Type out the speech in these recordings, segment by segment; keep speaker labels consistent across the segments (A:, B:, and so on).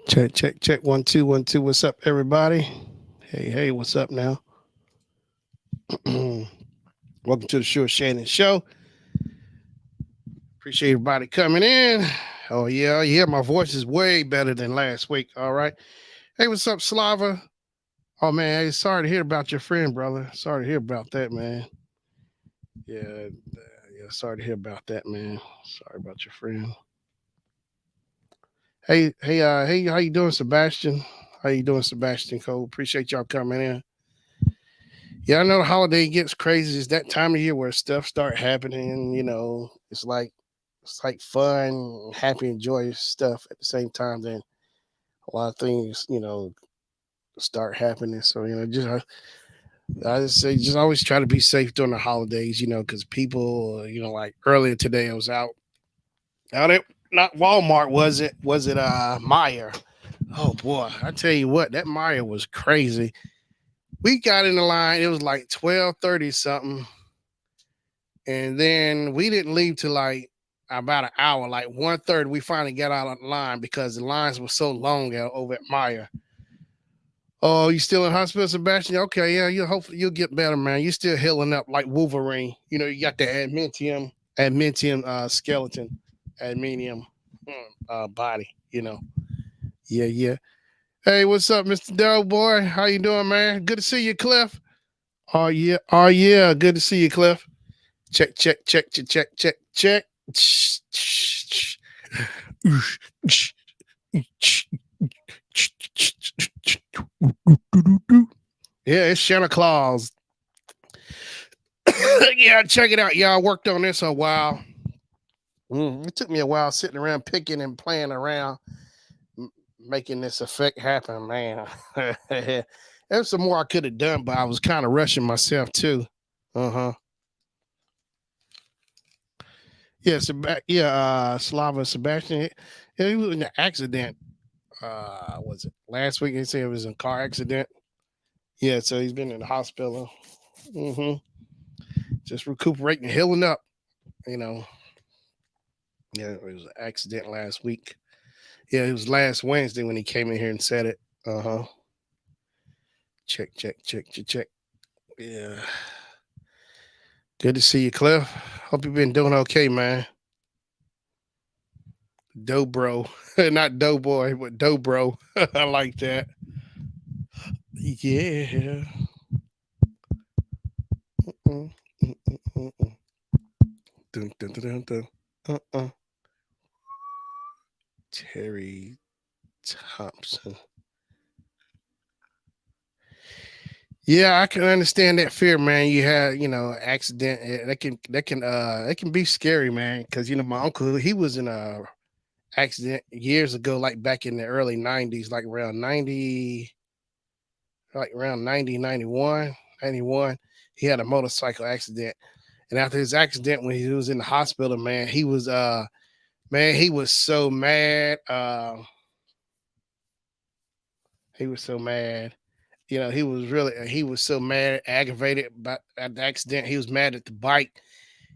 A: Check, check, check. 1, 2, 1, 2. What's up, everybody? Hey, hey, what's up now? Welcome to the Shannon Show. Appreciate everybody coming in. Oh, yeah. My voice is way better than last week. All right. Hey, what's up, Slava? Oh, man. Hey, sorry to hear about your friend, brother. Sorry to hear about that, man. Yeah. Sorry to hear about that, man. Sorry about your friend. Hey, how you doing, Sebastian? How you doing, Sebastian Cole? Appreciate y'all coming in. Yeah, I know the holiday gets crazy. It's that time of year where stuff start happening. It's like fun, happy, and joyous stuff at the same time. Then a lot of things, start happening. So I just say just always try to be safe during the holidays. Because people, like earlier today, I was out at not Walmart, was it? Was it Meyer? Oh boy, I tell you what, that Meyer was crazy. We got in the line. It was like 12:30 something. And then we didn't leave till like about an hour, like 1:30. We finally got out of the line because the lines were so long over at Meyer. Oh, you still in hospital, Sebastian? Okay, yeah, you hopefully you'll get better, man. You still healing up like Wolverine. You got the admentium skeleton, admenium body. Yeah. Hey, what's up, Mr. Doe boy? How you doing, man? Good to see you, Cliff. Oh yeah. Good to see you, Cliff. Check, check, check, check, check, check, check. Yeah, it's Santa Claus. Yeah, check it out. Y'all worked on this a while. It took me a while sitting around picking and playing around, making this effect happen, man. There's some more I could have done, but I was kind of rushing myself too. Uh huh. Yeah, Slava Sebastian. Yeah, he was in an accident. Was it last week? They said it was a car accident. Yeah, so he's been in the hospital. hmm Just recuperating, healing up. You know. Yeah, it was an accident last week. Yeah, it was last Wednesday when he came in here and said it. Uh huh. Check, check, check, check, check. Yeah. Good to see you, Cliff. Hope you've been doing okay, man. Dobro, not Doughboy, but Dobro. I like that. Yeah. Mm, mm, mm, mm, mm. Dun, dun, dun, dun, dun. Uh-uh. Terry Thompson. Yeah, I can understand that fear, man. You had, accident. That can be scary, man. Because my uncle, he was in a accident years ago, like back in the early '90s, like around 90, 91, 91. He had a motorcycle accident, and after his accident, when he was in the hospital, man, he was so mad. He was so mad. He was so mad, aggravated about at the accident. He was mad at the bike.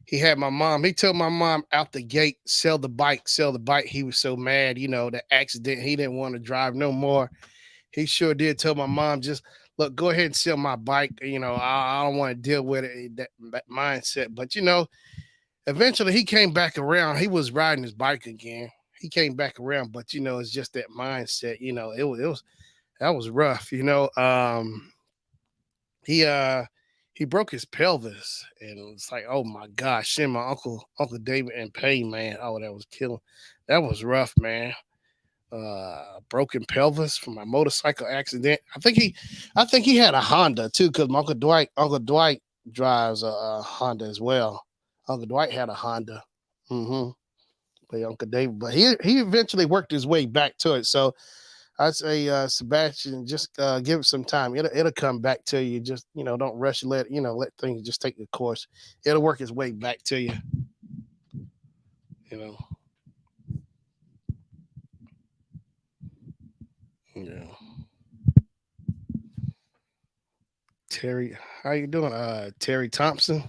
A: He had my mom. He told my mom out the gate, sell the bike, sell the bike. He was so mad, the accident. He didn't want to drive no more. He sure did tell my mom, just look, go ahead and sell my bike. I don't want to deal with it, that mindset. But eventually he came back around. He was riding his bike again. He came back around, but it's just that mindset. It was that was rough. He broke his pelvis, and it's like, oh my gosh, and my uncle David in pain, man. Oh, that was killing. That was rough, man. Broken pelvis from a motorcycle accident. I think he had a Honda too, because my Uncle Dwight drives a Honda as well. Uncle Dwight had a Honda. Mm-hmm. But Uncle David, but he eventually worked his way back to it. So I say, Sebastian, just give it some time. It'll come back to you. Just don't rush. Let things just take the course. It'll work its way back to you. You know. Yeah. Terry, how you doing? Terry Thompson.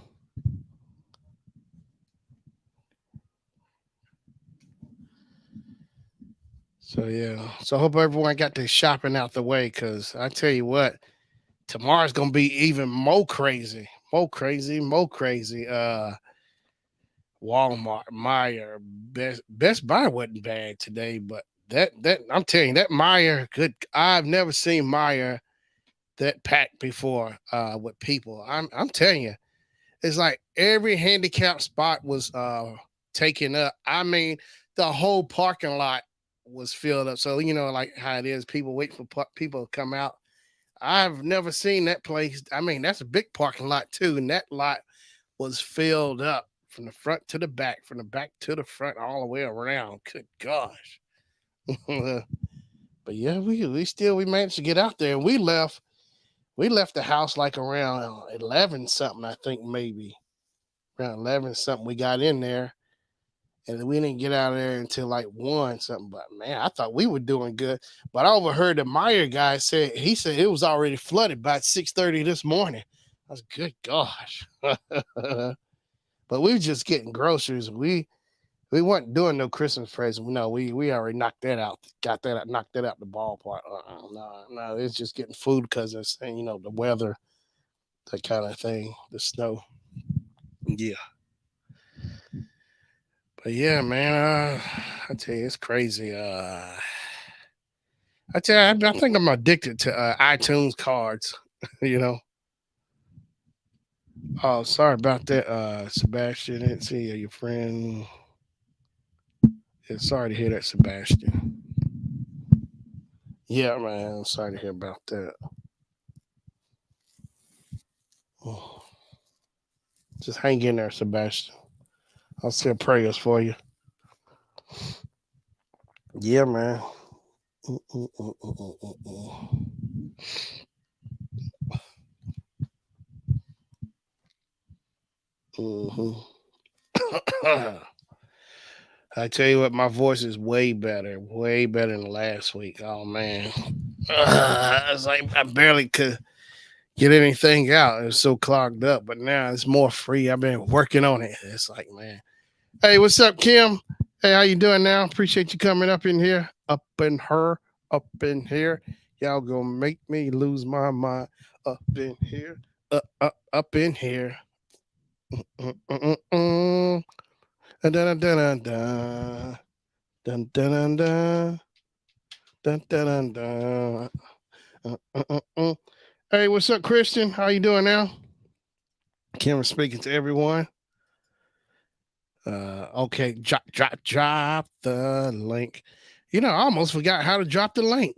A: So yeah. So I hope everyone got their shopping out the way, because I tell you what, tomorrow's gonna be even more crazy. More crazy, more crazy. Walmart, Meyer, Best Buy wasn't bad today, but that I'm telling you, that Meyer, good. I've never seen Meyer that packed before with people. I'm telling you, it's like every handicap spot was taken up. I mean, the whole parking lot was filled up. So like how it is, people wait for people to come out. I've never seen that place. I mean, that's a big parking lot too, and that lot was filled up from the front to the back, from the back to the front, all the way around. Good gosh. But yeah, we managed to get out there, and we left the house like around 11 something, I think, maybe around 11 something. We got in there, and we didn't get out of there until like 1 something. But man, I thought we were doing good. But I overheard the Meyer guy he said it was already flooded by 6:30 this morning. I was, good gosh. But we were just getting groceries. We weren't doing no Christmas present. No, we already knocked that out. Got that out, knocked that out the ballpark. No, it's just getting food because it's the weather, that kind of thing, the snow. Yeah, but yeah, man. I tell you, it's crazy. I tell you, I think I'm addicted to iTunes cards. you know. Oh, sorry about that, Sebastian. Didn't see your friend. Yeah, sorry to hear that, Sebastian. Yeah, man. I'm sorry to hear about that. Oh, just hang in there, Sebastian. I'll say prayers for you. Yeah, man. Mm-hmm. I tell you what, my voice is way better than last week. Oh man, it's like I barely could get anything out. It was so clogged up, but now it's more free. I've been working on it. It's like, man. Hey, what's up, Kim? Hey, how you doing now? Appreciate you coming up in here, up in here. Y'all gonna make me lose my mind. Up in here, up in here. Mm-mm-mm-mm. Dun dun dun dun dun dun dun dun dun dun dun dun. Hey, what's up, Christian? How you doing now? Kim speaking to everyone. Okay, drop the link. I almost forgot how to drop the link.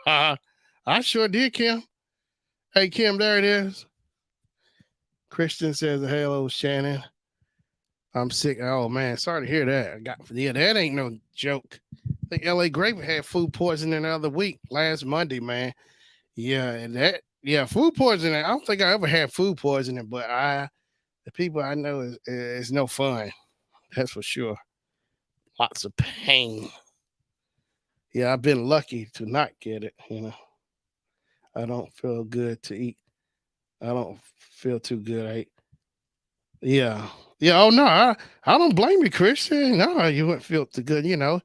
A: I sure did, Kim. Hey, Kim, there it is. Christian says, "Hello, Shannon. I'm sick." Oh man, sorry to hear that. That ain't no joke. I think L.A. Grape had food poisoning the other week, last Monday, man. Yeah, and food poisoning. I don't think I ever had food poisoning, but the people I know is no fun. That's for sure. Lots of pain. Yeah, I've been lucky to not get it. I don't feel good to eat. I don't feel too good. Yeah. Yeah. Oh no, I don't blame you, Christian. No, you wouldn't feel too good. Of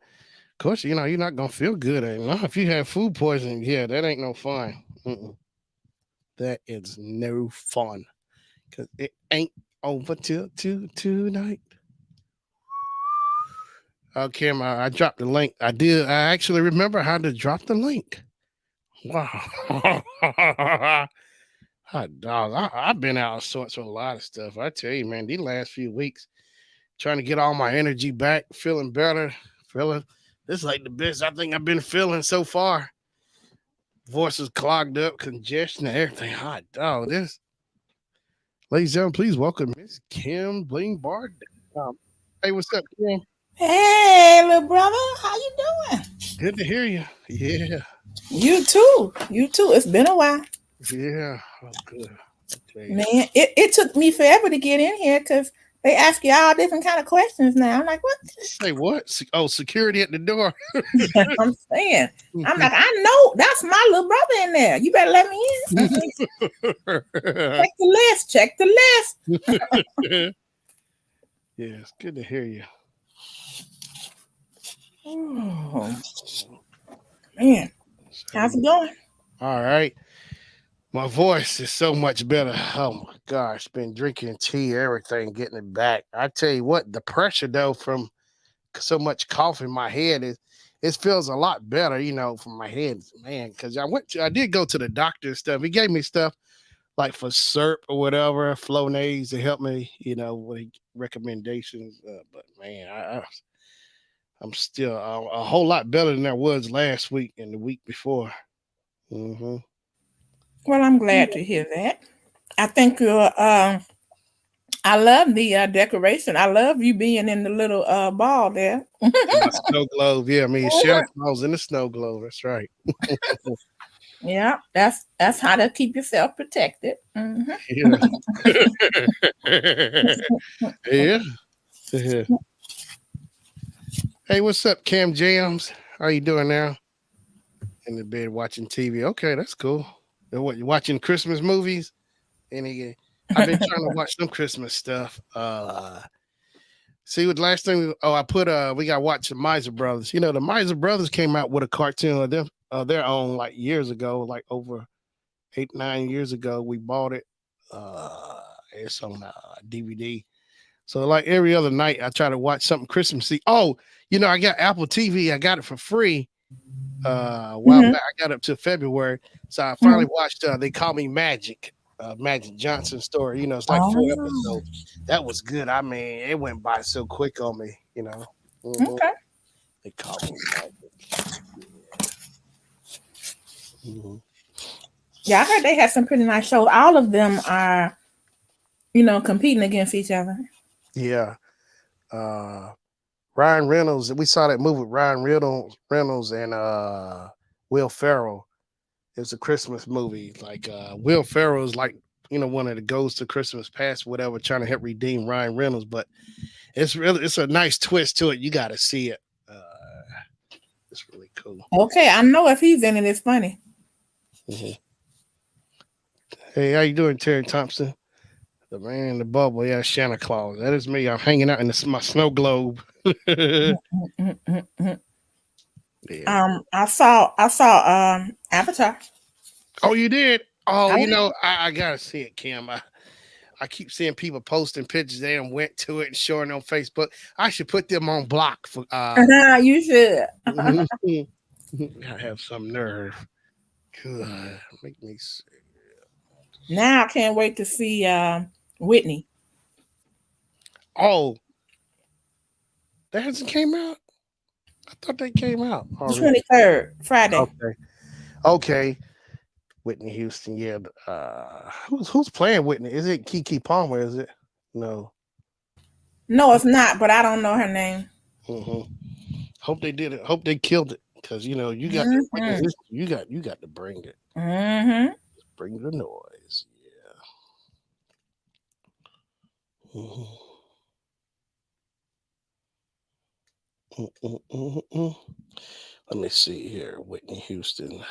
A: course, you're not gonna feel good. No, if you have food poisoning, yeah, that ain't no fun. Mm-mm. That is no fun because it ain't over till tonight. Okay, I dropped the link. I did. I actually remember how to drop the link. Wow. Hot dog. I've been out of sorts with a lot of stuff. I tell you, man, these last few weeks, trying to get all my energy back, feeling better, feeling this is like the best I think I've been feeling so far. Voice is clogged up, congestion, and everything. Hot dog. Ladies and gentlemen, please welcome Miss Kim Bling Bard. Hey, what's up, Kim?
B: Hey, little brother, how you doing?
A: Good to hear you. Yeah,
B: You too. You too. It's been a while.
A: yeah. Oh, good. I tell you.
B: Man, it took me forever to get in here because they ask you all different kind of questions now. I'm like, what?
A: Say what? Oh, security at the door.
B: I'm saying. I'm like, I know that's my little brother in there. You better let me in. Check the list. Check the list.
A: Yeah, it's good to hear you.
B: Oh, man.
A: So,
B: How's it going?
A: all right. My voice is so much better. Oh my gosh, been drinking tea, everything, getting it back. I tell you what, the pressure though from so much cough in my head is it feels a lot better, from my head, man. Because I did go to the doctor and stuff. He gave me stuff like for syrup or whatever, Flonase to help me, with recommendations. But man, I'm still a whole lot better than I was last week and the week before. Hmm.
B: Well, I'm glad to hear that. I think you're. I love the decoration. I love you being in the little ball there.
A: My snow globe, yeah, I mean Shannon Claus in the snow globe. That's right.
B: Yeah, that's how to keep yourself protected. Hmm.
A: Yeah. Yeah. Yeah. Hey, what's up, Cam Jams? How you doing now? In the bed watching TV. Okay, that's cool. What you watching Christmas movies? Any? I've been trying to watch some Christmas stuff. See what last thing? I put we got to watch the Miser Brothers. The Miser Brothers came out with a cartoon of them their own like years ago, like over 8-9 years ago. We bought it. It's on DVD. So like every other night, I try to watch something Christmassy. Oh, I got Apple TV. I got it for free. A while
B: Hmm.
A: back, I got up to February, so I finally
B: Hmm.
A: watched. They Call Me Magic, Magic Johnson story. It's like four
B: Oh,
A: episodes. That was good. I mean, it went by so quick on me. Mhm.
B: okay.
A: They Call Me Magic. Mhm.
B: Yeah, I heard they had some pretty nice shows. All of them are, competing against each other.
A: Yeah. Uh, Ryan Reynolds. We saw that movie with Ryan Reynolds and Will Ferrell. It was a Christmas movie. Like Will Ferrell is like one of the goes to Christmas past, whatever, trying to help redeem Ryan Reynolds. But it's a nice twist to it. You got to see it. It's really cool.
B: Okay, I know if he's in it, it's funny.
A: Mhm. Hey, how you doing, Terry Thompson? The man in the bubble. Yeah, Santa Claus. That is me. I'm hanging out in my snow globe. Yeah.
B: Mm-mm-mm-mm. I saw Avatar.
A: Oh, you did? Oh,
B: I,
A: I gotta see it, Kim. I keep seeing people posting pictures. They done went to it and showing on Facebook. I should put them on block for.
B: you should.
A: I have some nerve. Good. Make me sick.
B: Now I can't wait to see Whitney.
A: Oh, that hasn't came out. I thought they came out
B: The
A: already.
B: 23rd, Friday.
A: Okay. Okay. Whitney Houston. Yeah. Who's playing Whitney? Is it Kiki Palmer? Is it? No.
B: No, it's not, but I don't know her name.
A: Hmm. Hope they did it. Hope they killed it. Because you got that Whitney
B: Hmm.
A: Houston. You got to bring it.
B: Hmm.
A: Bring the noise. Yeah. Mm. Let me see here. Whitney Houston.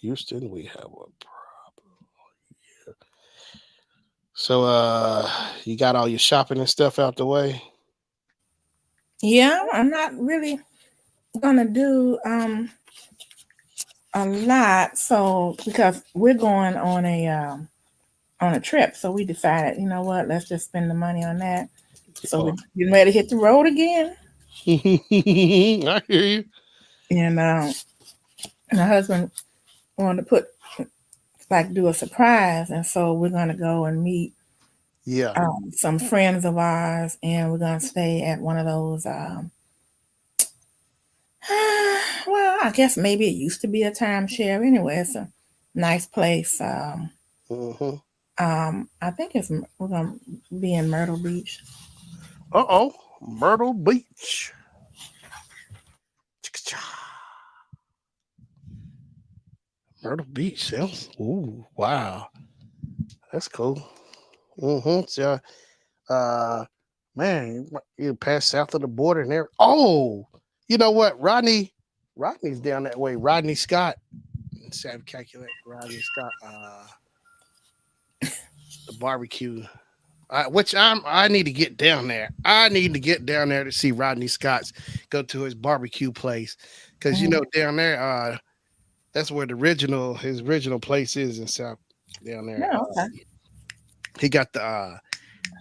A: Houston, we have a problem. So you got all your shopping and stuff out the way?
B: Yeah, I'm not really gonna do a lot, so because we're going on a trip, so we decided, you know what, let's just spend the money on that. So we're
A: Oh.
B: getting ready to hit the road again,
A: I hear you.
B: and my husband wanted to put like do a surprise, and so we're gonna go and meet
A: Yeah.
B: some friends of ours, and we're gonna stay at one of those. Well, I guess maybe it used to be a timeshare. Anyway, it's a nice place.
A: Hmm.
B: I think we're gonna be in Myrtle Beach.
A: Uh-oh. Myrtle Beach. Chicka-cha. Myrtle Beach. Sounds. Ooh, wow. That's cool. So, uh, man, you pass south of the border and there. Oh, you know what? Rodney's down that way. Rodney Scott. Let's calculate Rodney Scott. The barbecue. I need to get down there. I need to get down there to see Rodney Scott's go to his barbecue place because
B: Mhm.
A: down there that's where the original his original place is in South down there.
B: Yeah, okay.
A: He got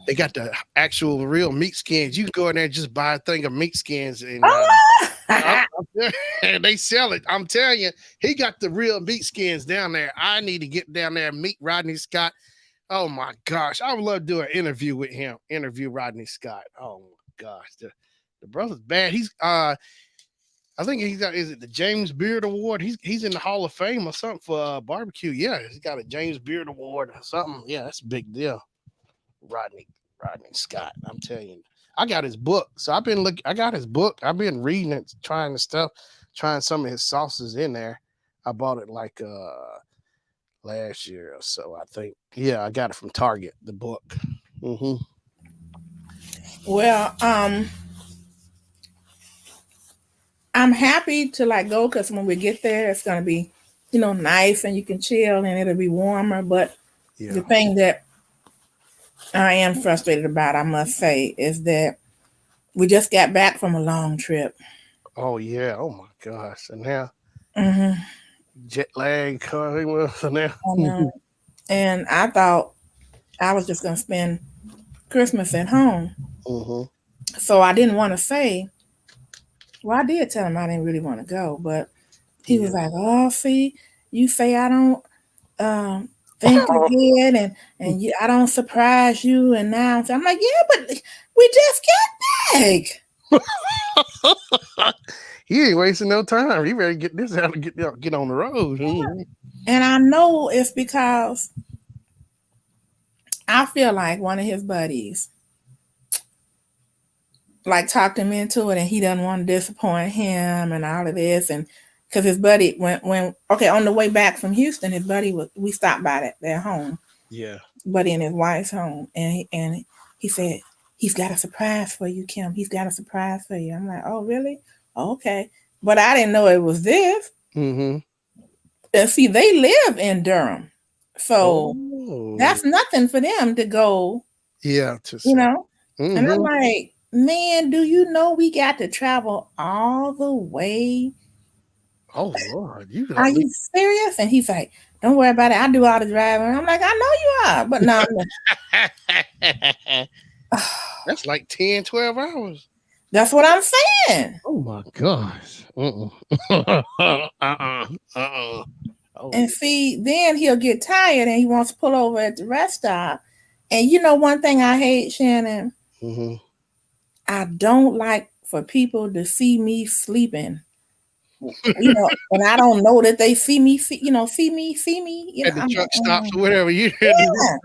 A: they got the actual real meat skins. You can go in there and just buy a thing of meat skins and up,
B: Oh!
A: up there, and they sell it. I'm telling you, he got the real meat skins down there. I need to get down there and meet Rodney Scott. Oh my gosh, I would love to do an interview with him. Interview Rodney Scott. Oh my gosh, the brother's bad. He's I think he's got is it the James Beard Award? He's in the Hall of Fame or something for barbecue. Yeah, he's got a James Beard Award or something. Yeah, that's a big deal. Rodney Rodney Scott. I'm telling you, I got his book. So I've been look. I got his book. I've been reading it, trying the stuff, trying some of his sauces in there. I bought it like last year or so, I think. Yeah, I got it from Target. The book. Hmm.
B: Well, I'm happy to like go because when we get there, it's gonna be, nice and you can chill and it'll be warmer. But the
A: Yeah.
B: thing that I am frustrated about, I must say, is that we just got back from a long trip.
A: Oh yeah. Oh my gosh. And now
B: Hmm.
A: jet lag coming with and now.
B: I know. And I thought I was just gonna spend Christmas at home,
A: Hmm.
B: so I didn't want to say. Well, I did tell him I didn't really want to go, but he was
A: Yeah.
B: like, "Oh, see, you say I don't um think ahead, and I don't surprise you, and now so I'm like, yeah, but we just got back,
A: He ain't wasting no time. He better get this out and get on the road. Mhm.
B: and I know it's because I feel like one of his buddies like talked him into it, and he doesn't want to disappoint him and all of this, and because his buddy when okay on the way back from Houston, his buddy was we stopped by their home,
A: Yeah.
B: buddy and his wife's home, and he said he's got a surprise for you, Kim. He's got a surprise for you. I'm like, oh really? Okay, but I didn't know it was this.
A: Hmm.
B: And see, they live in Durham, so
A: Oh.
B: that's nothing for them to go,
A: Yeah.
B: you
A: Just.
B: know. And I'm
A: Hmm.
B: like, man, do you know we got to travel all the way?
A: Oh Lord, you
B: Are
A: got me.
B: you serious? And he's like, don't worry about it. I do all the driving. I'm like, I know you are, but no.
A: That's like 10, 12 hours.
B: That's what I'm saying.
A: Oh my gosh. Uh-uh. Uh-uh. Uh-uh.
B: And
A: Oh.
B: see, then he'll get tired and he wants to pull over at the rest stop. And you know, one thing I hate, Shannon,
A: Hmm.
B: I don't like for people to see me sleeping. And I don't know that they see me, see me.
A: At the
B: I'm
A: truck
B: like,
A: stops or whatever. You had
B: yeah.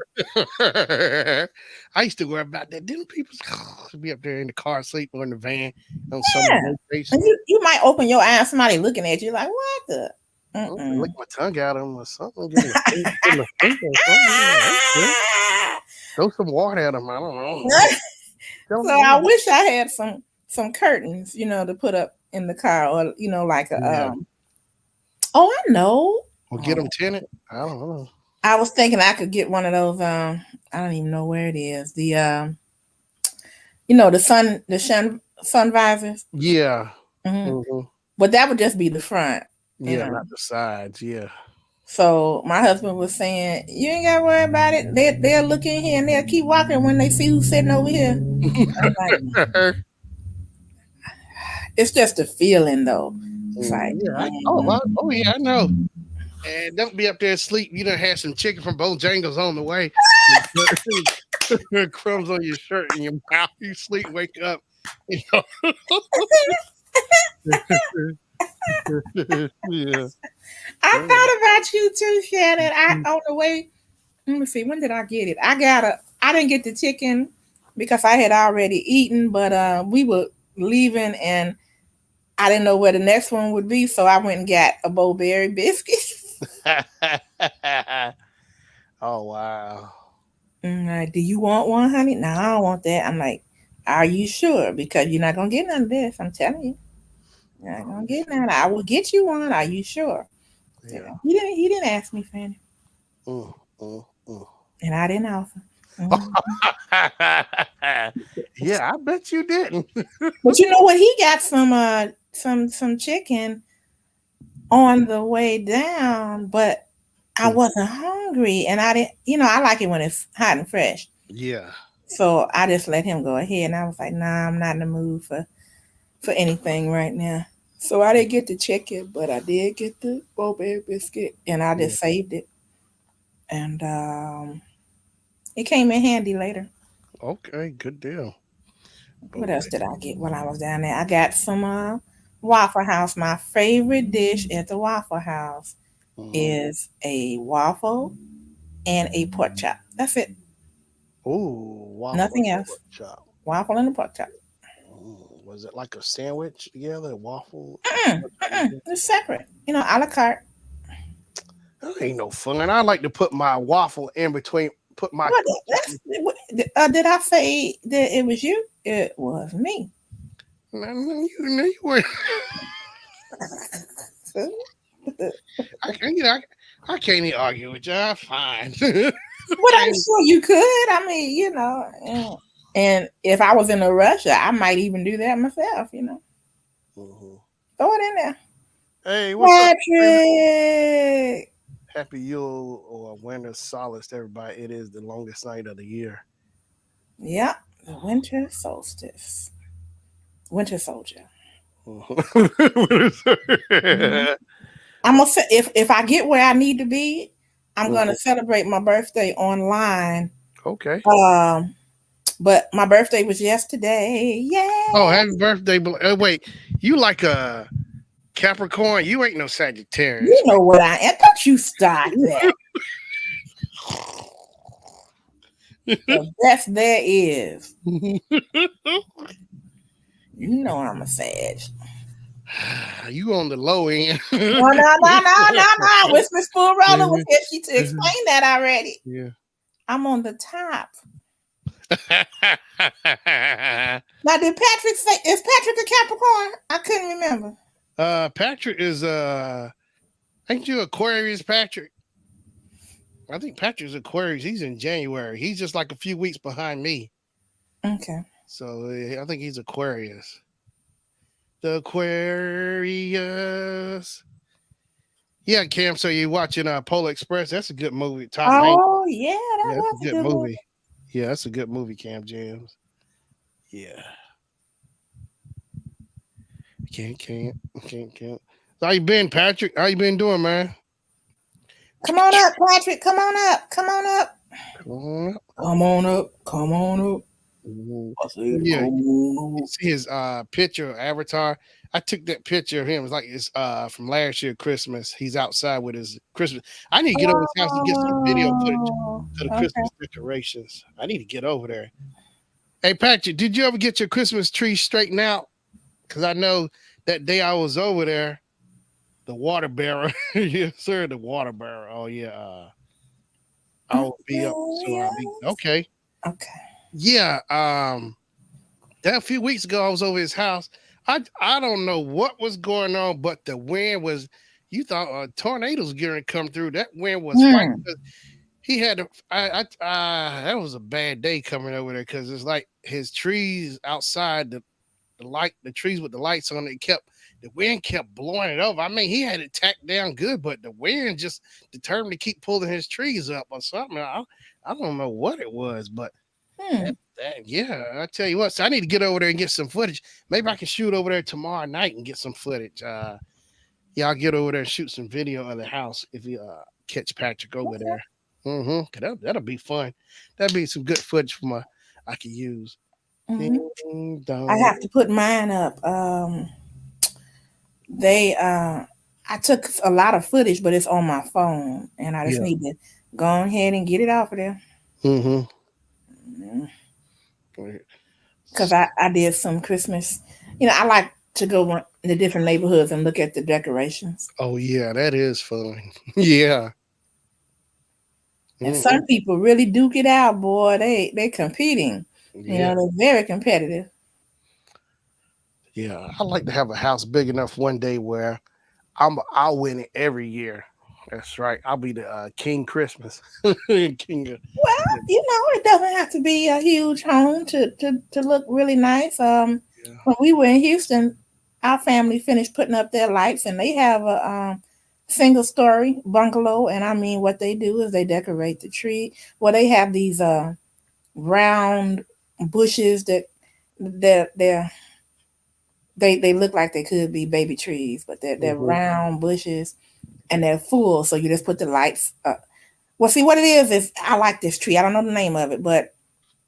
A: to. I used to worry about that. Didn't people be up there in the car sleeping or in the van on summer
B: Yeah. And
A: vacation?
B: you might open your eyes, somebody looking at you like, what the?
A: I don't know, lick
B: Mm-mm.
A: my tongue out of them or something. Give them a finger or something. Yeah, okay. Throw some water at them. I don't know. Tell
B: So
A: them,
B: I wish I had some curtains, to put up in the car, or like a
A: yeah.
B: oh, I know.
A: Or get
B: Oh,
A: them tinted. I don't know.
B: I was thinking I could get one of those. I don't even know where it is. The sun visors.
A: Yeah.
B: Hmm.
A: Hmm.
B: But that would just be the front, you
A: Yeah,
B: know.
A: not the sides. Yeah.
B: So my husband was saying, "You ain't gotta worry about it. They'll look in here and they'll keep walking when they see who's sitting over here." I'm like, it's just a feeling, though. It's like,
A: Yeah.
B: man,
A: Oh, yeah, I know. And don't be up there asleep. You done had some chicken from Bojangles on the way. Crumbs on your shirt and your mouth. You sleep, wake up. You know? Yeah.
B: I thought about you too, Shannon. I on the way. Let me see. When did I get it? I didn't get the chicken because I had already eaten, but we were leaving and I didn't know where the next one would be, so I went and got a Bowberry biscuit.
A: Oh wow.
B: Like, do you want one, honey? No, I don't want that. I'm like, are you sure? Because you're not gonna get none of this. I'm telling you, you're not gonna get none. I will get you one. Are you sure? Yeah.
A: Yeah.
B: He didn't. He didn't ask me, Fanny,
A: Mm, mm, mm.
B: and I didn't offer. Mhm.
A: Yeah, I bet you didn't.
B: But you know what? He got some chicken on the way down, but I wasn't hungry, and I didn't. I like it when it's hot and fresh.
A: Yeah.
B: So I just let him go ahead, and I was like, "Nah, I'm not in the mood for anything right now." So I didn't get the chicken, but I did get the Bo-Berry biscuit, and I
A: Yeah.
B: just saved it, and it came in handy later.
A: Okay, good deal.
B: What
A: Bo
B: else did I get while I was down there? I got some Waffle House. My favorite dish at the Waffle House
A: Mm-hmm.
B: is a waffle and a pork chop. That's it.
A: Ooh, waffle and
B: Nothing else.
A: pork chop.
B: Waffle and a pork chop.
A: Was it like a sandwich together? Waffle and
B: Mm-mm,
A: pork chop
B: mm-mm.
A: together?
B: It's separate. A la carte.
A: That ain't no fun. I like to put my waffle in between. Put my
B: What?
A: pork chop.
B: Did I say that it was you? It was me.
A: No, you were.
B: But
A: I can't. I can't even argue with you. I'm fine.
B: I'm sure you could. I mean, and if I was in a rush, I might even do that myself.
A: Mhm.
B: Throw it in there.
A: Hey, what's up?
B: Patrick.
A: Happy Yule or Winter Solace, everybody. It is the longest night of the year.
B: Yep. The winter solstice. Winter soldier. Mhm.
A: Mhm.
B: I'm gonna say if I get where I need to be, I'm gonna
A: Mhm.
B: celebrate my birthday online.
A: Okay.
B: Um, but my birthday was yesterday.
A: Oh,
B: Yeah.
A: happy birthday. Wait, you like a Capricorn? You ain't no
B: You
A: Sagittarius,
B: know what I am. Don't you start that. The best there is.
A: right?
B: You know I'm a Sag.
A: You on the low end.
B: No, no, no, no, no, no. What's Miss Full Roller was here? She to explain that already.
A: Yeah.
B: I'm on the top. Now, did Patrick say is Patrick a Capricorn? I couldn't remember.
A: Patrick is ain't you Aquarius, Patrick? I think Patrick's Aquarius. He's in January. He's just like a few weeks behind me.
B: Okay.
A: So I think he's Aquarius. The Aquarius. Yeah, Cam. So you watching Polar Express? That's a good movie. Tom Hanks.
B: Oh yeah, that
A: Yeah, that's a
B: was a
A: good
B: good movie.
A: movie. Yeah, that's a good movie, Cam James. Yeah. Can't. So how you been, Patrick? How you been doing, man?
B: Come on up, Patrick. Come on up. Come on up.
A: Come on up.
B: Come on up. Come on up.
A: Mhm.
B: I said,
A: Yeah,
B: come
A: you
B: on up.
A: see his picture avatar. I took that picture of him. It's like it's from last year Christmas. He's outside with his Christmas. I need to get over his house and get some video footage
B: Oh,
A: for the
B: okay.
A: Christmas decorations. I need to get over there. Hey Patrick, did you ever get your Christmas tree straightened out? Because I know that day I was over there, the water bearer, yes sir, the water bearer. Oh yeah, I'll be up so I'll be
B: Yes.
A: okay.
B: Okay.
A: Yeah, that a few weeks ago I was over his house. I don't know what was going on, but the wind was. You thought tornadoes getting to come through. That wind was fighting.
B: Hmm.
A: He had to. That was a bad day coming over there because it's like his trees outside the trees with the lights on it kept the wind kept blowing it over. I mean, he had it tacked down good, but the wind just determined to keep pulling his trees up or something. I don't know what it was, but
B: Hmm.
A: yeah, I tell you what, so I need to get over there and get some footage. Maybe I can shoot over there tomorrow night and get some footage. Yeah, I'll get over there and shoot some video of the house if you catch Patrick over
B: Okay.
A: there. Mm-hmm. That'll be fun. That'll be some good footage for my I can use.
B: Hmm.
A: Ding
B: I
A: dong.
B: have to put mine up. They I took a lot of footage, but it's on my phone, and I just
A: Yeah.
B: need to go ahead and get it off of there.
A: Mm-hmm.
B: Because I did some Christmas. I like to go in the different neighborhoods and look at the decorations.
A: Oh yeah, that is fun. Yeah.
B: And
A: Mm-hmm.
B: some people really duke it out, boy. They competing.
A: Yeah.
B: They're very competitive.
A: Yeah. I like to have a house big enough one day where I'll win it every year. That's right. I'll be the King Christmas. King of,
B: Well,
A: yeah.
B: it doesn't have to be a huge home to look really nice.
A: Yeah.
B: When we were in Houston, our family finished putting up their lights, and they have a single story bungalow. And I mean, what they do is they decorate the tree. Well, they have these round bushes that they're they look like they could be baby trees, but they're
A: Hmm.
B: round bushes and they're full. So you just put the lights up. Well, see what it is I like this tree. I don't know the name of it, but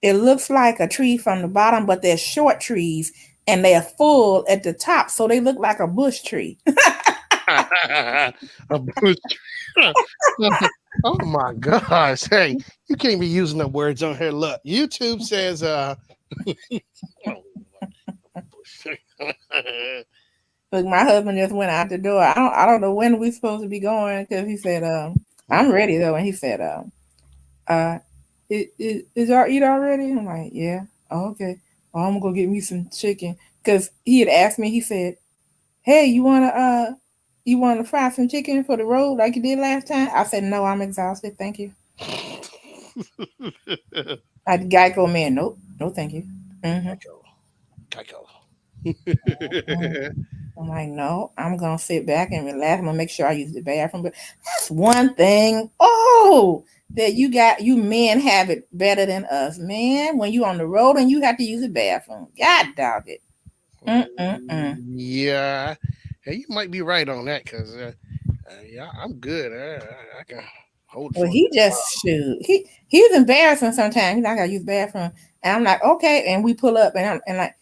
B: it looks like a tree from the bottom, but they're short trees and they're full at the top, so they look like a bush tree.
A: A bush. Oh my gosh! Hey, you can't be using the words on here. Look, YouTube says, oh, bush.
B: Look, my husband just went out the door. I don't know when we supposed to be going because he said, I'm ready though, and he said, uh, is y'all eat already? I'm like, yeah. Oh, okay. Oh, I'm gonna go get me some chicken because he had asked me. He said, hey, you wanna fry some chicken for the road like you did last time? I said, no, I'm exhausted. Thank you. I Geico man, nope, no, thank you. Hmm.
A: Geico. Geico.
B: I'm like, no, I'm gonna sit back and relax. I'm gonna make sure I use the bathroom. But that's one thing. Oh, that you men have it better than us, man. When you on the road and you have to use the bathroom, God dog it. Mm-mm-mm.
A: Yeah, hey, you might be right on that because yeah, I'm good. I can hold
B: Well,
A: for
B: he just shoot. He's embarrassing sometimes. He's not gonna use the bathroom, and I'm like, okay. And we pull up, and I'm like,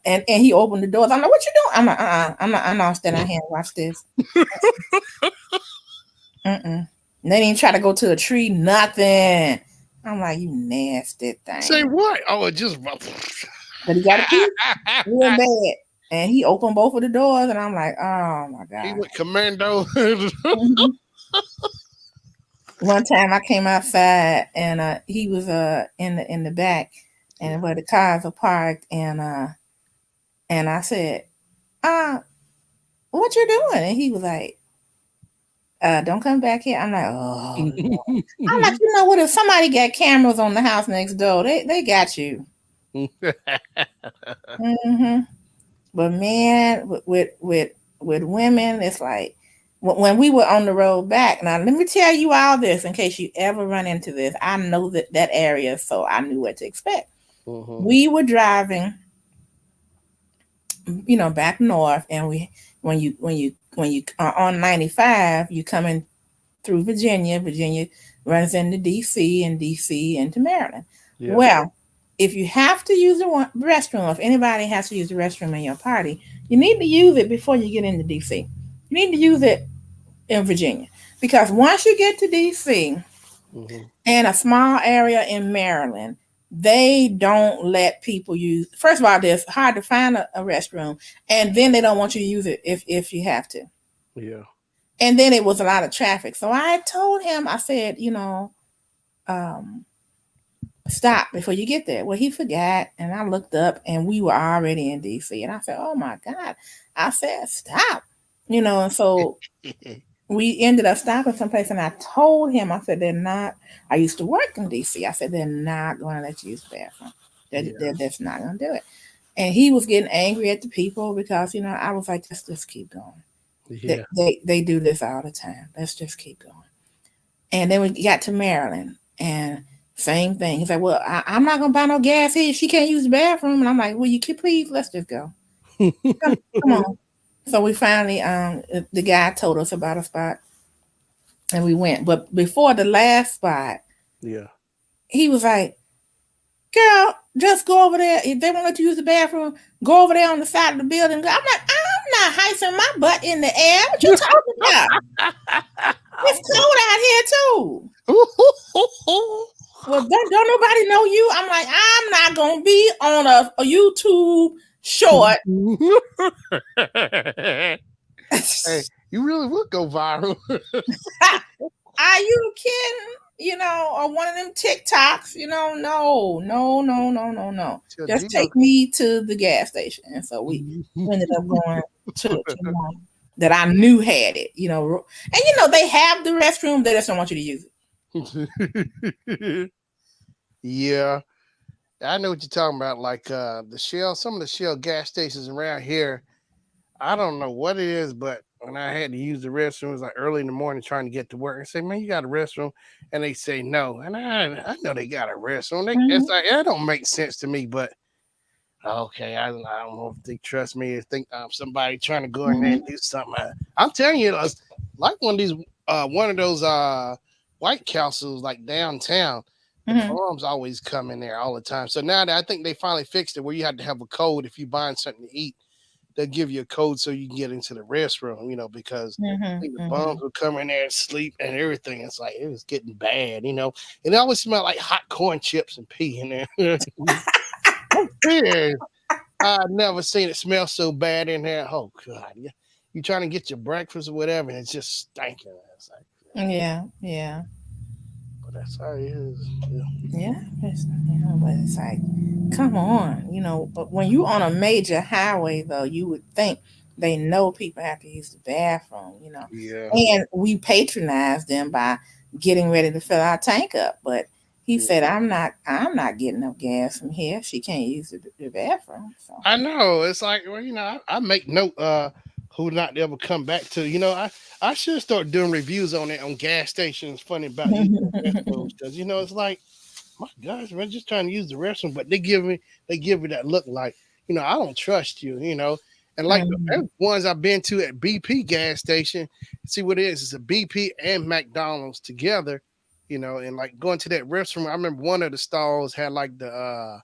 B: and he opened the doors. I'm like, what you doing? I'm like, I'm not standing out here and watch this. Mm-mm. They didn't try to go to a tree, nothing. I'm like, you nasty
A: say
B: thing.
A: what? Oh, it just.
B: But he got a pee real bad. And he opened both of the doors, and I'm like, oh my
A: He
B: God.
A: went commando.
B: Mhm. One time I came outside and he was in the back
A: Yeah.
B: and where the cars are parked and I said, uh, what you doing? And he was like, don't come back here. I'm like, oh Lord. I'm like, you know what? If somebody got cameras on the house next door, they got you. Hmm. But man, with women, it's like when we were on the road back. Now, let me tell you all this in case you ever run into this. I know that area, so I knew what to expect.
A: Mhm.
B: We were driving, back north, and when you are on 95, you coming through Virginia. Virginia runs into DC, and DC into Maryland.
A: Yeah.
B: Well, if you have to use the restroom, if anybody has to use the restroom in your party, you need to use it before you get into DC. You need to use it in Virginia because once you get to DC
A: Mhm.
B: and a small area in Maryland, they don't let people use. First of all, it's hard to find a restroom, and then they don't want you to use it if you have to.
A: Yeah.
B: And then it was a lot of traffic, so I told him, I said, um, stop before you get there. Well, he forgot, and I looked up, and we were already in DC, and I said, oh my God, I said stop, and so we ended up stopping someplace, and I told him, I said, they're not. I used to work in DC. I said they're not going to let you use the bathroom.
A: Yeah.
B: They're just not going to do it. And he was getting angry at the people because I was like, just keep going. They,
A: Yeah.
B: they they do this all the time. Let's just keep going. And then we got to Maryland, and same thing. He's like, well, I'm not gonna buy no gas here. She can't use the bathroom, and I'm like, well, you can please, let's just go. Come on. So we finally, the guy told us about a spot, and we went. But before the last spot,
A: Yeah.
B: he was like, girl, just go over there. If they won't let you use the bathroom, go over there on the side of the building. I'm like, I'm not hicing my butt in the air. What you talking about? It's cold out here too. Well, don't nobody know you. I'm like, I'm not gonna be on a YouTube short.
A: Hey, you really would go viral.
B: Are you kidding? Or one of them TikToks, no, no, no, no, no, no.
A: Tell
B: Just
A: Gino.
B: take me to the gas station. And so we ended up going to one. that I knew had it. And they have the restroom. They just don't want you to use it.
A: Yeah, I know what you're talking about. Like the Shell, some of the Shell gas stations around here. I don't know what it is, but when I had to use the restroom, it was like early in the morning trying to get to work. I say, man, you got a restroom? And they say no. And I know they got a restroom. It's
B: Mhm.
A: like, that don't make sense to me, but okay, I don't know if they trust me or think I'm somebody trying to go in there and
B: Mhm.
A: do something. I'm telling you, it's like one of those White Castles like downtown. The
B: Mhm.
A: bums always come in there all the time. So now that I think they finally fixed it, where you have to have a code if you buying something to eat, they'll give you a code so you can get into the restroom. Because I
B: Mhm.
A: think the bums
B: Mhm.
A: would come in there and sleep and everything. It's like it was getting bad. And it always smelled like hot corn chips and pee in there. Yeah. I never seen it smell so bad in there. Oh God, yeah. You trying to get your breakfast or whatever, and it's just stinking. It's like,
B: Yeah. Yeah.
A: but that's how it is. Yeah.
B: Yeah. But it's like, come on. But when you on a major highway, though, you would think they know people have to use the bathroom.
A: Yeah.
B: And we patronize them by getting ready to fill our tank up. But he
A: Yeah.
B: said, I'm not getting no gas from here. She can't use the bathroom. So.
A: I know. It's like, well, I make note who not to ever come back to. I should start doing reviews on it on gas stations. Funny about using the restrooms because it's like, my gosh, man, just trying to use the restroom, but they give me that look like, I don't trust you. And like
B: Mhm.
A: the ones I've been to at BP gas station, see what it is. It's a BP and McDonald's together. And like going to that restroom, I remember one of the stalls had like the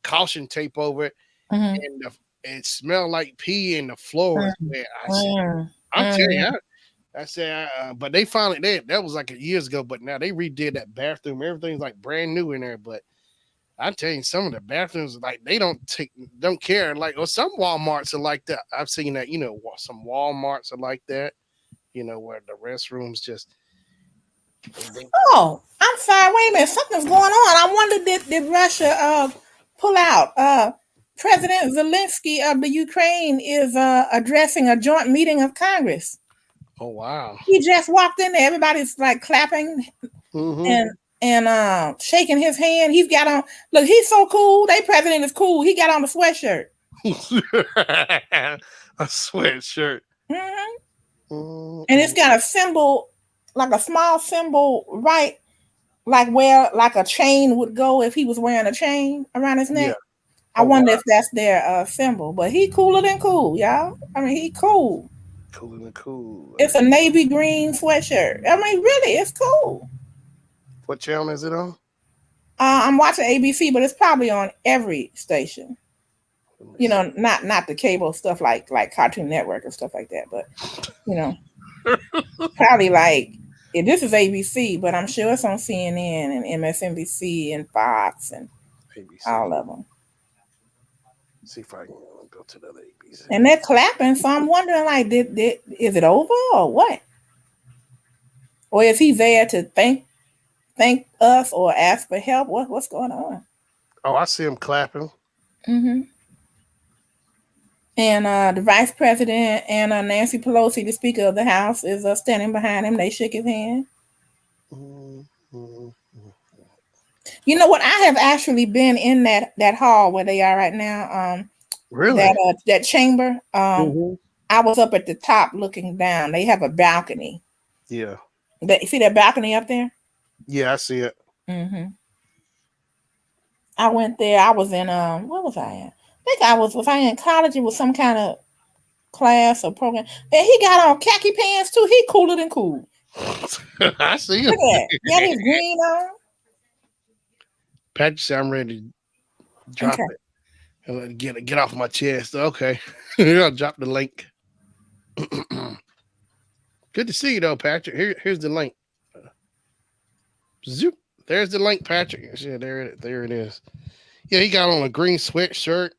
A: caution tape over it,
B: Mhm.
A: and it smelled like pee, and the floor was
B: Mhm.
A: wet. I said,
B: Mhm.
A: I'm telling
B: Mhm.
A: you, I said, but they finally that was like years ago, but now they redid that bathroom. Everything's like brand new in there. But I'm telling you, some of the bathrooms like they don't care. Like, or some WalMarts are like that. I've seen that. Some WalMarts are like that. Where the restrooms just they
B: Oh, I'm sorry. Wait a minute. Something's going on. I wonder did Russia pull out? President Zelensky of the Ukraine is addressing a joint meeting of Congress.
A: oh wow.
B: He just walked in there. Everybody's like clapping
A: Mm-hmm.
B: and shaking his hand. He's got on. Look, he's so cool. They president is cool. He got on the sweatshirt.
A: A sweatshirt.
B: Hmm. And it's
A: Mm-mm.
B: got a symbol, like a small symbol, right, like where like a chain would go if he was wearing a chain around his
A: Yeah.
B: neck. I
A: Oh
B: wonder
A: wow.
B: if that's their symbol. But he cooler than cool, y'all. I mean, he cool.
A: Cool and cool.
B: It's a navy green sweatshirt. I mean, really, it's cool.
A: What channel is it on?
B: I'm watching ABC, but it's probably on every station.
A: Let me see.
B: Not the cable stuff like Cartoon Network and stuff like that, but you know, probably like this is ABC, but I'm sure it's on CNN and MSNBC and Fox and
A: ABC.
B: all of them.
A: See if I can go to the other ABC.
B: And they're clapping, so I'm wondering like, did is it over or what? Or is he there to thank us or ask for help? What's going on?
A: Oh, I see him clapping.
B: Hmm. And the vice president and Nancy Pelosi, the Speaker of the House, is standing behind him. They shook his hand.
A: Mm, mm, mm.
B: You know what? I have actually been in that hall where they are right now.
A: Really?
B: That chamber.
A: Hmm.
B: I was up at the top looking down. They have a balcony.
A: Yeah.
B: You see that balcony up there?
A: Yeah, I see it.
B: Hmm. I went there. I was in what was I in? I think was I in college? It was some kind of class or program. And he got on khaki pants too. He cooler than cool.
A: I see him.
B: Look at that. He had his green on.
A: Patrick said I'm ready to drop
B: Okay.
A: it. And let it get off my chest. Okay. I'll drop the link. Good to see you though, Patrick. Here's the link. Zoop. There's the link, Patrick. Yeah, there it is. Yeah, he got on a green sweatshirt.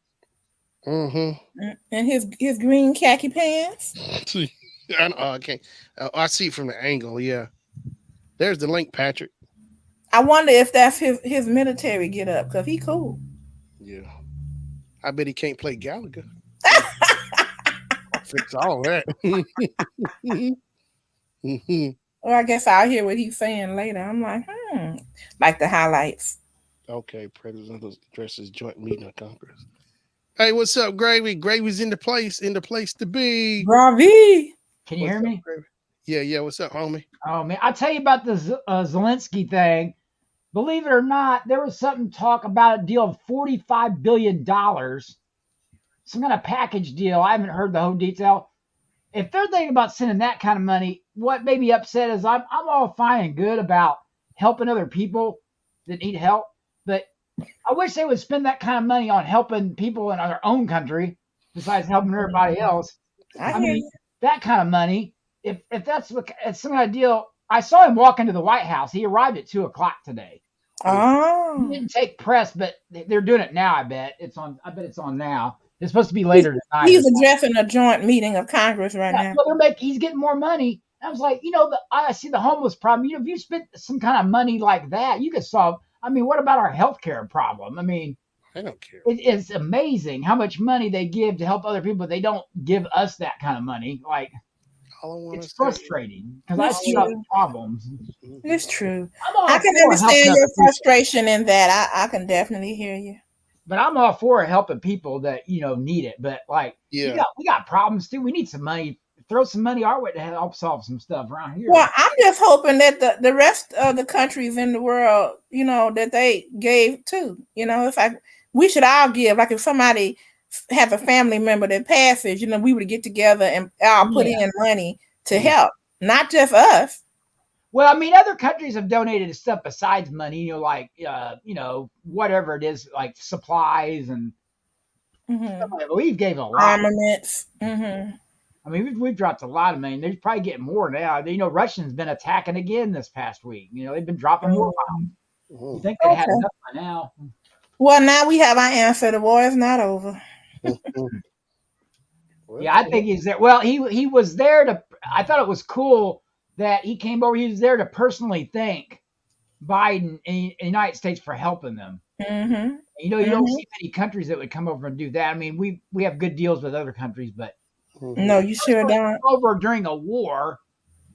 A: Mm-hmm.
B: And his green khaki pants.
A: I can't. I see it from the angle. Yeah, there's the link, Patrick.
B: I wonder if that's his military get up because he cool.
A: Yeah, I bet he can't play Gallagher. fix all that.
B: Or I guess I'll hear what he's saying later. I'm like, like the highlights.
A: Okay, President addresses joint meeting of Congress. Hey, what's up, Gravy? Gravy's in the place to be.
B: Bravi.
C: Can you
A: What's
C: hear
A: up,
C: me?
A: Gravy? Yeah. What's up, homie?
C: Oh man, I'll tell you about the Zelensky thing. Believe it or not, there was something talk about a deal of $45 billion, some kind of package deal. I haven't heard the whole detail. If they're thinking about sending that kind of money, what made me upset is I'm all fine and good about helping other people that need help, but I wish they would spend that kind of money on helping people in our own country besides helping everybody else.
B: I
C: I
B: hear
C: mean,
B: you.
C: that kind of money. If that's what it's some kind of deal, I saw him walk into the White House. He arrived at 2 o'clock today. He
B: Oh.
C: didn't take press, but they're doing it now. I bet it's on. I bet it's on now. It's supposed to be
B: He's,
C: later tonight.
B: he's addressing a joint meeting of Congress right
C: Yeah,
B: now.
C: well, he's getting more money. And I was like, I see the homeless problem. If you spent some kind of money like that, you could solve. I mean, what about our healthcare problem? I mean,
A: I don't care.
C: it's amazing how much money they give to help other people, but they don't give us that kind of money. Like,
A: All I want to
C: it's
A: say.
C: frustrating because I
B: That's
C: see all
B: true.
C: the problems.
B: It's true.
C: I'm all
B: I can
C: for helping
B: understand
C: other
B: your
C: people,
B: frustration in that. I can definitely hear you.
C: but I'm all for helping people that need it. But like,
A: Yeah.
C: we got problems too. We need some money. Throw some money our way to help solve some stuff around here.
B: Well, I'm just hoping that the rest of the countries in the world, that they gave too. It's like we should all give. Like if somebody has a family member that passes, we would get together and all put
C: Yeah.
B: in money to help, not just us.
C: Well, I mean, other countries have donated stuff besides money. Like whatever it is, like supplies and stuff like that. We've gave a lot.
B: Armaments.
C: I mean, we've dropped a lot of money. They're probably getting more now. Russians been attacking again this past week. They've been dropping more bombs. You think they had enough by now?
B: Well, now we have our answer. The war is not over.
C: Yeah, I think he's there. Well, he was there to. I thought it was cool that he came over. He was there to personally thank Biden and the United States for helping them.
B: Mm-hmm.
C: You don't see many countries that would come over and do that. I mean, we have good deals with other countries, but
B: No, you sure don't.
C: over during a war,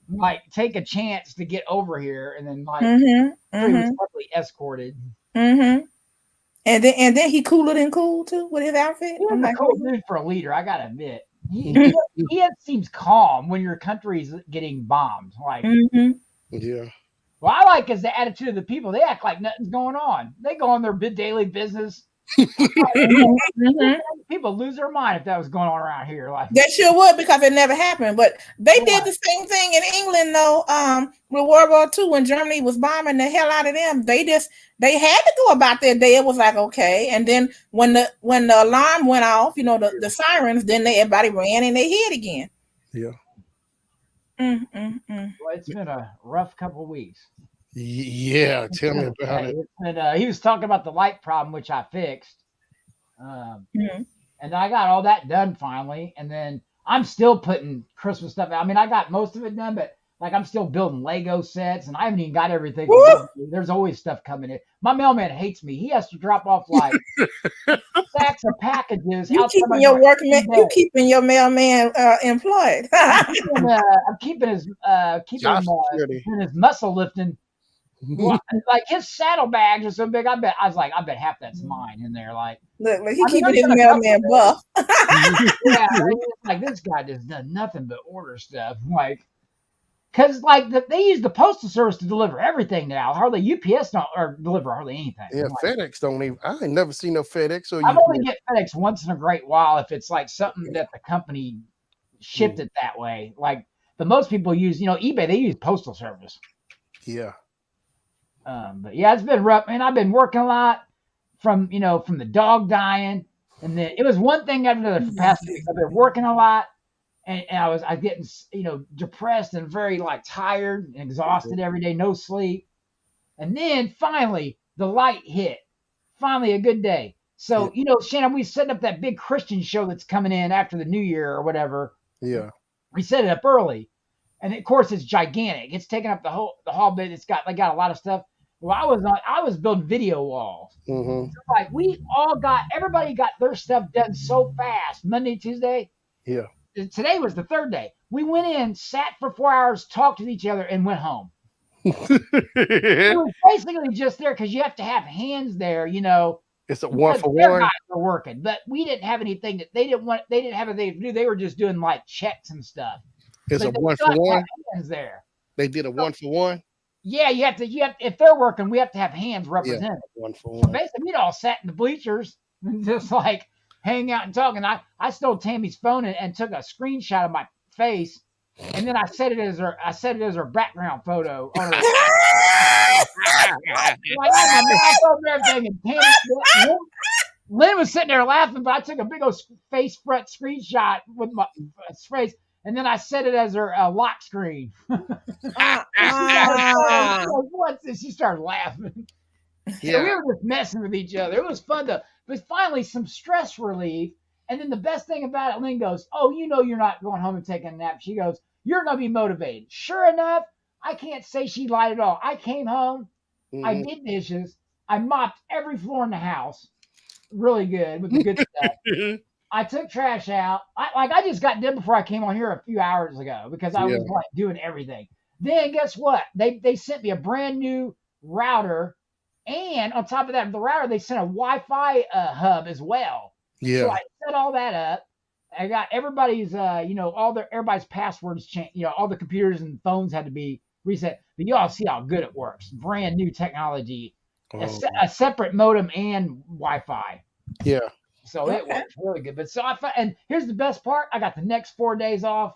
C: like take a chance to get over here, and then like he was heavily escorted.
B: And then he cooler than cool too with his outfit.
C: He was
B: I'm
C: a
B: like,
C: cool dude for a leader, I gotta admit. He seems calm when your country's getting bombed. Like,
A: Yeah.
C: well, I like is the attitude of the people. They act like nothing's going on. They go on their daily business. People lose their mind if that was going on around here. Like,
B: they sure would because it never happened. But they did the same thing in England though. With World War II when Germany was bombing the hell out of them. They had to go about their day. It was like okay. And then when the alarm went off, the sirens, then everybody ran and they hid again.
A: Yeah.
C: Well, it's been a rough couple of weeks.
A: Yeah, tell me about it.
C: And he was talking about the light problem, which I fixed. And I got all that done finally. And then I'm still putting Christmas stuff out. I mean, I got most of it done, but like I'm still building Lego sets, and I haven't even got everything. There's always stuff coming in. My mailman hates me. He has to drop off like sacks of packages.
B: You keeping your workman? You keeping your mailman employed?
C: I'm keeping his his muscle lifting. Well, like his saddlebags are so big. I bet half that's mine in there. Like,
B: look, he keeping his mailman buff.
C: Yeah, like this guy just does nothing but order stuff. Like, because like they use the postal service to deliver everything now. Hardly UPS don't or deliver hardly anything.
A: Yeah,
C: like,
A: FedEx don't even. I ain't never seen no FedEx or
C: I
A: UPS.
C: only get FedEx once in a great while if it's like something that the company shipped it that way. Like, but most people use eBay. They use postal service.
A: Yeah.
C: But yeah, it's been rough, man. I've been working a lot from the dog dying, and then it was one thing after another for past 2 weeks. I've been working a lot, and I was getting depressed and very like tired and exhausted every day, no sleep, and then finally the light hit. Finally, a good day. So Shannon, we set up that big Christian show that's coming in after the New Year or whatever.
A: Yeah.
C: We set it up early, and of course it's gigantic. It's taking up the hall bit. It's got a lot of stuff. Well, I was building video walls. So like everybody got their stuff done so fast Monday, Tuesday.
A: Yeah.
C: today was the third day. We went in, sat for 4 hours, talked with each other, and went home. It was basically just there because you have to have hands there,
A: It's a one
C: because
A: for
C: their
A: one.
C: guys were working, but we didn't have anything that they didn't want. They didn't have anything to do. They were just doing like checks and stuff.
A: It's a
C: But they
A: one
C: still
A: for
C: have to have
A: one.
C: hands there.
A: They did a
C: So,
A: one for one.
C: yeah, you have to. If they're working, we have to have hands
A: Yeah,
C: represented.
A: one for
C: So
A: one.
C: basically, we'd all sat in the bleachers and just like hang out and talk. And I stole Tammy's phone and took a screenshot of my face, and then I set it as her background photo on her. Like I had my mouth over everything, and Lynn was sitting there laughing, but I took a big old face front screenshot with my face, and then I set it as her lock screen. What's this? She started laughing. So we
A: Yeah,
C: were just messing with each other. It was fun but finally some stress relief. And then the best thing about it, Lynn goes, "Oh, you're not going home and taking a nap." She goes, "You're gonna be motivated." Sure enough, I can't say she lied at all. I came home, I
A: mhm.
C: did dishes, I mopped every floor in the house, really good with the good stuff. I took trash out. I just got done before I came on here a few hours ago because I
A: Yeah,
C: was like doing everything. Then guess what? They sent me a brand new router, and on top of that, the router they sent a Wi-Fi hub as well. So
A: yeah.
C: I set all that up. I got everybody's everybody's passwords changed. All the computers and phones had to be reset. But you all see how good it works. Brand new technology,
A: Oh,
C: a separate modem and Wi-Fi.
A: yeah.
C: So it
B: Okay.
C: works really good. But and here's the best part: I got the next 4 days off.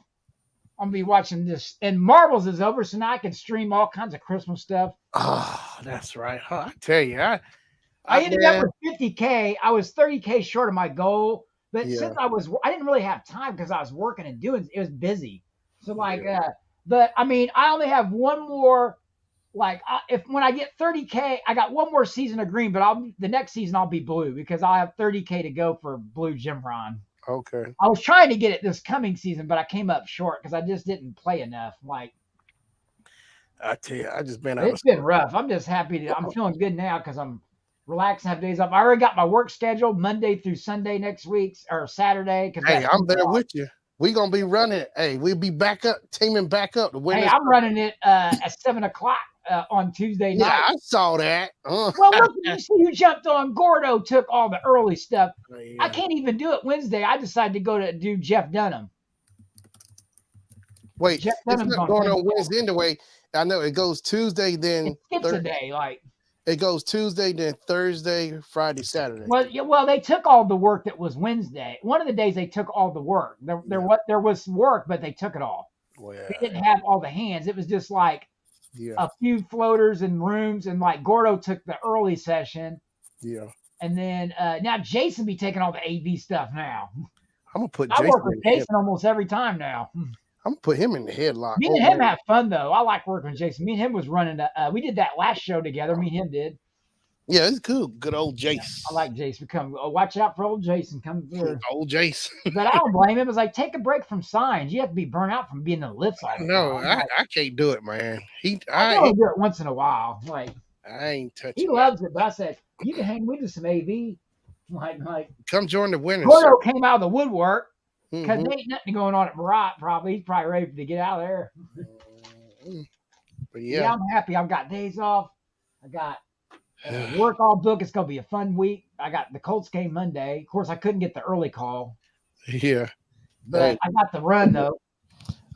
C: I'm gonna be watching this, and Marbles is over, so now I can stream all kinds of Christmas stuff.
A: Oh, that's right. Huh? I tell you,
C: I ended up
A: man,
C: with 50K. I was 30K short of my goal, but
A: yeah,
C: since I didn't really have time because I was working and doing it was busy. So like,
A: yeah.
C: but I mean, I only have one more. Like, if when I get 30K, I got one more season of green, but the next season I'll be blue because I'll have 30K to go for blue Jim Ron.
A: Okay.
C: I was trying to get it this coming season, but I came up short because I just didn't play enough. Like,
A: I tell you, I just been out of
C: it's been
A: school.
C: rough. I'm just happy I'm feeling good now because I'm relaxed and have days off. I already got my work scheduled Monday through Sunday next week or Saturday because we
A: Hey,
C: got
A: I'm
C: 2
A: there
C: off.
A: with you. We gonna be running. Hey, we'll be back up, teaming back up to win
C: Hey,
A: this.
C: I'm running it at 7 o'clock on Tuesday
A: Yeah,
C: night.
A: I saw that.
C: Well, look, you see who jumped on. Gordo took all the early stuff. I
A: Yeah.
C: can't even do it Wednesday. I decided to go to do Jeff Dunham.
A: Wait,
C: Jeff
A: it's
C: Dunham's
A: not
C: on
A: going on
C: Wednesday.
A: Wednesday anyway. I know it goes Tuesday,
C: It
A: then
C: skips a day. Like,
A: it goes Tuesday, then Thursday, Friday, Saturday.
C: well, they took all the work that was Wednesday. One of the days they took all the work.
A: Yeah.
C: There was work, but they took it all.
A: Well,
C: They didn't have all the hands. It was just like
A: yeah,
C: a few floaters and rooms, and like Gordo took the early session,
A: yeah.
C: and then now Jason be taking all the AV stuff now.
A: I'm gonna put
C: I work
A: Jason
C: with
A: in the head.
C: Jason almost every time now.
A: I'm gonna put him in the headlock.
C: Me
A: Oh
C: and him
A: man.
C: have fun though. I like working with Jason. Me and him was running. We did that last show together. Me and him did.
A: Yeah, it's cool. Good old
C: Yeah,
A: Jace.
C: I like Jason. Watch out for old Jason coming through.
A: Old Jace.
C: But I don't blame him. It's like take a break from signs. You have to be burnt out from being in the lifts all the
A: No,
C: time. Like,
A: I can't do it, man.
C: I can only do it once in a while. Like
A: I ain't
C: he
A: touching that.
C: loves it, but I said you can hang with us some AV. Like
A: Come join the winners.
C: Gordo came out of the woodwork because
A: Mhm.
C: there ain't nothing going on at Barat. Probably he's probably ready to get out of there.
A: But
C: Yeah,
A: yeah,
C: I'm happy. I've got days off. I got work all booked. It's gonna be a fun week. I got the Colts game Monday. Of course, I couldn't get the early call,
A: yeah.
C: but
A: Hey,
C: I got the run though.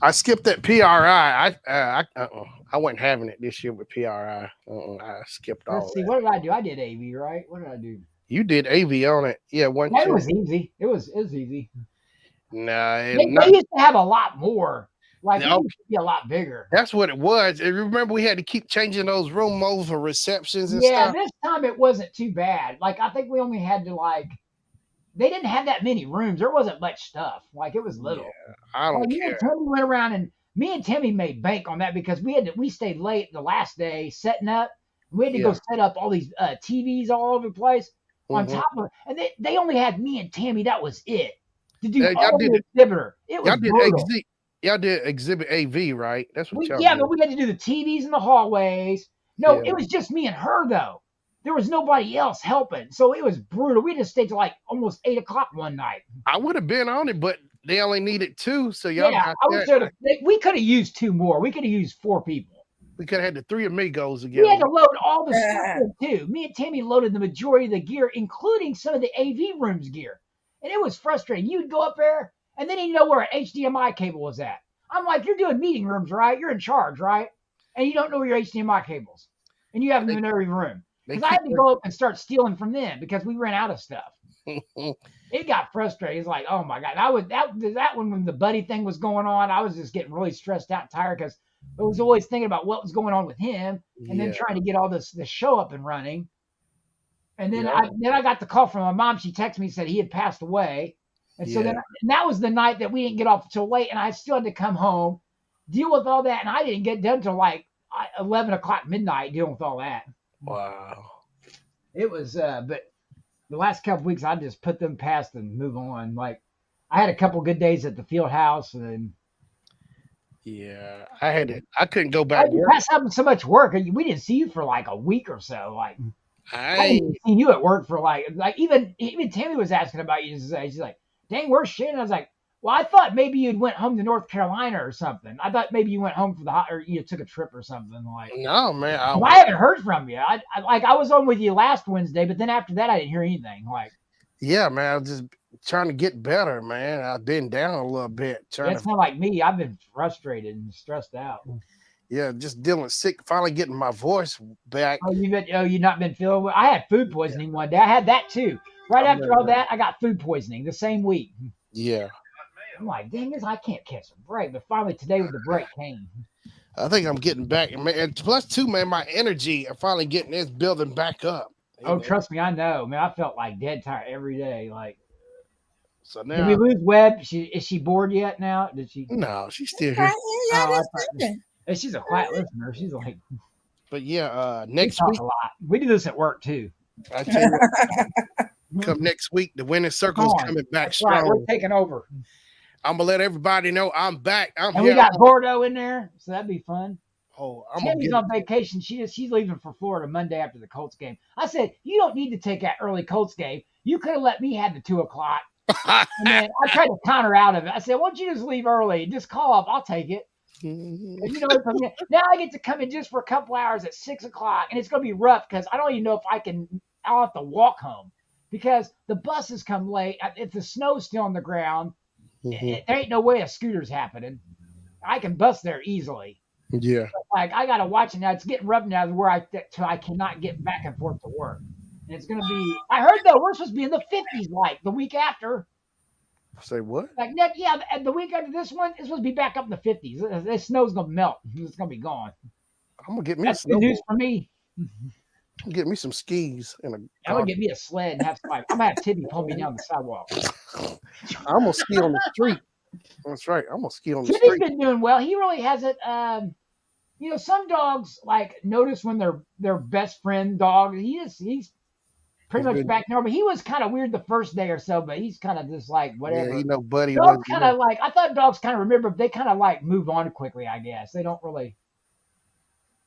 A: I skipped that PRI. I wasn't having it this year with PRI. I skipped all
C: Let's see,
A: that.
C: what did I do? I did AV, right? What did I do?
A: You did AV on it, yeah? One
C: Yeah, it
A: two.
C: was easy. It was easy.
A: Nah,
C: They
A: not.
C: used to have a lot more. Like it
A: No,
C: used to be a lot bigger.
A: that's what it was. And remember, we had to keep changing those room modes for receptions and
C: Yeah,
A: stuff.
C: this time it wasn't too bad. Like I think we only had to they didn't have that many rooms. There wasn't much stuff. Like it was little.
A: Yeah, I
C: Like
A: don't
C: me and
A: care.
C: Timmy went around and me and Timmy made bank on that because we stayed late the last day setting up. We had to go
A: Yeah.
C: set up all these TVs all over the place on
A: Mhm.
C: top of, and they only had me and Tammy. That was it to do
A: Yeah,
C: all the exhibitor. It was
A: Y'all did
C: brutal.
A: y'all did exhibit AV, right? That's what y'all
C: Yeah,
A: did.
C: but we had to do the TVs in the hallways. No,
A: Yeah.
C: it was just me and her though. There was nobody else helping, so it was brutal. We just stayed till like almost 8 o'clock one night.
A: I would have been on it, but they only needed 2, so y'all
C: Yeah,
A: got
C: I wish
A: that.
C: we could have used 2 more. We could have used 4 people.
A: We could have had the 3 amigos
C: We
A: together.
C: had to load all the stuff in too. Me and Tammy loaded the majority of the gear, including some of the AV rooms gear. And it was frustrating. You'd go up there, and then you know where an HDMI cable was at. I'm like, you're doing meeting rooms, right? You're in charge, right? And you don't know your HDMI cables. And you have them in every room.
A: They
C: Because I
A: keep
C: had to go up and start stealing from them because we ran out of stuff. It got frustrating. It's like, oh my God. That one when the buddy thing was going on, I was just getting really stressed out and tired because I was always thinking about what was going on with him and then
A: yeah,
C: trying to get all this show up and running. And then
A: yeah,
C: I got the call from my mom. She texted me and said he had passed away. And so
A: yeah.
C: and that was the night that we didn't get off until late, and I still had to come home, deal with all that, and I didn't get done till like 11 o'clock midnight dealing with all that.
A: Wow.
C: It was, but the last couple weeks I just put them past and move on. Like I had a couple good days at the field house, and
A: Yeah, I had it. I couldn't go
C: why
A: back
C: did
A: to
C: you
A: work.
C: pass up so much work? We didn't see you for like a week or so. Like I
A: I
C: hadn't seen you at work for like even Tammy was asking about you today. She's like, "Dang, where's Shannon?" I was like, "Well, I thought maybe you'd went home to North Carolina or something. I thought maybe you went home for or you took a trip or something." Like,
A: no man.
C: I haven't heard from you. I was on with you last Wednesday, but then after that I didn't hear anything. Like,
A: Yeah, man. I was just trying to get better, man. I've been down a little bit, trying
C: that's
A: to.
C: not like me. I've been frustrated and stressed out.
A: Yeah, just dealing sick. Finally getting my voice back.
C: You not been feeling well? I had food poisoning one day. I had that too. Right
A: I
C: after
A: remember
C: all that, I got food poisoning the same week.
A: Yeah,
C: I'm like, dang this, I can't catch a break. But finally today with the break came.
A: I think I'm getting back, man. And plus, too, man, my energy. I'm finally getting this building back up.
C: Oh, trust me, I know. Man, I felt like dead tired every day. Like,
A: So
C: did we
A: now,
C: lose Webb? Is she bored yet now? Did she?
A: no, she's still
B: Right
A: here.
B: here, y'all
C: Oh, I
B: just
C: thought,
B: talking.
C: she's a quiet listener. She's like,
A: But yeah,
C: we
A: next
C: talk
A: week,
C: a lot. We do this at work too.
A: I tell you what, come next week, the winning circle is
C: Come on.
A: coming back
C: That's right. We're
A: strong.
C: taking over.
A: I'm gonna let everybody know I'm back. I'm
C: And we
A: here.
C: got Gordo in there, so that'd be fun.
A: Oh, I'm gonna
C: Tammy's
A: get
C: on vacation. She's leaving for Florida Monday after the Colts game. I said, you don't need to take that early Colts game. You could have let me have the 2:00. And then I tried to counter out of it. I said, why don't you just leave early? Just call up. I'll take it. And you know, now I get to come in just for a couple hours at 6:00, and it's going to be rough because I don't even know if I'll have to walk home because the buses come late. If the snow's still on the ground, there ain't no way a scooter's happening. I can bus there easily.
A: Yeah.
C: Like I gotta watch it now. It's getting rough now where I cannot get back and forth to work. And it's gonna be. I heard though we're supposed to be in the 50s like the week after.
A: Say what?
C: Like the week after this one, it's supposed to be back up in the 50s. This snow's gonna melt. It's gonna be gone.
A: I'm gonna get me
C: That's
A: a
C: good news
A: snowboard.
C: for me.
A: Get me some skis and a
C: I'm gonna get me a sled and have I'm gonna have Tibby pull me down the sidewalk.
A: I'm gonna ski on the street. That's right. I'm gonna ski on the
C: Tibby's
A: street.
C: been doing well. He really hasn't. You know, some dogs like notice when their best friend dog. He's pretty much back normal. He was kind of weird the first day or so, but he's kind of just like whatever.
A: Yeah, buddy
C: Dogs
A: was
C: kind of like I thought dogs kind of remember, but they kind of like move on quickly. I guess they don't really.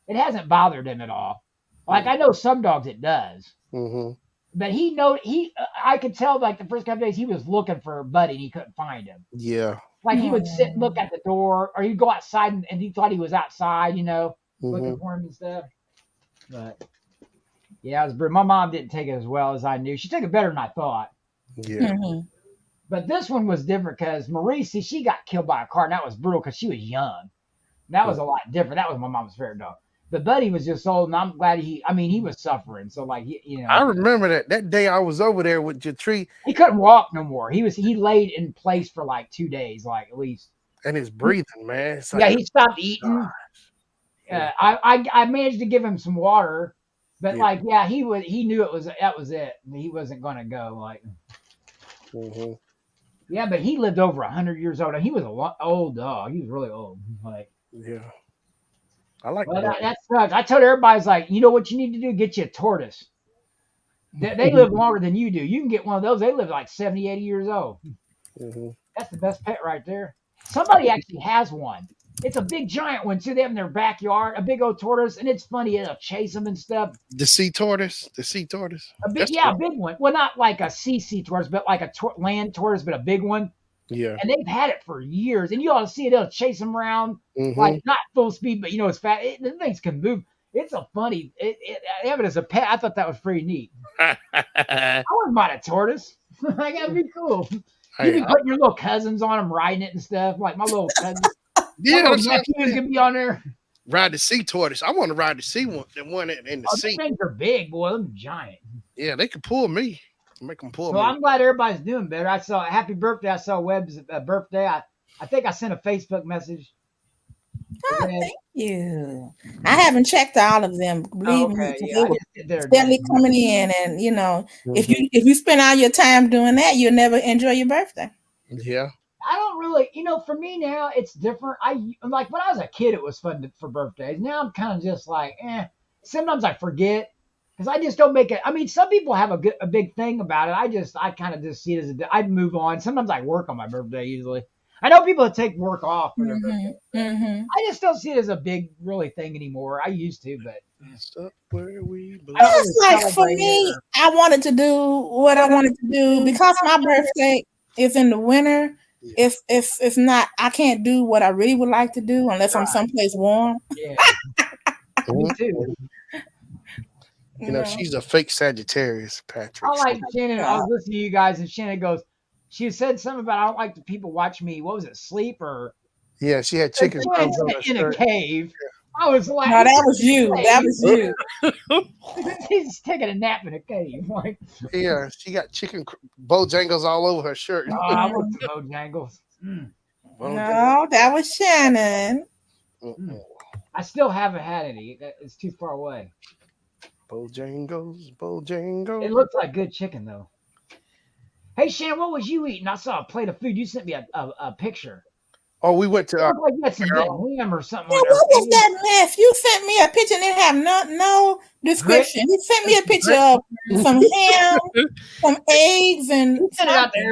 C: It hasn't bothered him at all. Like I know some dogs it does, but I could tell like the first couple days he was looking for Buddy and he couldn't find him.
A: Yeah.
C: Like he would sit and look at the door, or he'd go outside and he thought he was outside, you know, looking for him and stuff. But yeah, my mom didn't take it as well as I knew. She took it better than I thought.
A: Yeah.
C: But this one was different because Maurice, she got killed by a car, and that was brutal because she was young. That was a lot different. That was my mom's favorite dog. But Buddy was just old, and I'm glad he was suffering. So like, you know,
A: I remember that day I was over there with your tree.
C: He couldn't walk no more. He laid in place for like 2 days, like at least.
A: And his breathing, man. It's like,
C: Yeah, he stopped eating. I managed to give him some water, but like, yeah, he knew that was it. He wasn't gonna go like. Yeah, but he lived over 100 years old, and he was old dog. He was really old. Like,
A: yeah, I like
C: that sucks. I told everybody, like, you know what you need to do? Get you a tortoise. They live longer than you do. You can get one of those. They live like 70, 80 years old. That's the best pet right there. Somebody actually has one. It's a big giant one too. They have in their backyard, a big old tortoise, and it's funny. It'll chase them and stuff.
A: The sea tortoise.
C: A big one. Well, not like a sea tortoise, but like a land tortoise, but a big one.
A: Yeah.
C: and they've had it for years. And you ought to see it. They'll chase them around like
A: Mm-hmm.
C: not full speed, but it's fat. The things can move. It's a funny. I have it as a pet. I thought that was pretty neat. I wouldn't mind a tortoise. Like that'd be cool. You
A: Hey,
C: be putting your little cousins on them, riding it and stuff. Like my little cousin, my
A: yeah,
C: little
A: that's what I'm
C: nephews
A: saying.
C: can be on there.
A: Ride the sea tortoise. I want to ride the sea one, the one in the
C: Oh, these
A: sea.
C: things are big, boy. Them giant.
A: Yeah, they can pull me. Make them pull
C: Well,
A: me.
C: I'm glad everybody's doing better. I saw happy birthday. I saw Webb's birthday. I think I sent a Facebook message to
B: Oh,
C: Webb.
B: thank you. I haven't checked all of them,
C: Oh,
B: believe me,
C: okay,
B: because
C: yeah,
B: they
C: I
B: were
C: just did there today.
B: steadily coming in, and if
A: Mhm.
B: you spend all your time doing that, you'll never enjoy your birthday.
A: Yeah.
C: I don't really, for me now, it's different. Like when I was a kid, it was fun for birthdays. Now I'm kind of just like, eh. Sometimes I forget because I just don't make it. I mean, some people have a big thing about it. I kind of just see it as I'd move on. Sometimes I work on my birthday usually. I know people that take work off for their birthday.
B: Mm-hmm.
C: I just don't see it as a big, really thing anymore. I used to, but
A: That's up where we
C: I don't
A: belong.
C: really
B: It's like for
C: celebrate it.
B: me, I wanted to do what I wanted to do because my birthday is in the winter.
A: Yeah.
B: If not, I can't do what I really would like to do unless I'm
C: Right.
B: someplace warm.
C: Yeah, me
A: Mhm.
C: too.
A: You know, she's a fake Sagittarius, Patrick.
C: I like Shannon. I
B: Yeah.
C: was listening to you guys, and Shannon goes, she said something about I don't like the people watch me. What was it, sleep or
A: Yeah, she had
C: she
A: chicken
C: had
A: crumbs on her
C: in a
A: shirt.
C: cave. I was like,
B: No, that was you. That was you.
C: he's taking a nap in a cave. Like,
A: Yeah, she got Bojangles all over her shirt.
C: oh, I want some Bojangles. Mm,
A: Bojangles.
B: No, that was Shannon.
C: mm.
A: Mm-mm.
C: I still haven't had any. It's too far away.
A: Bojangles,
C: It
A: Bojangles.
C: looks like good chicken though. Hey Shannon, what was you eating? I saw a plate of food. You sent me a picture.
A: Oh, we went
C: It
A: to
C: looked like you had some good
A: Barrel.
C: ham or something
B: Yeah,
C: on there.
B: what was that mess? You sent me a picture and it have no
C: Grits.
B: description. You sent me a picture
C: Grits.
B: of some ham, some eggs, and
C: You sent it out to
B: something.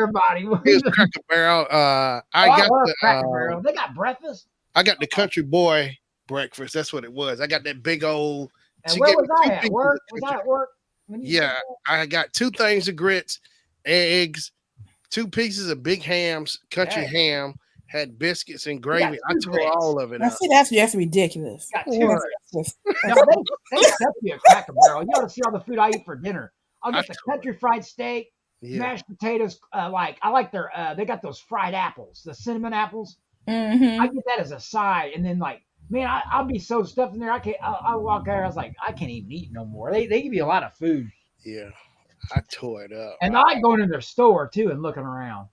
C: everybody.
A: Here's Cracker Barrel.
C: Oh,
A: I
C: I
A: got
C: love Cracker Barrel. They got breakfast.
A: the country boy breakfast. That's what it was. I got that big old.
C: And
A: She
C: where
A: gave me
C: was
A: two
C: I at?
A: pieces
C: Work?
A: of
C: Was I
A: country.
C: at work when you said
A: Yeah, I got two things of grits, eggs, two pieces of big hams, country
C: that?
A: ham, had biscuits and
C: You got
A: gravy. I
C: two
A: tore
C: grits.
A: all of it
B: I
A: up.
B: see that's just ridiculous.
C: You got two
A: What?
C: grits.
B: That's
C: No, they accept you at Cracker Barrel. You ought to see all the food I eat for dinner. I'll
A: I
C: get the
A: tore it.
C: country fried steak,
A: Yeah,
C: mashed potatoes. I like their. They got those fried apples, the cinnamon apples. I
B: mm-hmm.
C: get that as a side, and then like, man, I'll be so stuffed in there. I can't. I'll walk there. I was like, I can't even eat no more. They give you a lot of food,
A: yeah. I tore it up.
C: and I like going in their store too and looking around.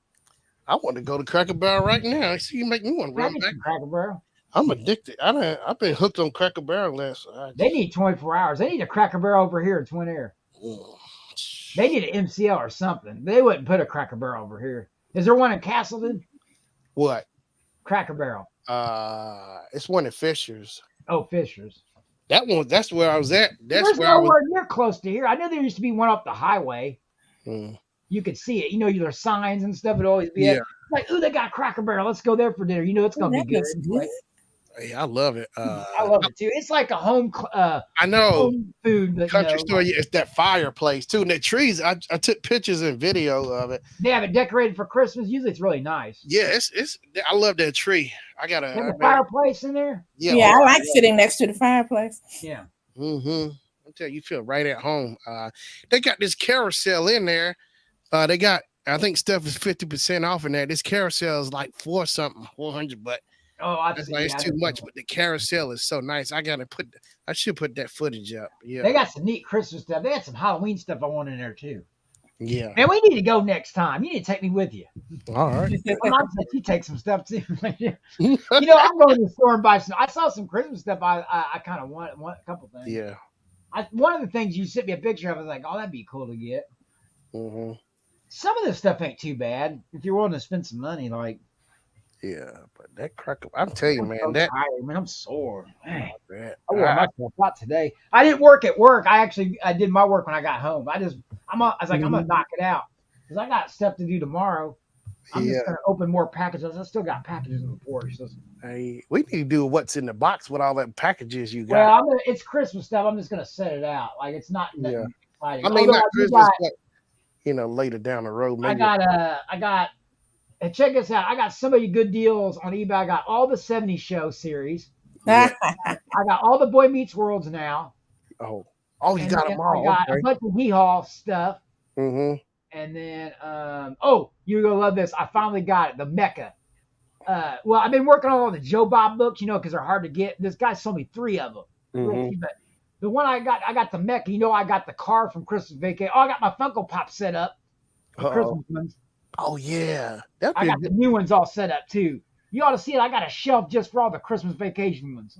A: I want to go to Cracker Barrel right now. See, you make me want to
C: I
A: run
C: need
A: back.
C: some Cracker Barrel.
A: I'm addicted. I've been hooked on Cracker Barrel last.
C: They need 24 hours. They need a Cracker Barrel over here in Twin Air. They need an MCL or something. They wouldn't put a Cracker Barrel over here. Is there one in Castleton?
A: What?
C: Cracker Barrel.
A: It's one at Fisher's.
C: Oh, Fisher's.
A: That one. That's where I was at. That's
C: There's
A: where I was.
C: nowhere near close to here. I know there used to be one up the highway.
A: Mm,
C: You could see it. There's signs and stuff. It'd always be
A: yeah.
C: like, ooh, they got Cracker Barrel. Let's go there for dinner. It's gonna be
B: That
C: good.
B: looks good.
C: Like,
A: Hey, I love it.
C: I love it too. It's like a
A: I know.
C: home food, but
A: Country store. Yeah, it's that fireplace too. And the trees. I took pictures and video of it.
C: they have it decorated for Christmas. Usually, it's really nice.
A: Yeah, it's. I love that tree. I gotta.
C: They have a fireplace in there.
A: Yeah.
B: Yeah, I like sitting next to the fireplace.
C: Yeah.
A: Mm-hmm. I tell you feel right at home. They got this carousel in there. They got. I think stuff is 50% off in there. This carousel is like 400, but
C: Oh,
A: that's like it's too much. But the carousel is so nice. I should put that footage up. Yeah.
C: They got some neat Christmas stuff. They got some Halloween stuff I want in there too.
A: Yeah.
C: Man, we need to go next time. You need to take me with you.
A: All right.
C: My mom said you take some stuff too. I'm going to the store and buy some. I saw some Christmas stuff. I kind of want a couple things.
A: Yeah.
C: One of the things you sent me a picture of, I was like, oh, that'd be cool to get.
A: Mm-hmm.
C: Some of this stuff ain't too bad if you're willing to spend some money. Like,
A: Yeah, but that cracker, I'm telling you,
C: I'm
A: man,
C: so
A: that,
C: tired, man. I'm sore. Man,
A: that
C: I wore myself out today. I didn't work at work. I did my work when I got home. I was like, I'm gonna knock it out because I got stuff to do tomorrow. I'm
A: yeah.
C: just gonna open more packages. I still got packages in the porch. So,
A: Hey, we need to do what's in the box with all that packages you got.
C: well, it's Christmas stuff. I'm just gonna set it out. Like it's not nothing
A: Yeah.
C: exciting.
A: I mean,
C: Although
A: not
C: I do
A: Christmas,
C: got-
A: but later down the road,
C: I
A: maybe.
C: got And check this out. I got so many good deals on eBay. I got all the 70 show series.
A: Yeah.
C: I got all the Boy Meets Worlds now.
A: Oh. Oh, you
C: And
A: got
C: then
A: them
C: I
A: all.
C: got a
A: Okay.
C: bunch of Hee Haw stuff.
A: Mm-hmm.
C: And then, oh, you're going to love this. I finally got it. The Mecca. Well, I've been working on all the Joe Bob books, because they're hard to get. This guy sold me 3 of them. Real
A: Mm-hmm.
C: cheap, but the one I got the Mecca. I got the car from Christmas Vacation. Oh, I got my Funko Pop set up for
A: Uh-oh.
C: Christmas ones.
A: Oh yeah. That'd
C: I
A: be a
C: got the
A: good.
C: new ones all set up too. You ought to see it. I got a shelf just for all the Christmas Vacation ones.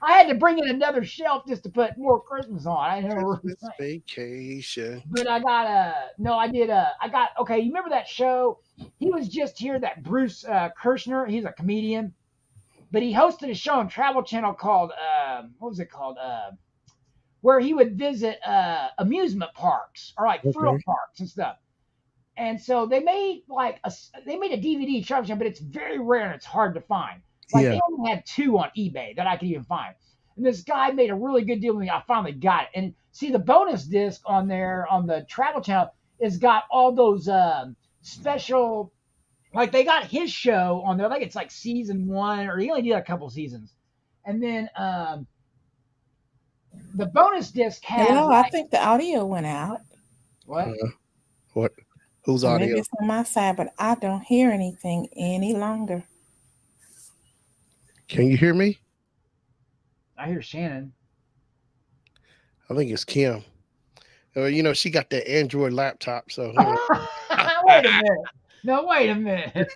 C: I had to bring in another shelf just to put more Christmas on. I never,
A: Christmas vacation.
C: but I got no, I did I got okay. You remember that show? He was just here. That Bruce Kirshner. He's a comedian, but he hosted a show on Travel Channel called what was it called? Where he would visit amusement parks or like thrill
A: Okay.
C: parks and stuff. And so they made they made a DVD Travel Channel, but it's very rare and it's hard to find. Like
A: Yeah.
C: they only had 2 on eBay that I could even find. And this guy made a really good deal with me. I finally got it. And see, the bonus disc on there on the Travel Channel has got all those special, like they got his show on there. Like it's like season 1, or he only did a couple seasons. And then the bonus disc has
B: Hello, I think the audio went out.
C: what?
A: What? Whose
B: Or maybe
A: audio?
B: it's on my side, but I don't hear anything any longer.
A: Can you hear me?
C: I hear Shannon.
A: I think it's Kim. She got that Android laptop, so.
C: Wait a minute. No, wait a minute.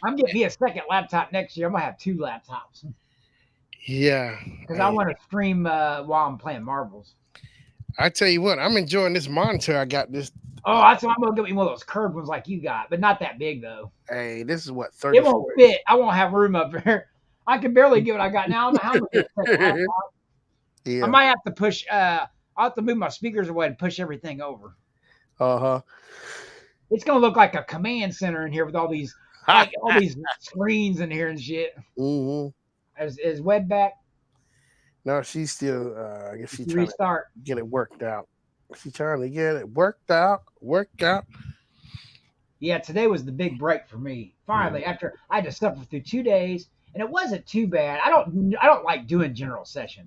C: I'm getting me a second laptop next year. I'm gonna have 2 laptops
A: Yeah.
C: because I want to stream while I'm playing marbles.
A: I tell you what, I'm enjoying this monitor. I got this.
C: Oh, that's why I'm gonna get me one of those curved ones like you got, but not that big though.
A: Hey, this is what
C: It
A: 34.
C: won't fit. I won't have room up there. I can barely get what I got now. I don't know how much it's a second laptop.
A: Yeah.
C: I might have to push. I'll have to move my speakers away and push everything over.
A: Uh-huh.
C: It's gonna look like a command center in here with all these screens in here and shit.
A: Mm-hmm.
C: Is Web back?
A: No, she's still. I guess she's
C: You
A: trying
C: restart.
A: to get it worked out. She's trying to get it worked out.
C: Yeah, today was the big break for me. Finally, after I had to suffer through 2 days, and it wasn't too bad. I don't like doing general session,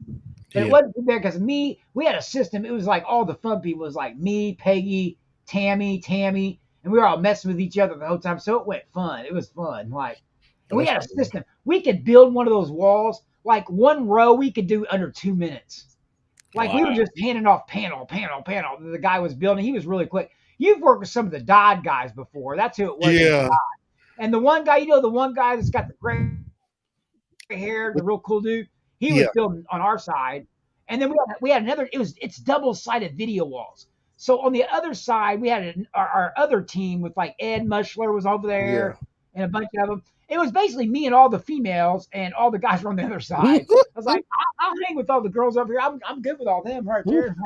C: but
A: Yeah.
C: it wasn't too bad because we had a system. It was like all the fun people. It was like me, Peggy, Tammy, and we were all messing with each other the whole time. So it went fun. It was fun. And we had a system. We could build one of those walls, like one row we could do under 2 minutes. Like we were just handing off panel. The guy was building. He was really quick. You've worked with some of the Dodd guys before. That's who it was.
A: Yeah.
C: And the one guy, the one guy that's got the gray hair, the real cool dude, he was building on our side. And then we had another. It's double-sided video walls. So on the other side, we had our other team with like Ed Mushler was over there and a bunch of them. It was basically me and all the females and all the guys were on the other side. I was like, I'll hang with all the girls over here. I'm good with all them right there.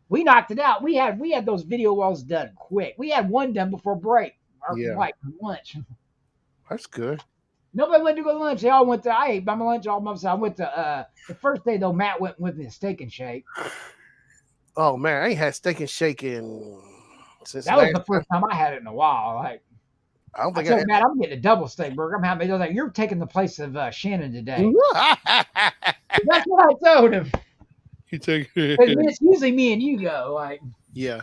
C: We knocked it out. We had those video walls done quick. We had one done before break, or like lunch.
A: That's good.
C: Nobody went to go to lunch. They all went to. I ate my lunch all myself. I went to the first day though. Matt went with me to Steak and Shake.
A: Oh man, I ain't had Steak and Shake in since
C: that was the first time I had it in a while. Like
A: I don't think
C: I told Matt, I'm getting a double steak burger. I'm having. He was like, "You're taking the place of Shannon today." That's what I told him.
A: You take
C: it's usually me and you go like.
A: Yeah.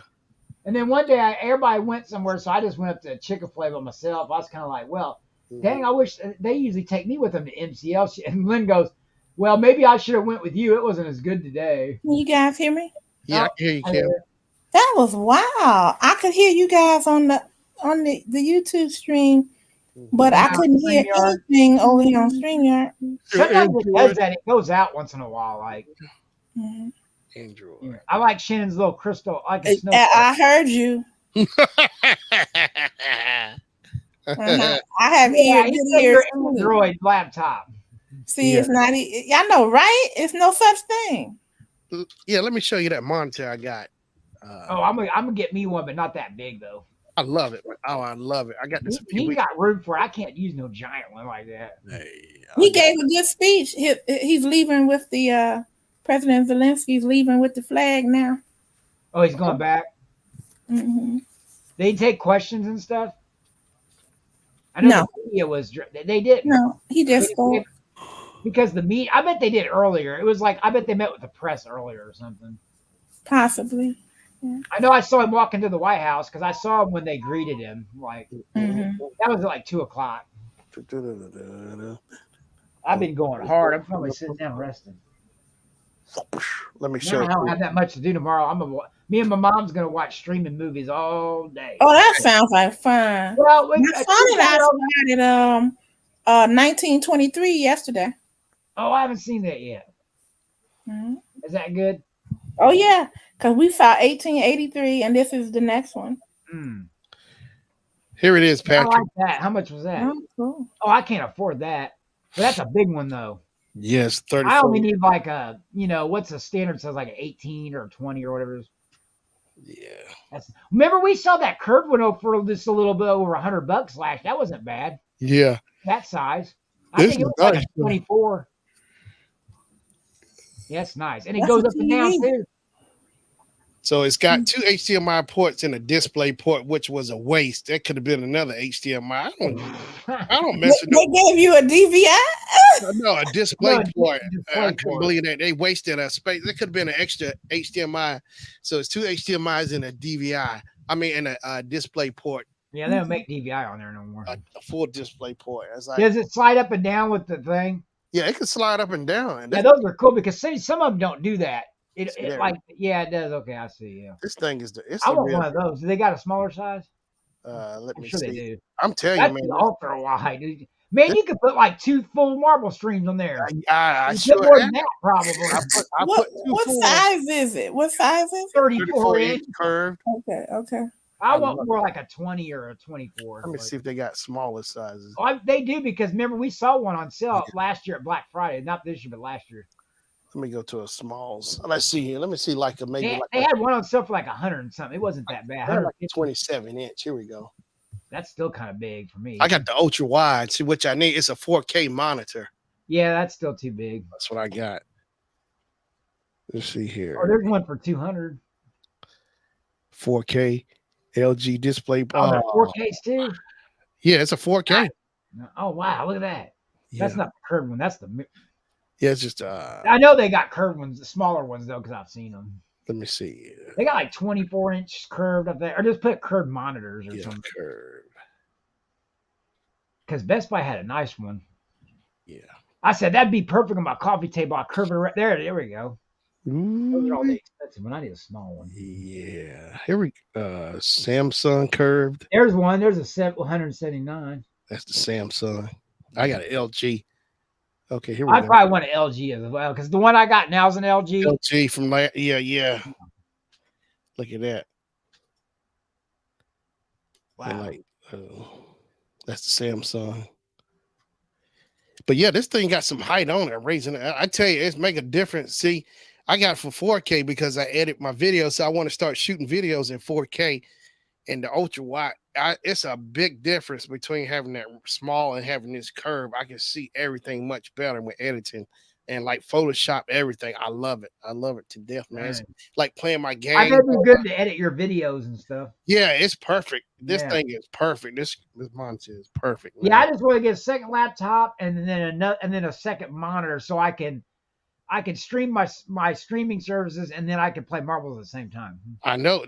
C: And then one day, everybody went somewhere, so I just went up to Chick-fil-A by myself. I was kind of like, well, dang, I wish they usually take me with them to MCL. And Lynn goes, well, maybe I should have went with you. It wasn't as good today.
B: Can you guys hear me?
A: Yeah, I can hear you, Kim.
B: That was wow. I could hear you guys on the YouTube stream, but I couldn't hear anything over here on StreamYard.
C: Sometimes it does that. It goes out once in a while, like.
B: Mm-hmm.
A: Android.
C: I like Shannon's little crystal.
B: I heard you. I have
C: your Android laptop.
B: See, it's not. I know, right? It's no such thing.
A: Yeah, let me show you that monitor I got.
C: I'm gonna get me one, but not that big though.
A: I love it. Oh, I love it. I got this.
C: He got room for it. I can't use no giant one like that.
B: He gave a good speech. He's leaving with the President Zelensky's leaving with the flag now.
C: Oh, he's going back?
B: Hmm.
C: They take questions and stuff. I know the
B: No,
C: media was. They didn't.
B: no, he
C: They
B: just
C: just gave,
B: spoke.
C: because the media. I bet they did earlier. It was like I bet they met with the press earlier or something.
B: Possibly. Yeah.
C: I know I saw him walk into the White House because I saw him when they greeted him. Like
B: Hmm.
C: that was at like 2 o'clock. I've been going hard. I'm probably sitting down resting.
A: Let me
C: Now
A: show
C: I don't
A: you.
C: have that much to do tomorrow. Me and my mom's gonna watch streaming movies all day.
B: Oh, that sounds like fun.
C: Well,
B: My son
C: she's
B: and I
C: got all.
B: started 1923 yesterday.
C: Oh, I haven't seen that yet.
B: Mhm.
C: Is that good?
B: Oh yeah, because we saw 1883, and this is the next one.
C: Mm.
A: Here it is,
C: I like
A: Patrick.
C: that. How much was that?
B: Oh, cool.
C: Oh, I can't afford that. But that's a big one though.
A: Yes,
C: I only
A: 34.
C: need like what's the standard says like an 18 or 20 or whatever it is.
A: Yeah.
C: Remember we saw that curved one for just a little bit over $100 last. That wasn't bad.
A: Yeah.
C: That size. I
A: This
C: think it
A: is
C: was like a
A: nice.
C: 24. Yeah, it's nice. And it
B: That's a
C: goes up and down
B: TV.
C: too.
A: So it's got two HDMI ports and a display port, which was a waste. That could have been another HDMI. I don't mess with
B: They gave you a DVI.
A: no a display
C: No,
A: port. I
C: display
A: couldn't
C: port.
A: believe that they wasted a space. There could have been an extra HDMI. So it's two HDMIs and a DVI. I mean, and a display port,
C: Yeah, they don't make DVI on there no more.
A: a full display port. It's like,
C: Does it slide up and down with the thing?
A: yeah, it can slide up and down.
C: Yeah, those are cool because some of them don't do that.
A: See there.
C: It does. Okay, I see. Yeah,
A: This thing is it's
C: I
A: the
C: want
A: real.
C: one of those. Do they got a smaller size?
A: Let
C: I'm
A: me
C: sure they
A: see.
C: do.
A: I'm telling you,
C: That's
A: man.
C: the ultra wide. Man,
A: This,
C: you could put like 2 full marble streams on there.
A: I
C: You
A: sure
C: put more
A: am.
C: than that, probably.
A: I
B: What
A: put two
B: what
A: full
B: size is it? What size is it?
C: 34
A: inch
C: inch.
A: curved.
B: Okay, okay.
C: I
A: I
C: want
A: love
C: more like a 20 or a 24.
A: Let me see if they got smaller sizes.
C: They do because remember we saw one on sale last year at Black Friday. Not this year, but last year.
A: Let me go to a smalls. Let's see here. Let me see like a maybe
C: They had one on sale for like 100 and something. It wasn't that bad.
A: like
C: 150.
A: 27 inch. Here we go.
C: That's still kind of big for me.
A: I got the ultra wide. See, which I need. It's a 4K monitor.
C: Yeah, that's still too big.
A: That's what I got. Let's see here.
C: Oh, there's one for 200.
A: 4K LG display.
C: Oh, they're 4Ks too.
A: Yeah, it's a 4K.
C: Oh wow, look at that.
A: Yeah.
C: That's not the curved one. That's the.
A: Yeah, it's just.
C: I know they got curved ones, the smaller ones though, because I've seen them.
A: Let me see.
C: They got like 24-inch curved up there, or just put curved monitors or something.
A: Curved.
C: Because Best Buy had a nice one.
A: Yeah.
C: I said that'd be perfect on my coffee table. I curve it right there. There we go. Those are all the expensive one. I need a small one.
A: Yeah. Here we Samsung curved.
C: There's one. There's a 179.
A: That's the Samsung. I got an LG. Okay, here we
C: I
A: go.
C: probably want an LG as well because the one I got now is an LG.
A: LG from yeah. Look at that.
C: Wow.
A: That's the Samsung. But yeah, this thing got some height on it. Raising it. I tell you, it's make a difference. See, I got it for 4K because I edit my videos, so I want to start shooting videos in 4K. And the ultra wide, it's a big difference between having that small and having this curve. I can see everything much better with editing and like Photoshop everything. I love it. I love it to death, man. It's like playing my game.
C: I bet it'd be good to edit your videos and stuff.
A: Yeah, it's perfect. This thing is perfect. This monitor is perfect. Man.
C: Yeah, I just want to get a second laptop and then a second monitor so I can stream my streaming services and then I can play marbles at the same time.
A: I know.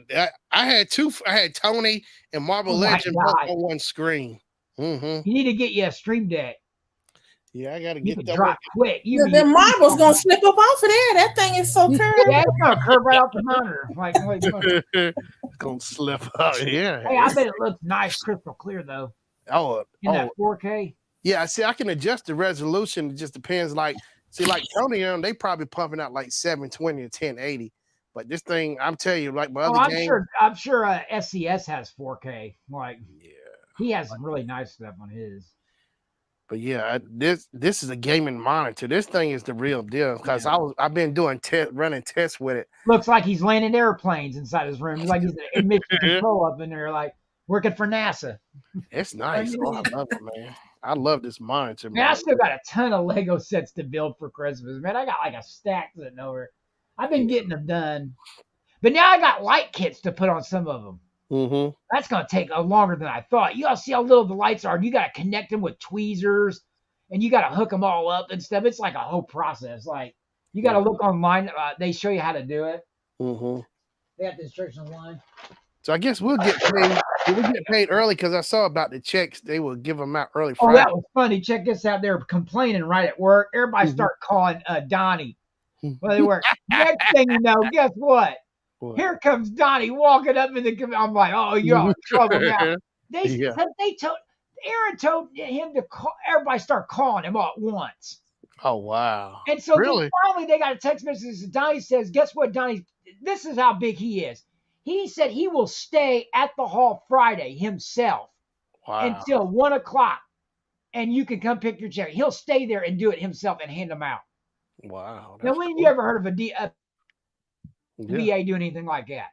A: I had two. I had Tony and Marble Legend both on one screen.
C: You need to get you a Stream Deck.
A: Yeah, I got to
C: You
A: get
C: can
A: that.
C: drop quick.
B: The marble's gonna slip up off of there. That thing is so curved.
C: Yeah, it's gonna curve right off the monitor.
A: It's gonna slip up. Yeah.
C: Hey, I bet it looks nice, crystal clear though. In that 4K.
A: Yeah, see, I can adjust the resolution. It just depends. Like Tony, they probably pumping out like 720 or 1080. But this thing, I'm telling you, like my other game.
C: I'm sure SCS has 4K. Like, yeah, he has some really nice stuff on his.
A: But yeah, this is a gaming monitor. This thing is the real deal because I've been doing running tests with it.
C: Looks like he's landing airplanes inside his room. It's like he's in mission control up in there, like working for NASA.
A: It's nice. Oh, I love it, man. I love this monitor, man.
C: Man, I still got a ton of Lego sets to build for Christmas, man. I got like a stack sitting over. I've been getting them done, but now I got light kits to put on some of them.
A: Mm-hmm.
C: That's going to take longer than I thought. You got to see how little the lights are. You got to connect them with tweezers, and you got to hook them all up and stuff. It's like a whole process. Like you got to
A: Yeah.
C: look online. They show you how to do it.
A: Mm-hmm.
C: They have the instructions online.
A: So I guess we'll get paid. We'll get paid early because I saw about the checks. They will give them out early
C: Oh,
A: Friday.
C: that was funny. Check this out. They're complaining right at work. Everybody start calling Donnie. Well, they were. Next thing you know, guess what?
A: What?
C: Here comes Donnie walking up in the. I'm like, oh, you're in trouble now.
A: Yeah.
C: They told Aaron told him to call. Everybody start calling him all at once.
A: Oh wow.
C: And so
A: Really?
C: then finally they got a text message. Donnie says, guess what, Donnie? This is how big he is. He said he will stay at the hall Friday himself
A: Wow.
C: until 1:00, and you can come pick your check. He'll stay there and do it himself and hand them out.
A: Wow.
C: Now, when you ever heard of a VA doing anything like that?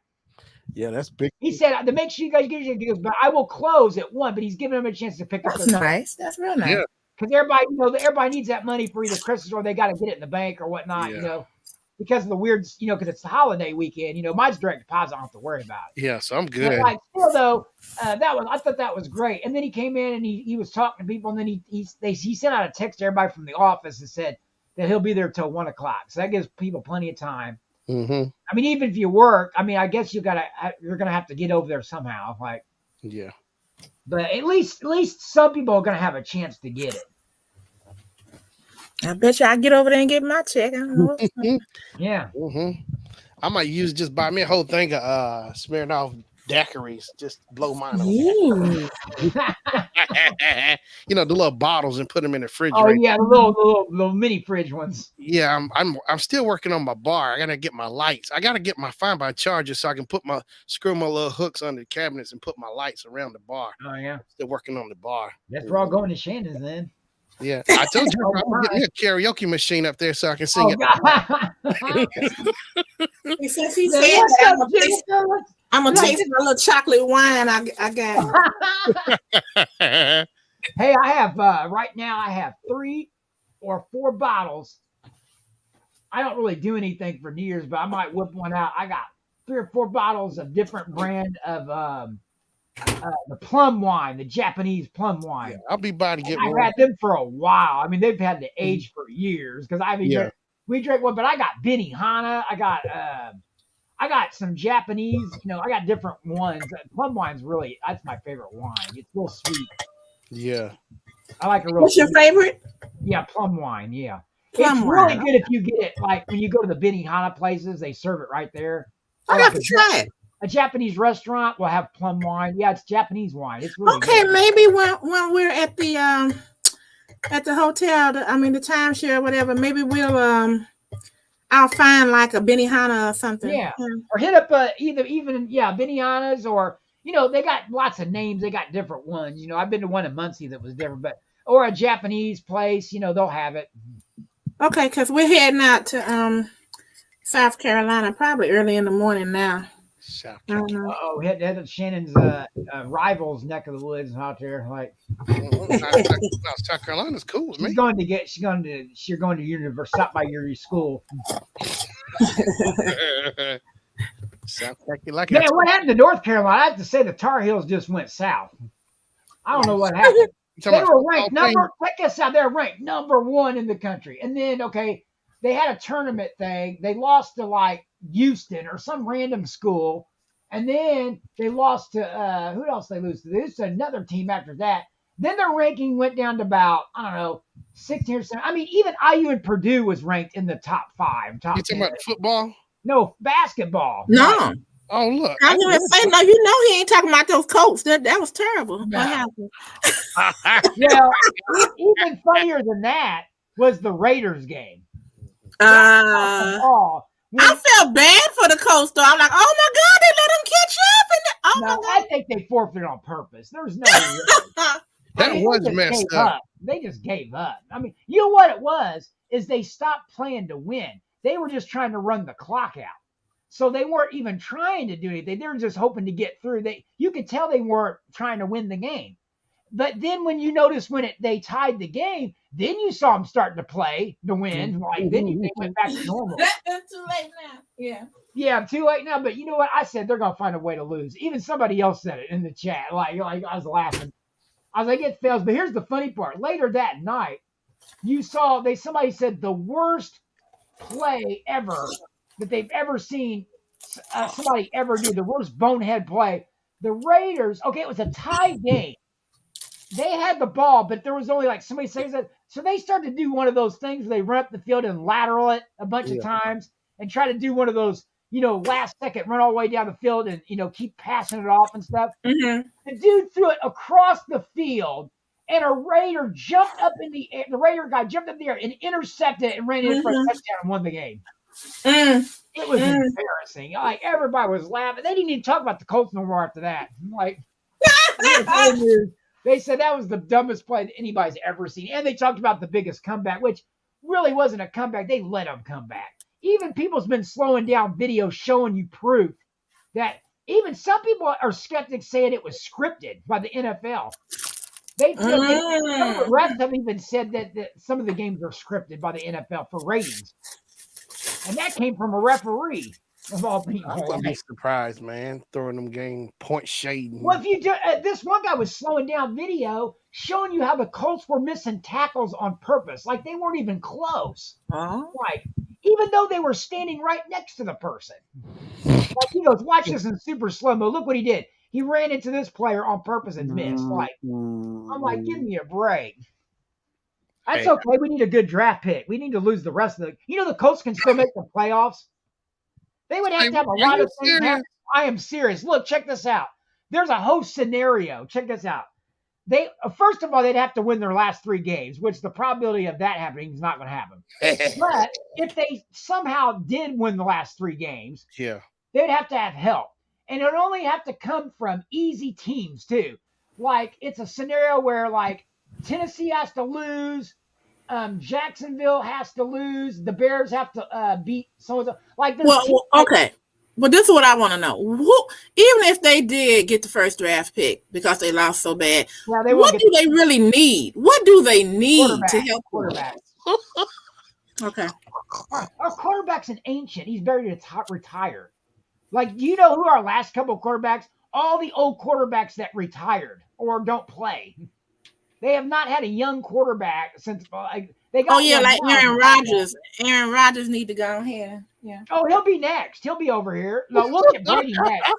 A: Yeah, that's big.
C: He said to make sure you guys get your deals, but I will close at 1. But he's giving them a chance to pick up.
B: That's nice. That's real nice.
A: Yeah.
C: Because everybody, everybody needs that money for either Christmas or they got to get it in the bank or whatnot.
A: Yeah.
C: Because of the weird, because it's the holiday weekend. Mine's direct deposit. I don't have to worry about it.
A: Yeah, so I'm good.
C: But like still though, I thought that was great. And then he came in and he was talking to people, and then he sent out a text to everybody from the office and said that he'll be there till 1:00. So that gives people plenty of time.
A: Mm-hmm.
C: I mean, even if you work, I guess you're gonna have to get over there somehow. Like,
A: Yeah.
C: but at least some people are gonna have a chance to get it.
B: I bet you I get over there and get my check. I don't know.
C: Yeah.
A: Mm-hmm. I might just buy me a whole thing of smearing off daiquiris, just blow mine away.
B: Ooh.
A: The little bottles and put them in the
C: Oh
A: refrigerator.
C: yeah, the little mini fridge ones.
A: Yeah, I'm still working on my bar. I gotta get my lights. I gotta get my find by charger so I can screw my little hooks under the cabinets and put my lights around the bar.
C: Oh yeah.
A: Still working on the bar.
C: Guess we're all going to Shannon's then.
A: Yeah, I told you I'm gonna get me a karaoke machine up there so I can sing it.
C: God.
B: Since he said that, I'm gonna taste my little chocolate wine. I got.
C: Hey, I have right now. I have 3 or 4 bottles. I don't really do anything for New Year's, but I might whip one out. I got 3 or 4 bottles of different brand of the plum wine, the Japanese plum wine.
A: Yeah, I'll be by to get
C: I've
A: one.
C: had them for a while. I mean, they've had the age for years because we drank one, but I got Benihana. I got some Japanese. I got different ones. Plum wine's that's my favorite wine. It's real sweet.
A: Yeah.
C: I like a real.
B: What's your favorite?
C: Yeah, plum wine. Yeah.
B: Plum
C: it's
B: wine.
C: really good if you get it like when you go to the Benihana places, they serve it right there.
B: I got to try it.
C: A Japanese restaurant will have plum wine. Yeah, it's Japanese wine. It's really
B: okay.
C: good.
B: Maybe when we're at the hotel, the timeshare, or whatever. Maybe I'll find like a Benihana or something.
C: Yeah, or hit up even Benihana's or they got lots of names. They got different ones. I've been to one in Muncie that was different, or a Japanese place. They'll have it.
B: Okay, because we're heading out to South Carolina probably early in the morning now.
A: South Carolina.
C: Oh, head to Shannon's rivals neck of the woods out there. Like
A: South Carolina's cool with me.
C: You're going to university, stop by your school.
A: South Carolina.
C: Man, what happened to North Carolina? I have to say the Tar Heels just went south. I don't know what happened. They were ranked check this out. They're ranked number 1 in the country. And then, they had a tournament thing. They lost to like Houston or some random school. And then they lost to, who else they lose to? They lost to another team after that. Then their ranking went down to about, I don't know, 16 or 17. I mean, even IU and Purdue was ranked in the top 5.
A: You talking about football?
C: No, basketball.
B: No.
A: Oh, look.
B: I was going to say, no, he ain't talking about those Colts. That was terrible.
C: No.
B: What happened?
C: Now, even funnier than that was the Raiders game.
B: I felt bad for the Colts, though. I'm like, oh, my God, they let them catch up.
C: My God. I think they forfeited on purpose. There's no reason.
A: That was messed up.
C: They just gave up. I mean, you know what it was? Is they stopped playing to win. They were just trying to run the clock out. So they weren't even trying to do anything. They were just hoping to get through. You could tell they weren't trying to win the game. But then when you notice they tied the game, then you saw them starting to play to win. Like then they went back to normal.
B: That's too late now. Yeah.
C: Yeah, I'm too late now. But you know what? I said they're gonna find a way to lose. Even somebody else said it in the chat. Like I was laughing. I was like, it fails. But here's the funny part. Later that night, somebody said the worst play ever that they've ever seen somebody ever do. The worst bonehead play. The Raiders. Okay, it was a tie game. They had the ball, but there was only like somebody says that. So they started to do one of those things where they run up the field and lateral it a bunch of
A: Yeah.
C: times and try to do one of those, last second run all the way down the field and, keep passing it off and stuff.
B: Mm-hmm.
C: The dude threw it across the field and a Raider jumped up in the air. The Raider guy jumped up in the air and intercepted it and ran in for a touchdown and won the game. It was embarrassing. Like everybody was laughing. They didn't even talk about the Colts no more after that. Like they said that was the dumbest play that anybody's ever seen. And they talked about the biggest comeback, which really wasn't a comeback. They let them come back. Even people's been slowing down videos showing you proof that even some people are skeptics saying it was scripted by the NFL. Some of the refs have even said that some of the games are scripted by the NFL for ratings. And that came from a referee of all people.
A: I wouldn't be surprised, man, throwing them game point shading.
C: Well, if you do, this one guy was slowing down video showing you how the Colts were missing tackles on purpose. Like they weren't even close. Like, even though they were standing right next to the person. Like he goes, watch this in super slow-mo. Look what he did. He ran into this player on purpose and missed. Like, I'm like, give me a break. That's okay. We need a good draft pick. We need to lose the rest of the. The Colts can still make the playoffs. They would have to have a lot of things happen. I am serious. Look, check this out. There's a whole scenario. Check this out. They first of all, they'd have to win their last 3 games, which the probability of that happening is not going to happen. But if they somehow did win the last 3 games, they'd have to have help. And it would only have to come from easy teams, too. Like, it's a scenario where, like, Tennessee has to lose, Jacksonville has to lose, the Bears have to beat so-and-so. Like,
B: okay. But this is what I want to know. Even if they did get the first draft pick because they lost so bad, what do they really need? What do they need to help
C: quarterbacks?
B: Okay.
C: Our quarterback's an ancient. He's very retired. Like, do you know who our last couple of quarterbacks? All the old quarterbacks that retired or don't play. They have not had a young quarterback since they got.
B: Oh yeah, like Aaron Rodgers. Aaron Rodgers need to go ahead. Yeah.
C: Oh, he'll be next. He'll be over here. No, look at Brady next.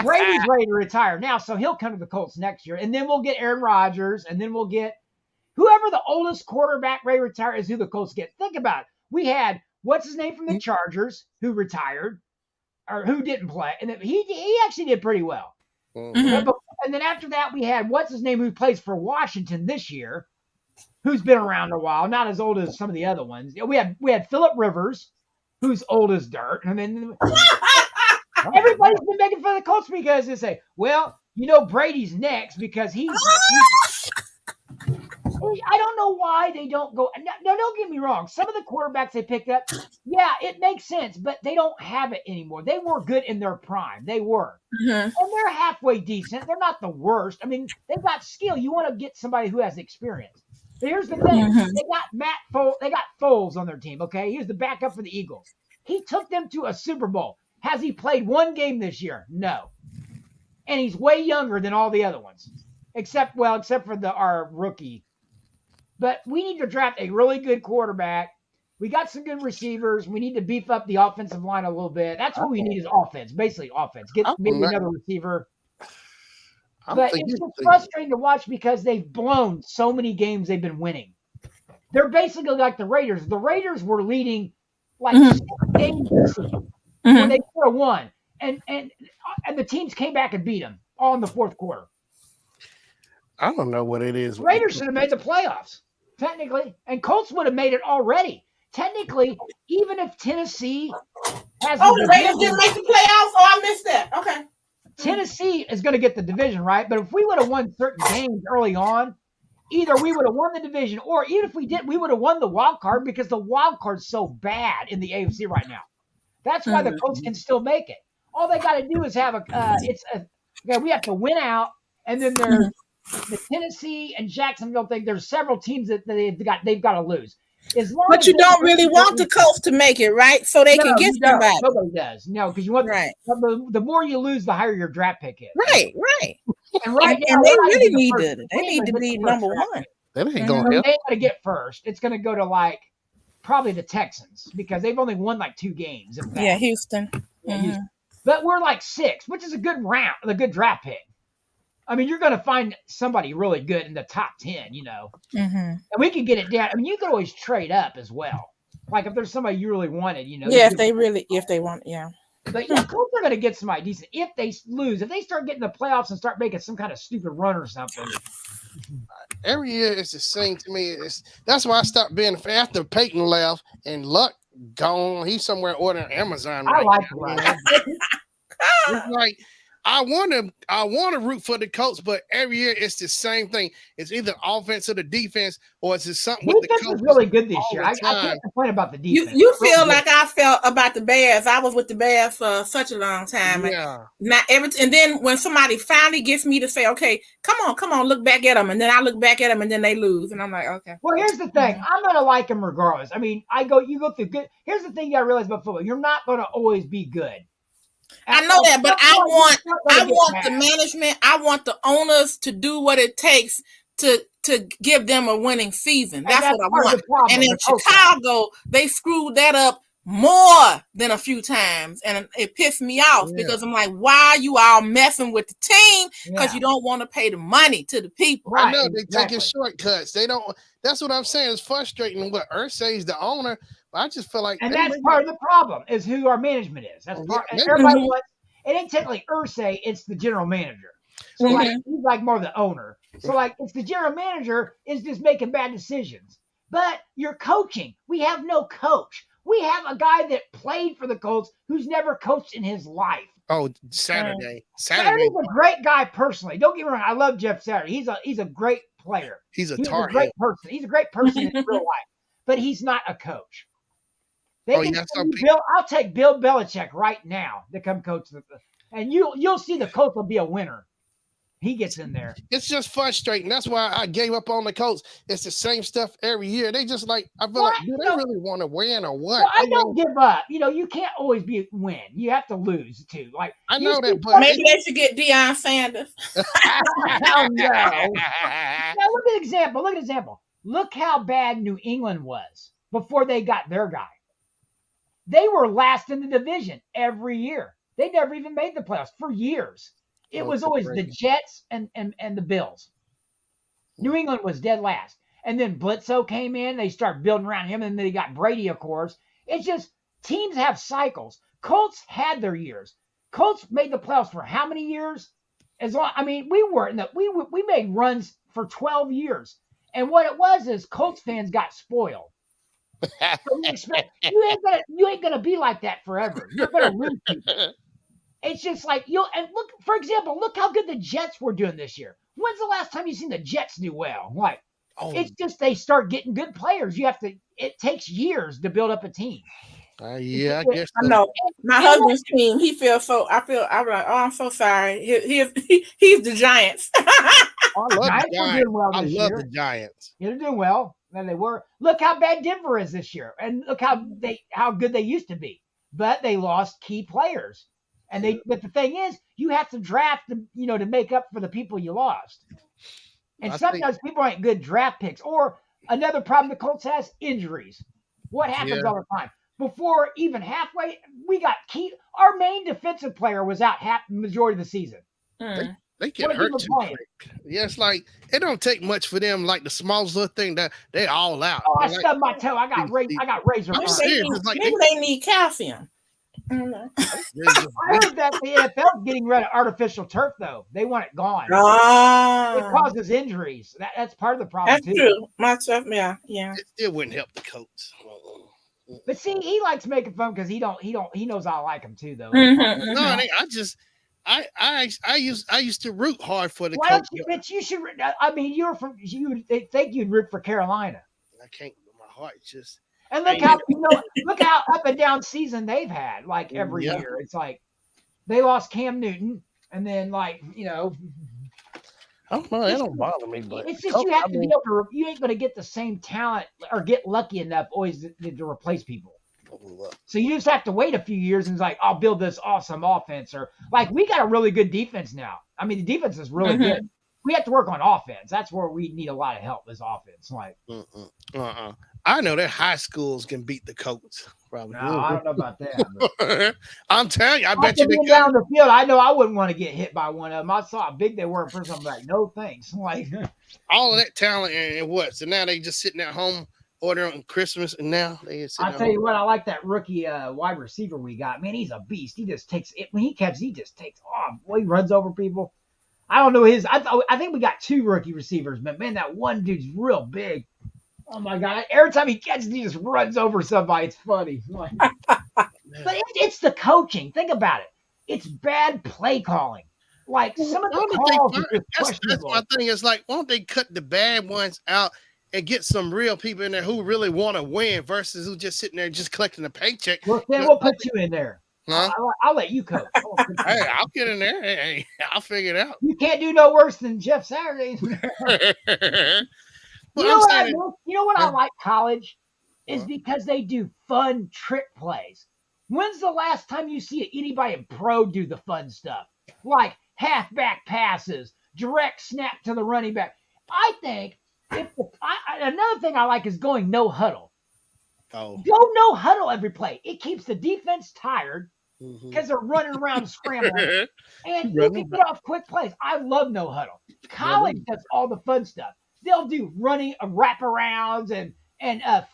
C: Brady's ready to retire now, so he'll come to the Colts next year, and then we'll get Aaron Rodgers, and then we'll get whoever the oldest quarterback ready to retire is who the Colts get. Think about it. We had what's his name from the Chargers who retired or who didn't play, and he actually did pretty well. Mm-hmm. And then after that, we had what's his name who plays for Washington this year, who's been around a while, not as old as some of the other ones. We had Phillip Rivers, who's old as dirt, and then everybody's been making fun of the Colts because they say, well, Brady's next because he's I don't know why they don't go. No, don't get me wrong. Some of the quarterbacks they picked up, yeah, it makes sense, but they don't have it anymore. They were good in their prime. They were. Mm-hmm. And they're halfway decent. They're not the worst. I mean, they've got skill. You want to get somebody who has experience. But here's the thing. Mm-hmm. They got Foles on their team, okay? He was the backup for the Eagles. He took them to a Super Bowl. Has he played one game this year? No. And he's way younger than all the other ones. Except for our rookie. But we need to draft a really good quarterback. We got some good receivers. We need to beef up the offensive line a little bit. That's what we need is offense, basically offense. Get maybe another receiver. But it's just frustrating to watch because they've blown so many games they've been winning. They're basically like the Raiders. The Raiders were leading like 6 games this season when they could have won. And the teams came back and beat them all in the fourth quarter.
A: I don't know what it is.
C: Raiders should have made the playoffs. Technically, and Colts would have made it already. Technically, even if Tennessee has
B: the Raiders didn't make the playoffs. Oh, I missed that. Okay.
C: Tennessee is going to get the division, right? But if we would have won certain games early on, either we would have won the division, or even if we didn't, we would have won the wild card because the wild card's so bad in the AFC right now. That's why the Colts can still make it. All they got to do is have we have to win out, and then there's the Tennessee and Jacksonville thing. There's several teams that they've got to lose. As long
B: But
C: as
B: you
C: they
B: don't
C: bring
B: really
C: good
B: want the
C: people.
B: Colts to make it, right? So they
C: No,
B: can get
C: you don't.
B: somebody.
C: Nobody does. No, because you want
B: Right.
C: the more you lose, the higher your draft pick is.
B: Right. Right.
C: And right now,
B: And they
C: we're not
B: really
C: even the
B: need
C: first.
B: to. They
C: We ain't
B: need
C: gonna
B: to
C: get
B: be
C: the first
B: number
C: draft
B: one.
C: pick.
A: That ain't
B: Mhm.
A: gonna
C: So
A: help.
C: they ain't gonna get first. It's gonna go to like probably the Texans because they've only won like 2 games, if that.
B: Yeah, Houston.
C: Yeah,
B: Mhm.
C: Houston. But we're like 6, which is a good round, a good draft pick. I mean, you're gonna find somebody really good in the top 10,
B: Mhm.
C: and we can get it down. I mean, you can always trade up as well. Like if there's somebody you really wanted, you
B: Yeah,
C: can.
B: if they want, yeah.
C: But yeah, Colts are going to get somebody decent. If they lose, if they start getting the playoffs and start making some kind of stupid run or something.
A: Every year it's the same to me. That's why I stopped being a fan. After Peyton left and Luck gone, he's somewhere ordering Amazon
C: I
A: right
C: like
A: now.
C: Luck.
A: It's like I want to root for the Colts, but every year it's the same thing. It's either offense or the defense, or it's just something with the
C: Defense is
A: coaches
C: really good this
A: all
C: year.
A: the
C: I
A: time.
C: can't complain about the
B: You
C: defense.
B: you
C: They're
B: feel
C: really
B: like
C: good.
B: I felt about the Bears. I was with the Bears for such a long time. And
A: Yeah,
B: not and then when somebody finally gets me to say, okay, come on, look back at them, and then I look back at them, and then they lose, and I'm like, okay.
C: Well, here's the thing. I'm going to like them regardless. I mean, you go through good. Here's the thing you got to realize about football. You're not going to always be good.
B: I know that, but I want the
C: bad.
B: management, I want the owners to do what it takes to give them a winning season. That's what I
C: part of
B: want.
C: the problem.
B: And in
C: The coach
B: Chicago, they screwed that up more than a few times, and it pissed me off because I'm like, why are you all messing with the team? Because you don't want to pay the money to the people.
A: I
C: Right,
A: know they taking
C: exactly.
A: shortcuts. They don't. That's what I'm saying. It's frustrating. What Ursay's the owner, but I just feel like
C: And
A: they
C: that's
A: make
C: part of the problem is who our management is. That's
A: Yeah,
C: part. And
A: maybe-
C: everybody wants. It ain't technically Ursay, it's the general manager. So like
B: Mhm.
C: he's like more of the owner. So like it's the general manager is just making bad decisions. But you're coaching. We have no coach. We have a guy that played for the Colts who's never coached in his life.
A: Oh, Saturday.
C: Saturday's a great guy personally. Don't get me wrong. I love Jeff Saturday. He's a great player.
A: He's a
C: He's a
A: Tar
C: great
A: Heel.
C: person. He's a great person in real life. But he's not a coach.
A: Oh, yeah, some people-
C: Bill, I'll take Bill Belichick right now to come coach and you'll see the Colts will be a winner. He gets in there.
A: It's just frustrating. That's why I gave up on the Colts. It's the same stuff every year. They just like I feel like do they really want to win or what?
C: Well, I don't give up. You can't always win. You have to lose too. Like
A: I know that, but
B: maybe they should get Deion Sanders.
C: Hell no. Now look at example. Look how bad New England was before they got their guy. They were last in the division every year. They never even made the playoffs for years. It was always the Jets and the Bills. New England was dead last. And then Bledsoe came in. They started building around him. And then they got Brady, of course. It's just teams have cycles. Colts had their years. Colts made the playoffs for how many years? We were in we made runs for 12 years. And what it was is Colts fans got spoiled. So you ain't gonna be like that forever. You're gonna lose people. It's just like and look, for example, look how good the Jets were doing this year. When's the last time you've seen the Jets do well? Like, it's just they start getting good players. It takes years to build up a team.
A: Yeah, I guess so.
B: I know my husband's team. He feels so. I'm like, oh, I'm so sorry. He's the Giants.
A: I love the
C: Giants were
A: Giants.
C: doing well
A: I
C: this
A: love
C: year.
A: the Giants.
C: Yeah, they're doing well. And they were. Look how bad Denver is this year, and look how good they used to be. But they lost key players. But the thing is, you have to draft to make up for the people you lost. And sometimes people ain't good draft picks. Or another problem the Colts has, injuries. What happens all the time? Before even halfway, we got our main defensive player was out majority of the season.
A: They get hurt too quick. Yeah, it's like it don't take much for them. Like the smallest little thing that they all out.
C: Oh, I stubbed my toe. I got razor.
B: Maybe they need calcium.
C: I heard that the NFL is getting rid of artificial turf, though. They want it gone. It causes injuries. That's part of the problem,
B: that's true. Myself, yeah.
A: It still wouldn't help the Colts.
C: But see, he likes making fun because he knows I like him too, though.
A: No, I used to root hard for the Colts.
C: But you should. I mean, you think you'd root for Carolina.
A: I can't. My heart just.
C: And look how up and down season they've had. Like every year, it's like they lost Cam Newton, and then
A: I don't know. That
C: It's,
A: don't bother me, but
C: it's just
A: coach,
C: you have
A: I
C: to be
A: mean,
C: able to. You ain't going to get the same talent or get lucky enough always to replace people. So you just have to wait a few years and it's like, I'll build this awesome offense. Or like we got a really good defense now. I mean, the defense is really good. We have to work on offense. That's where we need a lot of help is offense. Like,
A: I know that high schools can beat the Colts. Probably.
C: no, I don't know about that. But
A: I'm telling you, I bet
C: after
A: you they
C: being
A: can.
C: down the field, I know I wouldn't want to get hit by one of them. I saw how big they were at first. I'm like, no thanks. Like
A: All of that talent and what? So now they just sitting at home ordering Christmas, and now they just sitting
C: I'll
A: at
C: tell
A: home.
C: you what, I like that rookie wide receiver we got. Man, he's a beast. He just takes it when he catches. He just takes off. Boy, he runs over people. I don't know his. I think we got 2 rookie receivers, but man, that one dude's real big. Oh my god! Every time he catches, he just runs over somebody. It's funny. Like, but it's the coaching. Think about it. It's bad play calling. Like some of
A: Why
C: the
A: don't they
C: calls
A: find-
C: are just
A: that's
C: questionable.
A: my thing. Is like, why don't they cut the bad ones out and get some real people in there who really want to win versus who just sitting there just collecting a paycheck?
C: Well, then we'll put you in there.
A: Huh?
C: I'll let you coach.
A: Hey, I'll get in there. Hey, I'll figure it out.
C: You can't do no worse than Jeff Saturday.
A: But
C: You know
A: I'm
C: what
A: saying,
C: you know what I
A: Huh?
C: like college is
A: What?
C: because they do fun trick plays. When's the last time you see anybody in pro do the fun stuff like halfback passes, direct snap to the running back? I think another thing I like is going no huddle.
A: Oh,
C: Go no huddle every play. It keeps the defense tired
A: mhm.
C: because they're running around scrambling, and you
A: Running
C: can get off quick plays. I love no huddle. College does all the fun stuff. They'll do running wraparounds and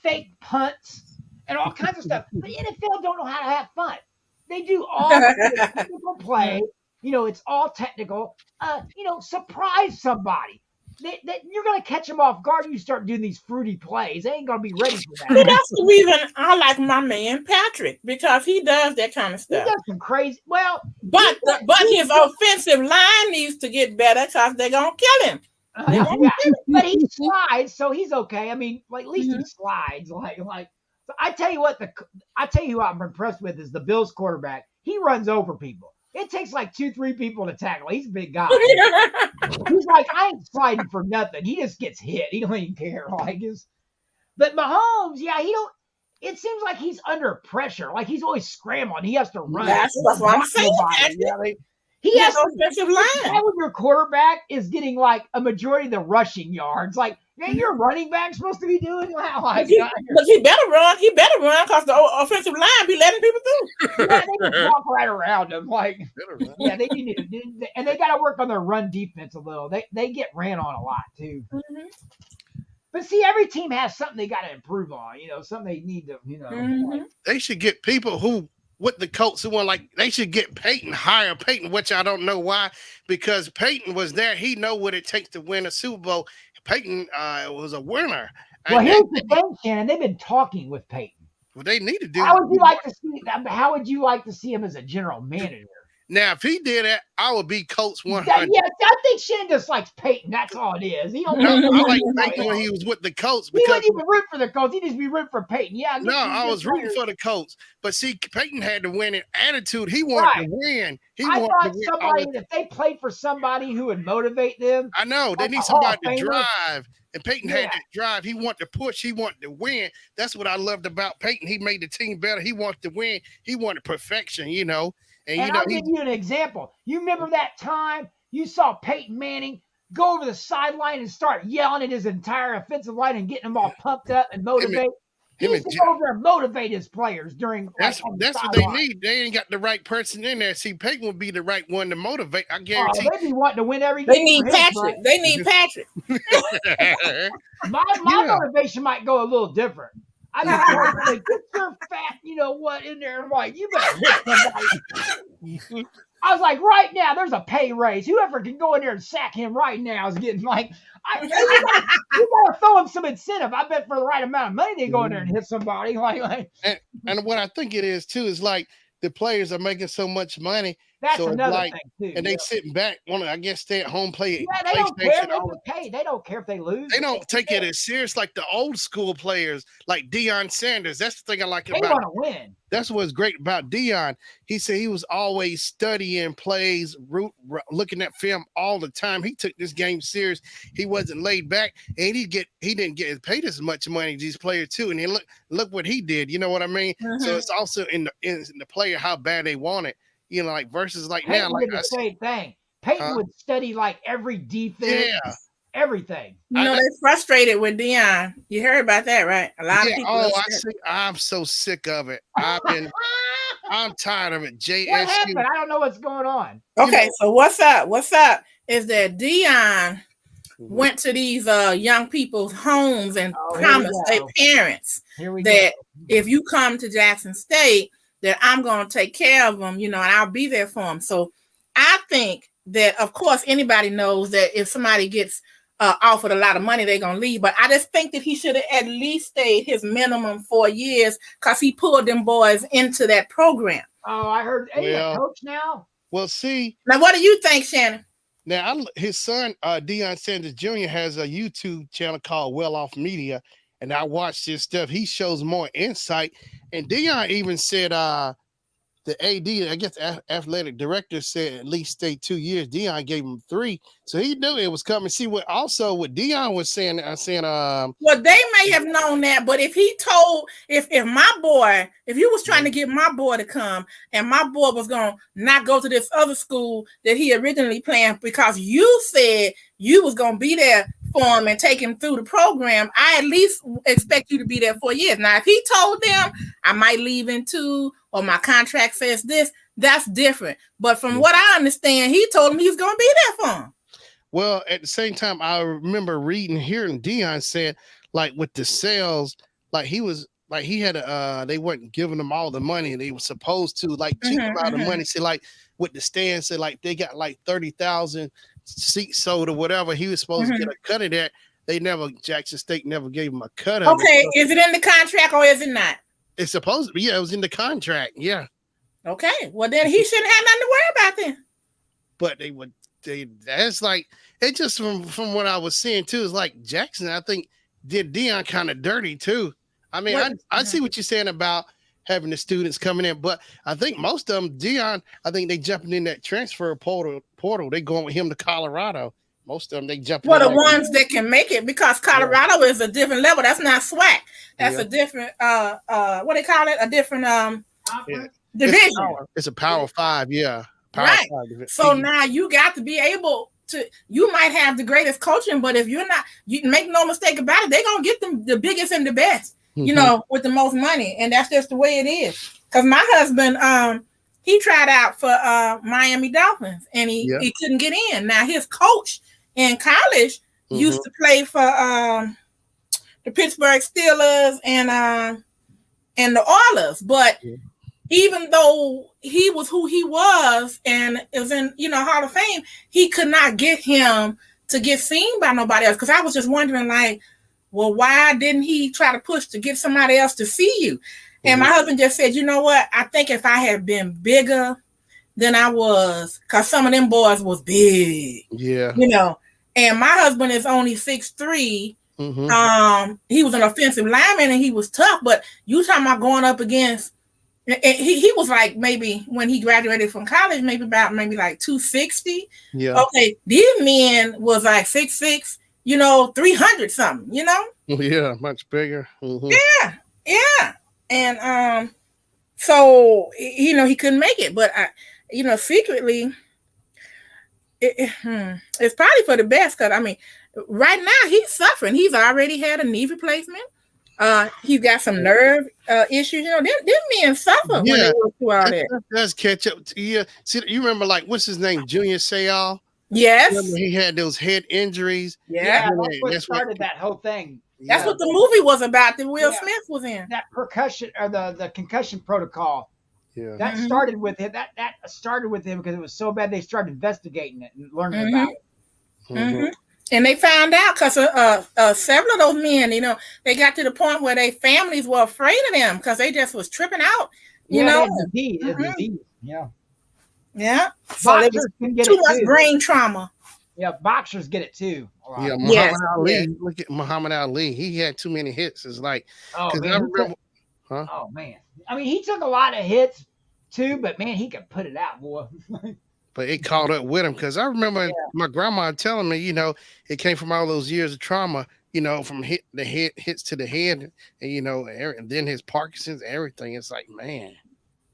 C: fake punts and all kinds of stuff. But NFL don't know how to have fun. They do all the technical play. You know, it's all technical. Surprise somebody. You're going to catch them off guard. You start doing these fruity plays. They ain't going to be ready for
B: See,
C: that.
B: that's the reason I like my man Patrick because he does that kind of
C: He
B: stuff.
C: does some crazy. Well,
B: But his offensive line needs to get better because they're gonna kill him.
C: yeah, but he slides, so he's okay. I mean, like at least he slides. Like. So I tell you what, I tell you who I'm impressed with is the Bills quarterback. He runs over people. It takes like 2-3 people to tackle. He's a big guy. He's like, I ain't sliding for nothing. He just gets hit. He don't even care. But Mahomes, yeah, he don't. It seems like he's under pressure. Like he's always scrambling. He has to run.
B: That's what I'm saying.
C: He has
B: His offensive line.
C: when your quarterback is getting like a majority of the rushing yards. Like, man, your running back's supposed to be doing that. Like,
B: But he better run. He better run because the offensive line be letting people through.
C: yeah, they just walk right around him. Like, yeah, they need to, and they got to work on their run defense a little. They get ran on a lot too.
B: Mm-hmm.
C: But see, every team has something they got to improve on. You know, something they need to. You know,
B: Mm-hmm.
A: They should get people who with the Colts who want like they should get hire Peyton, which I don't know why, because Peyton was there. He know what it takes to win a Super Bowl. Peyton was a winner.
C: Well, here's the thing, Shannon. They've been talking with Peyton.
A: Well, they need to do.
C: How would you like to see? How would you like to see him as a general manager?
A: Now, if he did that, I would be Colts 100.
C: Yeah, I think Shannon just likes Peyton. That's all it is. He don't.
A: I like Peyton when he was with the Colts
C: He
A: because
C: wouldn't even root for the Colts. He just be rooting for Peyton. Yeah.
A: I was rooting for the Colts, but see, Peyton had the winning attitude. He wanted to win.
C: I thought somebody if they played for somebody who would motivate them.
A: I know they need somebody to drive, and Peyton had that drive. He wanted to push. He wanted to win. That's what I loved about Peyton. He made the team better. He wanted to win. He wanted perfection. You know. And
C: I'll give you an example. You remember that time you saw Peyton Manning go over the sideline and start yelling at his entire offensive line and getting them all pumped up and motivate? He used to go over there and motivate his players during.
A: That's what they need. They ain't got the right person in there. See, Peyton would be the right one to motivate. I guarantee.
C: They be wanting to win every
B: game.
C: They
B: need Patrick. They need Patrick.
C: my motivation might go a little different. I just like, get your fat, you know what, in there. I'm like, you better hit somebody. I was like, right now, there's a pay raise. Whoever can go in there and sack him right now is getting like, you gotta throw him some incentive. I bet for the right amount of money, they go in there and hit somebody.
A: And what I think it is too is like the players are making so much money.
C: That's
A: so
C: another
A: like,
C: thing too.
A: And they sitting back, want to, I guess, stay at home, play.
C: Yeah, they don't care. They get paid. They don't care if they lose.
A: They don't take it as serious like the old school players, like Deion Sanders. That's the thing I like
C: they
A: about.
C: Want to win.
A: that's what's great about Dion. He said he was always studying plays, looking at film all the time. He took this game serious. He wasn't laid back, and he didn't get paid as much money as these players too. And then look what he did. You know what I mean? So it's also in the player how bad they want it. You know, like versus like
C: Peyton
A: now, like
C: did the same thing. Peyton would study like every defense, everything.
B: They're frustrated with Dion. You heard about that, right? A lot of people.
A: I'm so sick of it. I'm tired of it. JSU.
C: What happened? I don't know what's going on.
B: Okay, so what's up? What's up is that Dion went to these young people's homes and promised their parents that if you come to Jackson State, that I'm going to take care of them, and I'll be there for them. So I think that, of course, anybody knows that if somebody gets offered a lot of money, they're going to leave. But I just think that he should have at least stayed his minimum 4 years because he pulled them boys into that program.
C: Oh, I heard. Hey, a coach now?
A: Well, see.
B: Now, what do you think, Shannon?
A: Now, his son, Deion Sanders Jr., has a YouTube channel called Well Off Media, and I watched his stuff. He shows more insight. And Deion even said the AD, I guess athletic director, said at least stay 2 years. Deion gave him 3. So he knew it was coming. See, what Deion was saying,
B: well, they may have known that, but if he told, if my boy, if you was trying to get my boy to come and my boy was going to not go to this other school that he originally planned because you said you was going to be there for him and take him through the program, I at least expect you to be there 4 years. Now, if he told them I might leave in 2 or my contract says this, that's different. But from what I understand, he told him he was going to be there for him.
A: Well, at the same time, I remember hearing Deion said, like with the sales, like he had they weren't giving them all the money they were supposed to, like cheap amount of money. See, like with the stands, said like they got like 30,000 seats sold or whatever. He was supposed to get a cut of that. Jackson State never gave him a cut of it.
B: Okay, is it in the contract or is it not?
A: It's supposed to be. Yeah, it was in the contract. Yeah.
B: Okay. Well, then he shouldn't have nothing to worry about then.
A: But that's like, it just from what I was seeing too, is like Jackson, I think, did Deion kind of dirty too. I mean, I see what you're saying about having the students coming in, but I think most of them, Deion, I think they jumping in that transfer portal. They going with him to Colorado. Most of them, they jumping.
B: Well, the ones that can make it, because Colorado is a different level. That's not SWAC. That's a different what they call it? A different division.
A: It's a Power 5, yeah. Power
B: right.
A: 5
B: so now you got to be able to. You might have the greatest coaching, but if you're not, you make no mistake about it, they're gonna get them the biggest and the best. With the most money, and that's just the way it is. Because my husband, he tried out for Miami Dolphins, and he couldn't get in. Now his coach in college used to play for the Pittsburgh Steelers and the Oilers, but even though he was who he was and is in Hall of Fame, he could not get him to get seen by nobody else. Because I was just wondering, like, well, why didn't he try to push to get somebody else to see you? And my husband just said, you know what? I think if I had been bigger than I was, because some of them boys was big.
A: Yeah.
B: And my husband is only 6'3". He was an offensive lineman and he was tough, but you talking about going up against, he was like, maybe when he graduated from college, maybe like 260.
A: Yeah.
B: Okay. These men was like 6'6", 300 something,
A: Yeah, much bigger.
B: Yeah. And so he couldn't make it, but secretly it's probably for the best, because I mean, right now he's suffering. He's already had a knee replacement. He's got some nerve issues. Them men suffer when they go through all that.
A: Does catch up to you. See, you remember, like, what's his name, Junior Seau?
B: Yes.
A: Remember he had those head injuries.
C: Yeah, that's what started that whole thing.
B: That's what the movie was about that Will Smith was in.
C: That percussion or the concussion protocol.
A: Yeah.
C: That started with him. That started with him because it was so bad they started investigating it and learning about it.
B: And they found out because several of those men, they got to the point where their families were afraid of them because they just was tripping out.
C: Disease. Yeah.
B: Yeah. So they can get too much brain trauma.
C: Yeah, boxers get it too.
A: Yeah, Muhammad Ali. Look at Muhammad Ali. He had too many hits. It's like,
C: I
A: Huh?
C: Oh man, I mean, he took a lot of hits too, but man, he could put it out, boy.
A: But it caught up with him because I remember
C: Yeah.
A: my grandma telling me, it came from all those years of trauma, from the head hits to the head, and and then his Parkinson's, everything. It's like, man,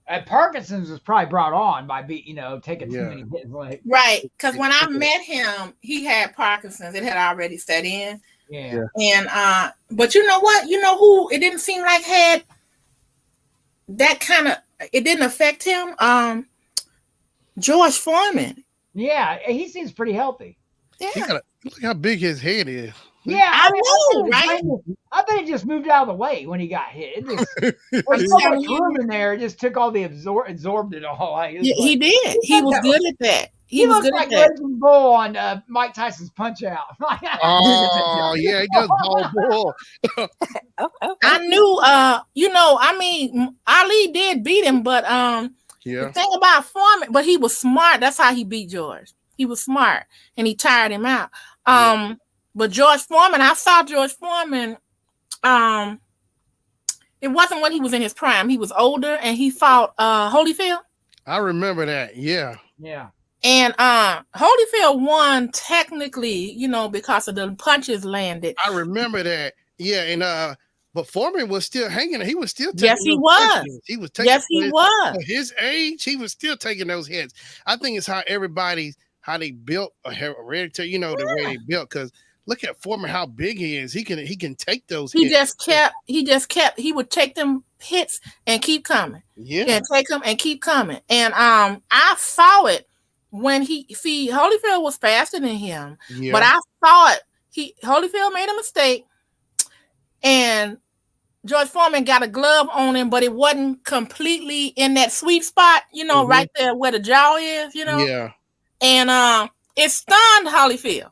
C: And Parkinson's was probably brought on by taking too
A: yeah,
C: many hits. Like,
B: Right. Because
A: it,
B: when I met him, he had Parkinson's. It had already set in.
C: yeah,
B: And but you know what? You know who it didn't seem like had that kind of it didn't affect him? George Foreman.
C: yeah, he seems pretty healthy.
A: he
B: Yeah.
A: got look how big his head is.
C: Yeah,
B: I
C: mean,
B: know, right?
C: I bet it just moved out of the way when he got hit. It just
B: I'm
C: there's so
B: telling
C: much
B: you.
C: room in there. It just took all the absorbed it all. Like,
B: Yeah, he did. He was good at that. He was
C: looks
B: good
C: like
B: at that.
C: Raging Bull on Mike Tyson's Punch Out.
A: Oh yeah, he does ball bull.
B: I knew I mean Ali did beat him, but the
A: Yeah,
B: thing about Foreman, but he was smart. That's how he beat George. He was smart and he tired him out. But George Foreman, I saw George Foreman. It wasn't when he was in his prime. He was older and he fought Holyfield.
A: I remember that. Yeah,
C: Yeah.
B: And Holyfield won technically, because of the punches landed.
A: I remember that. Yeah, and but Foreman was still hanging. He was still taking.
B: Yes, he
A: those
B: was.
A: punches. He was taking.
B: Yes, he was.
A: For his age, he was still taking those hits. I think it's how they built a hereditary. The way they built. Because look at Foreman, how big he is. He can take those.
B: He
A: hits.
B: he would take them hits and keep coming.
A: Yeah.
B: And take them and keep coming. And I saw it when Holyfield was faster than him.
A: Yeah.
B: But I saw it. Holyfield made a mistake and George Foreman got a glove on him, but it wasn't completely in that sweet spot, right there where the jaw is,
A: Yeah.
B: And it stunned Holyfield.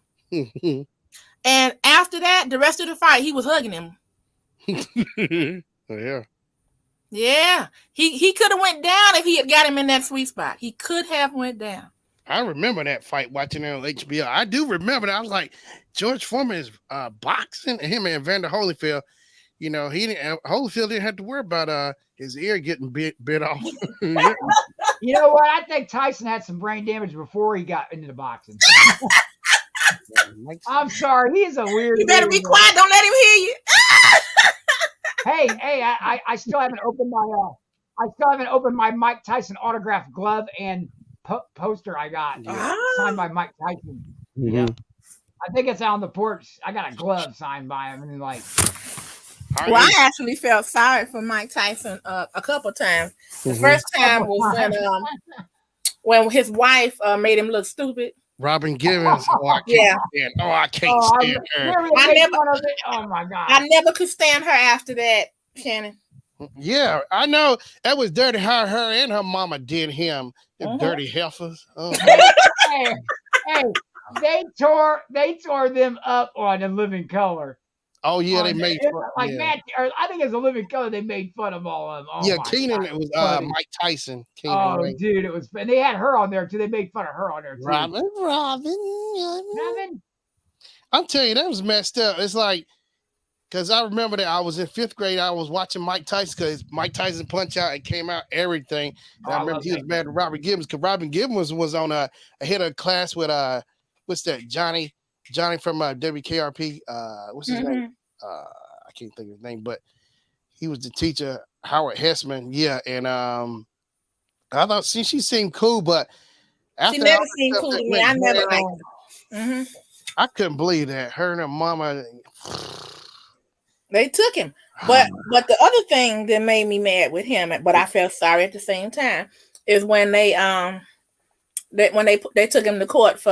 B: And after that, the rest of the fight, he was hugging him.
A: Yeah.
B: Yeah. He could have went down if he had got him in that sweet spot. He could have went down.
A: I remember that fight watching it on HBO. I do remember that. I was like, George Foreman is boxing, and him and Vander Holyfield. Holyfield didn't have to worry about his ear getting bit off.
C: You know what? I think Tyson had some brain damage before he got into the boxing. I'm sorry, he's a weird.
B: You better be quiet. Don't let him hear you.
C: Hey, I still haven't opened my Mike Tyson autographed glove and poster I got signed by Mike Tyson.
A: Mm-hmm.
C: Yeah, I think it's out on the porch. I got a glove signed by him, and
B: I actually felt sorry for Mike Tyson a couple times. The first time was when his wife made him look stupid.
A: Robin Givens. Oh, I can't stand. Oh, I can't stand her.
C: Oh my god!
B: I never could stand her after that, Shannon.
A: Yeah, I know that was dirty. How her and her mama did him. Them dirty heifers. Oh.
C: hey, they tore them up on A Living Color.
A: Oh yeah, they made fun.
C: Like Matt, or I think it's A Living Color. They made fun of all of them. Oh,
A: yeah, Keenan. It was Mike Tyson.
C: Keenan dude, it was. And they had her on there too. They made fun of her on there too.
A: Robin. I'm telling you, that was messed up. It's like, because I remember that I was in 5th grade. I was watching Mike Tyson because Mike Tyson Punch Out. It came out everything. And I remember he was mad at Robin Gibbons because Robin Gibbons was on a head of class with what's that, Johnny from WKRP. What's his name? I can't think of his name, but he was the teacher, Howard Hessman. Yeah, and I thought she seemed cool, but after
B: she never seemed cool to me. I never liked her.
A: I couldn't believe that her and her mama.
B: They took him, but the other thing that made me mad with him, but I felt sorry at the same time, is when they took him to court for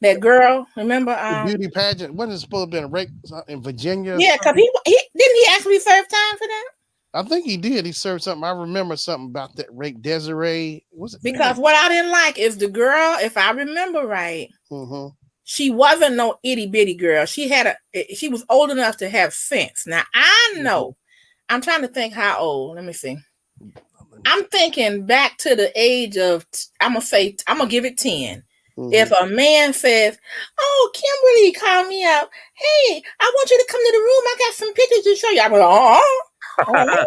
B: that girl. Remember
A: the beauty pageant? Wasn't it supposed to be a rape in Virginia?
B: Yeah, because he didn't he actually serve time for that?
A: I think he did. He served something. I remember something about that rape. Desiree, was it?
B: Because what I didn't like is the girl, if I remember right. She wasn't no itty bitty girl. She was old enough to have sense. Now I know. I'm trying to think how old. Let me see. I'm thinking back to the age of. I'm gonna give it 10. If a man says, "Oh, Kimberly called me up. Hey, I want you to come to the room. I got some pictures to show you." I'm like, "Oh." Oh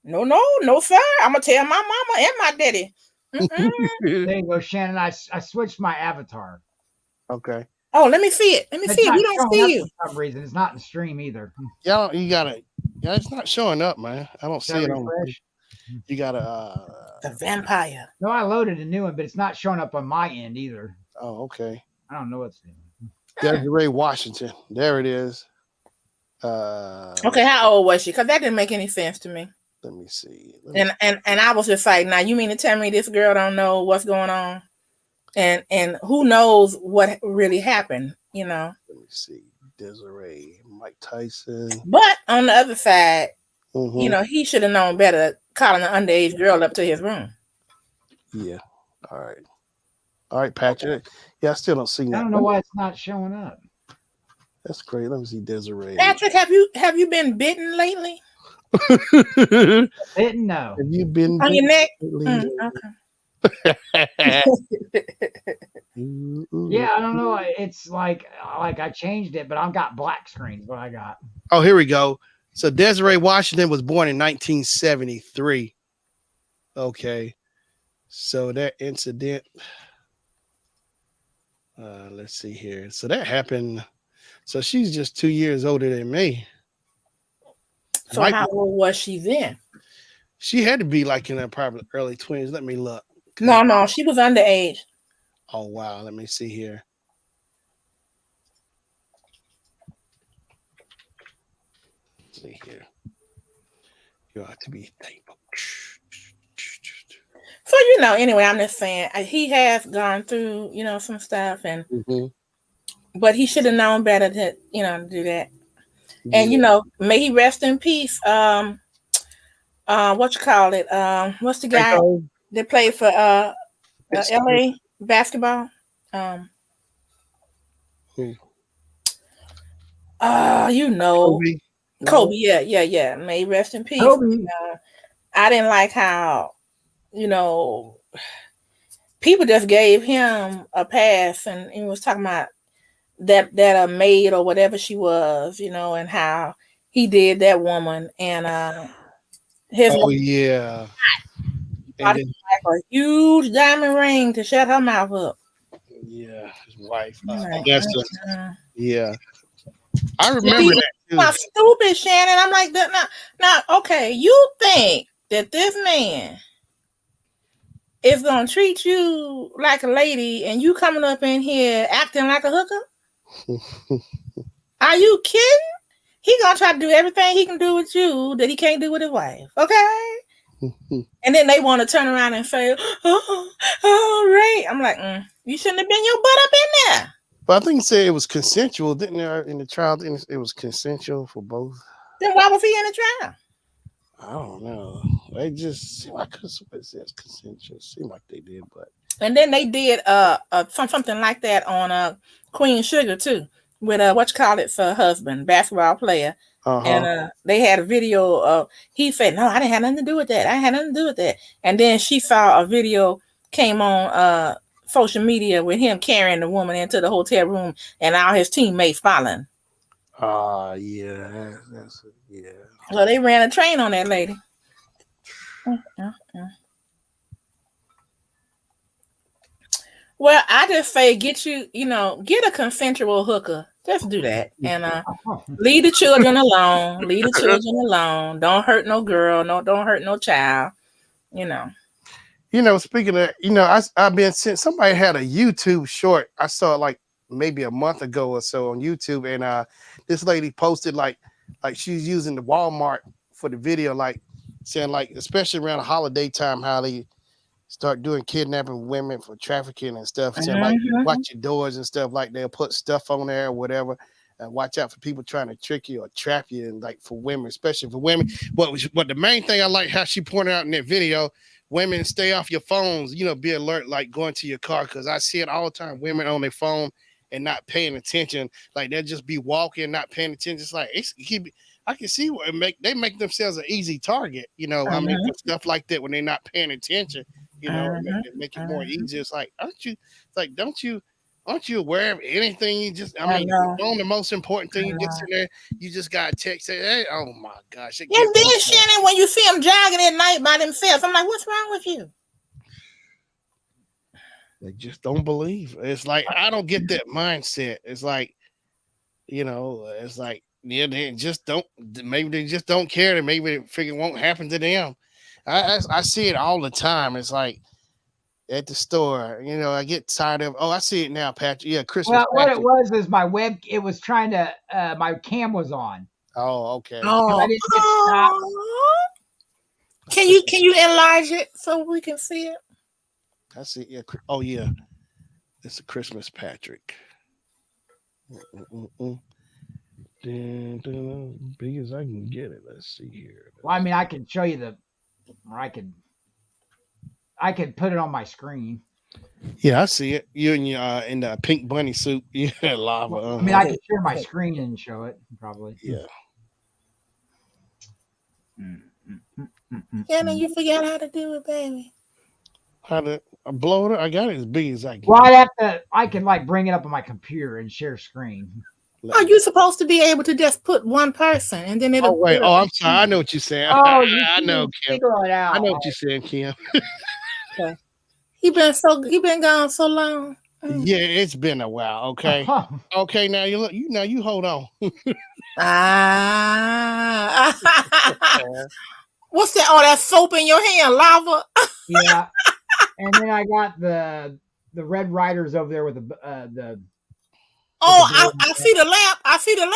B: no, no, sir. I'm gonna tell my mama and my daddy. Mm-mm.
C: There you go, Shannon. I switched my avatar.
A: Okay.
B: Oh, let me see it. Let me
C: It's
B: see it. We
C: not
B: don't
C: showing
B: see
C: up
B: you.
C: for some reason. It's not in the stream either.
A: Yeah, you gotta. Yeah, it's not showing up, man. I don't
C: Should I
A: see it on.
C: refresh?
A: You gotta.
B: The vampire.
C: No, I loaded a new one, but it's not showing up on my end either.
A: Oh, okay.
C: I don't know what's doing.
A: Desiree Washington. There it is.
B: Okay, how old was she? Because that didn't make any sense to me.
A: Let me see.
B: And I was just like, now you mean to tell me this girl don't know what's going on, and who knows what really happened, you know?
A: Let me see. Desiree, Mike Tyson.
B: But on the other side,
A: Mm-hmm.
B: you know, he should have known better calling an underage girl up to his room.
A: Yeah. All right, Patrick. Yeah, I still don't see that.
C: I don't know why it's not showing up.
A: That's great. Let me see Desiree.
B: Patrick, have you been bitten lately
C: Didn't know.
A: Have you been
B: on your neck?
A: lately?
B: Okay.
C: Yeah, I don't know. It's like I changed it, but I've got black screens. What I got.
A: Oh, here we go. So Desiree Washington was born in 1973. Okay. So that incident. Let's see here. So that happened. So she's just 2 years older than me.
B: So
A: Mike,
B: how old was she then?
A: she had to be like in her probably early 20s. Let me look.
B: No, she was underage.
A: Oh wow. Let me see here. Let's see here. You ought to be thankful.
B: So you know, anyway, I'm just saying he has gone through, you know, some stuff, and but he should have known better to, you know, do that. And you know, may he rest in peace. What you call it? What's the guy that played for LA basketball? You know, Kobe. Yeah. May he rest in peace.
C: Kobe.
B: I didn't like how, you know, people just gave him a pass, and he was talking about that a maid or whatever she was, you know, and how he did that woman, and his
A: wife. Yeah.
B: And then, like a huge diamond ring to shut her mouth up.
A: Yeah, his wife.
B: Like,
A: yeah. I remember that too.
B: I'm stupid, Shannon. I'm like, now, okay, you think that this man is gonna treat you like a lady, and you coming up in here acting like a hooker? Are you kidding? He gonna try to do everything he can do with you that he can't do with his wife. Okay. And then they want to turn around and say, "Oh, all right." I'm like, you shouldn't have been your butt up in there.
A: But I think he said it was consensual, didn't there? In the trial, it was consensual for both.
B: Then why was he in the trial?
A: I don't know. They just seem like it says consensual. Seemed like they did, but.
B: And then they did something like that on Queen Sugar too, with what you call it for her husband, basketball player. And they had a video of, he said, "No, I didn't have nothing to do with that. I had nothing to do with that." And then she saw a video came on social media with him carrying the woman into the hotel room and all his teammates following.
A: Yeah.
B: So they ran a train on that lady. Well, I just say get a consensual hooker. Just do that. And leave the children alone. Leave the children alone. Don't hurt no girl. No, don't hurt no child. You know.
A: Speaking of, I've been seeing somebody had a YouTube short. I saw it like maybe a month ago or so on YouTube, and this lady posted like she's using the Walmart for the video, like saying like, especially around the holiday time, how they start doing kidnapping women for trafficking and stuff. So like, watch your doors and stuff. Like they'll put stuff on there or whatever, and watch out for people trying to trick you or trap you. And like for women, especially for women. But the main thing I like how she pointed out in that video, women stay off your phones. Be alert, like going to your car, because I see it all the time. Women on their phone and not paying attention. Like they'll just be walking, not paying attention. It's like I can see what they make themselves an easy target. I mean, for stuff like that when they're not paying attention. Make it more easy. It's like, don't you Aren't you aware of anything? You just, I
B: I
A: mean,
B: know.
A: on the most important thing, you just
B: Uh,
A: sit there, you just got a text say, hey, oh my gosh, it
B: And
A: gets
B: then
A: me.
B: Shannon, when you see them jogging at night by themselves, I'm like, what's wrong with you?
A: They just don't believe. It's like, I don't get that mindset. It's like, it's like, yeah, they just don't, maybe they just don't care. That maybe they figure it won't happen to them. I see it all the time. It's like at the store, I get tired of, oh, I see it now, Patrick. Yeah, Christmas
C: Well, what it
A: Patrick.
C: was is my web. It was trying to. My cam was on.
A: Oh, okay.
C: I
B: Oh,
C: didn't hit stop.
B: can you enlarge it so we can see it?
A: I see. Yeah. Oh, yeah. It's a Christmas Patrick. Mm-mm-mm. Big as I can get it. Let's see here.
C: Well, I mean, I can show you or I could put it on my screen.
A: Yeah, I see it. You in your in the pink bunny suit. Yeah, lava.
C: Well, I mean, I could share my screen and show it probably.
A: Yeah.
B: Shannon, you forgot how to do it, baby.
A: How to blow it? I got it as big as I can.
C: Well, I'd have to. I can like bring it up on my computer and share screen.
B: Are you supposed to be able to just put one person and then
A: Oh
B: it'll?
A: wait. Oh, I'm sorry. I know what you're saying.
C: Oh, you
A: I know,
C: can
A: Kim.
C: figure it out.
A: I know what you're saying, Kim.
B: He been gone so long.
A: Yeah, it's been a while. Okay. Okay. Now you look. You hold on.
B: Ah. What's that? Oh, that soap in your hand, lava.
C: Yeah, and then I got the Red Riders over there with the.
B: Oh, I see the lamp. I see the lamp.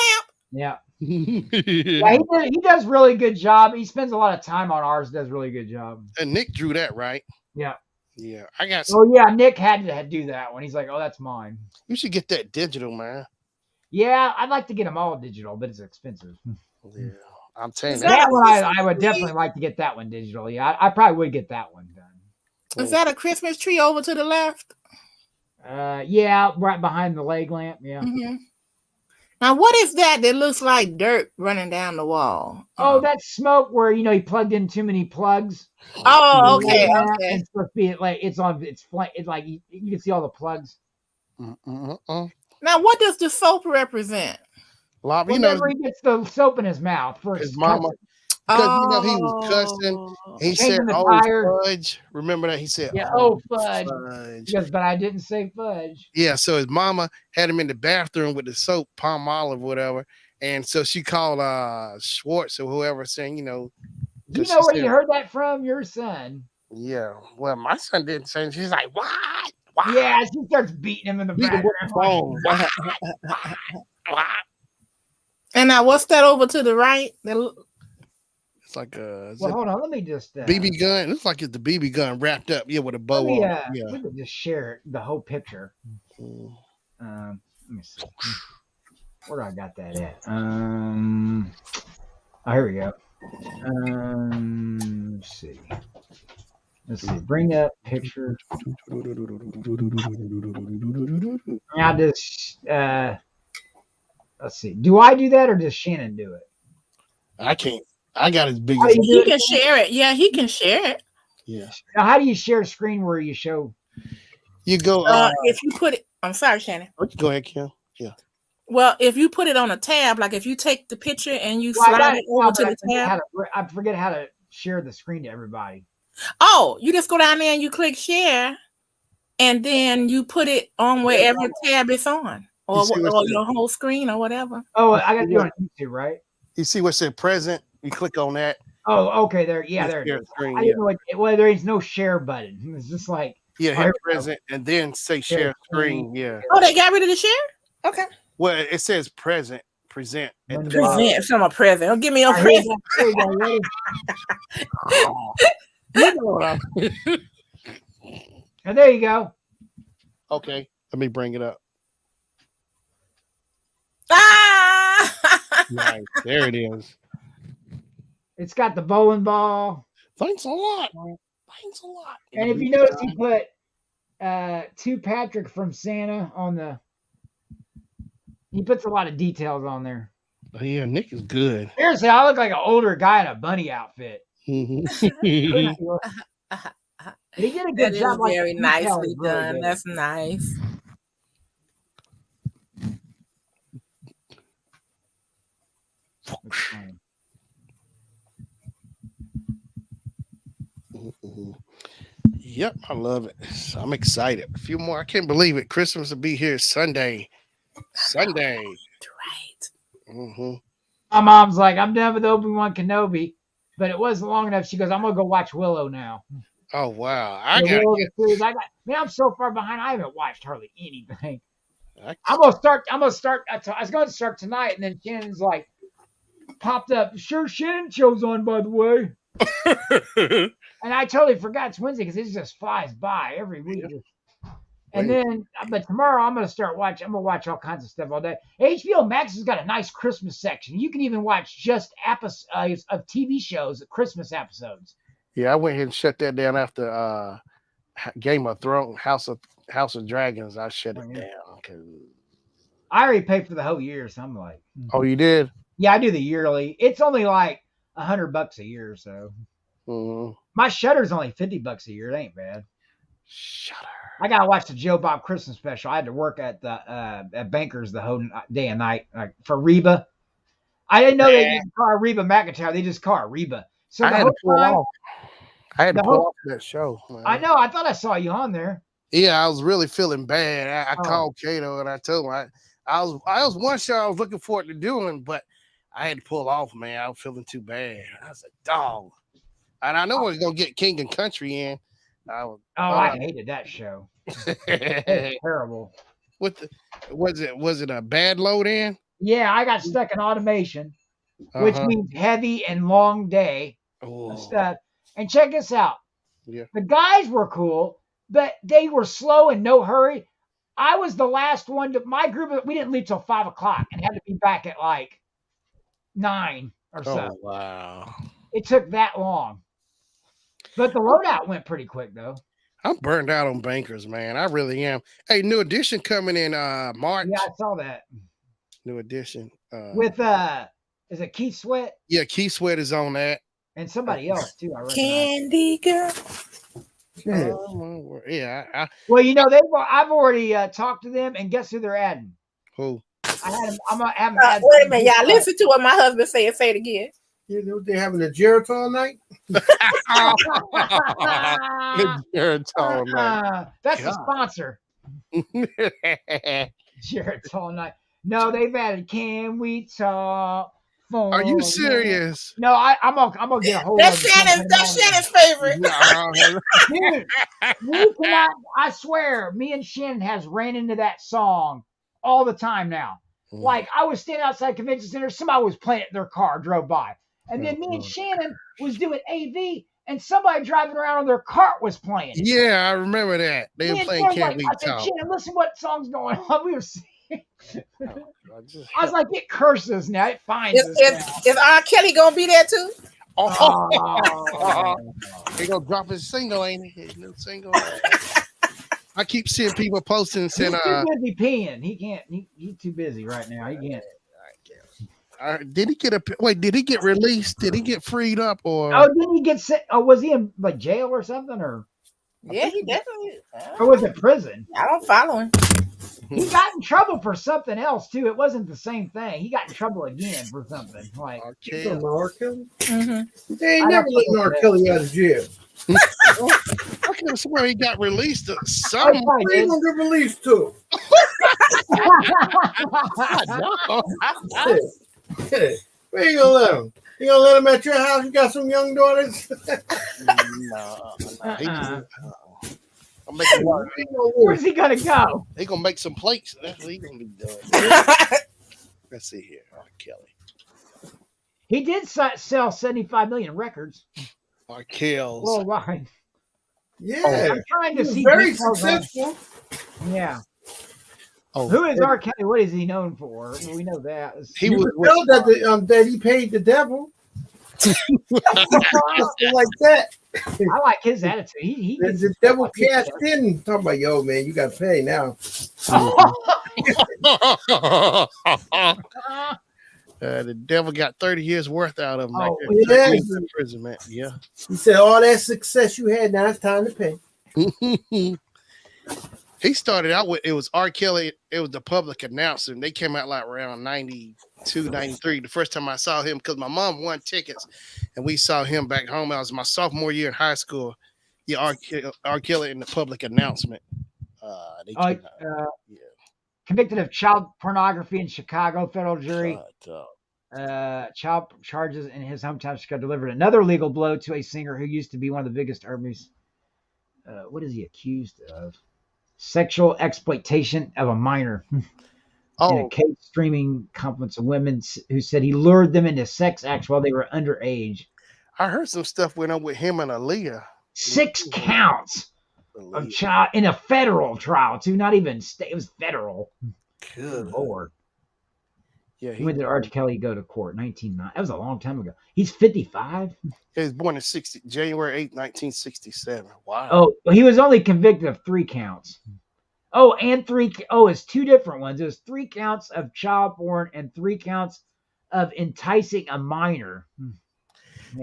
C: Yeah. Yeah, he does really good job. He spends a lot of time on ours. Does really good job.
A: And Nick drew that, right?
C: Yeah.
A: Yeah. I got.
C: Oh yeah, Nick had to do that one. He's like, oh, that's mine.
A: You should get that digital, man.
C: Yeah, I'd like to get them all digital, but it's expensive.
A: Yeah. I'm telling you.
C: That one, I would definitely like to get that one digital. Yeah, I probably would get that one done.
B: Is that a Christmas tree over to the left?
C: Yeah, right behind the leg lamp. Yeah.
B: Mm-hmm. Now, what is that looks like dirt running down the wall?
C: Oh, that's smoke where he plugged in too many plugs.
B: Oh, okay, okay.
C: It's supposed to be like it's like you can see all the plugs.
B: Now, what does the soap represent?
A: Lava,
C: Whenever he gets the soap in his mouth first,
A: his mama. Because he was cussing. He said, "Oh fudge." Remember that he said,
C: "Yeah, fudge." Because, but I didn't say fudge.
A: Yeah, so his mama had him in the bathroom with the soap, palm olive, whatever, and so she called Schwartz or whoever, saying,
C: You know where you heard that from? Your son.
A: Yeah. Well, my son didn't say. She's like, "What? What?"
C: Yeah, she starts beating him in the bathroom.
B: And now, what's that over to the right?
A: It's like
C: well, hold on. Let me just
A: BB gun. It looks like it's the BB gun wrapped up, with a bow on. Yeah.
C: We could just share the whole picture. Let me see. Where do I got that at? Here we go. Let's see. Bring up picture. Now this. Let's see. Do I do that or does Shannon do it?
A: I can't. I got as big as
B: he can share it. Yeah, he can share it.
A: Yeah.
C: Now, how do you share a screen where you show?
A: You go.
B: If you put it. I'm sorry, Shannon.
A: Go ahead, Kim. Yeah.
B: Well, if you put it on a tab, like if you take the picture and you slide it over to the tab.
C: I forget how to share the screen to everybody.
B: Oh, you just go down there and you click share, and then you put it on wherever tab it's on, or your whole screen or whatever.
C: Oh, I got to do it on YouTube, right?
A: You see what said present? You click on that.
C: Oh, okay. There it is.
A: Screen,
C: I didn't know there is no share button. It's just like
A: hit present and then say share screen. Yeah.
B: Oh, they got rid of the share? Okay.
A: Well, it says present. Present.
B: Present. From a present. Oh, give me a present.
C: And there you go.
A: Okay. Let me bring it up. Nice. There it is.
C: It's got the bowling ball.
A: Thanks a lot.
C: And if you notice, he put to Patrick from Santa on the. He puts a lot of details on there.
A: Oh, yeah, Nick is good.
C: Seriously, I look like an older guy in a bunny outfit. He did a good job.
B: Very nicely done. That's nice.
A: Yep, I love it. I'm excited. A few more. I can't believe it. Christmas will be here Sunday. Sunday.
B: Right.
A: Hmm.
C: My mom's like, I'm done with Obi-Wan Kenobi, but it wasn't long enough. She goes, I'm gonna go watch Willow now.
A: Oh wow. I
C: The
A: gotta
C: Willow
A: get.
C: the series. Man, I'm so far behind. I haven't watched hardly anything.
A: I,
C: I'm gonna start. I was going to start tonight, and then Shannon's like popped up. Sure, Shannon show's on, by the way. And I totally forgot it's Wednesday because it just flies by every week.
A: Yeah.
C: And then, but tomorrow I'm gonna start watching. I'm gonna watch all kinds of stuff all day. HBO Max has got a nice Christmas section. You can even watch just episodes of TV shows, Christmas episodes.
A: yeah, I went ahead and shut that down after Game of Thrones, House of Dragons. I shut it down.
C: I already paid for the whole year, so I'm like,
A: Oh, you did?
C: yeah, I do the yearly. It's only like $100 a year, so
A: Mm-hmm.
C: my Shutter's only $50 a year. It ain't bad.
A: Shutter.
C: I gotta watch the Joe Bob Christmas special. I had to work at the at Bankers the whole day and night for Reba. I didn't know they just call her Reba McEntire. They just call her Reba. So
A: I
C: the
A: had
C: whole
A: to pull
C: time,
A: off. I had to
C: the
A: pull
C: whole
A: off that show. Man.
C: I know. I thought I saw you on there.
A: Yeah, I was really feeling bad. I
C: Oh.
A: called Kato and I told him I was one show I was looking forward to doing, but I had to pull off, man. I was feeling too bad. I was a dog. And I know we're gonna get King and Country in.
C: I hated that show. It was terrible.
A: Was it a bad load in?
C: Yeah, I got stuck in automation, which means heavy and long day of stuff. And check this out.
A: Yeah.
C: The guys were cool, but they were slow and no hurry. I was the last one to my group. We didn't leave till 5:00 and had to be back at like 9 or so.
A: Oh wow.
C: It took that long. But the loadout went pretty quick though.
A: I'm burned out on Bankers, man. I really am. Hey, new edition coming in March.
C: Yeah, I saw that.
A: New edition.
C: With is it Keith Sweat?
A: Yeah, Keith Sweat is on that.
C: And somebody else too, I recognize.
B: Candy girl.
A: Yeah.
C: Well, I've already talked to them, and guess who they're adding?
A: Who?
C: I had them. I'm gonna have them
B: Wait a minute, y'all. Listen to what my husband said. Say it again.
D: You know they having a Geritol night?
A: Geritol night.
C: That's the sponsor. Geritol night. No, they've added. Can we talk?
A: Are you serious?
C: No, I'm gonna get a hold
B: That's
C: of
B: Shannon. That's Shannon's favorite.
C: Dude, we cannot. I swear, me and Shannon has ran into that song all the time now. Like I was standing outside convention center, somebody was playing it in their car, drove by, and then me and Shannon was doing AV, and somebody driving around on their cart was playing it.
A: Yeah, I remember that. They were playing Can't We
C: I said,
A: Talk.
C: Shannon, listen, what song's going on? We were singing.
A: I
C: I was like, it curses now. It finds us now.
B: Is R. Kelly gonna be there too?
A: He gonna drop his single, ain't he? His new single. I keep seeing people posting and saying,
C: he's too busy peeing. He can't. He's too busy right now. He can't.
A: Did he get released? Did he get freed up? Or
C: didn't he get sick? Oh, was he in like jail or something? Or
B: Yeah, he definitely.
C: Or was it prison?
B: I don't follow him.
C: He got in trouble for something else too. It wasn't the same thing. He got in trouble again for something. Like
D: R. Kelly?
B: Mm-hmm.
D: They ain't never letting R. Kelly out of jail.
A: I could have sworn he got released. Something.
D: They ain't gonna get released too. Hey, where you gonna let him? You gonna let him at your house? You got some young daughters?
C: Where's he gonna go?
A: He gonna make some plates. That's what he gonna be doing. Let's see here, R. Kelly.
C: He did sell 75 million records.
A: R. Kelly.
C: Worldwide.
D: Yeah,
C: I'm trying to see.
D: Very successful.
C: Yeah.
A: Oh,
C: Who is R. Kelly? What is he known for? Well, we know that.
A: He
D: you
A: was
D: know that he paid the devil. Like that.
C: I like his attitude. He
D: The devil cashed in. Talking about, yo, man, you got to pay now.
A: The devil got 30 years worth out of him.
C: Oh,
D: yeah.
A: Imprisonment. Yeah.
D: He said, all that success you had, now it's time to pay.
A: He started out with, it was R. Kelly. It was the public announcer. And they came out like around 92, 93. The first time I saw him, because my mom won tickets and we saw him back home. I was my sophomore year in high school. Yeah, R. Kelly in the public announcement. They
C: Oh,
A: came out. Yeah.
C: convicted of child pornography in Chicago. Federal jury
A: God,
C: child charges in his hometown Chicago delivered another legal blow to a singer who used to be one of the biggest urban. What is he accused of? Sexual exploitation of a minor in a
A: oh,
C: case streaming compliments of women who said he lured them into sex acts while they were underage.
A: I heard some stuff went on with him and Aaliyah.
C: 6 counts of
A: Aaliyah.
C: child in a federal trial too, not even state. It was federal. Good
A: Good.
C: Lord.
A: Yeah,
C: He went to R. Kelly go to court 1990. That was a long time ago. He's 55.
A: He was born in January 8th, 1967. Wow.
C: Oh, he was only convicted of 3 counts. Oh, and 3. Oh, it's 2 different ones. There's 3 counts of child porn and 3 counts of enticing a minor.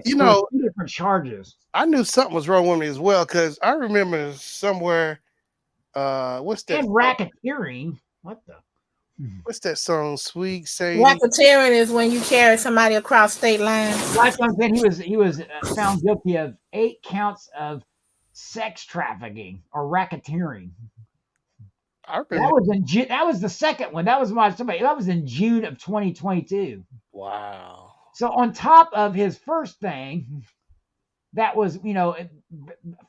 A: You
C: So
A: know,
C: 2 different charges.
A: I knew something was wrong with me as well because I remember somewhere. What's that?
C: And racketeering. What the?
A: What's that song? Sweet Sadie.
B: Racketeering is when you carry somebody across state lines.
C: Last time he was found guilty of 8 counts of sex trafficking or racketeering.
A: I
C: That
A: remember.
C: was in June. That was the second one. That was that was in June of 2022.
A: Wow.
C: So on top of his first thing, that was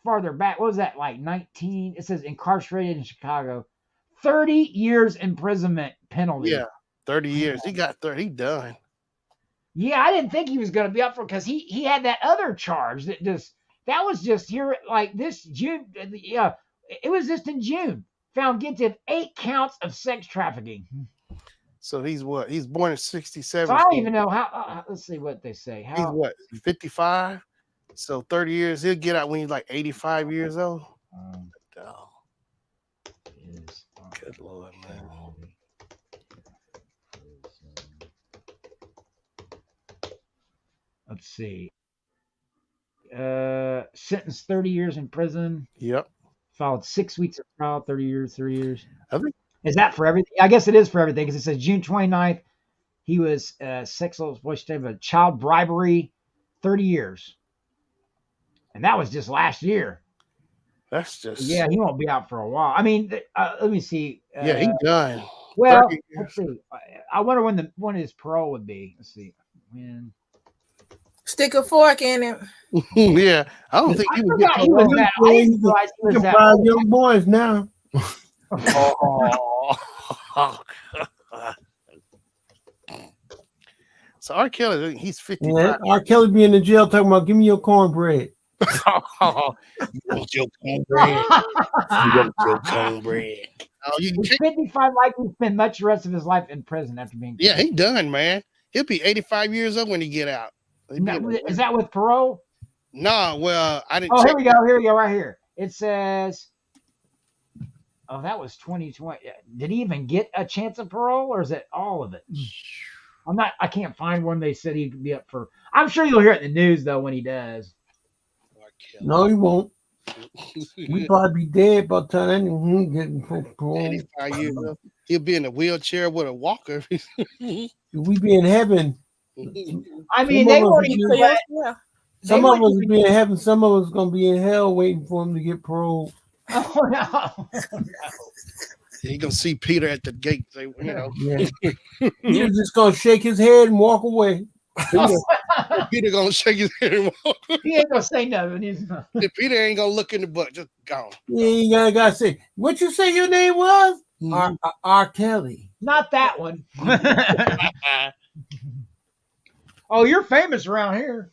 C: farther back. What was that like 19? It says incarcerated in Chicago, 30 years imprisonment penalty.
A: Yeah, 30 years. He got 30. He done.
C: Yeah, I didn't think he was going to be up for because he had that other charge that was just here like this June. Yeah, it was just in June. Found guilty of 8 counts of sex trafficking.
A: So he's what? He's born in 67.
C: So I don't even know how. Let's see what they say.
A: He's what? 55. So 30 years. He'll get out when he's like 85 years old. Oh, good Lord, man.
C: Let's see. Sentenced 30 years in prison.
A: Yep.
C: Followed 6 weeks of trial, 30 years, 3 years.
A: I think.
C: Is that for everything? I guess it is for everything because it says June 29th. He was sexual exploitation of child bribery, 30 years. And that was just last year.
A: That's just.
C: Yeah, he won't be out for a while. I mean, let me see.
A: Yeah, he's done.
C: Well, let's see. I wonder when his parole would be. Let's see. When.
B: Stick a fork in it.
A: Yeah, I don't think he would get
C: He was that. I didn't realize he was that.
D: Young boys now.
A: So R. Kelly, he's 55.
D: Yeah, R. Kelly be in the jail talking about, give me your cornbread.
A: You want your cornbread? You want your cornbread? Oh,
C: He's 55, likely to spend much the rest of his life in prison after being.
A: Yeah, he done, man. He'll be 85 years old when he get out.
C: Is that with parole?
A: No, well, I didn't.
C: Oh, here we go. Here we go. Right here. It says. Oh, that was 2020. Did he even get a chance of parole, or is it all of it? I can't find one. They said he could be up for. I'm sure you'll hear it in the news though when he does.
D: No, he won't. We probably be dead by the time he's getting parole.
A: 85 years old. He'll be in a wheelchair with a walker.
D: We be in heaven.
C: I mean, they won't even.
D: Some of us will be in heaven. Some of us gonna be in hell waiting for him to get parole.
C: Oh no!
A: He gonna see Peter at the gate. Say,
D: Yeah. He's just gonna shake his head and walk away.
A: Peter gonna shake his head and walk.
C: He ain't gonna say nothing.
A: Peter ain't gonna look in the book. Just gone.
D: Yeah, you gotta say what you say your name was. R. Kelly.
C: Not that one. Oh, you're famous around here.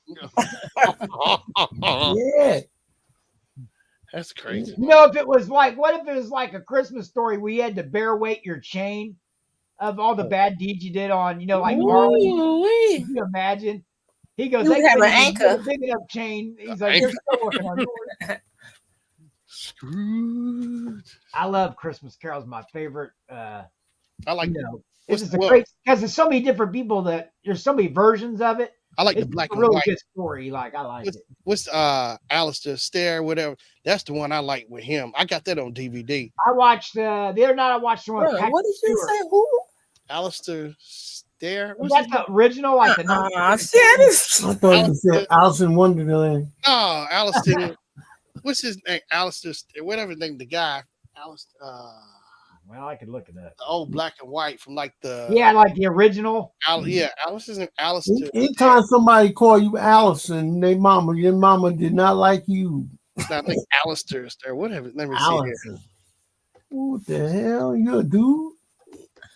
D: Yeah.
A: That's crazy.
C: You know, if it was like, what if it was like a Christmas story where you had to bear weight your chain of all the bad deeds you did on, like Marley? Can you imagine? He goes,
B: you have an anchor.
C: Big enough chain. He's like, you're still working on yours.
A: Scrooge.
C: I love Christmas carols. My favorite.
A: I like.
C: This is a great because there's so many different people that there's so many versions of it.
A: I like
C: it's
A: the black
C: a
A: and
C: really
A: white.
C: good story. I like it.
A: What's Alistair Stair, whatever? That's the one I like with him. I got that on DVD.
C: I watched the other night. I watched the one.
B: What did you say? Who?
A: Alistair Stair.
C: Was that the original? Like the
B: I thought
D: you said Alice in Wonderland.
A: Oh, Alistair. What's his name? Alistair, whatever his name, the guy, Alistair,
C: Well, I could look it up.
A: the old black and white from like the
C: Yeah, like the original.
A: yeah, what's his name? Alistair.
D: Anytime somebody call you Allison, your mama did not like you.
A: No, I think Alistair or whatever. Let me see here.
D: Allison. What the hell? You a dude?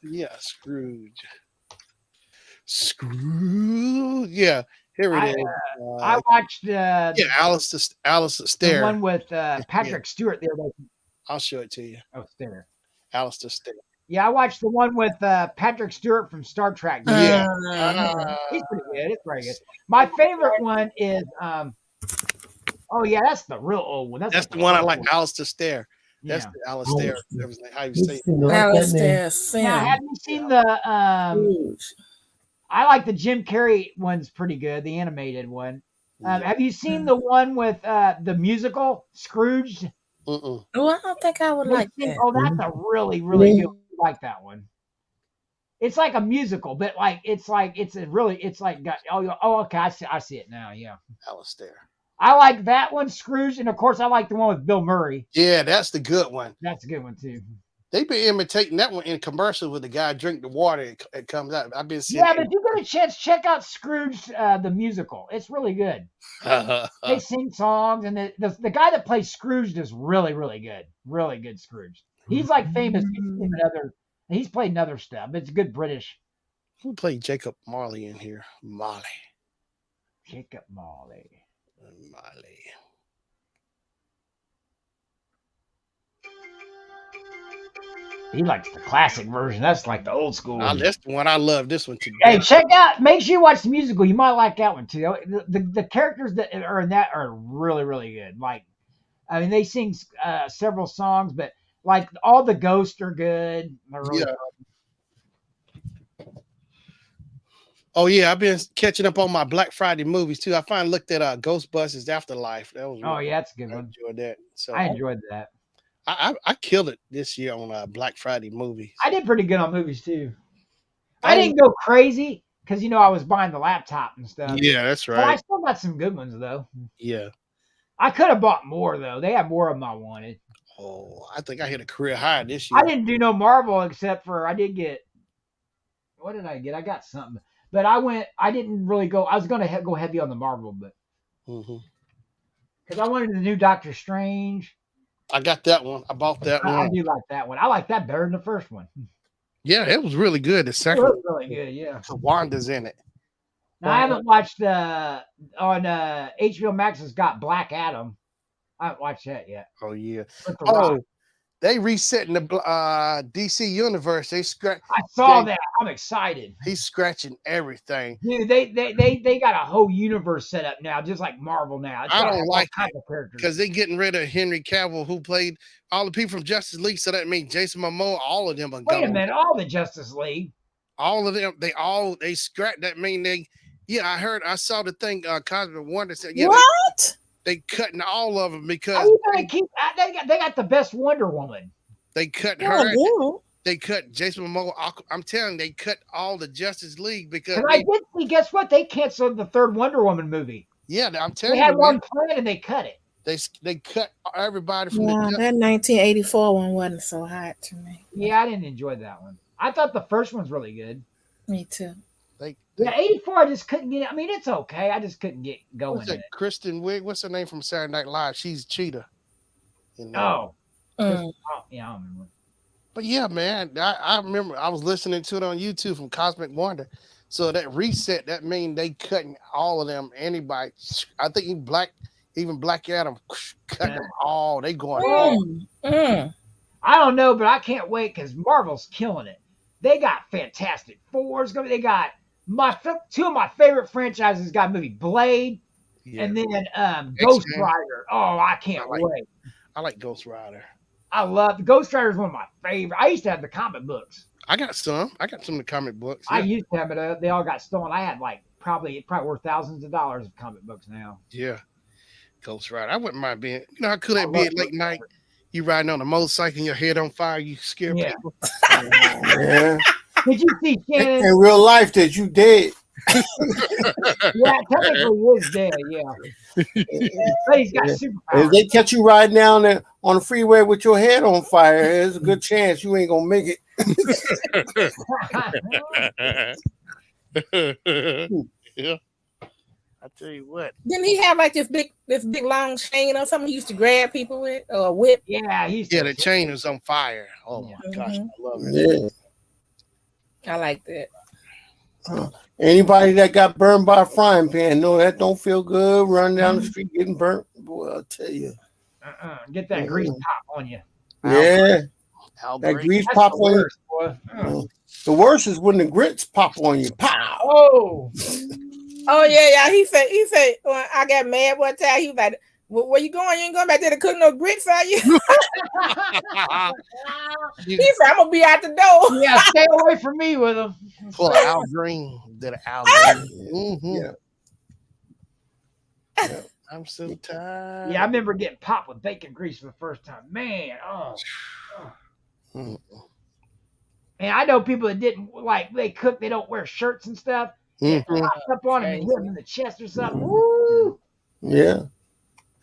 A: Yeah, Scrooge. Scrooge. Yeah, here it is.
C: I watched
A: yeah, Alistair
C: the
A: Stair.
C: one with Patrick Stewart there.
A: I'll show it to you.
C: Oh, Stair.
A: Alistair Stair.
C: Yeah, I watched the one with Patrick Stewart from Star Trek.
A: Yeah.
C: He's pretty good. It's very good. My favorite one is oh yeah, that's the real old one.
A: That's the one I like, Alistair Stair. That's
C: Yeah.
A: the Alistair. That was like how you say it.
B: Alistair
C: Now, have you seen the I like the Jim Carrey one's pretty good, the animated one. Have you seen the one with the musical Scrooge?
B: Well, I don't think I would like that.
C: Oh, that's a really, really good. I like that one. It's like a musical, but like it's like okay, I see it now. Yeah,
A: Alistair.
C: I like that one, Scrooge, and of course I like the one with Bill Murray.
A: Yeah, that's the good one.
C: That's a good one too.
A: They've been imitating that one in commercials with the guy drink the water. It comes out. I've been seeing.
C: Yeah, but if you get a chance, check out Scrooge the musical. It's really good. They sing songs, and the guy that plays Scrooge is really, really good. Really good Scrooge. He's like famous. He's played in other stuff. It's good British.
A: Who played Jacob Marley in here? Marley.
C: Jacob Marley.
A: Marley.
C: He likes the classic version. That's like the old school one.
A: That's the one I love. This one too.
C: Hey, check out. Make sure you watch the musical. You might like that one too. The characters that are in that are really, really good. Like, I mean, they sing several songs, but like all the ghosts are good. They're really good.
A: Oh yeah, I've been catching up on my Black Friday movies too. I finally looked at Ghostbusters Afterlife. That was
C: yeah, that's a good one.
A: I enjoyed that. So
C: I enjoyed that.
A: I killed it this year on Black Friday movies.
C: I did pretty good on movies too. I didn't go crazy because I was buying the laptop and stuff.
A: Yeah, that's right.
C: But I still got some good ones though.
A: Yeah.
C: I could have bought more though. They had more of them I wanted.
A: Oh, I think I hit a career high this year.
C: I didn't do no Marvel except for I did get. What did I get? I got something, but I didn't really go. I was going to go heavy on the Marvel, but because I wanted the new Doctor Strange.
A: I got that one. I bought that one.
C: I do like that one. I like that better than the first one.
A: Yeah, it was really good. The second
C: one was really good. Yeah,
A: Wanda's in it.
C: Now, I haven't watched on HBO Max. Has got Black Adam. I haven't watched that yet.
A: Oh yeah. Oh, they resetting the DC universe. I
C: saw that. I'm excited.
A: He's scratching everything.
C: Dude, they got a whole universe set up now, just like Marvel now.
A: I don't like it because they're getting rid of Henry Cavill, who played all the people from Justice League. So that means Jason Momoa, all of them are gone.
C: Wait a minute, all the Justice League.
A: All of them, they scratch. That mean I saw the thing. Cosmic Wonder said, yeah,
B: what?
A: They cutting all of them because
C: they got the best Wonder Woman.
A: They cut her. They cut Jason Momoa. I'm telling you, they cut all the Justice League because
C: I did see. Guess what? They canceled the third Wonder Woman movie.
A: Yeah, I'm telling you.
C: They had one plan and they cut it.
A: They cut everybody from
B: that 1984 one wasn't so hot to me.
C: Yeah, I didn't enjoy that one. I thought the first one's really good.
B: Me too.
C: 84, I just couldn't get. I mean, it's okay. I just couldn't get going.
A: What's that? Kristen Wiig. What's her name from Saturday Night Live? She's Cheetah.
C: Yeah, I don't remember.
A: But yeah, man, I remember I was listening to it on YouTube from Cosmic Wonder. So that reset, that means they cutting all of them. Anybody, I think even Black Adam, cutting them all. They going all.
C: I don't know, but I can't wait because Marvel's killing it. They got Fantastic Fours. They got two of my favorite franchises. Got movie Blade, and then Ghost Rider. Oh, I can't wait.
A: I like Ghost Rider.
C: I love Ghost Rider is one of my favorite. I used to have the comic books.
A: I got some of the comic books.
C: Yeah. I used to have it. They all got stolen. I had probably worth thousands of dollars of comic books now.
A: Yeah, Ghost Rider. I wouldn't mind being. How could that be at late night? You riding on a motorcycle and your head on fire. You scare people.
D: Yeah.
C: Did you see Shannon?
D: In real life, that you dead.
C: Yeah, technically he is dead. Yeah, but he's got
D: If
C: superpowers.
D: they catch you riding down there on the freeway with your head on fire, there's a good chance you ain't gonna make it.
A: Yeah. I tell you what.
B: Didn't he have like this big long chain or something he used to grab people with, or a whip?
C: Yeah, he's
A: Yeah, the chain was on fire. Oh my gosh, I love it.
D: Yeah.
B: I like that.
D: Anybody that got burned by a frying pan, no, that don't feel good. Running down the street getting burnt, boy, I'll tell you.
C: Get that grease pop on you.
D: Yeah,
A: How
D: that
A: great.
D: grease
C: That's
D: pop
C: the
D: on you.
C: worst, boy.
D: The worst is when the grits pop on you. Pow!
C: Oh,
B: Oh yeah. He said when I got mad one time, he was like, "Where you going? You ain't going back there to cook no grits, are you?" He said, "I'm gonna be out the door."
C: yeah, stay away from me with him.
A: Pull an Al Green. Did an Al Green.
D: Yeah.
A: I'm so tired.
C: Yeah, I remember getting popped with bacon grease for the first time. Man, And I know people that didn't like they cook, they don't wear shirts and stuff. It pops up on them and hit them in the chest or something. Woo!
D: Yeah.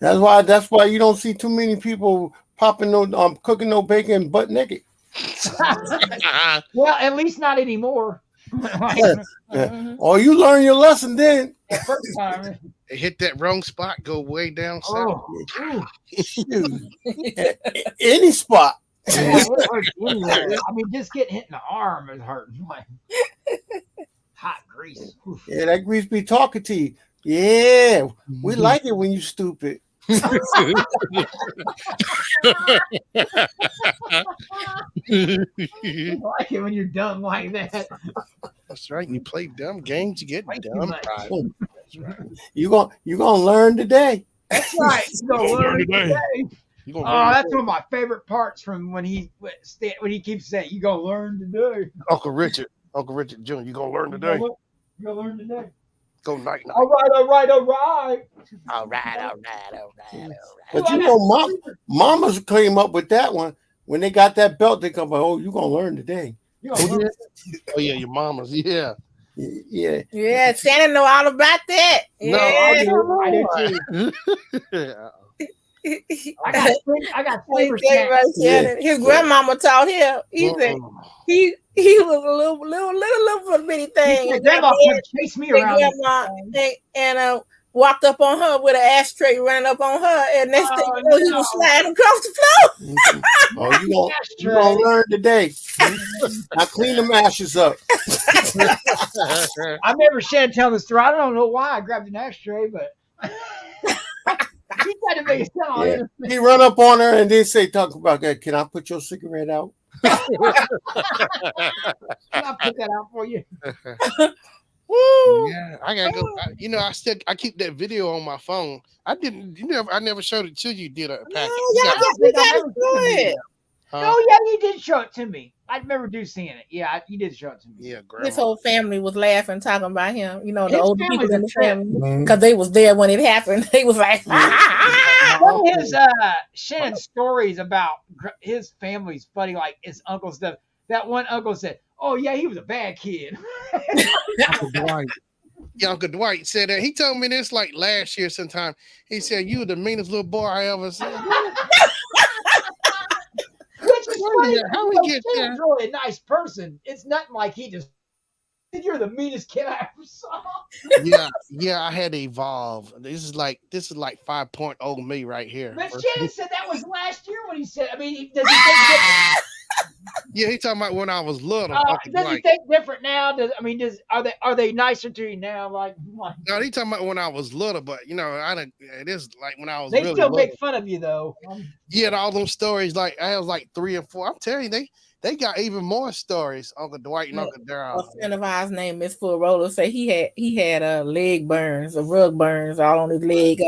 D: That's why you don't see too many people popping cooking no bacon butt naked.
C: Well, at least not anymore.
D: Oh, you learn your lesson then.
C: First time.
A: It hit that wrong spot, go way down south.
D: Any spot.
C: Yeah, it hurts anywhere. I mean, just getting hit in the arm is hurting. Like hot grease. Oof.
D: Yeah, that grease be talking to you. Yeah, we like it when you stupid.
C: You like it when you're dumb like that.
A: That's right. You play dumb games, you get dumb.
C: Right.
A: That's right.
D: You gonna learn today.
C: That's right. You gonna learn today.
A: You gonna
C: Oh, that's one of my favorite parts from when he keeps saying, "You gonna learn today."
A: Uncle Richard Jr., you gonna learn today.
C: You gonna learn today.
A: Go night night.
C: All right.
A: All right.
D: But you know, mamas came up with that one. When they got that belt, they come like, "Oh, you gonna learn today."
C: You gonna learn
A: Oh yeah, your mama's. Yeah.
D: Yeah.
B: Yeah, Shannon know all about that.
A: No,
B: Yeah.
C: I do too. I got flavor snacks.
B: Shannon. His grandmama taught him. He said he was a little bitty thing.
C: His grandma would chase me around.
B: And walked up on her with an ashtray running up on her, and next thing you know, he was sliding across the floor.
D: Oh, you gonna learn today. Now clean them ashes up.
C: I remember Shannon telling the story. I don't know why I grabbed an ashtray, but he tried to make it sound.
D: Yeah. He run up on her and then talk about that. Can I put your cigarette out?
C: Can I put that out for you?
B: Woo.
A: Yeah, I gotta go. I keep that video on my phone. I never showed it to you. Did a package?
B: We gotta do it.
C: Oh yeah, you did show it to me. I remember seeing it. Yeah, you did show it to me.
A: Yeah, grandma.
B: His whole family was laughing, talking about him. You know, the
C: His
B: older people in the
C: family's a trip.
B: family, because they was there when it happened. They was like,
C: One of his Shannon's stories about his family's funny, like his uncle stuff. That one uncle said, "Oh yeah, he was a bad kid."
A: Uncle Dwight. Yeah, Uncle Dwight said that. He told me this like last year sometime. He said, "You were the meanest little boy I ever seen."
C: Which is funny.
A: How we get there?
C: Shannon's really a nice person. It's nothing like he just. You're the meanest kid I ever saw.
A: Yeah. I had to evolve. This is like 5.0 me right here.
C: But Shannon said that was last year when he said. I mean, does he think different?
A: Yeah, he talking about when I was little.
C: Does he think different now? Are they nicer to you now? Like
A: no, he talking about when I was little, but it is like when I was.
C: They
A: really
C: still
A: little.
C: make fun of you though.
A: Yeah, all them stories. Like I was like 3 or 4. I'm telling you, they got even more stories. Uncle Dwight and Uncle Darryl.
B: a friend of ours named Miss Full Roller said he had leg burns, rug burns all on his leg.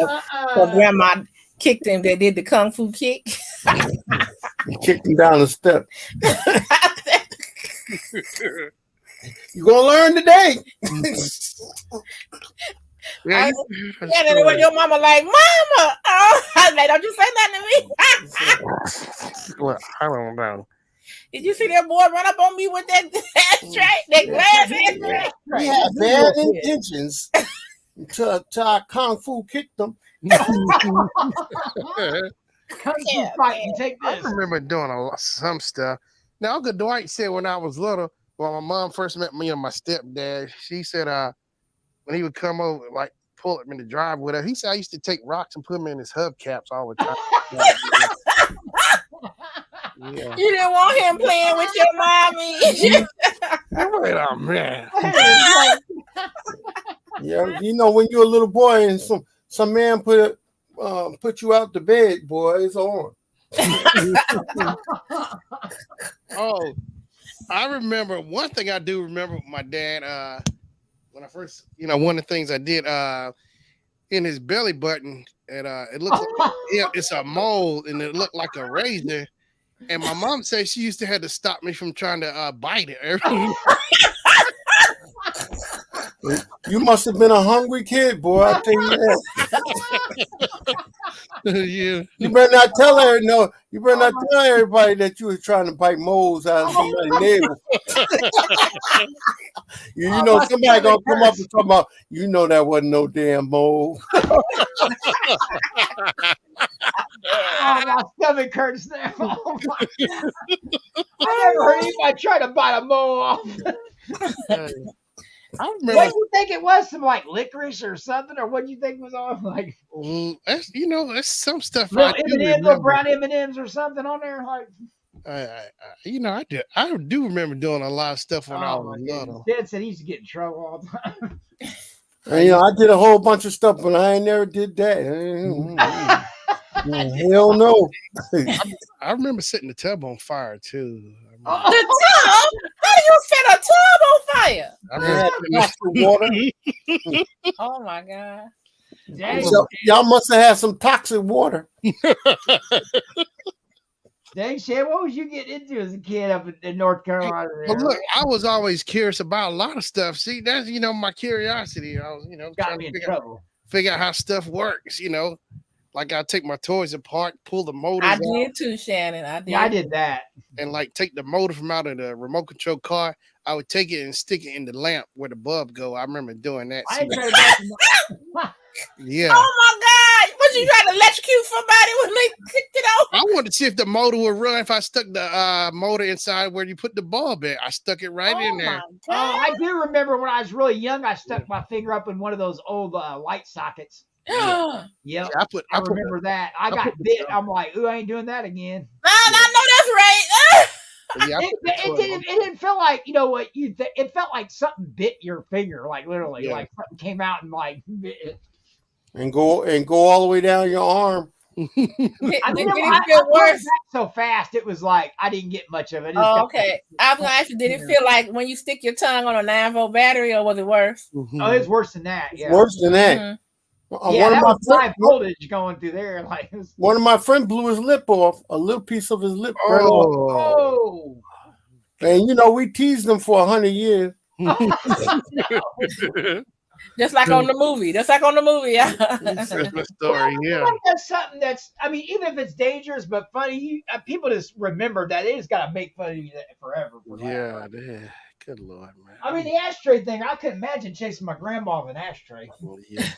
B: So grandma kicked him. They did the kung fu kick.
D: He kicked him down the step. You gonna learn today.
A: Yeah,
B: and when your mama like, "Mama," I was like, "Don't you say nothing to me."
A: Well, I don't know.
B: Did you see that boy run up on me with that ashtray? That glass ashtray?
D: He had had bad intentions until I kung fu kicked them.
C: Kung Fu fighting. Take
A: I
C: this.
A: remember doing some stuff. Now, Uncle Dwight said when I was little, when my mom first met me and my stepdad, she said when he would come over, like pull him in the drive with her, he said I used to take rocks and put them in his hubcaps all the time. Yeah.
B: You didn't want him playing with your mommy.
A: Wait a minute.
D: Yeah, you know when you're a little boy and some man put you out the bed, boy, it's on.
A: Oh, I remember one thing I do remember with my dad, when I first, one of the things I did in his belly button, and it looks like, it's a mole and it looked like a razor. And my mom said she used to have to stop me from trying to bite it.
D: You must have been a hungry kid, boy. I tell you that.
A: Yeah.
D: You better not tell her. No, you better not tell everybody that you was trying to bite moles out of somebody's navel. You know somebody gonna come up and talk about. You know that wasn't no damn mole.
C: Oh, my stomach hurts now. Oh, I never heard anybody try to bite a mole off.
A: I
C: What
A: remember.
C: do you think it was? Some like licorice or something, or what do you think was on? Like
A: That's that's some stuff
C: little
A: I do
C: M&M, little
A: remember.
C: brown M&Ms or something on there. Like
A: I do remember doing a lot of stuff when I
C: oh
A: was
C: my goodness,
A: little.
C: Dad said he used to get in trouble all the time.
D: And, I did a whole bunch of stuff, but I ain't never did that. Hell no.
A: I remember setting the tub on fire too.
B: The tub? How do you set a tub on fire?
A: I remember
D: Toxic water.
B: Oh my God.
C: Dang,
D: So, y'all must have had some toxic water.
C: dang, Shan, what was you getting into as a kid up in North Carolina?
A: But look, I was always curious about a lot of stuff. See, that's my curiosity. I was
C: got
A: trying
C: me
A: to
C: in trouble.
A: figure out how stuff works. Like I take my toys apart, pull the motors
B: I
A: out,
B: did too, Shannon. I did.
C: Yeah, I did that.
A: and like take the motor from out of the remote control car. I would take it and stick it in the lamp where the bulb go. I remember doing that.
C: I ain't trying to
A: Yeah.
B: Oh my God! Was you trying to electrocute somebody when they kicked it off?
A: I wanted to see if the motor would run if I stuck the motor inside where you put the bulb in. I stuck it right in there.
C: I do remember when I was really young, I stuck my finger up in one of those old light sockets.
B: Yeah.
C: Yep.
A: I
C: I remember that. I got bit. I'm like, ooh, I ain't doing that again.
B: I know that's right.
C: It didn't feel like, what it felt like something bit your finger, like literally, like something came out and like bit it.
D: And go all the way down your arm.
C: I mean,
B: It feel worse?
C: Back so fast, it was like I didn't get much of it.
B: Oh, okay. I was gonna ask you, did it feel like when you stick your tongue on a 9-volt battery, or was it worse?
C: Oh, it's worse than that. Yeah.
D: Worse than that.
B: Mhm.
C: Yeah, that was high voltage going through there. Like
D: one of my friends blew his lip off, a little piece of his lip.
C: Oh.
D: And we teased him for 100 years.
B: Just like on the movie.
A: That's my story. Yeah.
C: That's something that's. I mean, even if it's dangerous but funny, people just remember that they just got to make fun of you forever.
A: Yeah. Good Lord, man.
C: I mean, the ashtray thing. I couldn't imagine chasing my grandma with an ashtray.
A: Well, yeah.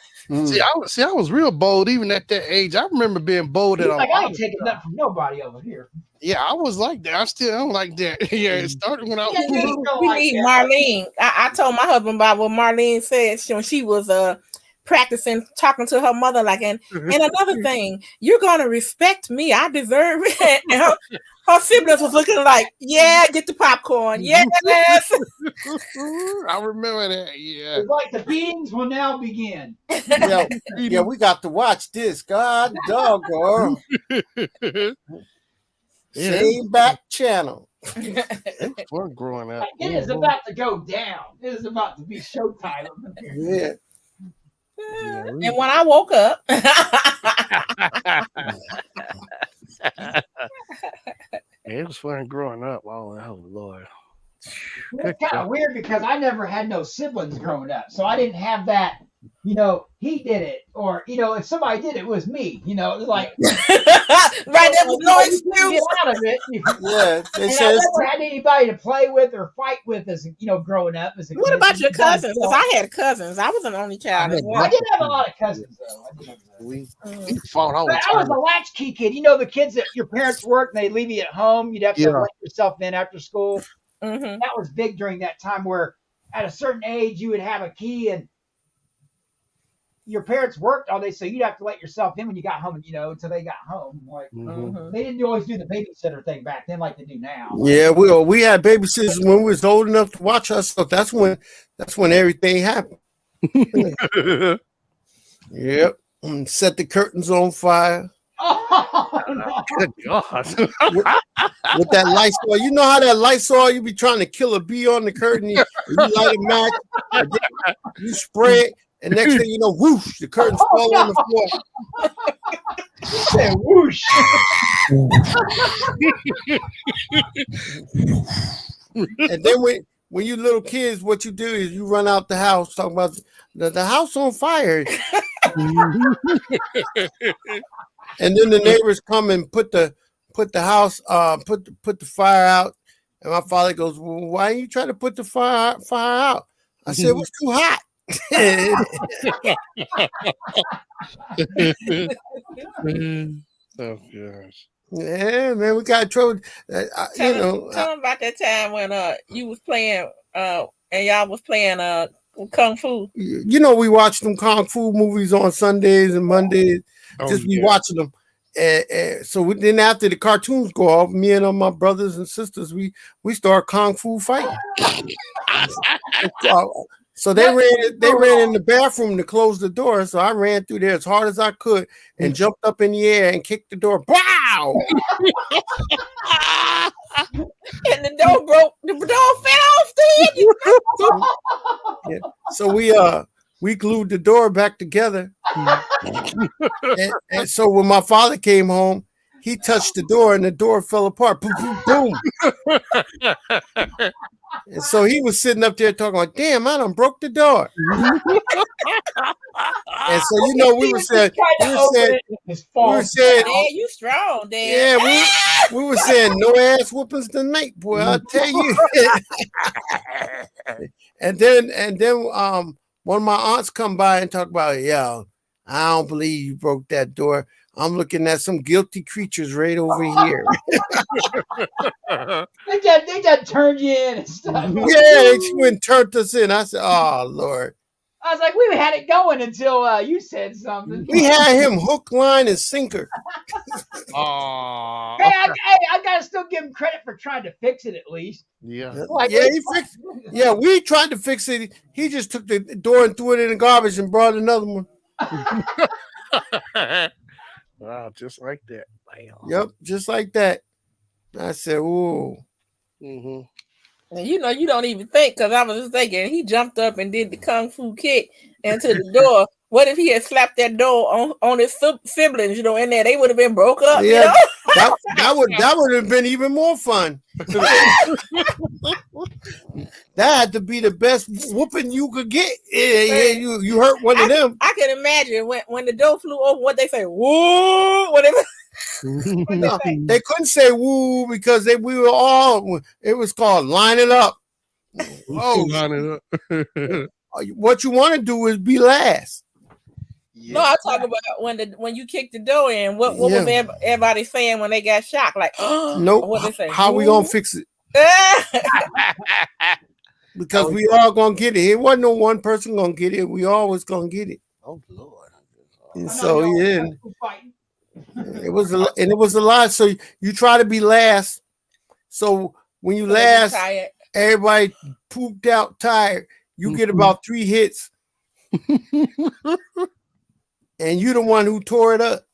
A: See, I was real bold even at that age. I remember being bold at all.
C: Like I ain't taking nothing from nobody over here.
A: Yeah, I was like that. I still am like that. Yeah, it started when I was.
B: We need Marlene. I told my husband about what Marlene said when she was practicing talking to her mother, like, and another thing, you're gonna respect me. I deserve it. And her siblings was looking like, yeah, get the popcorn. Yes.
A: I remember that. Yeah.
C: It's like the beatings will now begin.
D: Yeah, we got to watch this. God doggone. Same back channel.
A: It's fun growing up.
C: It is about to go down. It is about to be showtime.
D: Yeah.
B: And when I woke up,
A: it was fun growing up. Oh Lord.
C: It's kind of weird because I never had no siblings growing up, so I didn't have that he did it, or if somebody did it, it was me. It was like
B: Right, there was no
C: you couldn't get
B: excuse.
C: out of it.
D: Yeah, they
C: And I
D: says
C: never had anybody to play with or fight with as growing up as a
B: What
C: kid.
B: about your
C: You got
B: cousins? Because I had cousins. I was an only child as
C: I
B: well.
C: did have a lot of cousins though. I did have those.
A: We
B: Mm.
A: fought all the
C: But I was
A: time.
C: a latchkey kid. The kids that your parents worked and they leave you at home. You'd have to
A: Yeah.
C: let yourself in after school.
B: Mhm.
C: That was big during that time where at a certain age you would have a key and your parents worked all day, so you'd have to let yourself in when you got home, until they got home. Like
B: Mhm.
C: they didn't always do the babysitter thing back then like they do now.
D: yeah, we had babysitters when we was old enough to watch us, so that's when everything happened. Yep. Set the curtains on fire
C: Oh, no.
A: Good God.
D: with that Lysol. You know how that Lysol, you be trying to kill a bee on the curtain, you light a match, and then you spray it, and next thing you know, whoosh, the curtains fall on the floor.
C: You said whoosh.
D: And then when you little kids, what you do is you run out the house talking about the house on fire. And then the neighbors come and put the house put the fire out. And my father goes, well, why are you trying to put the fire out? I said, it was too hot.
A: Oh gosh.
D: Yeah, man, we got trouble.
B: Tell them about that time when you was playing and y'all was playing kung fu.
D: We watch them kung fu movies on Sundays and Mondays. Just be watching them. So then after the cartoons go off, me and all my brothers and sisters, we start kung fu fighting. So they ran in the bathroom to close the door. So I ran through there as hard as I could and jumped up in the air and kicked the door. Wow!
B: And the door broke. The door fell off the
D: Yeah. So we glued the door back together. and so when my father came home, he touched the door and the door fell apart. Boom, boom, boom. And so he was sitting up there talking like, damn, I done broke the door. And so, we were saying,
B: Dad, you strong, Dad.
D: Yeah, we were saying no ass whoopings tonight, boy. I'll tell you. and then one of my aunts come by and talk about, yo, I don't believe you broke that door. I'm looking at some guilty creatures right over here.
C: They just turned you in and stuff.
D: Yeah, she went and turned us in. I said, oh, Lord.
C: I was like, we had it going until you said something.
D: We had him hook, line, and sinker.
C: Hey, I gotta still give him credit for trying to fix it at least.
A: Yeah.
C: Like,
D: yeah, he fixed it. Yeah, we tried to fix it. He just took the door and threw it in the garbage and brought another one.
A: Wow, just like that. Bam.
D: Yep, just like that. I said, ooh.
B: Mm-hmm. And you don't even think, because I was just thinking he jumped up and did the kung fu kick into the door. What if he had slapped that door on his siblings, in there? They would have been broke up.
D: Yeah, that would have been even more fun. That had to be the best whooping you could get. Yeah, you hurt one of them.
B: I can imagine when the door flew open, what they say, woo, whatever.
D: No, they couldn't say woo because we were all. It was called line it up.
A: Oh, line it up.
D: What you want to do is be last.
B: Yeah. No, I talk about when you kicked the door in. What was everybody saying when they got shocked? Like,
D: nope. What they say? How we gonna fix it? Because we all gonna get it. It wasn't no one person gonna get it. We always gonna get it.
A: Oh Lord!
D: And so it was a lot. So you try to be last. So when you last, everybody pooped out tired. You get about 3 hits, and you the one who tore it up.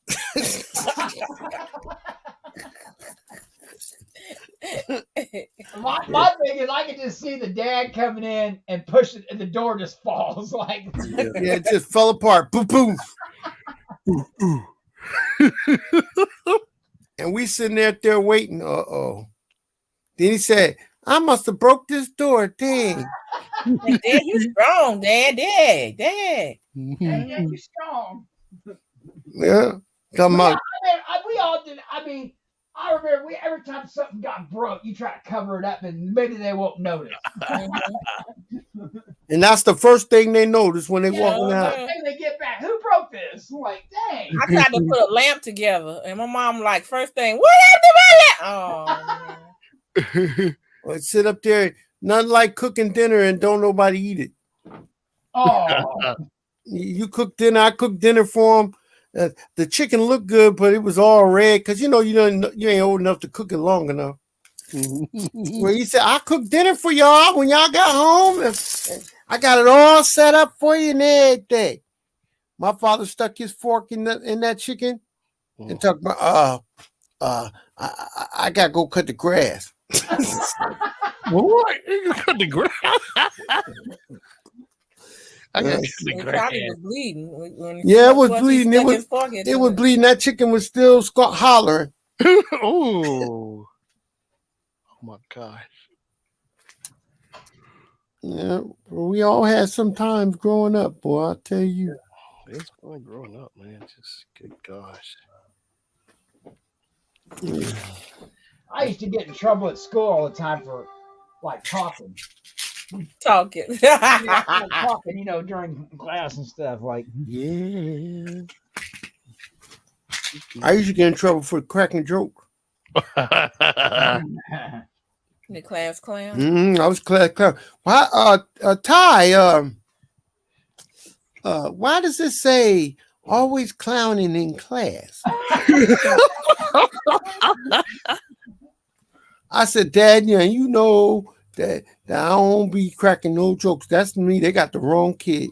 C: My thing is, I can just see the dad coming in and push it, and the door just falls. Like,
D: yeah, it just fell apart. Boom, boom. And we sitting there waiting. Then he said, "I must have broke this door. Dang."
B: Like, Dad, you strong, Dad. Dad.
C: Yeah, you strong.
D: Yeah. Come
C: Well, yeah,
D: on.
C: we all did. I mean, I remember every time something got broke, you try to cover it up, and maybe they won't notice.
D: And that's the first thing they notice when they
C: Yeah,
D: walking out.
C: maybe they get back. Who broke this? I'm like, dang.
B: I tried to put a lamp together, and my mom like first thing, what happened to my lamp?
D: Or sit up there, nothing like cooking dinner and don't nobody eat it.
C: Oh,
D: You cook dinner, I cooked dinner for them. The chicken looked good, but it was all red because you ain't old enough to cook it long enough. Well, he said, I cooked dinner for y'all when y'all got home. I got it all set up for you and everything. My father stuck his fork in that chicken and talked about, I gotta go cut the grass.
A: What? You cut the grass. I got the
B: It
A: grass.
B: probably was bleeding.
D: Yeah, it was bleeding. It was bleeding. That chicken was still hollering.
A: Oh my gosh.
D: Yeah, we all had some times growing up, boy. I tell you.
A: It's fun growing up, man. Just good gosh.
C: I used to get in trouble at school all the time for like talking.
B: Talking.
C: Like, talking, during class and stuff. Like,
A: Yeah.
D: I used to get in trouble for cracking joke.
B: The class clown.
D: I was class clown. Why, Ty? Why does it say always clowning in class? I said, Dad, you know that I don't be cracking no jokes. That's me. They got the wrong kid.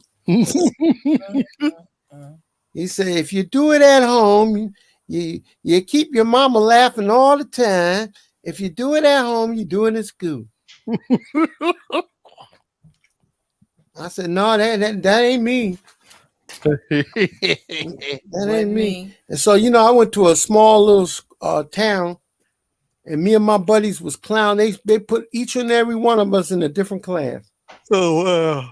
D: He said, if you do it at home, you keep your mama laughing all the time. If you do it at home, you do it in school. I said, no, that ain't me. That ain't me. And so, I went to a small little town, and me and my buddies was clown. They put each and every one of us in a different class.
A: So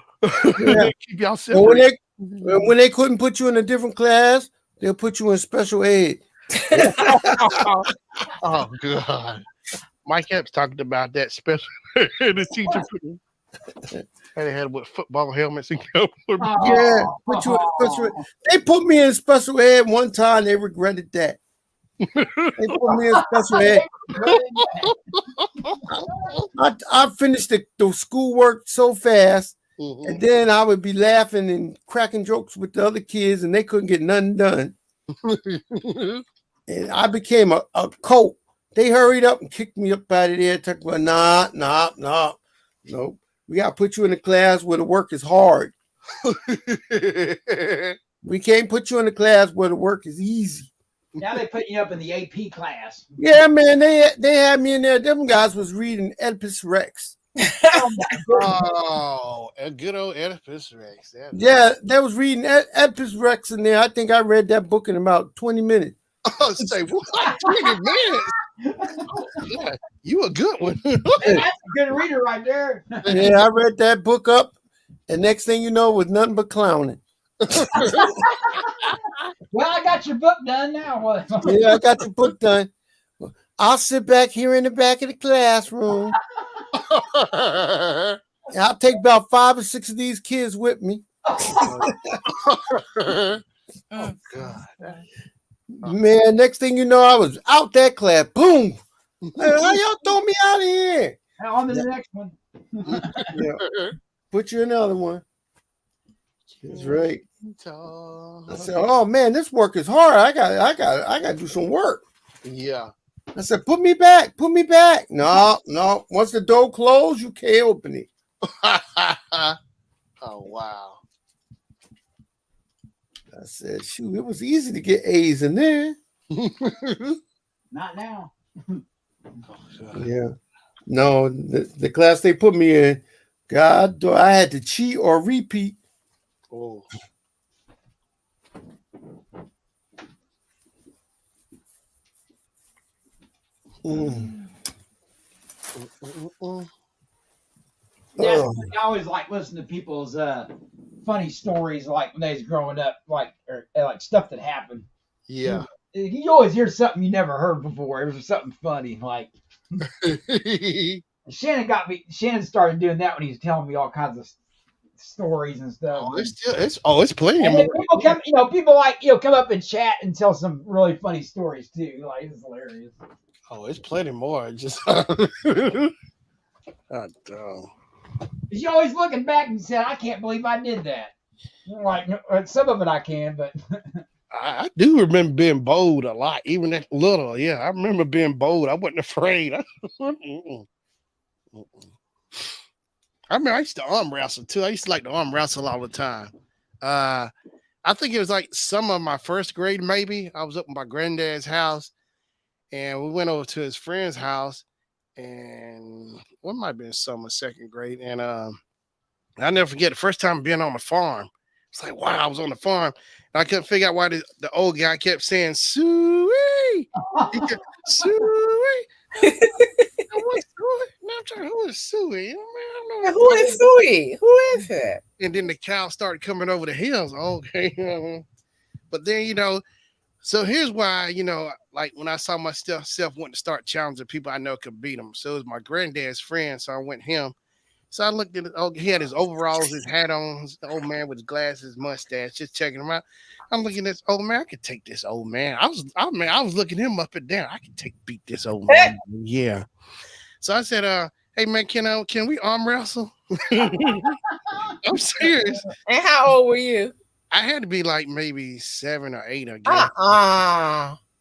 D: Yeah.
A: keep y'all separate.
D: When they couldn't put you in a different class, they'll put you in special ed.
A: Oh God. Mike Epps talked about that special the teacher they had with football helmets and
D: yeah, put you in special ed. They put me in special ed one time, they regretted that. They put me in special ed. I finished the schoolwork so fast, and then I would be laughing and cracking jokes with the other kids, and they couldn't get nothing done. And I became a colt. They hurried up and kicked me up out of there. Talking about, nope. We got to put you in a class where the work is hard. We can't put you in a class where the work is easy.
C: Now they put you up in the AP class.
D: Yeah, man, they had me in there. Them guys was reading Oedipus Rex.
A: Oh, a good old Oedipus Rex.
D: Yeah, they was reading Oedipus Rex in there. I think I read that book in about 20 minutes.
A: Oh, say what? 20 minutes? Oh, yeah, you a good one.
C: That's a good reader right there.
D: Yeah, I read that book up, and next thing you know, was nothing but clowning.
C: Well, I got your book done now.
D: Yeah, I got your book done. I'll sit back here in the back of the classroom. And I'll take about 5 or 6 of these kids with me.
A: Oh God.
D: Man, next thing you know, I was out that class. Boom. How y'all throw me out of here?
C: On to the next one.
D: Yeah. Put you another one. That's right. I said, "Oh man, this work is hard. I got to do some work."
A: Yeah.
D: I said, "Put me back. Put me back." No. Once the door closed, you can't open it.
A: Oh wow.
D: I said, "Shoot, it was easy to get A's in there."
C: Not now.
D: Yeah. No, the class they put me in, God, I had to cheat or repeat.
A: Oh.
C: That's
D: Oh,
C: I always like listening to people's funny stories, like when they was growing up, like or like stuff that happened.
A: Yeah.
C: You always hear something you never heard before. It was something funny. Like Shannon started doing that when he was telling me all kinds of stories and stuff.
A: It's plenty
C: And
A: more.
C: then people come, people like come up and chat and tell some really funny stories too. Like it's hilarious.
A: Oh, it's plenty more. Just God,
C: Cause you always looking back and saying, "I can't believe I did that." Like some of it I can, but
A: I do remember being bold a lot, even at little. Yeah, I remember being bold. I wasn't afraid. Mm-mm. I mean, I used to arm wrestle too. I used to like to arm wrestle all the time. I think it was like some of my first grade, maybe. I was up in my granddad's house, and we went over to his friend's house, and what might have been summer second grade, and I never forget the first time being on the farm. It's like, wow, I was on the farm. And I couldn't figure out why the old guy kept saying, Suey. He kept, Suey. What's Suey? No, I'm trying, who is Suey? I don't know.
B: Who is Suey? Who is it?
A: And then the cow started coming over the hills. Okay. But then, so here's why, like when I saw myself wanting to start challenging people I know could beat them. So it was my granddad's friend. So I went him. So I looked at it. Oh, he had his overalls, his hat on, the old man with his glasses, mustache, just checking him out. I'm looking at this old man. I could take this old man. I was looking him up and down. I could beat this old man. Yeah. So I said, hey man, can we arm wrestle? I'm serious.
B: And how old were you?
A: I had to be like maybe 7 or 8, I guess.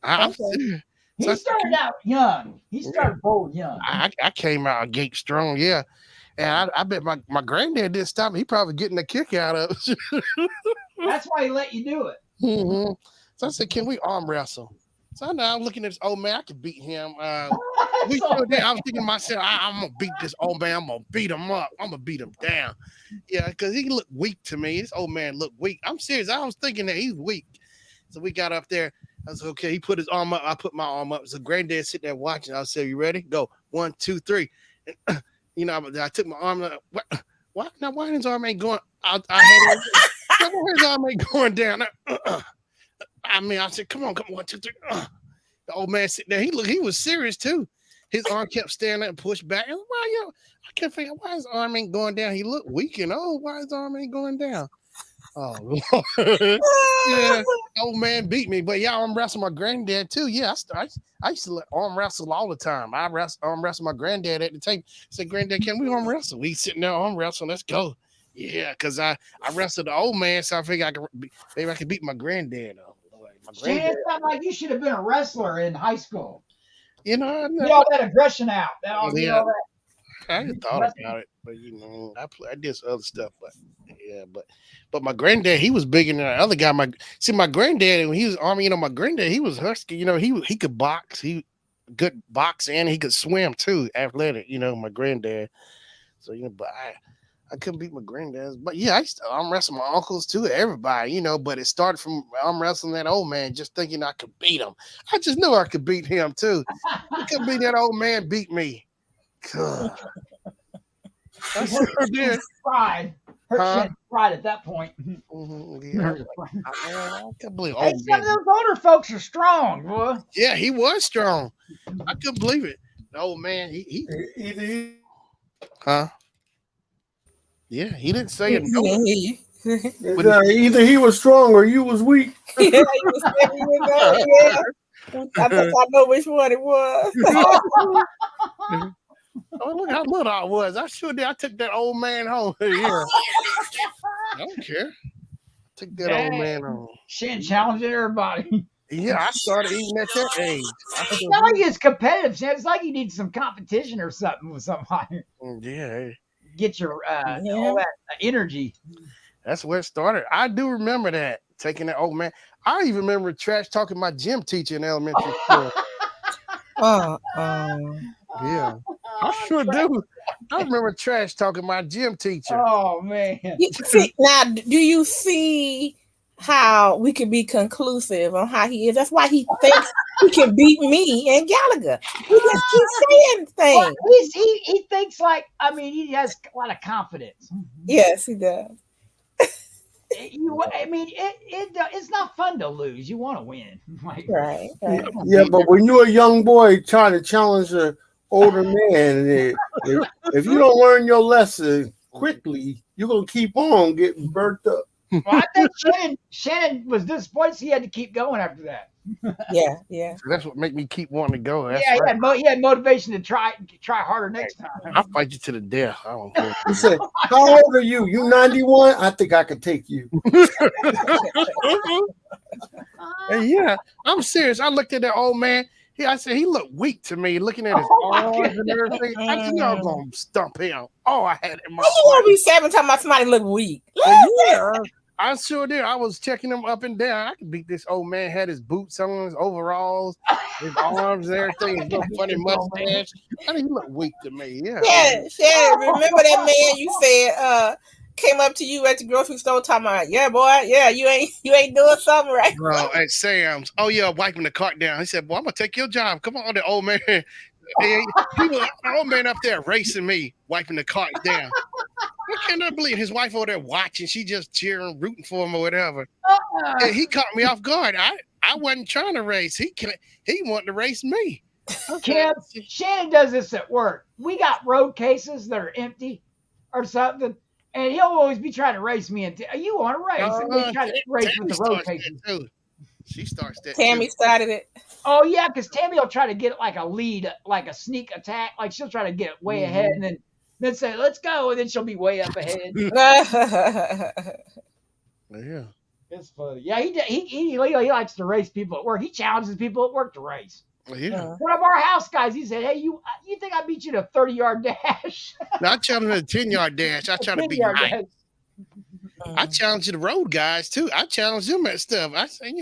A: I'm serious.
C: He started out young. He started bold young.
A: I came out gate strong, yeah. And I bet my granddad didn't stop me. He probably getting a kick out of it.
C: That's why he let you do it.
A: Mm-hmm. So I said, can we arm wrestle? So now I'm looking at this old man. I could beat him. I was thinking to myself, I'm going to beat this old man. I'm going to beat him up. I'm going to beat him down. Yeah, because he looked weak to me. This old man looked weak. I'm serious. I was thinking that he's weak. So we got up there. I was okay. He put his arm up. I put my arm up. So granddad sitting there watching. I said, you ready? Go. 1, 2, 3. And, I took my arm. Why his arm ain't going? I had his arm ain't going down. I said, come on, 1, 2, 3. The old man sitting there. He was serious too. His arm kept standing up and pushed back. And I can't figure out why his arm ain't going down. He looked weak and old. Why his arm ain't going down? Oh, Lord. Yeah, old man beat me. But yeah, I arm wrestle my granddad too. Yeah, I used to arm wrestle all the time. I arm wrestle my granddad at the table. I said, Granddad, can we arm wrestle? We sitting there arm wrestle. Let's go. Yeah, because I wrestled the old man, so I figured maybe I could beat my granddad.
C: Shannon, it sounded like you should have been a wrestler in high school.
A: Get
C: all that aggression out. All that.
A: I just thought about it, but I did some other stuff, but my granddad, he was bigger than the other guy. My granddad, when he was army, my granddad, he was husky. He could box. He good box and he could swim too. Athletic, my granddad. So but I couldn't beat my granddad. But yeah, I used to arm wrestle my uncles too, everybody, but it started from arm wrestling that old man, just thinking I could beat him. I just knew I could beat him too. I couldn't beat that old man beat me. God. I sure did.
C: Pride. Hurt pride at that point.
A: Mm-hmm. Yeah. I can't believe
C: some of those older folks are strong, boy.
A: Yeah, he was strong. I couldn't believe it. The old man, huh? Yeah, he didn't say it. No.
D: Either he was strong or you was weak.
B: Yeah, he was yeah. I think I know which one it was.
A: Oh, look how little I was. I sure did. I took that old man home. Yeah. I don't care. Took that old man home.
C: Shannon challenging everybody.
A: Yeah, I started eating at that age.
C: It's not like it's competitive, Shannon. It's like you need some competition or something with somebody.
A: Yeah.
C: Get your all that energy.
A: That's where it started. I do remember that. Taking that old man. I even remember trash talking my gym teacher in elementary school. Yeah. I sure do. I remember trash talking my gym teacher.
C: Oh man.
B: Now, do you see how we can be conclusive on how he is. That's why he thinks he can beat me and Gallagher. He just keeps saying
C: Well,
B: things.
C: he thinks like, I mean, he has a lot of confidence.
B: Yes, he does.
C: I mean, it's not fun to lose. You want to win. Like,
B: Right, right.
D: Yeah, but when you're a young boy trying to challenge an older man, if you don't learn your lesson quickly, you're gonna keep on getting burnt up.
C: well, I think Shannon was disappointed. He had to keep going after that.
B: Yeah, yeah.
A: So that's what make me keep wanting to go. That's
C: Yeah,
A: right.
C: He had motivation to try harder next time.
A: I'll fight you to the death. I don't care.
D: He said, "How old are you? You 91? I think I could take you."
A: Hey, yeah, I'm serious. I looked at that old man. I said he looked weak to me, looking at his
C: Oh, my
A: arms and everything. I said, "Y'all gonna stump him." Oh, I had it in my
B: How you gonna be 7 talking about somebody look weak?
A: yeah, I sure did. I was checking him up and down. I could beat this old man. Had his boots on, his overalls, his arms and everything. His little funny mustache. I mean, he looked weak to me. Yeah.
B: Shannon, remember that man you said came up to you at the grocery store talking about, yeah, boy, yeah, you ain't doing something right.
A: Bro, at Sam's. Oh yeah, wiping the cart down. He said, "Boy, I'm gonna take your job. Come on, the old man." He was old man up there racing me, wiping the cart down. I cannot believe his wife over there watching. She just cheering, rooting for him or whatever. And he caught me off guard. I wasn't trying to race. He wanted to race me.
C: Kim, Shannon does this at work. We got road cases that are empty or something, and he'll always be trying to race me. You want to race? And we try to race with the road cases.
A: Too. She starts that.
B: Tammy
A: too.
B: started it.
C: Oh yeah, because Tammy will try to get like a lead, like a sneak attack. Like she'll try to get way ahead, and then say, "Let's go," and then she'll be way up ahead.
A: Yeah.
C: It's funny. Yeah, he likes to race people at work. He challenges people at work to race.
A: Yeah.
C: One of our house guys, he said, "Hey, you think I beat you to a 30-yard dash?"
A: Now, I challenge him to a 10-yard dash. I try to be right. I challenge the road guys too. I challenge them at stuff. I say,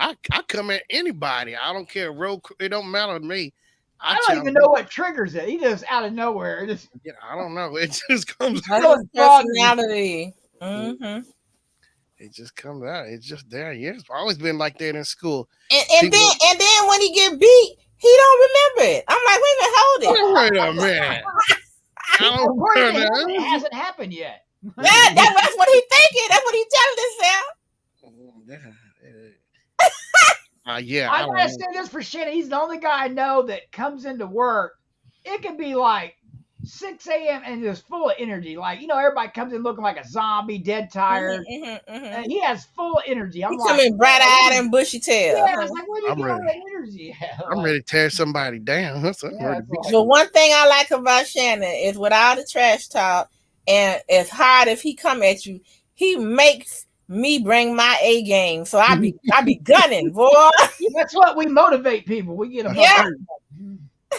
A: I come at anybody. I don't care. Road, it don't matter to me.
C: I don't even know what triggers it. He just out of nowhere.
A: I don't know. It just comes
B: out.
A: out.
B: Personality. Mm-hmm.
A: It just comes out. It's just there. Yeah, it's always been like that in school.
B: And then when he get beat, he don't remember it. I'm like, wait a minute, hold it.
A: Wait a minute. I don't remember.
C: It hasn't happened yet.
B: That's what he thinking. That's what he telling himself.
A: Yeah.
C: I gotta say this for Shannon. He's the only guy I know that comes into work. It could be like 6 a.m. and just full of energy. Like, everybody comes in looking like a zombie, dead tired. And he has full energy. I'm like,
B: coming bright-eyed and bushy-tailed.
C: Yeah, I was like, where do you get all that energy?
A: I'm ready to tear somebody down.
B: The one thing I like about Shannon is with all the trash talk, and as hard as he come at you, he makes me bring my A game. So I be gunning, boy.
C: That's what we motivate people. We get them.
B: Yeah.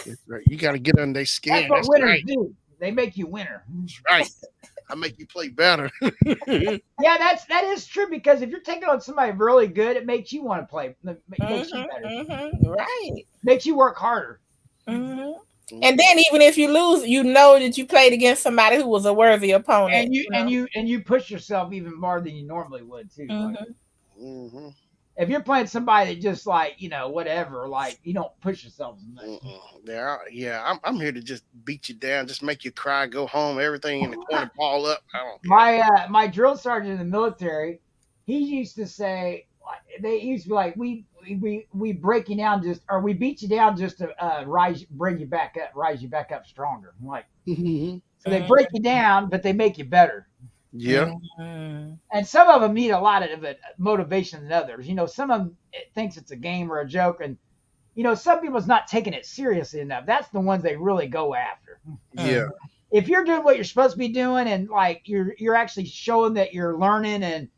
A: That's right. You got to get under their skin.
C: That's what winners do. They make you winner.
A: That's right. I make you play better.
C: Yeah, that is true, because if you're taking on somebody really good, it makes you want to play. It makes you better.
B: Right.
C: Makes you work harder.
B: And then even if you lose, you know that you played against somebody who was a worthy opponent.
C: And you push yourself even more than you normally would too. Like, if you're playing somebody that just like, whatever, like you don't push yourself as much.
A: Yeah, I'm here to just beat you down, just make you cry, go home, everything in the corner, ball up. I don't care.
C: My drill sergeant in the military, he used to say, they used to be like, we break you down we beat you down just to rise you back up stronger. Like, so they break you down, but they make you better.
A: Yeah.
C: And some of them need a lot of motivation than others. Some of them thinks it's a game or a joke, and some people's not taking it seriously enough. That's the ones they really go after.
A: Yeah.
C: If you're doing what you're supposed to be doing, and like you're actually showing that you're learning and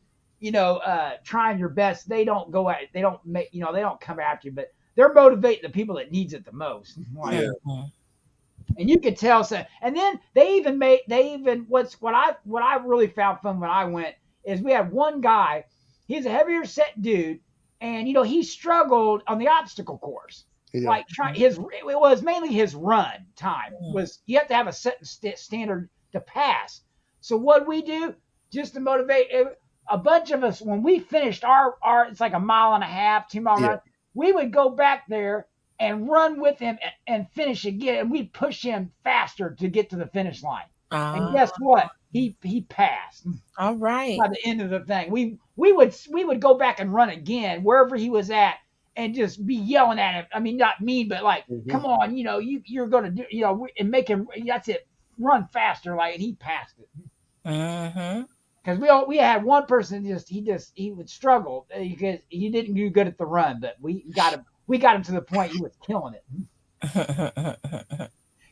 C: trying your best, they don't go at it. They don't make they don't come after you, but they're motivating the people that needs it the most. Like, and you could tell. So, and then what I really found fun when I went is we had one guy. He's a heavier set dude, and he struggled on the obstacle course. Yeah. Like it was mainly his run time was you have to have a set standard to pass. So what we do just to motivate, a bunch of us, when we finished our it's like a mile and a half, 2 mile
A: Yeah.
C: run, we would go back there and run with him and finish again, and we'd push him faster to get to the finish line. And guess what? He passed
B: All right.
C: by the end of the thing. We would go back and run again wherever he was at and just be yelling at him. I mean, not mean, but like, come on, you're gonna do, and make him. That's it. Run faster, like, and he passed it. Because we had one person he would struggle because he didn't do good at the run, but we got him to the point he was killing it.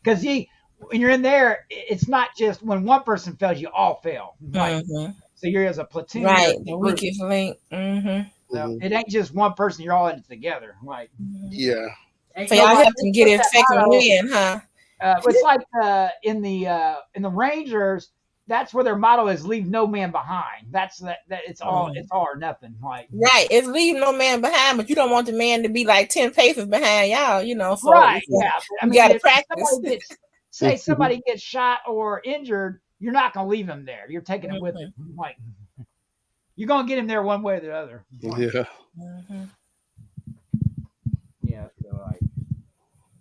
C: Because when you're in there, it's not just when one person fails, you all fail. Like, so you're as a platoon,
B: right? The weakest link.
C: So it ain't just one person; you're all in it together. Like,
A: Yeah.
B: So y'all help them get a second win, huh?
C: It's like in the Rangers. That's where their motto is: "Leave no man behind." That it's all or nothing. Like,
B: right, it's leave no man behind, but you don't want the man to be like 10 paces behind y'all. So
C: right? Yeah, I mean,
B: you got to practice.
C: Say somebody gets shot or injured, you're not gonna leave him there. You're taking him with you. Like, you're gonna get him there one way or the other.
A: Yeah.
C: Yeah. So like,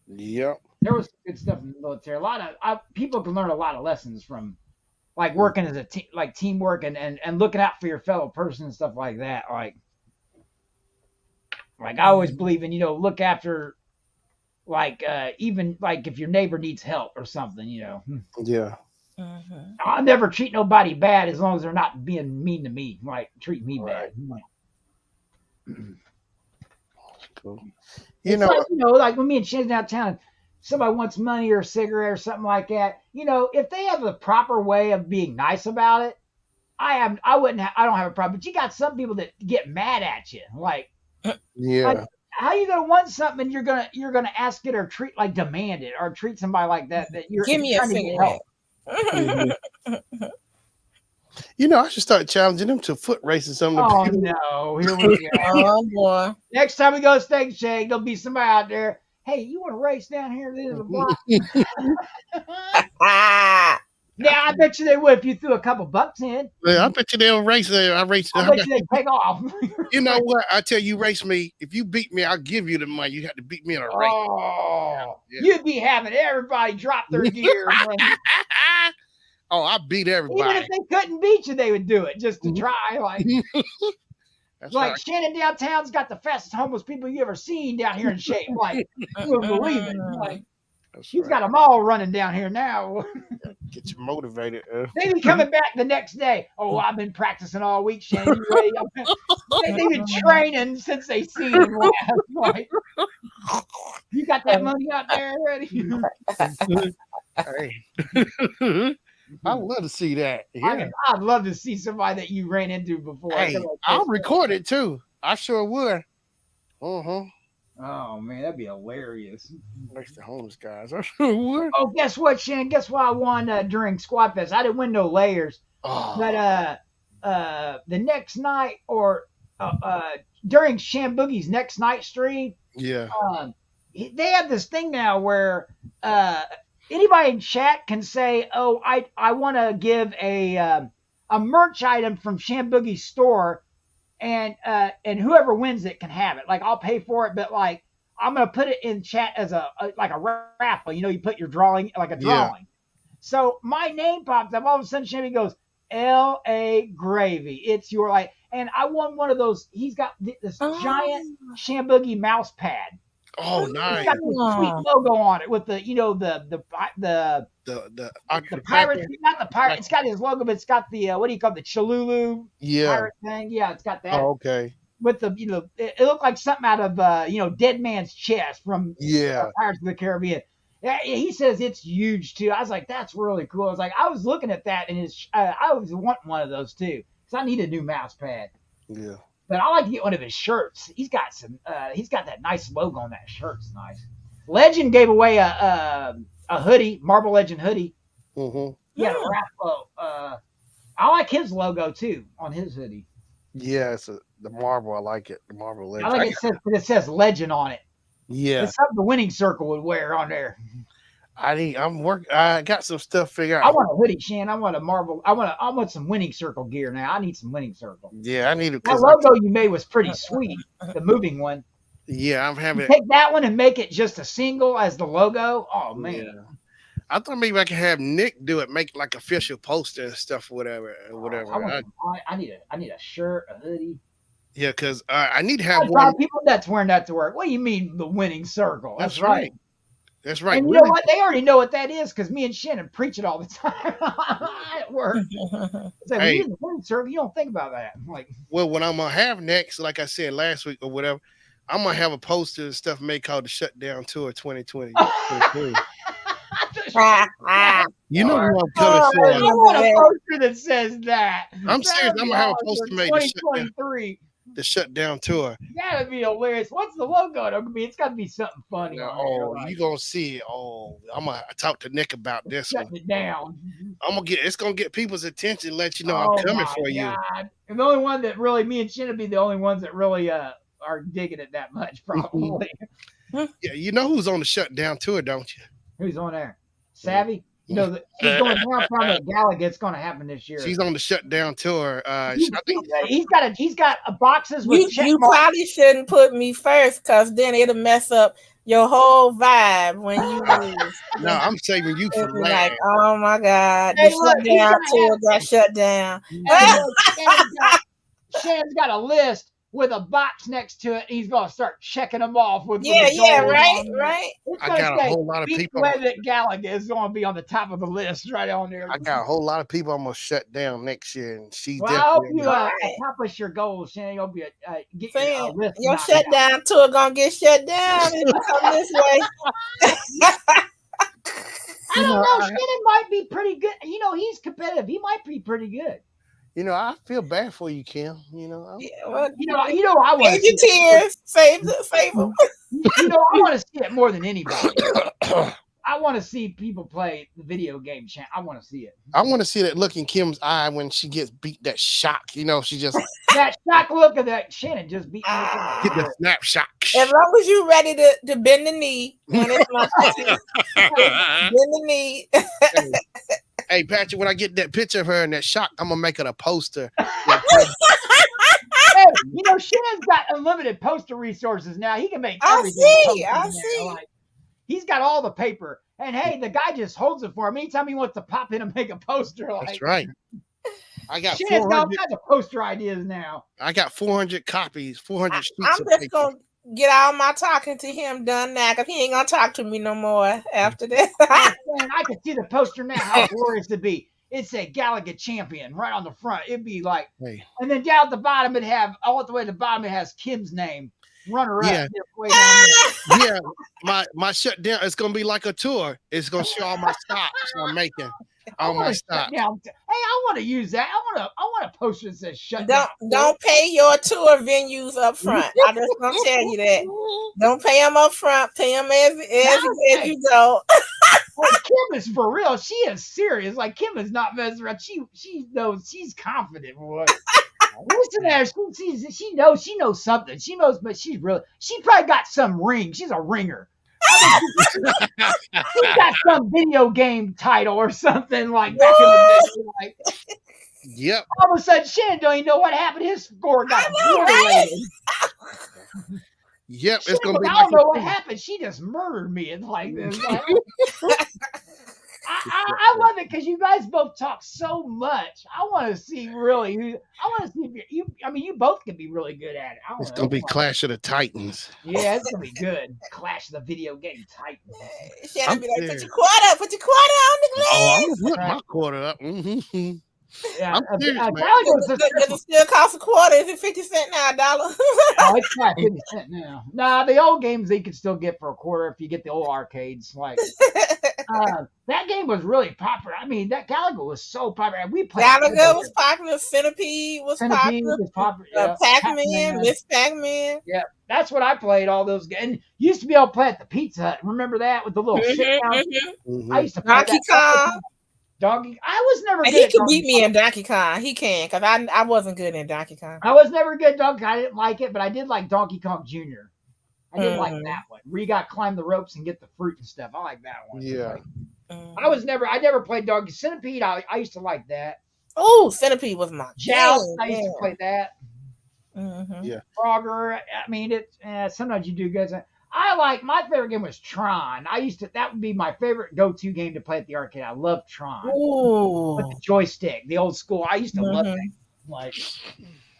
A: Yep.
C: there was good stuff in the military. A lot of people can learn a lot of lessons from, like, working as a team, like teamwork and looking out for your fellow person and stuff like that. Like I always believe in, look after, like, even like if your neighbor needs help or something,
A: Yeah.
C: I'll never treat nobody bad as long as they're not being mean to me, like treat me bad.
A: Cool.
C: Like when me and Shannon downtown, somebody wants money or a cigarette or something like that, if they have the proper way of being nice about it, I don't have a problem. But you got some people that get mad at you, like,
A: yeah.
C: How you gonna want something and you're gonna ask it or treat, like, demand it or treat somebody like that you're
B: give me a cigarette.
A: I should start challenging them to foot races. Something.
C: Oh no, here we go.
B: Oh boy.
C: Next time we go to Steak Shake, there'll be somebody out there. Hey, you want to race down here at the end of the block? Yeah, I bet you they would if you threw a couple bucks in.
A: Yeah, I bet you they'll race there. I bet
C: you they take off.
A: You know what? I tell you, race me. If you beat me, I'll give you the money. You have to beat me in a race.
C: Oh, yeah. You'd be having everybody drop their gear.
A: Oh, I beat everybody.
C: Even if they couldn't beat you, they would do it just to try. Like,
A: that's
C: like
A: right.
C: Shannon downtown's got the fastest homeless people you ever seen down here in shape. Like, you wouldn't believe it. Like, he's got them all running down here now.
A: Get you motivated.
C: They be coming back the next day. Oh, I've been practicing all week, Shannon. You ready? They've been training since they seen him last. Like, you got that money out there already?
A: Hey. I'd love to see that. Yeah.
C: I'd love to see somebody that you ran into before.
A: Hey, I'll record it too. I sure would.
C: Oh man, that'd be hilarious.
A: Next to homeless guys, I sure would.
C: Oh, guess what, Shannon? Guess what I won during Squad Fest? I didn't win no layers, but the next night or during Sham Boogie's next night stream,
A: yeah,
C: they have this thing now where anybody in chat can say, "Oh, I want to give a merch item from Sham Boogie's store." And whoever wins it can have it. Like, I'll pay for it, but like, I'm gonna put it in chat as a raffle. You put your drawing, like a drawing. Yeah. So my name pops up. All of a sudden, Shammy goes, "L.A. Gravy. It's your like." And I won one of those. He's got this giant Sham Boogie mouse pad.
A: Oh, nice!
C: It's got this sweet logo on it with the pirate, not the pirate. It's got his logo, but it's got the what do you call it, the Cholulu pirate thing? Yeah, it's got that.
A: Oh, okay.
C: With the it looked like something out of Dead Man's Chest from Pirates of the Caribbean. He says it's huge too. I was like, that's really cool. I was looking at that, and I was wanting one of those too because I need a new mouse pad.
A: Yeah.
C: But I like to get one of his shirts. He's got that nice logo on that shirt. It's nice. Legend gave away a hoodie, Marble Legend hoodie.
A: Mm-hmm.
C: Yeah, I like his logo too on his hoodie.
A: Yeah, it's the Marble. I like it. The Marble Legend.
C: I like it says Legend on it.
A: Yeah,
C: it's something the Winning Circle would wear on there.
A: I got some stuff figured
C: I
A: out.
C: want a hoodie, Shan. I want a Marvel. I want some winning circle gear now. I need some winning circle.
A: Yeah, I need it
C: That
A: because
C: logo you made was pretty sweet. The moving one.
A: yeah, I'm
C: You
A: having.
C: take that one and make it just a single as the logo. Oh man.
A: Yeah. I thought maybe I could have Nick do it, make like official poster and stuff, whatever,
C: I need a shirt, a hoodie.
A: Yeah, because I need to have
C: There's a lot
A: one.
C: of people that's wearing that to work. What do you mean the winning circle?
A: That's right. That's right.
C: And you know what? They already know what that is because me and Shannon preach it all the time at work. It's like, when you're in the winning circle, you don't think about that. Like,
A: well, what I'm gonna have next, like I said last week or whatever, I'm gonna have a poster and stuff made called the Shutdown Tour 2020. You know who I'm coming for.
C: I want a poster that says that.
A: I'm serious. I'm gonna have a poster made
C: 2023.
A: The Shutdown Tour.
C: That'd be hilarious. What's the logo gonna be? It's gotta be something funny.
A: You gonna see it. I'm gonna talk to Nick about this
C: Shut it down.
A: It's gonna get people's attention, let you know I'm coming for you.
C: And the only one that really, me and Shannon be the only ones that really are digging it that much, probably.
A: Yeah, you know who's on the Shutdown Tour, don't you?
C: Who's on there? Savvy? You know, she's going down from the gala. It's going to happen this year.
A: She's on the Shutdown Tour. I think
C: he's got boxes with
B: you probably shouldn't put me first because then it'll mess up your whole vibe when you lose.
A: No, I'm saving you for last.
B: Like, oh my God, the Shutdown Tour got shut down.
C: Shannon's got a list with a box next to it. He's going to start checking them off with
B: right.
A: I got a whole lot of people.
C: That Gallagher is going to be on the top of the list right on there.
A: I got a whole lot of people I'm going to shut down next year, and she's
C: I hope you accomplish your goals, Shannon. You'll be
B: your Shutdown Tour going to get shut down if you come this way.
C: I don't know. Shannon might be pretty good. You know, he's competitive. He might be pretty good.
A: You know, I feel bad for you, Kim. You know, I
C: want to
B: your tears. Save them.
C: You know, I want to see it more than anybody. I want to see people play the video game. I want to see it.
A: I want to see that look in Kim's eye when she gets beat. That shock, you know, she just
C: that shock look of that Shannon just beat me.
A: Get the snapshot.
B: As long as you're ready to bend the knee when it's my bend the knee.
A: Hey, Patrick, when I get that picture of her and that shock, I'm gonna make it a poster.
C: Hey, you know, Shannon's got unlimited poster resources now. He can make everything.
B: I see.
C: Like, he's got all the paper. And hey, the guy just holds it for him. Anytime he wants to pop in and make a poster.
A: That's right. I got
C: Shannon's got all kinds of poster ideas now.
A: I got 400 copies, 400 sheets
B: I'm
A: of
B: just
A: paper.
B: gonna get all my talking to him done now because he ain't gonna talk to me no more after that.
C: Man, I can see the poster now. How glorious it'd be. It'd say Gallagher champion right on the front. It'd be like, and then down at the bottom, it'd have all the way to the bottom. It has Kim's name, runner up.
A: Yeah, my shutdown. It's gonna be like a tour. It's gonna show all my stops I'm making. All my stops.
C: Hey, I want to use that. I want a poster that says shut down.
B: Don't pay your tour venues up front. I just gonna tell you that. Don't pay them up front. Pay them as you go.
C: Well, Kim is for real. She is serious. Like Kim is not messing around. She knows. She's confident. Boy. Listen to her. She knows something. She knows, but she probably got some ring. She's a ringer. She's got some video game title or something like back in the day. Like,
A: yep.
C: All of a sudden, Shannon don't even know what happened. His score got obliterated.
A: Yep, it's gonna be.
C: I don't know what happened. She just murdered me. It's like this. Like, I love it because you guys both talk so much. I want to see really. I want to see if you. I mean, you both can be really good at it.
A: It's gonna be Clash of the Titans.
C: Yeah, it's gonna be good. Clash of the video game Titans.
B: Shannon be like, put your quarter on the glass.
A: Oh, I'm gonna put my quarter up. Mm-hmm.
C: Yeah,
A: I'm serious, man.
B: Does it still cost a quarter? Is it 50 cents now, $1?
C: Oh, it's not 50 cents now. Nah, the old games they can still get for a quarter if you get the old arcades. Like that game was really popular. I mean, that Gallagher was so popular. We played.
B: Gallagher was popular. Centipede was popular.
C: Yeah.
B: Pac-Man, Miss Pac-Man.
C: Yeah, that's what I played. All those games. And you used to be able to play at the Pizza Hut. Remember that with the little shit down?
A: Mm-hmm.
C: I used to play
B: Donkey Kong.
C: Donkey. I was never good.
B: He could beat me in Donkey Kong. He can, because I wasn't good in Donkey Kong.
C: I was never good at Donkey Kong. I didn't like it, but I did like Donkey Kong Jr. I did like that one. Where you got to climb the ropes and get the fruit and stuff. I like that one.
A: Yeah.
C: Like, I never played Dog Centipede. I used to like that.
B: Oh, Centipede was my
C: Joust.
B: game.
C: I used to play that.
A: Yeah.
C: Frogger. I mean, sometimes you do good. I like my favorite game was Tron. That would be my favorite go-to game to play at the arcade. I love Tron.
B: Ooh.
C: With the joystick, the old school. I used to love that. Like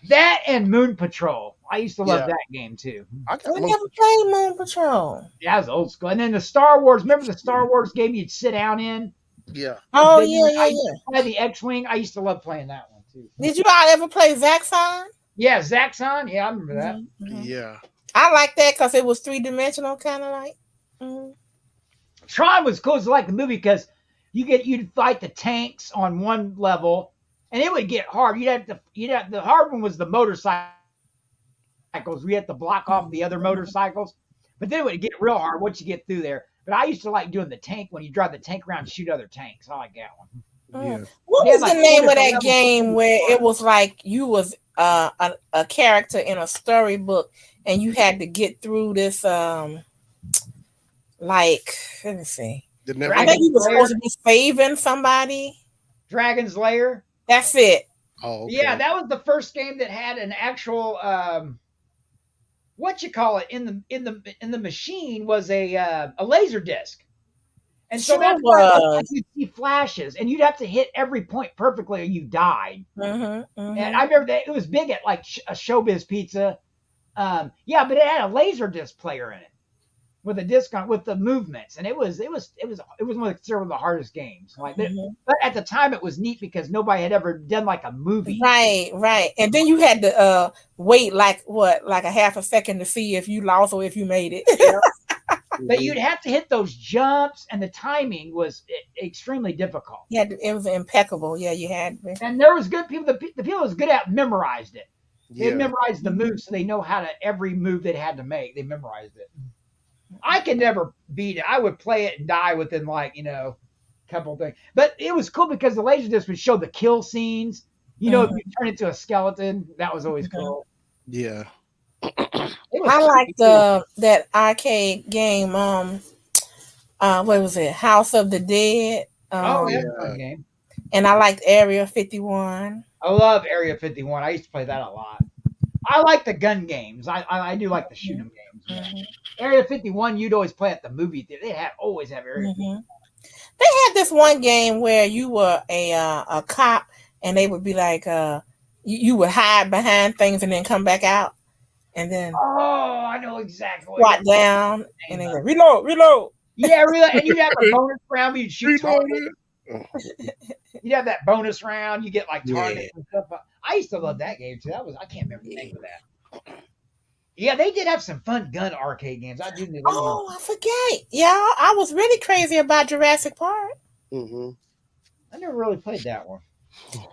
C: that and Moon Patrol. I used to love that game too.
B: I never played Moon Patrol.
C: Yeah, it was old school. And then the Star Wars. Remember the Star Wars game you'd sit down in?
A: Yeah.
B: Oh yeah.
C: Play the X-wing. I used to love playing that one too.
B: Did you all ever play Zaxxon?
C: Yeah, Zaxxon. Yeah, I remember that.
A: Yeah.
B: I like that because it was 3-dimensional, kind of like.
C: Tron was cool. It's like the movie because you'd fight the tanks on one level, and it would get hard. The hard one was the motorcycles. We had to block off the other motorcycles, but then it would get real hard once you get through there. But I used to like doing the tank when you drive the tank around and shoot other tanks. I like that one.
A: Yeah.
B: What was the name of that game where it was like you was a character in a storybook and you had to get through this like, let me see. I think you were supposed to be saving somebody.
C: Dragon's Lair.
B: That's it.
A: Oh, okay.
C: Yeah, that was the first game that had an actual what you call it in the machine was a laser disc. And so that's why you'd see flashes, and you'd have to hit every point perfectly, or you died. And I remember that it was big at like a Showbiz Pizza. Yeah, but it had a laser disc player in it with a disc on with the movements, and it was one of the hardest games. Like, but at the time it was neat because nobody had ever done like a movie.
B: Right. And then you had to wait like a half a second to see if you lost or if you made it.
C: Yeah. But you'd have to hit those jumps, and the timing was extremely difficult.
B: Yeah, it was impeccable. Yeah, you had.
C: And there was good people. The people that was good at it memorized it. They memorized the moves, so they know how to every move they had to make. They memorized it. I could never beat it. I would play it and die within a couple things. But it was cool because the laser disc would show the kill scenes. If you turn into a skeleton, that was always cool.
A: Yeah.
B: I liked that arcade game. What was it? House of the Dead.
C: Fun game.
B: And I liked Area 51.
C: I love Area 51. I used to play that a lot. I like the gun games. I do like the shoot 'em games. Area 51, you'd always play at the movie theater. They always have Area 51.
B: They had this one game where you were a cop, and they would be like, you would hide behind things and then come back out. And then
C: I know exactly.
B: Squat down and then reload.
C: Yeah, reload. And you'd have a bonus round where you'd shoot targets. You'd have that bonus round. You get like targets and stuff. I used to love that game too. I can't remember the name of that. Yeah, they did have some fun gun arcade games. I do know.
B: I forget. Yeah, I was really crazy about Jurassic Park.
C: I never really played that one.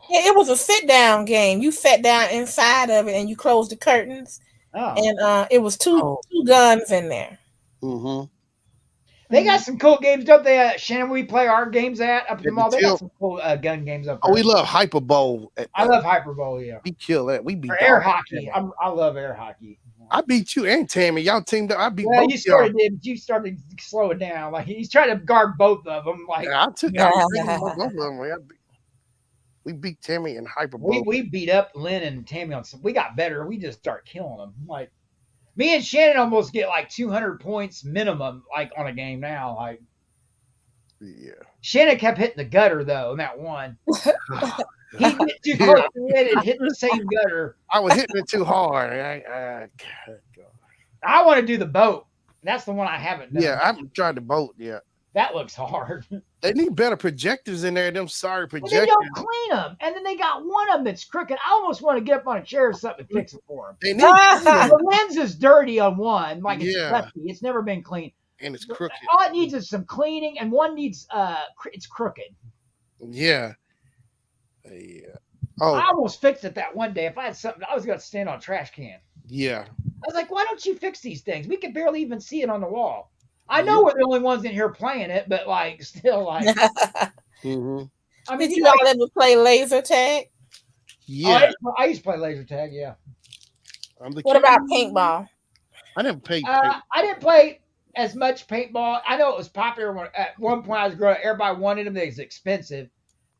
B: Yeah, it was a sit-down game. You sat down inside of it and you closed the curtains. And it was two guns in there.
C: They got some cool games, don't they? Shannon, we play our games up at the mall. They got some cool gun games up there.
A: Oh, we love Hyper Bowl.
C: I love Hyper Bowl, yeah.
A: We kill that. We beat
C: air hockey. I love air hockey.
A: I beat you and Tammy. Y'all teamed up. I beat
C: both.
A: You
C: started slowing down. Like he's trying to guard both of them. Like
A: I took out both of them. We beat Tammy and Hyper Bowl.
C: We beat up Lynn and Tammy on some. We got better. We just start killing them. Like me and Shannon almost get like 200 points minimum, like on a game now. Like, Shannon kept hitting the gutter though. In that one, he hit too close to it and hit the same gutter.
A: I was hitting it too hard.
C: I want to do the boat. That's the one I haven't done.
A: Yeah, I haven't tried the boat yet.
C: That looks hard.
A: They need better projectors in there. Them sorry projectors.
C: Well, they don't clean them, and then they got one of them that's crooked. I almost want to get up on a chair or something and fix it for them. The lens is dirty on one, like it's crusty. It's never been cleaned,
A: and it's crooked.
C: All it needs is some cleaning, and one needs it's crooked.
A: Yeah.
C: Oh, I almost fixed it that one day. If I had something, I was going to stand on a trash can.
A: Yeah.
C: I was like, why don't you fix these things? We can barely even see it on the wall. I know we're the only ones in here playing it, but like, still, like.
B: I mean, did you all ever play laser tag?
A: Yeah,
C: I used to play laser tag. Yeah.
B: What about paintball?
A: I never played.
C: I didn't play as much paintball. I know it was popular at one point I was growing up. Everybody wanted them. They was expensive.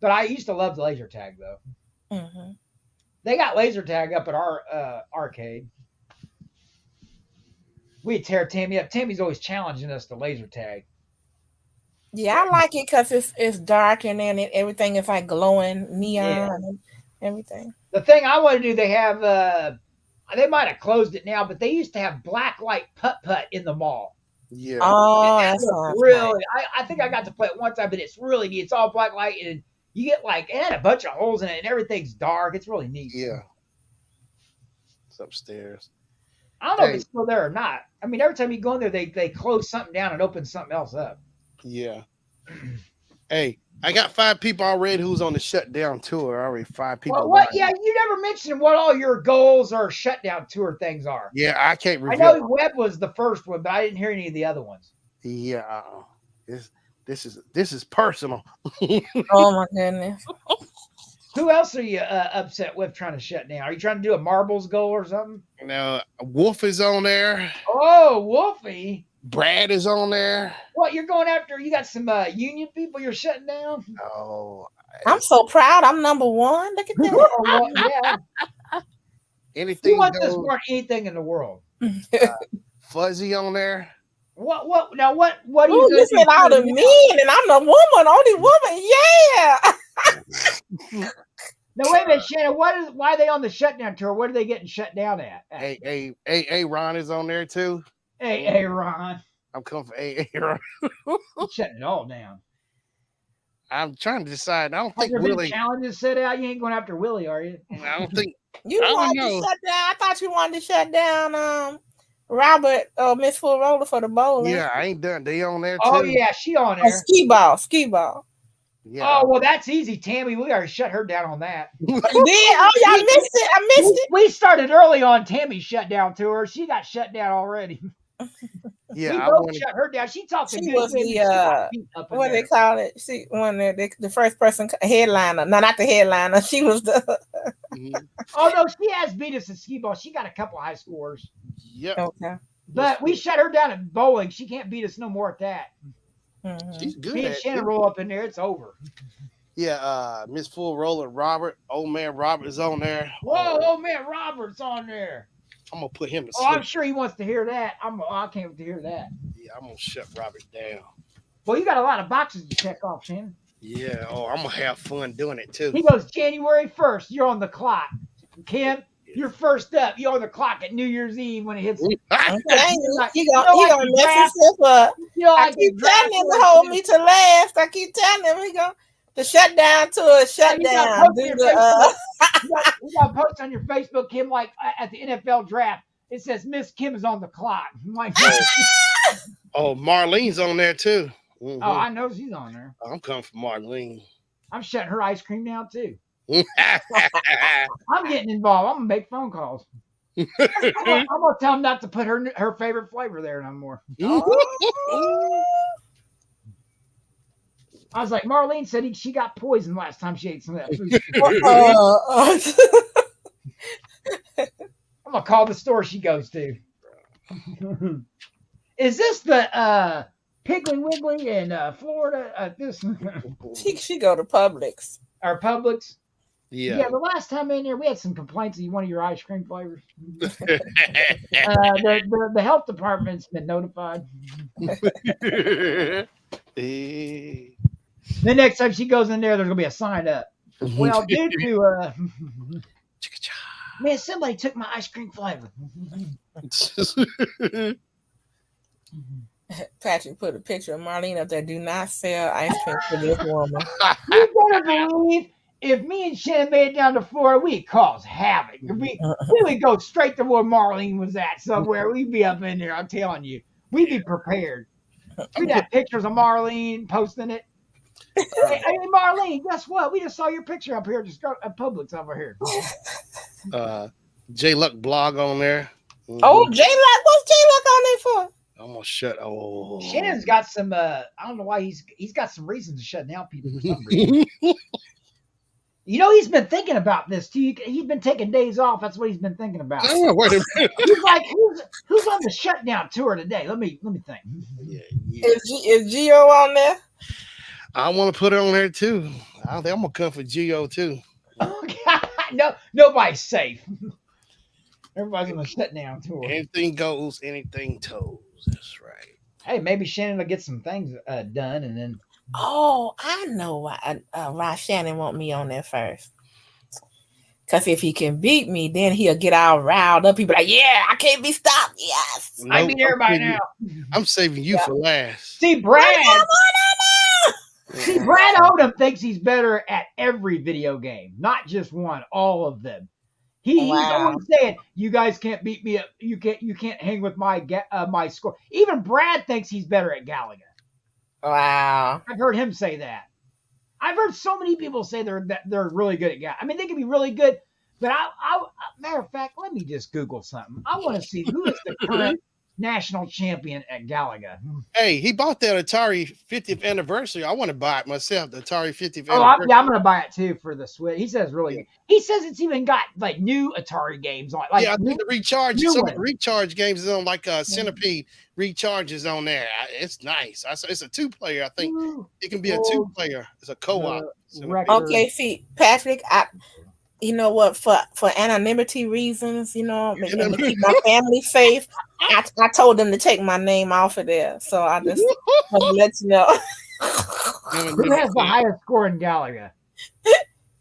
C: But I used to love the laser tag, though.
B: Mm-hmm.
C: They got laser tag up at our arcade. We tear Tammy up. Tammy's always challenging us to laser tag.
B: Yeah, I like it because it's dark and then everything is like glowing neon and everything.
C: The thing I want to do, they have, they might have closed it now, but they used to have black light putt-putt in the mall.
A: Yeah.
B: Oh, that's
C: really. I think I got to play it one time, but it's really neat. It's all black light, and you get like, it had a bunch of holes in it, and everything's dark. It's really neat.
A: Yeah. It's upstairs.
C: I don't know if it's still there or not. I mean, every time you go in there, they close something down and open something else up.
A: Yeah. Hey, I got 5 people already who's on the shutdown tour. Already 5 people.
C: Well, what? Yeah, you never mentioned what all your goals or shutdown tour things are.
A: Yeah, I can't reveal.
C: I know Webb was the first one, but I didn't hear any of the other ones.
A: Yeah. This is personal.
B: Oh my goodness.
C: Who else are you upset with trying to shut down? Are you trying to do a marbles goal or something?
A: Now, Wolf is on there.
C: Oh, Wolfie.
A: Brad is on there.
C: What, you're going after? You got some union people you're shutting down?
A: Oh,
B: I'm so proud. I'm number 1. Look at that.
C: Well, yeah.
A: anything
C: You want this
A: goes.
C: more than anything in the world.
A: Fuzzy on there.
C: What do you
B: Ooh,
C: do?
B: you said all the men, and I'm the woman, only woman. Yeah.
C: Now wait a minute, Shannon. Why are they on the shutdown tour? What are they getting shut down at?
A: Hey, Ron is on there too.
C: Hey, Ron.
A: I'm coming for Ron.
C: You're shutting it all down.
A: I'm trying to decide. I don't
C: Has
A: think
C: there been
A: Willie.
C: challenges set out? You ain't going after Willie, are you?
A: I don't think.
B: You
A: I don't
B: wanted
A: know.
B: to shut down. I thought you wanted to shut down Robert Miss Full Roller for the bowling.
A: Yeah, I ain't done. They on there too.
C: Oh yeah, she on there.
B: Ski ball.
A: Yeah.
C: Oh well, that's easy, Tammy. We already shut her down on that.
B: Oh, y'all missed it. I missed it.
C: We started early on Tammy's shutdown tour. She got shut down already.
A: Yeah,
C: we
A: I
C: both
A: wanted.
C: shut her down. She talked to
B: She
C: good
B: was
C: baby.
B: the,
C: She got beat up in
B: What
C: there.
B: they call it? She when the first person headliner. No, not the headliner. She was the.
A: Mhm.
C: Oh no, she has beat us at skee ball. She got a couple high scores.
A: Yep.
B: Okay.
C: But we shut her down at bowling. She can't beat us no more at that.
B: Mhm.
A: She's good
C: Me and
A: at
C: Shannon
A: it.
C: roll up in there. It's over.
A: Yeah, Miss Full Roller Robert, old man Robert is on there.
C: Whoa, old man Robert's on there.
A: I'm gonna put him to
C: Oh,
A: sleep.
C: I'm sure he wants to hear that. I can't wait to hear that.
A: Yeah, I'm gonna shut Robert down.
C: Well, you got a lot of boxes to check off, Shannon.
A: Yeah, I'm gonna have fun doing it too.
C: He goes, January 1st, you're on the clock. Kim, you're first up. You're on the clock at New Year's Eve when it hits.
B: Okay.
C: Like,
B: He
C: you know,
B: gonna
C: like
B: mess
C: draft-
B: himself up.
C: You know,
B: I
C: like
B: keep
C: the draft
B: telling him to
C: was-
B: hold me to last. I keep telling him he gonna the shutdown to a
C: You got
B: shutdown.
C: post
B: Do
C: your
B: the,
C: you got a post on your Facebook, Kim, like at the NFL draft. It says Miss Kim is on the clock. I'm like,
A: Oh, Marlene's on there too. Mhm.
C: oh, I know she's on there.
A: I'm coming for Marlene.
C: I'm shutting her ice cream down too. I'm getting involved. I'm gonna make phone calls. I'm gonna tell them not to put her favorite flavor there no more. I was like, Marlene said she got poisoned last time she ate some of that food. I'm gonna call the store she goes to. Is this the Piggly Wiggly in Florida? This
B: she go to Publix.
C: or Publix?
A: Yeah.
C: Yeah, the last time in there, we had some complaints of one of your ice cream flavors. The health department's been notified. The next time she goes in there, there's gonna be a sign up. Well, due to man, somebody took my ice cream flavor.
B: Patrick put a picture of Marlene up there. Do not sell ice cream for this woman.
C: You better believe if me and Shannon made it down to Florida, we'd cause havoc. We would go straight to where Marlene was at somewhere. We'd be up in there. I'm telling you, we'd be prepared. We'd have pictures of Marlene posting it. Hey, Marlene, guess what? We just saw your picture up here just at Publix over here.
A: J Luck blog on there. Mhm.
B: Oh, J Luck, what's J Luck on there for?
A: I'm gonna shut. Oh,
C: Shannon's got some. I don't know why he's got some reasons to shut down people for some reason. You know, he's been thinking about this too. He's been taking days off. That's what he's been thinking about.
A: Oh, wait a minute.
C: He's like, who's on the shutdown tour today? Let me think.
A: Yeah.
B: Is Gio on there?
A: I want to put it on there too. I think I'm gonna come for Geo too.
C: No, nobody's safe. Everybody's on the shutdown tour.
A: Anything goes, anything toes. That's right.
C: Hey, maybe Shannon will get some things done, and then.
B: Oh, I know why Shannon want me on there first. Because if he can beat me, then he'll get all riled up. He'll be like, yeah, I can't be stopped. Yes.
C: I beat everybody now.
A: I'm saving you for last.
C: See, Brad Odom thinks he's better at every video game, not just one, all of them. He's always saying, you guys can't beat me up. You can't hang with my score. Even Brad thinks he's better at Galaga.
B: Wow.
C: I've heard him say that. I've heard so many people say they're really good at Galaga. I mean, they can be really good, but matter of fact, let me just Google something. I want to see who is the current national champion at Galaga.
A: Hey, he bought that Atari 50th anniversary. I want to buy it myself, the Atari 50th
C: Oh,
A: anniversary.
C: I'm going to buy it too for the Switch. He says good. He says it's even got like new Atari games on it. Like,
A: I think the recharge,
C: new
A: some
C: one.
A: of the recharge games is on like Centipede recharges on there. It's nice. It's a 2-player. I think it can be a 2-player. It's a co-op.
B: Okay, see, Patrick, you know what? For anonymity reasons, you know, and to keep my family safe, I told them to take my name off of there. So I just want to let you know.
C: Who has the highest score in Galaga?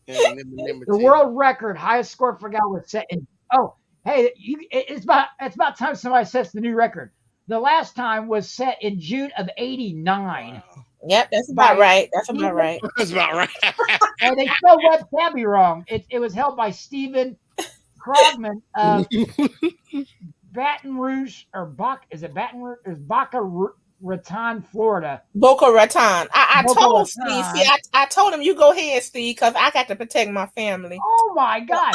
C: The world record highest score for Galaga was set in. Oh, hey, it's about time somebody sets the new record. The last time was set in June of '89.
A: Wow.
B: Yep, that's about right. That's about right.
A: That's about right.
C: And they spelled Web Tabby wrong. It was held by Stephen Krogman of Baton Rouge or is it Baton Rouge? It's Boca Raton, Florida.
B: Boca Raton. I
C: Boca
B: told
C: Raton.
B: Steve. See, I told him you go ahead, Steve, because I got to protect my family.
C: Oh my God!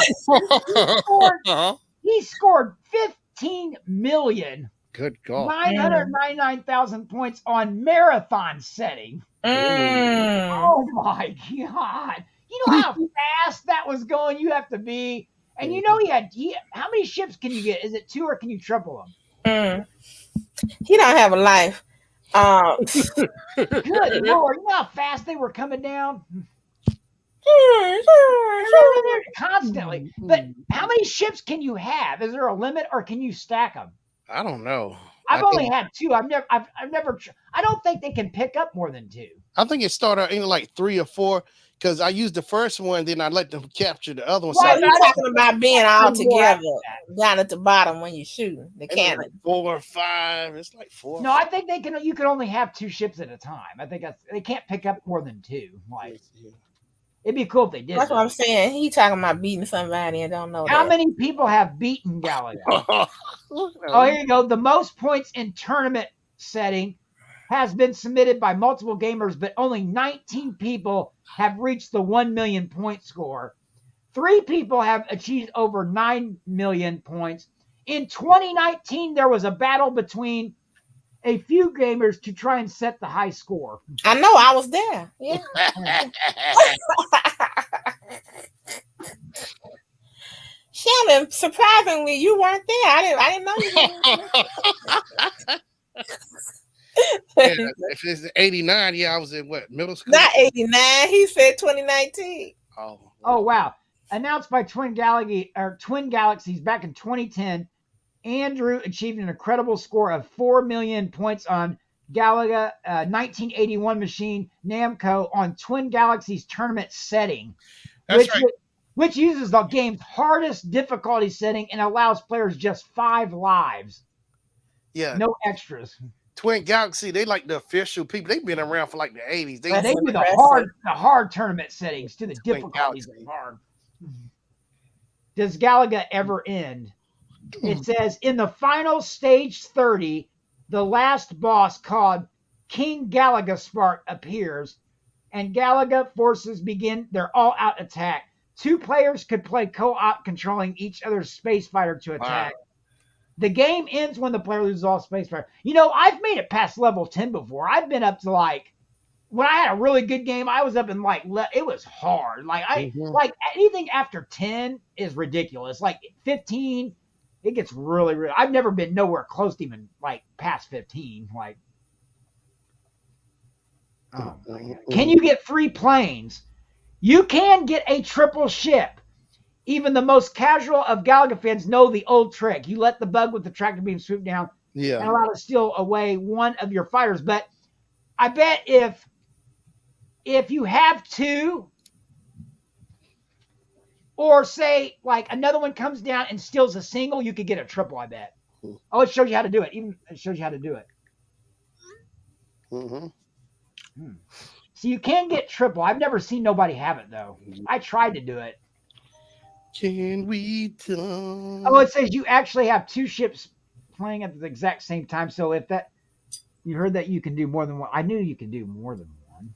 C: He scored 15 million.
A: Good God.
C: 999,000 points on marathon setting. Oh my God. You know how fast that was going? You have to be. And you know how many ships can you get? Is it 2 or can you triple them?
B: He don't have a life.
C: Good Lord. You know how fast they were coming down? Constantly. But how many ships can you have? Is there a limit or can you stack them?
A: I don't know.
C: I've only had 2. I've never. I don't think they can pick up more than 2.
A: I think it started in like 3 or 4 because I used the first one, then I let them capture the other one.
B: Right,
A: So
B: you're talking about being all together down at the bottom when you shoot the cannon.
A: like 4 or 5. It's like 4.
C: No, I think you can only have 2 ships at a time. I think they can't pick up more than 2. Like, it'd be cool if they did.
B: That's what I'm saying. He talking about beating somebody and don't know
C: How
B: that.
C: many people have beaten Galaga? Oh, here you go. The most points in tournament setting has been submitted by multiple gamers, but only 19 people have reached the 1 million point score. 3 people have achieved over 9 million points. In 2019, there was a battle between a few gamers to try and set the high score.
B: I know, I was there. Yeah. Shannon, surprisingly, you weren't there. I didn't know you
A: Yeah, if it's 89, I was in what, middle school?
B: Not 89. He said 2019.
C: Oh wow. Announced by Twin Galaxies back in 2010, Andrew achieved an incredible score of 4 million points on Galaga 1981 machine Namco on Twin Galaxies tournament setting, which uses the game's hardest difficulty setting and allows players just 5 lives.
A: Yeah.
C: No extras.
A: Twin Galaxy, they like the official people. They've been around for like the 80s.
C: They do the hard tournament settings to the difficulties are hard. Does Galaga ever end? It says in the final stage 30, the last boss called King Galaga Spark appears, and Galaga forces begin their all-out attack. 2 players could play co-op, controlling each other's space fighter to attack. Wow. The game ends when the player loses all space fighter. You know, I've made it past level 10 before. I've been up to like when I had a really good game, I was up in like it was hard. Like like anything after 10 is ridiculous. Like 15, it gets really, really. I've never been nowhere close to even like past 15. Like, oh my God. Can you get free planes? You can get a triple ship. Even the most casual of Galaga fans know the old trick. You let the bug with the tractor beam swoop down and allow it to steal away one of your fighters. But I bet if you have two, or say like another one comes down and steals a single, you could get a triple, I bet. Oh, it shows you how to do it. Even it shows you how to do it. So you can get triple. I've never seen nobody have it though. I tried to do it.
A: Can we tell?
C: Oh, it says you actually have two ships playing at the exact same time. So if that, you heard that you can do more than one. I knew you could do more than one.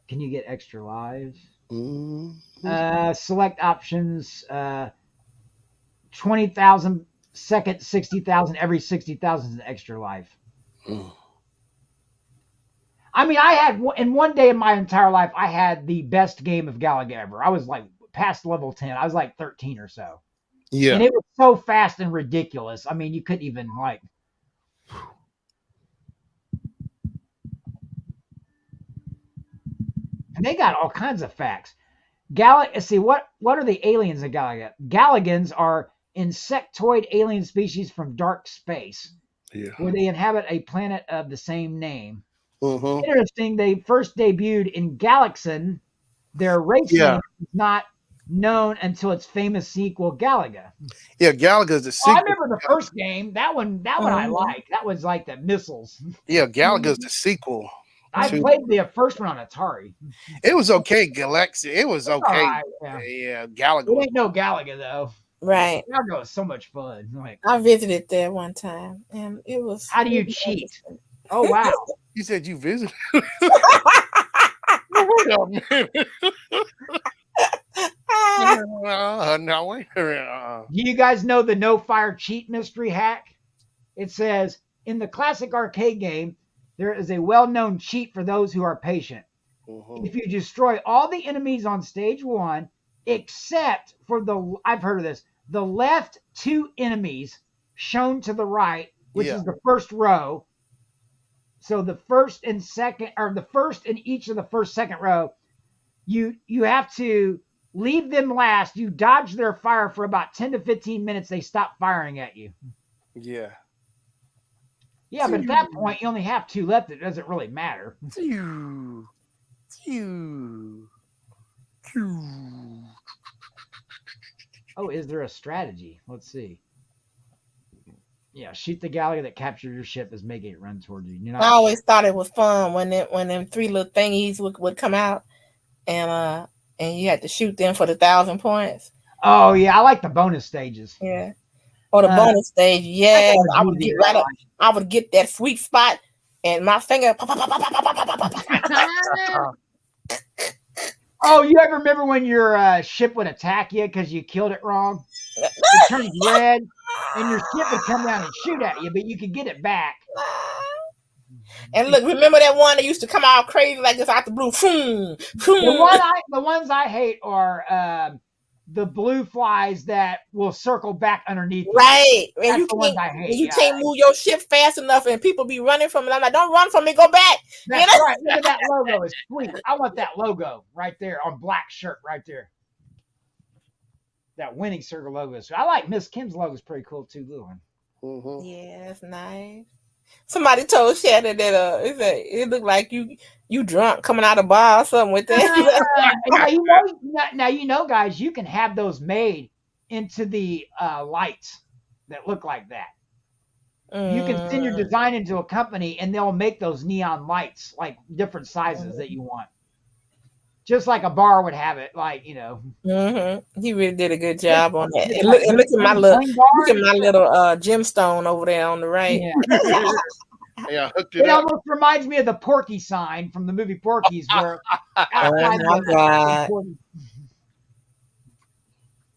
C: Can you get extra lives? Select options. 20,000 seconds, 60,000. Every 60,000 is an extra life. I mean, I had in one day in my entire life, I had the best game of Galaga ever. I was like past level 10. I was like 13 or so.
A: Yeah.
C: And it was so fast and ridiculous. I mean, you couldn't even like. And they got all kinds of facts. See, what are the aliens of Galaga? Galagans are insectoid alien species from dark space, where they inhabit a planet of the same name. Interesting, they first debuted in Galaxin. Their race name is not known until its famous sequel, Galaga.
A: Yeah, Galaga's the sequel.
C: I remember the first game. That one I liked. That was like the missiles.
A: Yeah, Galaga's the sequel.
C: I played the first one on Atari.
A: It was okay, Galaxy. It was okay.
C: Right,
A: yeah, Galaga.
C: It ain't no Galaga though.
B: Right.
C: Galaga was so much fun. Like,
B: I visited there one time, and it was.
C: How do you cheat? Oh wow!
A: You said you visited. No, wait.
C: Do you guys know the no fire cheat mystery hack? It says in the classic arcade game, there is a well-known cheat for those who are patient. If you destroy all the enemies on stage 1, except for I've heard of this, the left 2 enemies shown to the right, which is the first row. So the first and second, or the first in each of the first, second row, you have to leave them last. You dodge their fire for about 10 to 15 minutes. They stop firing at you.
A: Yeah.
C: Yeah, but at that point, you only have 2 left. It doesn't really matter. Oh, is there a strategy? Let's see. Yeah, shoot the Galaga that captured your ship is making it run towards you.
B: I always thought it was fun when them 3 little thingies would come out, and you had to shoot them for the 1,000 points.
C: Oh yeah, I like the bonus stages.
B: Yeah. Or the bonus stage, yes. I would get right up. I would get that sweet spot, and my finger.
C: Oh, you ever remember when your ship would attack you because you killed it wrong? It turns red, and your ship would come down and shoot at you, but you could get it back.
B: And look, remember that one that used to come out crazy like this out the blue?
C: The ones I hate are the blue flies that will circle back underneath.
B: Right.
C: That's
B: and
C: the ones I hate.
B: You can't move your ship fast enough, and people be running from it. I'm like, don't run from me, go back.
C: That's right. Look at that logo. It's sweet. I want that logo right there on black shirt right there. That winning circle logo. So I like Miss Kim's logo. Is pretty cool too, little one.
B: Yeah, that's nice. Somebody told Shannon that it looked like you drunk coming out of bar or something with that.
C: Now you know, guys, you can have those made into the lights that look like that. You can send your design into a company and they'll make those neon lights, like different sizes that you want. Just like a bar would have it, like, you know.
B: He really did a good job on that. And look at my little gemstone over there on the right.
A: Yeah, hooked it up.
C: Almost reminds me of the Porky sign from the movie Porky's, where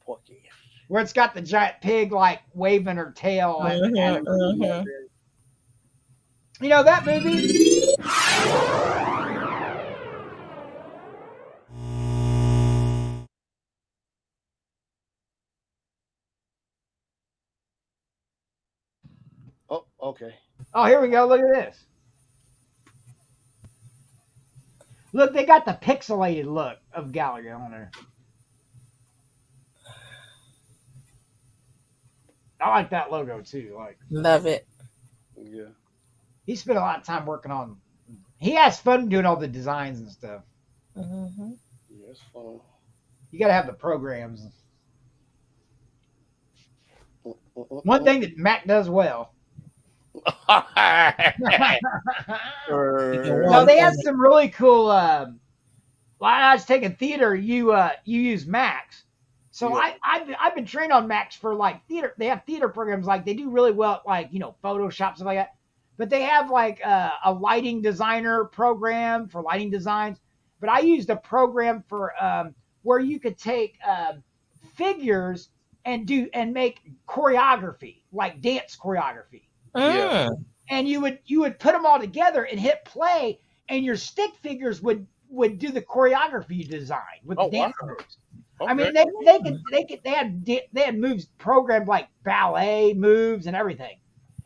A: Porky,
C: where it's got the giant pig like waving her tail. You know that movie?
A: Oh, okay.
C: Oh, here we go. Look at this. Look, they got the pixelated look of Gallagher on there. I like that logo too. Like
B: Love it.
A: Yeah.
C: he spent a lot of time working on. He has fun doing all the designs and stuff.
B: Hmm.
A: Yeah, it's fun.
C: You got to have the programs. One
A: Mm.
C: thing that Mac does well. No,
B: One
C: they have
B: thing.
C: some really cool. While I was taking theater, you use Macs. So
A: Yeah.
C: I've been trained on Macs for like theater. They have theater programs like they do really well at like Photoshop stuff like that. But they have like a lighting designer program for lighting designs. But I used a program for where you could take figures and make choreography like dance choreography,
A: Yeah.
B: Mm.
C: and you would put them all together and hit play, and your stick figures would do the choreography you designed with the
A: Oh wow.
C: dance moves. I
A: Okay.
C: mean, they had moves programmed like ballet moves and everything,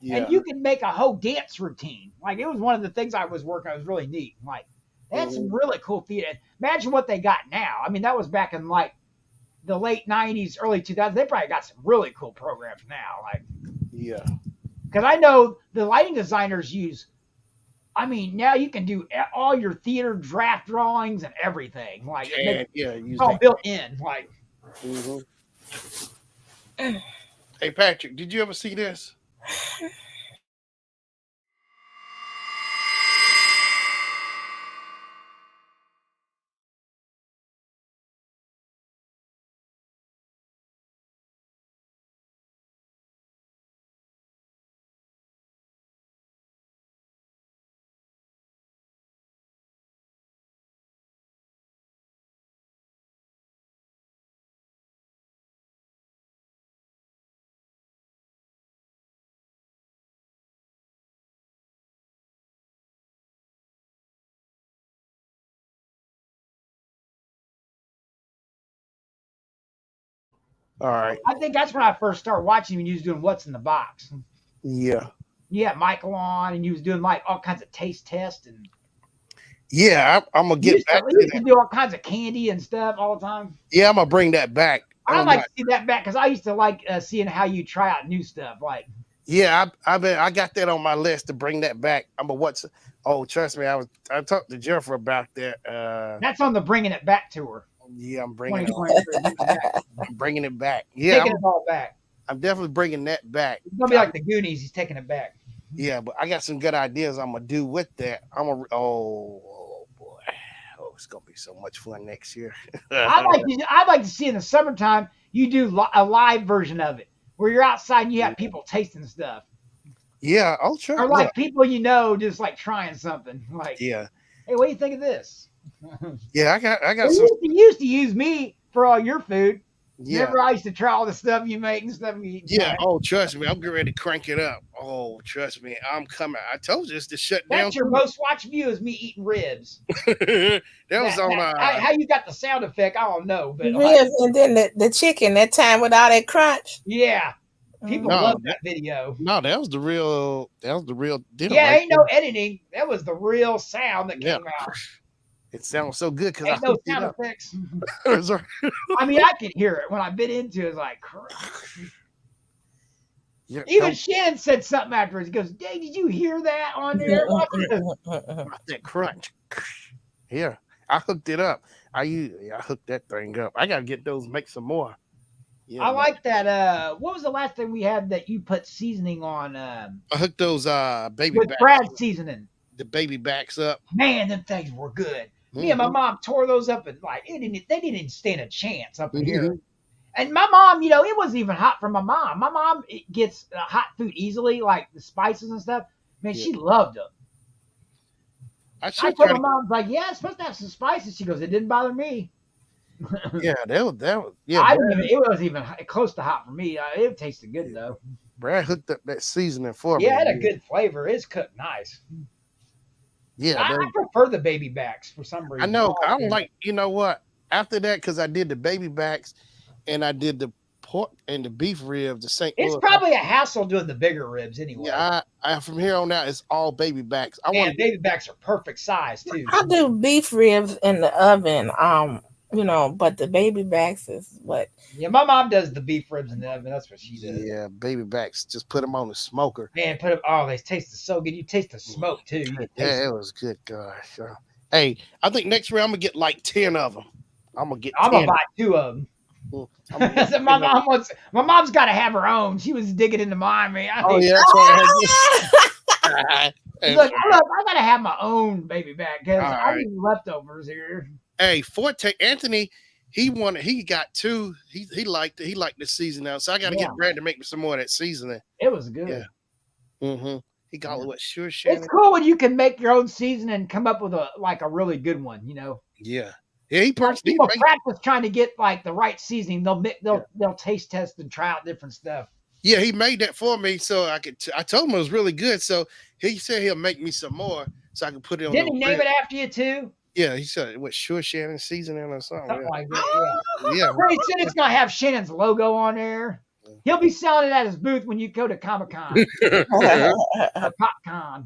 C: and
A: Yeah.
C: you could make a whole dance routine. Like it was one of the things I was working. It was really neat. Like they had some
A: Mhm.
C: really cool theater. Imagine what they got now. I mean, that was back in like the late '90s, early 2000s. They probably got some really cool programs now. Like
A: Yeah.
C: because I know the lighting designers use. I mean, now you can do all your theater draft drawings and everything. Like it makes
A: And yeah, use
C: it's all
A: that.
C: built in. Like
A: Hmm. Hey Patrick, did you ever see this? All right.
C: I think that's when I first started watching when you was doing what's in the box.
A: Yeah.
C: You had Michael on, and you was doing like all kinds of taste tests, and
A: Yeah, I'm gonna
C: you
A: get
C: used to,
A: back
C: you
A: to
C: used to
A: that.
C: do all kinds of candy and stuff all the time.
A: Yeah, I'm gonna bring that back.
C: I'd like to see that back because I used to like seeing how you try out new stuff. Like
A: Yeah, I got that on my list to bring that back. I'm a what's oh trust me, I talked to Jennifer about that.
C: that's on the bringing it back tour,
A: Yeah, I'm bringing it
C: 2023.
A: I'm bringing it back. Yeah,
C: Taking it all back.
A: I'm definitely bringing that back.
C: It's gonna be like the Goonies. He's taking it back.
A: Yeah, but I got some good ideas I'm gonna do with that. Oh boy. Oh, it's gonna be so much fun next year.
C: I'd like to see in the summertime you do a live version of it where you're outside and you have people tasting stuff,
A: Yeah, oh sure.
C: or
A: Look,
C: like people just like trying something. Like,
A: yeah.
C: hey, what do you think of this?
A: Yeah, I got some
C: You used to use me for all your food.
A: yeah.
C: Remember, I used to try all the stuff you make and stuff you eat.
A: Yeah, oh trust me, I'm getting ready to crank it up. Oh, trust me, I'm coming. I told you it's to shut down.
C: That's your most watched view is me eating ribs.
A: That was on
C: How you got the sound effect, I don't know, but
B: Ribs, and then the chicken that time with all that crunch.
C: yeah, people
A: No,
C: love that video.
A: no, that was the real dinner
C: Yeah,
A: right
C: ain't no editing. That was the real sound that
A: there.
C: came out.
A: It sounds so good because I
C: Ain't no
A: hooked it
C: sound
A: up.
C: effects.
A: Sorry.
C: I mean, I could hear it when I bit into it. It's like,
A: Yeah,
C: even Shannon said something afterwards. He goes, "Dave, did you hear that on there?"
A: that crunch. Yeah, I hooked it up. I hooked that thing up. I gotta get those, make some more. Yeah,
C: I
A: man.
C: like that. What was the last thing we had that you put seasoning on?
A: I hooked those baby
C: With
A: backs,
C: Brad seasoning.
A: the baby backs up.
C: Man, them things were good. Me and my mom tore those up, and like they didn't even stand a chance up in here. And my mom, it wasn't even hot for my mom. My mom gets hot food easily, like the spices and stuff. Man,
A: Yeah.
C: she loved them.
A: I
C: I
A: should
C: told
A: try
C: my mom, like, yeah, it's supposed to have some spices. She goes, it didn't bother me.
A: Yeah, that was yeah.
C: I didn't even, it wasn't even close to hot for me. It tasted good though.
A: Brad hooked up that seasoning for me.
C: Yeah, it had a good flavor. It's cooked nice.
A: Yeah,
C: I prefer the baby backs for some reason.
A: I know. I don't like. You know what? After that, because I did the baby backs, and I did the pork and the beef ribs, the St.
C: It's
A: Louis.
C: probably a hassle doing the bigger ribs anyway.
A: Yeah, I from here on out, it's all baby backs. I
C: Man,
A: want
C: baby backs are perfect size too.
B: I do beef ribs in the oven. But the baby backs is what.
C: Yeah, my mom does the beef ribs in the oven. That's what she does.
A: yeah, baby backs. Just put them on the smoker.
C: Man, put them. Oh, they taste so good. You taste the smoke too. You can taste
A: Yeah,
C: it.
A: it was good. Gosh. Hey, I think next round I'm gonna get like 10 of them. I'm gonna get.
C: I'm
A: 10.
C: gonna buy 2 of them.
A: I'm gonna get 10
C: my
A: of 'em.
C: mom wants. My mom's got to have her own. She was digging into mine, man.
A: Oh yeah, that's right. Hey,
C: Look, I gotta have my own baby back because
A: All
C: I
A: right.
C: need leftovers here.
A: hey, Forte Anthony, he got 2. He liked it. He liked the seasoning out. So I gotta
C: Yeah.
A: get Brad to make me some more of that seasoning.
C: It was good.
A: Yeah. Mm-hmm. He got
C: Yeah.
A: what sure Shannon.
C: It's cool when you can make your own seasoning and come up with a really good one.
A: Yeah. Yeah, he
C: Like
A: personally
C: people practice trying to get like the right seasoning. They'll taste test and try out different stuff.
A: Yeah, he made that for me so I could. I told him it was really good, so he said he'll make me some more so I can put it on.
C: Didn't he
A: the
C: name
A: rib.
C: it after you too?
A: Yeah, he said what sure Shannon seasoning or something.
C: Something
A: Yeah.
C: like that. Yeah.
A: Yeah.
C: Pretty soon it's gonna have Shannon's logo on there. He'll be selling it at his booth when you go to Comic-Con or PopCon.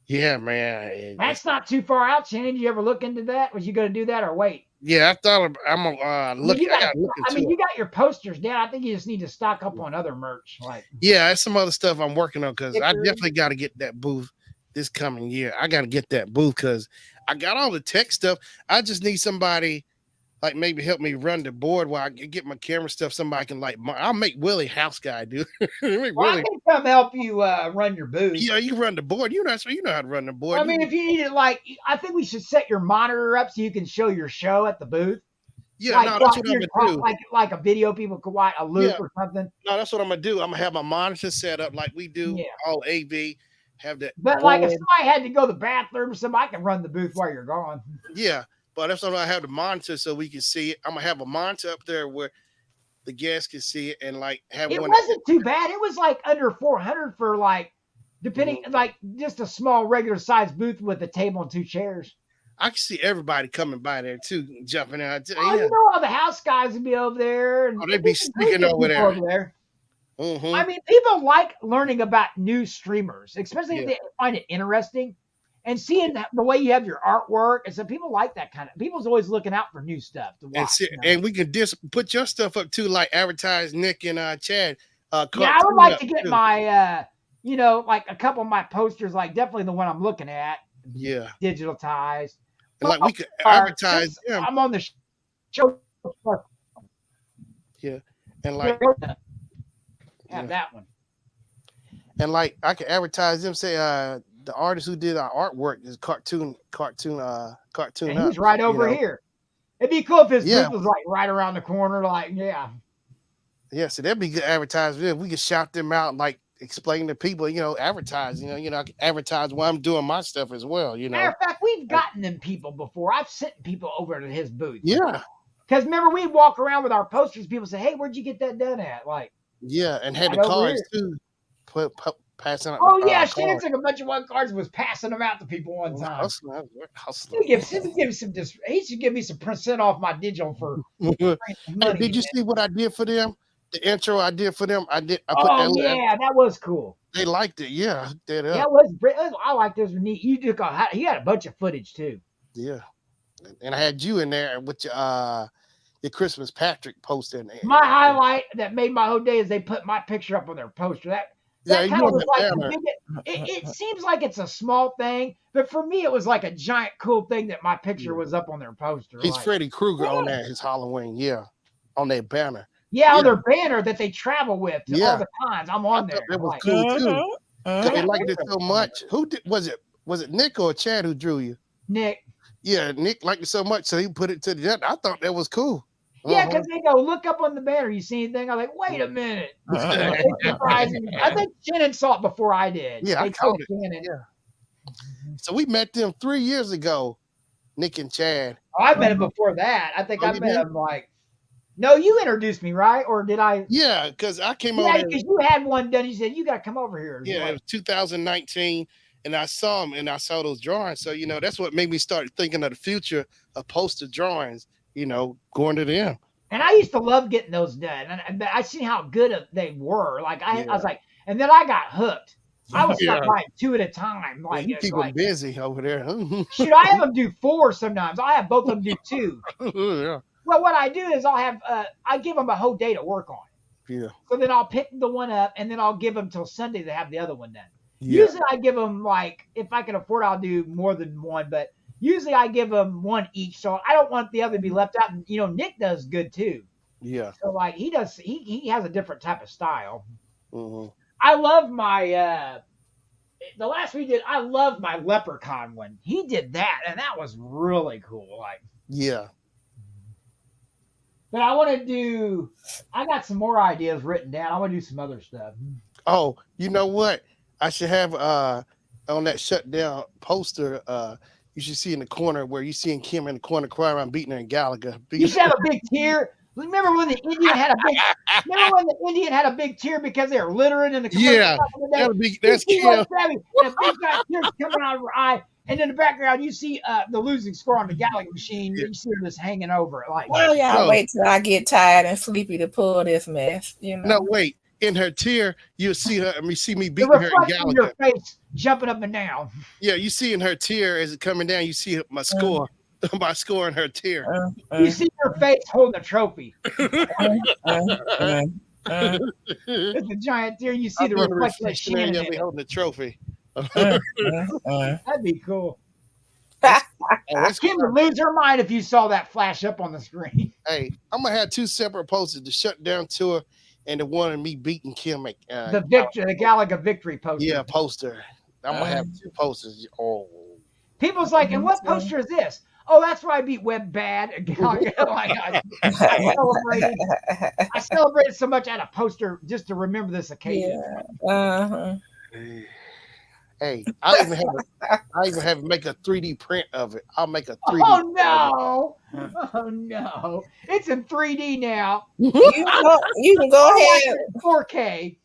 A: Yeah, man.
C: That's not too far out, Shannon. Did you ever look into that? Was you going to do that or wait?
A: Yeah, I thought I'm gonna look.
C: You
A: I gotta look into
C: you
A: it.
C: got your posters down. I think you just need to stock up on other merch. Like,
A: Yeah, that's some other stuff I'm working on because I
C: Stickers.
A: definitely got to get that booth this coming year. I got to get that booth because I got all the tech stuff. I just need somebody like maybe help me run the board while I get my camera stuff. Somebody can I'll make Willie house guy, dude. Make
C: well, I
A: Willie.
C: can come help you run your booth.
A: Yeah, you run the board. You know how to run the board.
C: I mean, if you need it, I think we should set your monitor up so you can show your show at the booth.
A: yeah, no, that's what I'm gonna do.
C: Like a video people could watch, a loop
A: Yeah.
C: or something.
A: No, that's what I'm gonna do. I'm gonna have my monitor set up like we do
C: Yeah.
A: all AV. Have that.
C: But like if
A: board.
C: somebody had to go to the bathroom or something, I can run the booth while you're gone.
A: Yeah, but that's what I have the monitor so we can see it. I'm gonna have a monitor up there where the guests can see it and have
C: It
A: one.
C: wasn't too bad. It was like under 400 for depending like just a small regular sized booth with a table and 2 chairs.
A: I can see everybody coming by there too, jumping out.
C: Oh,
A: Yeah.
C: you know, all the house guys would be over there. And
A: Oh, they'd be sneaking over there. Mhm.
C: I mean, people like learning about new streamers, especially if
A: Yeah.
C: they find it interesting and seeing the way you have your artwork. And so people like that kind of. People's always looking out for new stuff to watch.
A: And we can put your stuff up too, like advertise Nick and Chad.
C: Yeah, I would like to get my, like a couple of my posters, like definitely the one I'm looking at.
A: Yeah.
C: Digitalized.
A: And like we could advertise them.
C: I'm on the show.
A: Yeah. And like
C: have that one.
A: And like I could advertise them, say the artist who did our artwork is cartoon
C: And
A: up.
C: he's right over here. It'd be cool if his
A: Yeah.
C: booth was like right around the corner,
A: Yeah, so that'd be good advertising. We could shout them out, like explain to people, advertise. I can advertise while I'm doing my stuff as well.
C: Matter of fact, we've gotten them people before. I've sent people over to his booth.
A: Yeah.
C: Because remember, we'd walk around with our posters. People say, "Hey, where'd you get that done at?" Like,
A: Yeah, and had the
C: Right over
A: cards too. Passing out.
C: oh
A: the,
C: yeah,
A: cards.
C: Shannon took a bunch of one cards and was passing them out to people one time.
A: Hustling.
C: He should give me some percent off my digital for
A: Hey,
C: money.
A: did you see what I did for them? The intro I did for them. I put
C: Oh yeah, that was cool.
A: They liked it. Yeah, I hooked that
C: Yeah,
A: up.
C: I like this one neat. You he had a bunch of footage too.
A: Yeah, and I had you in there with your Christmas Patrick poster in there.
C: My highlight that made my whole day is they put my picture up on their poster. That kind of was like the it seems like it's a small thing, but for me it was like a giant cool thing that my picture was up on their poster.
A: He's
C: like,
A: Freddy Krueger on that his Halloween, on that banner.
C: Yeah, on their banner that they travel with all the times. I'm on there.
A: That was cool too. They liked it so much. Who did was it? Was it Nick or Chad who drew you?
C: Nick.
A: Yeah, Nick liked it so much, so he put it to the end. I thought that was cool.
C: Yeah, because they go, look up on the banner. You see anything? I'm like, wait a minute. I think Shannon saw it before I did.
A: Yeah, I caught it.
C: Shannon.
A: Yeah. So we met them 3 years ago, Nick and Chad.
C: Oh, I met him before that. I think I met him no, you introduced me, right? Or did I?
A: Yeah, because I came over.
C: Yeah, because you had one done. You said, you got to come over here.
A: Yeah, it was 2019. And I saw them and I saw those drawings. So, that's what made me start thinking of the future of poster drawings, going to them.
C: And I used to love getting those done. And I seen how good they were. Like I
A: Yeah.
C: was like, and then I got hooked. I would start
A: Yeah.
C: buying 2 at a time.
A: Yeah, you keep them busy over there.
C: Shoot, I have them do 4 sometimes. I have both of them do 2.
A: Yeah.
C: Well, what I do is I give them a whole day to work on.
A: Yeah.
C: So then I'll pick the one up, and then I'll give them till Sunday to have the other one done.
A: Yeah.
C: Usually I give them, like, if I can afford, I'll do more than one, but usually I give them one each. So I don't want the other to be left out. And, Nick does good too.
A: Yeah.
C: So like he has a different type of style.
A: Mm-hmm.
C: I love my the last we did. I love my leprechaun one. He did that, and that was really cool. Like,
A: Yeah.
C: but I want to do. I got some more ideas written down. I want to do some other stuff.
A: Oh, you know what? I should have on that shutdown poster. You should see in the corner where you seeing Kim in the corner crying around beating her in Gallagher.
C: You should have a big tear. Remember when the Indian had a big? Remember when the Indian had a big tear because they were littering in the
A: Yeah, that's Kim.
C: And a big giant tear coming out of her eye, and in the background you see the losing score on the Gallagher machine. You see her just hanging over it. Like,
B: well, y'all wait till I get tired and sleepy to pull this mess.
A: No, wait. In her tear, you'll see her. I mean, see me
C: the
A: beating her in
C: reflection of
A: Gallagher.
C: your face jumping up and down.
A: Yeah, you see in her tear as it coming down. You see my score, my score in her tear.
C: You see your face holding a trophy. It's a giant tear. You see the reflection of Shannon.
A: You'll be holding the trophy.
C: That'd be cool.
A: Hey,
C: Kim would lose her mind if you saw that flash up on the screen.
A: Hey, I'm gonna have 2 separate posters: the shutdown tour and the one of me beating Kim.
C: The Gallagher victory poster.
A: Yeah, poster. I'm gonna have 2 posters. Oh,
C: people's like, and what poster is this? Oh, that's why I beat Webb bad. I celebrated so much. I had a poster just to remember this occasion.
B: Yeah.
A: Hey, I even have make a 3D print of it. I'll make a 3D.
C: Oh no! Oh no! It's in 3D now.
B: You can go ahead.
C: 4K.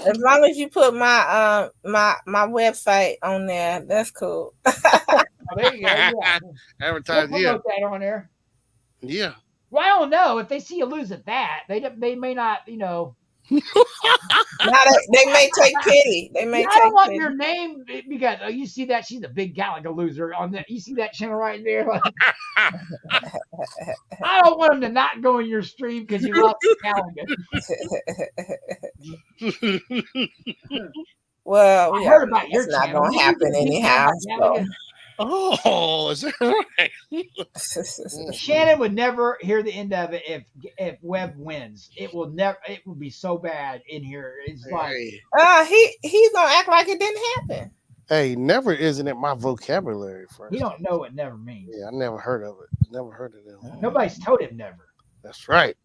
B: As long as you put my my website on there, that's cool.
C: There you go. Yeah.
A: Advertise,
C: We'll put that on there.
A: Yeah.
C: Well, I don't know if they see you lose at that. They may not,
B: Now they may take pity. They may.
C: I don't want your name because you see that she's a big Gallagher loser on that. You see that channel right there. Like, I don't want them to not go in your stream because you lost Gallagher.
B: Well,
C: I heard about your
B: that's not
C: channel.
B: gonna happen anyhow. So.
A: Oh, is that right?
C: Shannon would never hear the end of it if Webb wins. It will never. It will be so bad in here. It's like
B: he's gonna act like it didn't happen.
A: Hey, never isn't it my vocabulary first?
C: He don't know what never means.
A: Yeah, I never heard of it. Never heard of them.
C: Nobody's told him never.
A: That's right.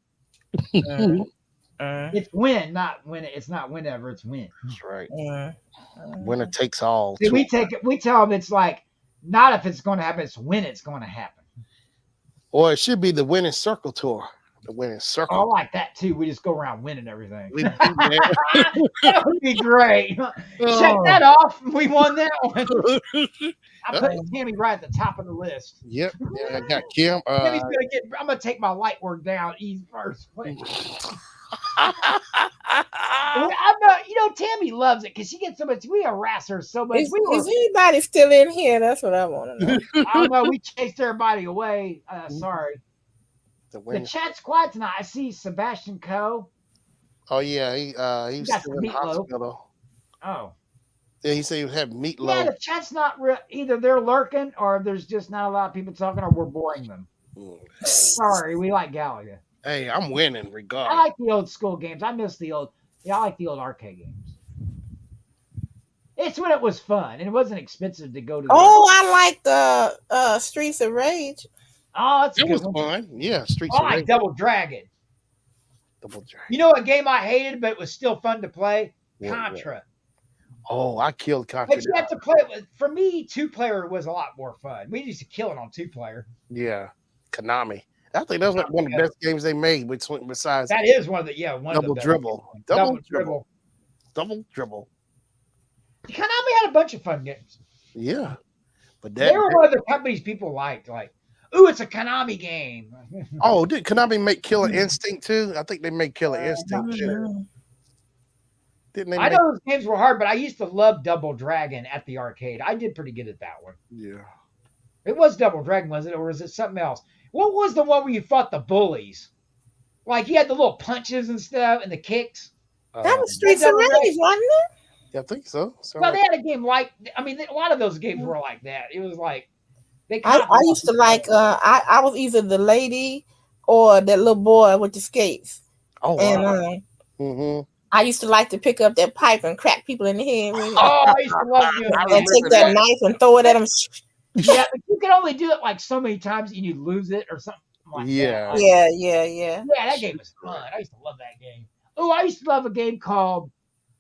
C: It's win, not when. It's not whenever. It's win.
A: That's right. Winner takes all.
C: See, we tell them it's like not if it's going to happen. It's when it's going to happen.
A: Or it should be the winning circle tour. The winning circle.
C: I like that too. We just go around winning everything. That would be great. Check that off. We won that one. I put Tammy right at the top of the list.
A: Yep. Yeah, I got Kim.
C: Tammy's I'm gonna take my light work down easy first. I'm not, Tammy loves it because she gets so much. We harass her so much.
B: Is anybody still in here? That's what I want to know.
C: I don't know. We chased everybody away. Sorry. The chat's quiet tonight. I see Sebastian Coe.
A: Oh yeah, he's still in the hospital.
C: Oh.
A: Yeah, he said he was having meatloaf.
C: Yeah, the chat's not real. Either they're lurking or there's just not a lot of people talking or we're boring them. Sorry, we like Gallagher.
A: Hey, I'm winning regardless.
C: I like the old school games. I miss the old. Yeah, I like the old arcade games. It's when it was fun and it wasn't expensive to go to.
B: I like the Streets of Rage.
C: Oh, that's
A: it was fun. Yeah, Streets
C: of
A: Rage.
C: I like Double Dragon.
A: Double Dragon.
C: You know what game I hated, but it was still fun to play? Contra.
A: Oh, I killed Contra.
C: But you have to play it with. For me, 2-player was a lot more fun. We used to kill it on 2-player.
A: Yeah, Konami. I think that was one of the best games they made. Besides,
C: that is one of the
A: Double Dribble. Double Dribble. Double Dribble.
C: Konami had a bunch of fun games.
A: Yeah, but
C: they were one of the companies people liked. Like, ooh, it's a Konami game.
A: Oh, did Konami make Killer Instinct too? I think they made Killer Instinct too.
B: Mhm.
A: Didn't they
C: I
A: make?
C: know those games were hard, but I used to love Double Dragon at the arcade. I did pretty good at that one.
A: Yeah.
C: It was Double Dragon, was it, or was it something else? What was the one where you fought the bullies? Like you had the little punches and stuff and the kicks.
B: That was Streets of
C: Double Dragon.
B: Rage, wasn't it?
A: Yeah, I think so. So
C: Well, they had a game like. I mean, a lot of those games were like that. It was like they.
B: I used to like. I was either the lady or that little boy with the skates,
A: oh
B: and
A: wow. Mm-hmm.
B: I used to like to pick up that pipe and crack people in the head with it,
C: Oh, I used to love doing
A: I
B: and
C: that.
B: take that knife and throw it at them.
C: Yeah, but you could only do it like so many times and you'd lose it or something like
A: Yeah.
C: that.
B: Yeah.
C: Yeah, that game was fun. I used to love that game. Oh, I used to love a game called,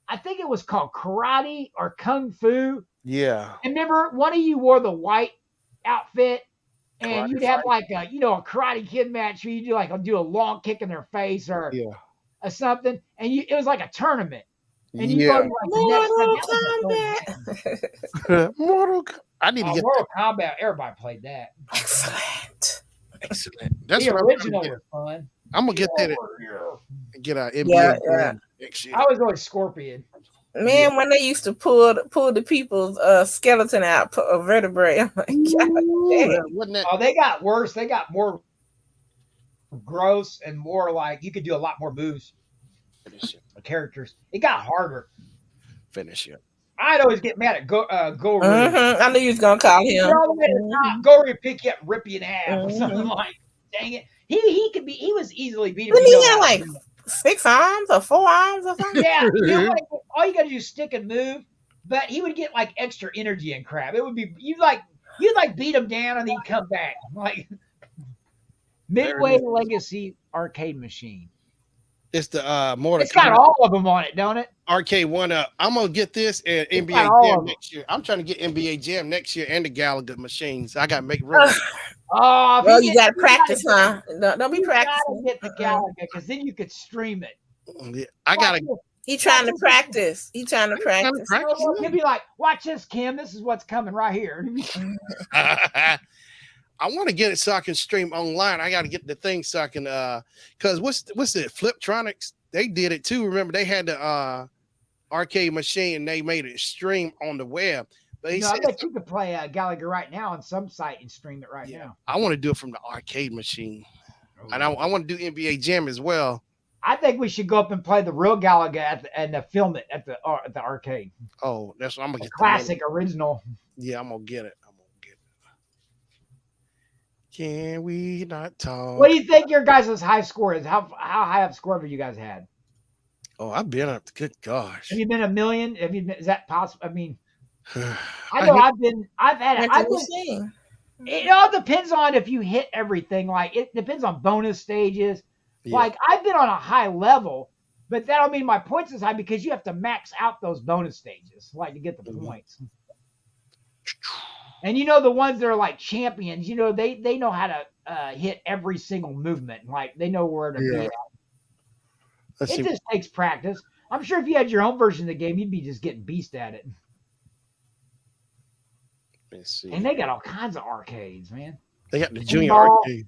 C: I think it was called Karate or Kung Fu.
A: Yeah.
C: And remember, one of you wore the white outfit and
A: Karate
C: you'd have
A: Fight?
C: like a, a Karate Kid match where you do a long kick in their face or
A: Yeah.
C: something. And it was like a tournament. And you
A: Yeah.
C: go to like the
B: Mortal
C: next
B: Kombat.
A: Mortal. I need to get
C: Mortal Kombat. Everybody played that.
B: Excellent.
A: excellent. That's
C: The
A: what
C: original
A: I'm
C: was fun.
A: gonna get that. Get our NBA
B: Yeah,
A: Jam next year.
C: I was always Scorpion.
B: Man, when they used to pull the people's skeleton out, put a vertebrae. I'm like, God
A: Ooh,
B: damn.
A: wasn't that?
C: Oh, they got worse. They got more gross and more like you could do a lot more moves
A: Finish it.
C: with characters. It got harder.
A: Finish it.
C: I'd always get mad at Gory.
B: I knew you was gonna call him.
C: You're all the way to the top. Gory would pick you up and rip you in half or something like. Dang it! He was easily beat.
B: Didn't he have like 6 arms or 4 arms or something?
C: Yeah, all you got to do is stick and move. But he would get like extra energy and crap. It would be you'd like beat him down and then he'd come back like Midway Legacy arcade machine.
A: It's the Mortal
C: It's got
A: Kombat
C: all of them on it, don't it?
A: Arcade One Up. I'm gonna get this and
C: got
A: NBA
C: all
A: Jam
C: of 'em.
A: next year. I'm trying to get NBA Jam next year and the Gallagher machines. I gotta make room.
C: Oh,
B: Well, you gotta practice, huh? Don't be
C: You gotta
B: practicing.
C: get the Gallagher because then you could stream it.
A: Yeah, I gotta.
B: He trying to practice. He trying to
A: trying to
B: practice.
A: practice.
C: He'll be like, "Watch this, Kim. This is what's coming right here."
A: I want to get it so I can stream online. I got to get the thing so I can because what's it? Fliptronics, they did it too. Remember, they had the arcade machine and they made it stream on the web. But he
C: I
A: said,
C: bet you could play Gallagher right now on some site and stream it right now.
A: I want to do it from the arcade machine. And I want to do NBA Jam as well.
C: I think we should go up and play the real Gallagher and film it at the arcade.
A: Oh, that's what I'm gonna get.
C: Classic original.
A: Yeah, I'm gonna get it. Can we not talk?
C: What do you think your guys' high score is? How high of score have you guys had?
A: Oh, I've been up. Good gosh.
C: Have you been 1 million? Is that possible? I mean,
A: I
C: I know
A: hit-
C: it all depends on if you hit everything. Like it depends on bonus stages.
A: Yeah.
C: Like I've been on a high level, but that don't mean my points is high because you have to max out those bonus stages, like to get the points. And the ones that are like champions, they know how to hit every single movement. Like they know where to be at.
A: Let's
C: It
A: see.
C: just takes practice. I'm sure if you had your own version of the game, you'd be just getting beast at it.
A: Let's see.
C: And they got all kinds of arcades, man.
A: They got the junior
C: Pinball.
A: arcade.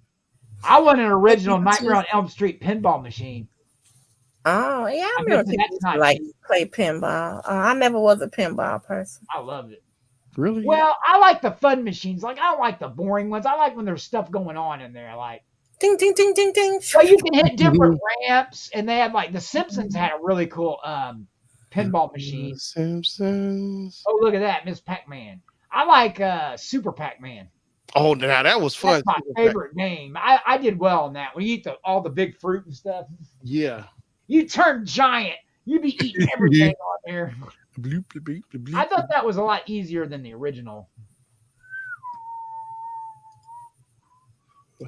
C: I want an original Nightmare on Elm Street pinball machine.
B: Oh yeah, I
C: I
B: remember
C: bet
B: people
C: that's
B: used
C: not
B: to like
C: cheap.
B: play pinball. I never was a pinball person.
C: I loved it.
A: Really?
C: Well, I like the fun machines. Like I don't like the boring ones. I like when there's stuff going on in there. Like,
B: Ding ding ding ding ding.
C: well, you can hit different ramps, and they have like the Simpsons had a really cool pinball machine.
A: The Simpsons.
C: Oh, look at that, Miss Pac-Man. I like Super Pac-Man.
A: Oh, now that was fun.
C: That's my favorite game. I did well on that. When you eat all the big fruit and stuff,
A: Yeah.
C: you turn giant. You be eating everything on there.
A: Bloop, bloop, bloop, bloop, bloop.
C: I thought that was a lot easier than the original.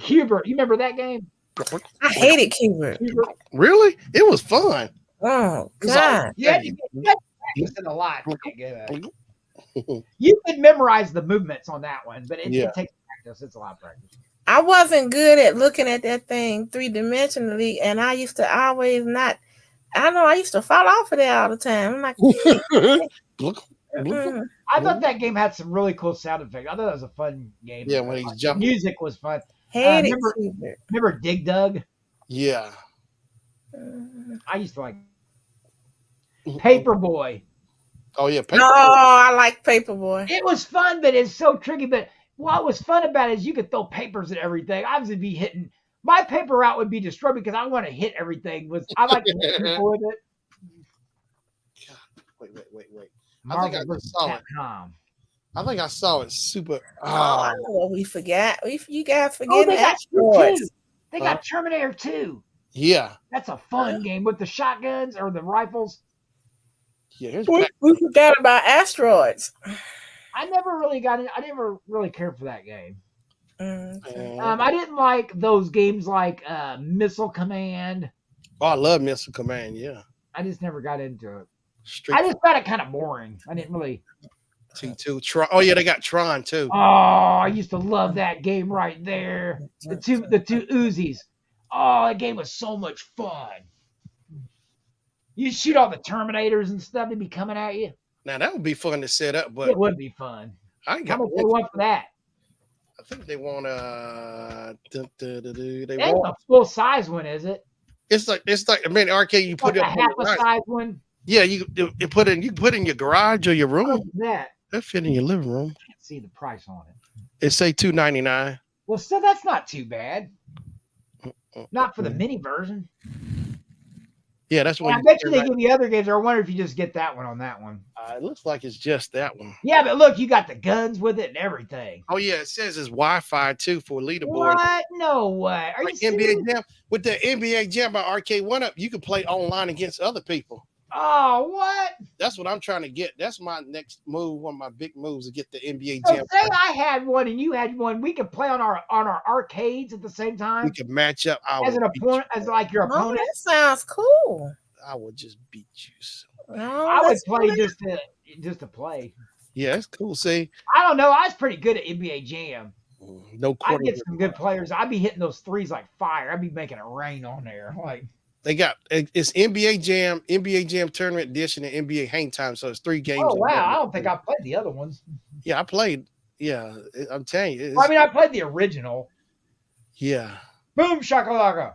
C: Hubert, you remember that game?
B: I hated Cuba.
C: Hubert?
A: Really? It was fun.
B: Oh
A: It's
B: God.
C: You had to practice it a lot to get good at it. You could memorize the movements on that one, but it takes practice. It's a lot of practice.
B: I wasn't good at looking at that thing 3-dimensionally, and I used to always not. I don't know. I used to fall off of that all the time. I'm like,
A: Look.
C: I thought that game had some really cool sound effects. I thought it was a fun game.
A: Yeah, when he's
C: The
A: jumping.
C: music was fun.
B: Hated
C: Remember Dig Dug?
A: Yeah.
C: I used to like Paperboy.
A: Oh yeah,
B: Oh,
A: paper.
B: I like Paperboy.
C: It was fun, but it's so tricky. But what was fun about it is you could throw papers at everything. I would be hitting. My paper route would be destroyed because I want to hit everything. I like to hit people with it.
A: Wait.
C: Marvel
A: I
C: vs.
A: saw it.
C: Capcom.
A: I think I saw it. Super.
B: Oh, I know what we forgot. You guys
C: Oh,
B: forgetting
C: they got
B: Asteroids.
C: two. They got Terminator 2.
A: Yeah.
C: That's a fun game with the shotguns or the rifles.
A: Yeah. Here's
B: We forgot about Asteroids.
C: I never really got in. I never really cared for that game.
B: Okay.
C: I didn't like those games like Missile Command.
A: Oh, I love Missile Command. Yeah.
C: I just never got into it.
A: Street
C: I just found it kind of boring. I didn't really.
A: T2. Tron. Oh yeah, they got Tron too.
C: Oh, I used to love that game right there. The two Uzis. Oh, that game was so much fun. You shoot all the Terminators and stuff, they'd be coming at you.
A: Now that would be fun to set up, but
C: It would be fun.
A: I ain't
C: How
A: got.
C: much they want for that?
A: I think they want they
C: That ain't
A: want.
C: a full size one, is it?
A: It's like I mean arcade. You put
C: Like
A: it
C: a
A: up.
C: half
A: in
C: a
A: your
C: size one.
A: Yeah, you put in your garage or your
C: How
A: room.
C: much is that?
A: That fit in your living room.
C: I can't see the price on it.
A: It say $2.99.
C: Well, still, that's not too bad. Not for the mini version.
A: Yeah, that's
C: Well,
A: what.
C: I bet you they give you other games. Or I wonder if you just get that one on that one.
A: It looks like it's just that one.
C: Yeah, but look, you got the guns with it and everything.
A: Oh yeah, it says it's Wi-Fi too for leaderboard.
C: What? No way. Are you
A: Like
C: serious?
A: NBA Jam with the NBA Jam by Arcade One Up, you can play online against other people.
C: Oh, what?
A: That's what I'm trying to get. That's my next move. One of my big moves to get the NBA
C: So
A: Jam.
C: say I had one and you had one. We could play on our arcades at the same time
A: We can match up.
C: as an opponent, as like your
B: Oh,
C: opponent.
B: that sounds cool.
A: I would just beat you. So.
B: Oh,
C: I would
B: that's
C: play
B: cool.
C: just to play.
A: Yeah, it's cool. See,
C: I don't know. I was pretty good at NBA Jam.
A: no
C: I'd
A: quarter.
C: get some good players. I'd be hitting those threes like fire. I'd be making it rain on there. Like,
A: They got it's NBA Jam Tournament Edition, and NBA Hang Time. So it's 3 games.
C: oh wow, I don't think I played the other ones.
A: Yeah, I played. Yeah, I'm telling you.
C: I mean, I played the original.
A: Yeah,
C: Boom shakalaka.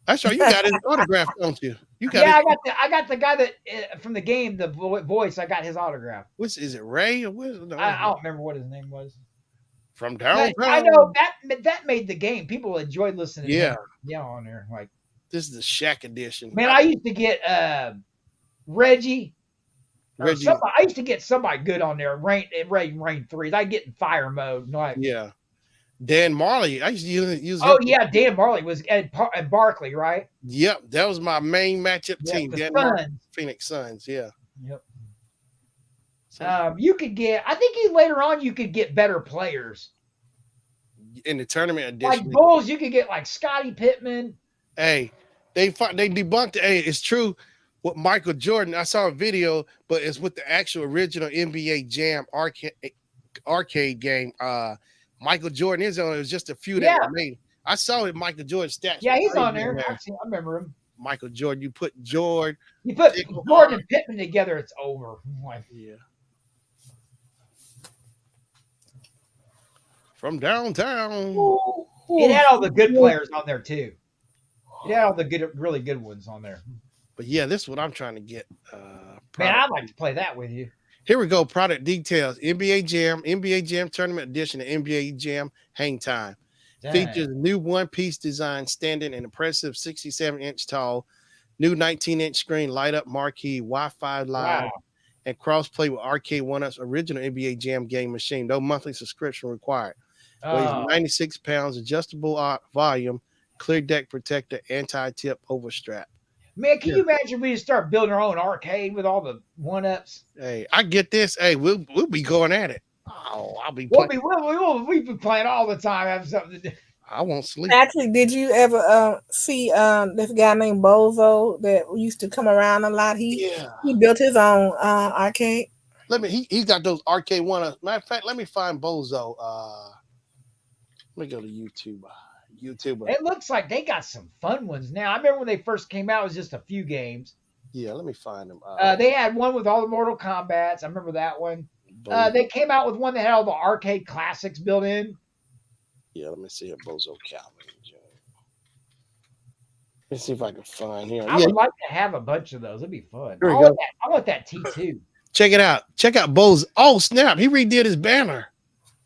A: that's right. You got his autograph, don't you? You got
C: Yeah,
A: his,
C: I got the guy that from the game, the voice. I got his autograph.
A: What's is it? Ray or what? No,
C: I don't remember what his name was.
A: from
C: But
A: downtown.
C: I know that made the game. People enjoyed listening. To
A: Yeah.
C: him yell on there. Like,
A: This is the Shaq edition.
C: man, I used to get Reggie.
A: Reggie.
C: I used to get somebody good on there. Rain threes. I get in fire mode. Like,
A: Yeah. Dan Marley. I used to use
C: oh
A: him.
C: yeah, Dan Marley was at Barkley, right?
A: Yep. That was my main matchup
C: Yeah,
A: team.
C: the
A: Dan Marley,
C: Suns.
A: Phoenix Suns. Yeah.
C: Yep.
A: So,
C: You could get. I think later on you could get better players.
A: in the tournament
C: Like
A: edition.
C: Bulls, you could get like Scottie Pittman.
A: Hey, they debunked it. Hey, it's true. With Michael Jordan, I saw a video, but it's with the actual original NBA Jam arcade game. Michael Jordan is on it. It was just a few that
C: Yeah.
A: were made. I saw it. Michael Jordan stats.
C: Yeah,
A: were
C: he's
A: crazy
C: on there.
A: in
C: I remember him.
A: Michael Jordan. You put Jordan.
C: You put
A: Dick
C: Jordan and Pittman together, it's over. Like,
A: Yeah. From downtown.
C: it had all the good players on there too. It had all the good, really good ones on there.
A: But yeah, this is what I'm trying to get.
C: Man,
A: product.
C: I'd like to play that with you.
A: Here we go. Product details. NBA Jam Tournament Edition, and NBA Jam Hang Time.
C: Dang.
A: Features a new one-piece design standing an impressive 67-inch tall, new 19-inch screen, light-up marquee, Wi-Fi live,
C: Wow.
A: and cross-play with Arcade One-Up's original NBA Jam game machine. No monthly subscription required. Weighs
C: Oh,
A: 96 pounds, adjustable volume, clear deck protector, anti-tip overstrap.
C: man, can you imagine we just start building our own arcade with all the one-ups?
A: Hey, I get this. Hey, we'll be going at it. Oh, I'll be
C: We'll
A: playing.
C: we've been playing all the time. Have something to do.
A: I won't sleep.
B: Actually, did you ever see this guy named Bozo that used to come around a lot? He built his own arcade.
A: Let me. He's got those arcade one. Matter of fact, let me find Bozo. Let me go to YouTube. YouTuber.
C: It looks like they got some fun ones now. I remember when they first came out, it was just a few games.
A: Yeah, let me find them.
C: They had one with all the Mortal Kombats. I remember that one.
A: Bozo.
C: They came out with one that had all the arcade classics built in.
A: Yeah, let me see here. Bozo Calvin. Let's see if I can find here.
C: I
A: Yeah,
C: would like to have a bunch of those. It'd be fun.
A: here we go.
C: I want that T2.
A: Check it out. Check out Bozo. Oh, snap. He redid his banner.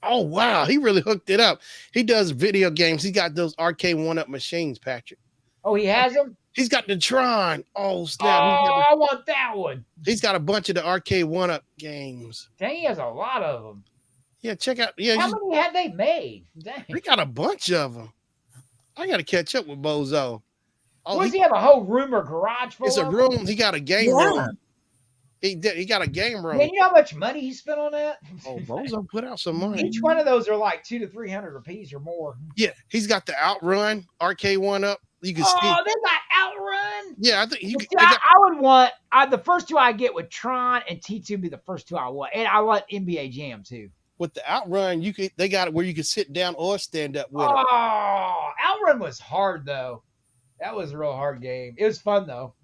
A: Oh, wow. He really hooked it up. He does video games. He got those arcade one-up machines, Patrick.
C: Oh, he has them?
A: He's got the Tron. Oh, snap.
C: I want that one.
A: He's got a bunch of the arcade one-up games.
C: Dang, he has a lot of them.
A: Yeah, check out. Yeah,
C: How many had they made? Dang.
A: he got a bunch of them. I got to catch up with Bozo. Oh,
C: Does he have a whole room or garage full
A: it's a
C: of
A: room. He got a game
B: Yeah.
A: room. He got a game room.
C: Man, you know how much money he spent on that?
A: Oh, Bozo put out some money.
C: Each one of those are like $200 to $300 a piece or more.
A: Yeah, he's got the Outrun arcade one-up. You can
C: Oh,
A: see.
C: they got Outrun.
A: Yeah, I think you.
C: See, I would want the first two I get with Tron and T2 be the first two I want, and I want NBA Jam too.
A: With the Outrun, they got it where you can sit down or stand up with it.
C: Oh, Outrun was hard though. That was a real hard game. It was fun though.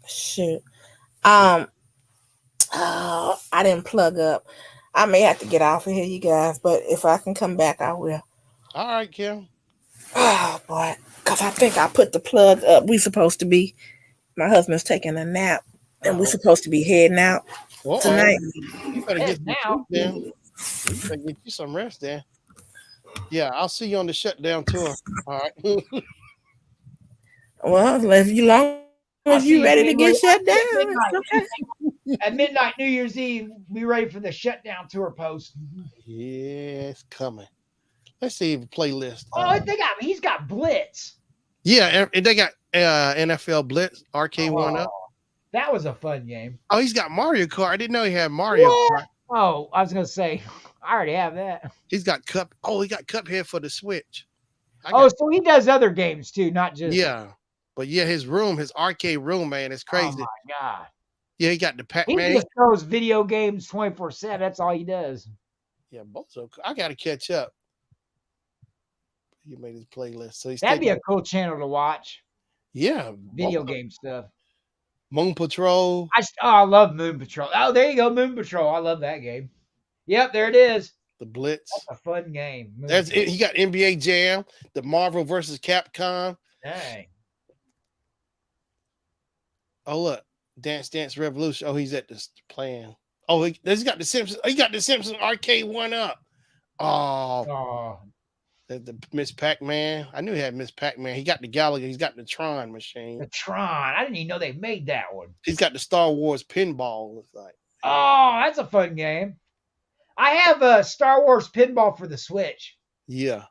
B: Shoot. Oh, I didn't plug up. I may have to get off of here, you guys, but if I can come back, I will.
A: All right, Kim.
B: Oh boy, because I think I put the plug up. My husband's taking a nap, and we're supposed to be heading out tonight.
A: You better get now. You better get you some rest, then. Yeah, I'll see you on the shutdown tour. All right.
B: Well, if you ready to get shut down, okay.
C: At midnight, New Year's Eve, be ready for the shutdown tour post.
A: Yeah, it's coming. Let's see the playlist.
C: Oh, he's got Blitz.
A: Yeah, and they got NFL Blitz arcade one-up.
C: That was a fun game.
A: Oh, he's got Mario Kart. I didn't know he had Mario Kart.
C: Oh, I was gonna say, I already have that.
A: He's got Cup. Oh, he got Cuphead for the Switch.
C: So he does other games too, not just.
A: Yeah, but yeah, his arcade room, man, is crazy.
C: Oh my god.
A: Yeah, he got the Pac-Man.
C: He just throws video games 24/7. That's all he does.
A: Yeah, Bozo. I got to catch up. He made his playlist, so
C: that'd be a cool channel to watch.
A: Yeah,
C: video game stuff.
A: Moon Patrol.
C: I love Moon Patrol. Oh, there you go, Moon Patrol. I love that game. Yep, there it is.
A: The Blitz.
C: That's a fun game.
A: That's it. He got NBA Jam, the Marvel versus Capcom.
C: Dang.
A: Oh look, Dance Dance Revolution. Oh, he's at this playing. Oh, he's got the Simpsons. He got the Simpsons arcade one-up. Oh. The Miss Pac-Man. I knew he had Miss Pac-Man. He got the Galaga. He's got the Tron machine.
C: The Tron. I didn't even know they made that one.
A: He's got the Star Wars pinball. Looks like.
C: Oh, that's a fun game. I have a Star Wars pinball for the Switch.
A: Yeah.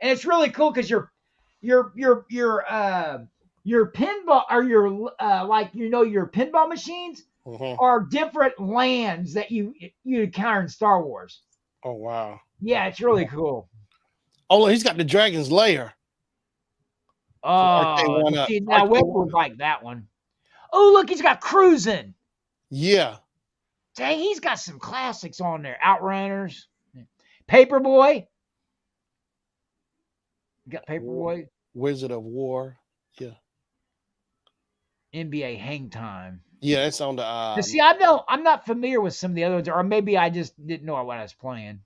C: And it's really cool because your pinball or your your pinball machines are different lands that you encounter in Star Wars.
A: Oh wow.
C: Yeah, it's really cool.
A: Oh, he's got the Dragon's Lair.
C: Oh, see, now Webb would like that one. Oh, look, he's got Cruising.
A: Yeah.
C: Dang, he's got some classics on there. Outrunners. Paperboy. You got Paperboy.
A: Wizard of War. Yeah.
C: NBA Hang Time.
A: Yeah, that's on the.
C: See, I'm not familiar with some of the other ones, or maybe I just didn't know what I was playing.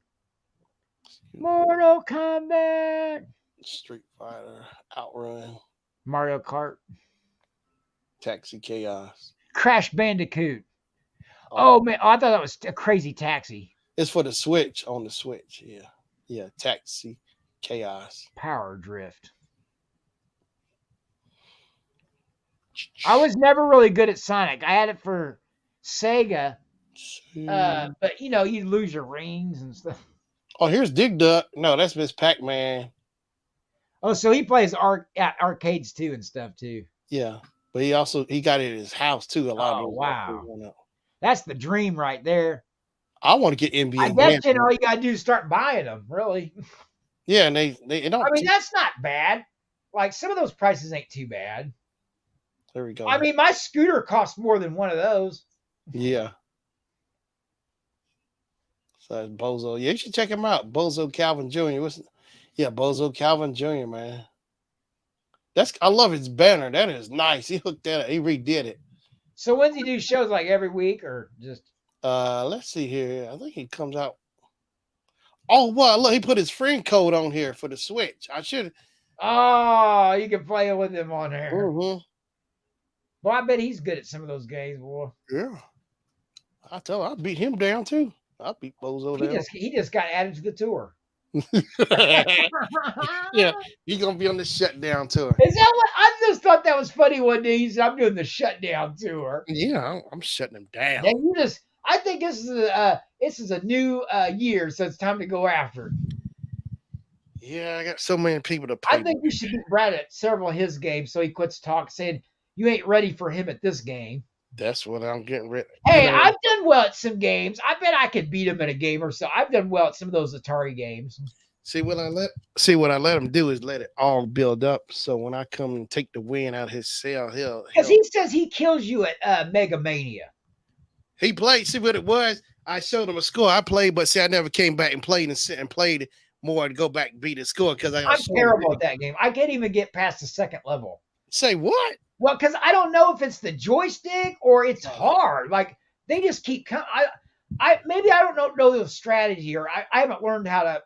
C: Mortal Kombat.
A: Street Fighter. Outrun.
C: Mario Kart.
A: Taxi Chaos.
C: Crash Bandicoot. Oh man, I thought that was a Crazy Taxi.
A: It's for the Switch, on the Switch. Yeah. Yeah, Taxi Chaos.
C: Power Drift. I was never really good at Sonic. I had it for Sega. But you lose your rings and stuff.
A: Oh, here's Dig Duck. No, that's Miss Pac-Man.
C: Oh, so he plays at arcades too and stuff too.
A: Yeah, but he got it at his house too. A lot of
C: wow, that's the dream right there.
A: I want to get NBA.
C: I guess all you gotta do is start buying them, really.
A: Yeah, and they don't.
C: I mean, that's not bad. Like some of those prices ain't too bad.
A: There we go.
C: I mean, my scooter costs more than one of those.
A: Yeah. So Bozo. Yeah, you should check him out. Bozo Calvin Jr. Bozo Calvin Jr., man. I love his banner. That is nice. He hooked that up. He redid it.
C: So when's he do shows, like every week or just?
A: Let's see here. I think he comes out. Oh well, look, he put his friend code on here for the Switch. I should.
C: Oh, you can play with him on there.
A: Mm-hmm.
C: Well, I bet he's good at some of those games, boy.
A: Yeah. I tell her, I beat him down too. I beat Bozo down.
C: He just got added to the tour.
A: Yeah, he's gonna be on the shutdown tour.
C: Is that what I just thought that was funny one day? He said, I'm doing the shutdown tour.
A: Yeah, I'm shutting him down.
C: And you just I think this is a new year, so it's time to go after.
A: Yeah, I got so many people to play.
C: I think you should beat Brad at several of his games so he quits talking, saying you ain't ready for him at this game.
A: That's what I'm getting ready.
C: Hey, I've done well at some games. I bet I could beat him at a game or so. I've done well at some of those Atari games.
A: See what I let him do is let it all build up. So when I come and take the win out of his cell,
C: Because he says he kills you at Mega Mania.
A: He played. See what it was? I showed him a score. I played, but see, I never came back and played and played more to go back and beat the score because I'm
C: terrible at that game. I can't even get past the second level.
A: Say what?
C: Well, because I don't know if it's the joystick or it's hard. Like they just keep coming. Maybe I don't know the strategy, or I haven't learned how to.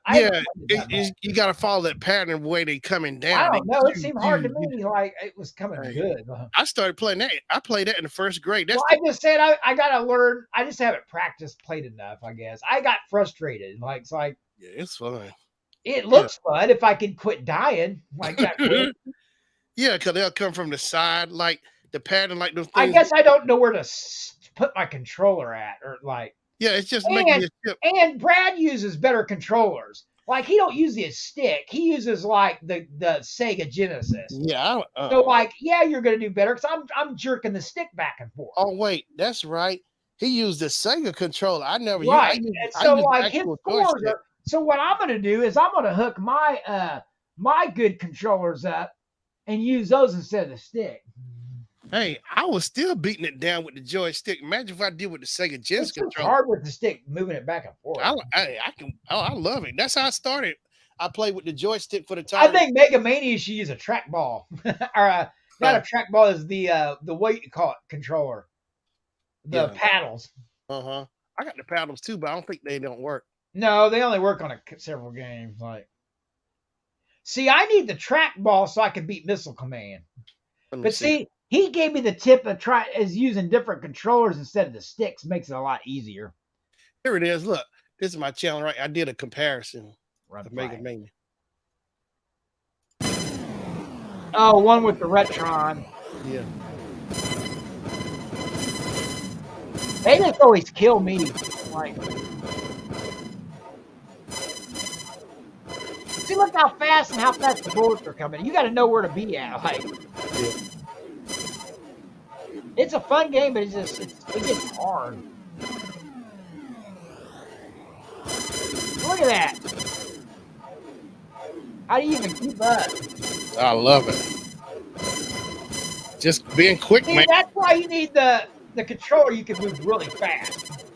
A: You got to follow that pattern of the way they coming down.
C: I don't know. It seemed hard to me. Like it was coming good.
A: I started playing that. I played that in the first grade.
C: I just said I got to learn. I just haven't played enough. I guess I got frustrated. Like it's like
A: it's fun.
C: It looks fun if I can quit dying like that.
A: Yeah, because they'll come from the side, like the pattern, like those things.
C: I guess I don't know where to put my controller at, or like.
A: Yeah, it's just making it.
C: And Brad uses better controllers. Like he don't use his stick; he uses like the Sega Genesis.
A: Yeah.
C: So like, you're gonna do better because I'm jerking the stick back and forth.
A: Oh wait, that's right. He used the Sega controller. I never.
C: Right. And so like his scores are. So what I'm gonna do is I'm gonna hook my my good controllers up and use those instead of the stick.
A: Hey, I was still beating it down with the joystick. Imagine if I did with the Sega Genesis controller.
C: It's hard with the stick, moving it back and forth.
A: I love it. That's how I started. I played with the joystick for the time.
C: I think Mega Mania should use a trackball, or not a trackball is the what you call it controller, the paddles.
A: I got the paddles too, but I don't think they don't work.
C: No, they only work on several games. Like, see, I need the trackball so I can beat Missile Command. But see, he gave me the tip of using different controllers instead of the sticks. Makes it a lot easier.
A: Here it is. Look, this is my channel, right? I did a comparison of Mega Mania.
C: Oh, one with the Retron.
A: Yeah.
C: They just always kill me. Like, see, look how fast the bullets are coming. You got to know where to be at. Like, it's a fun game, but it gets hard. Look at that. How do you even keep up?
A: I love it. Just being quick, man.
C: That's why you need the controller. You can move really fast.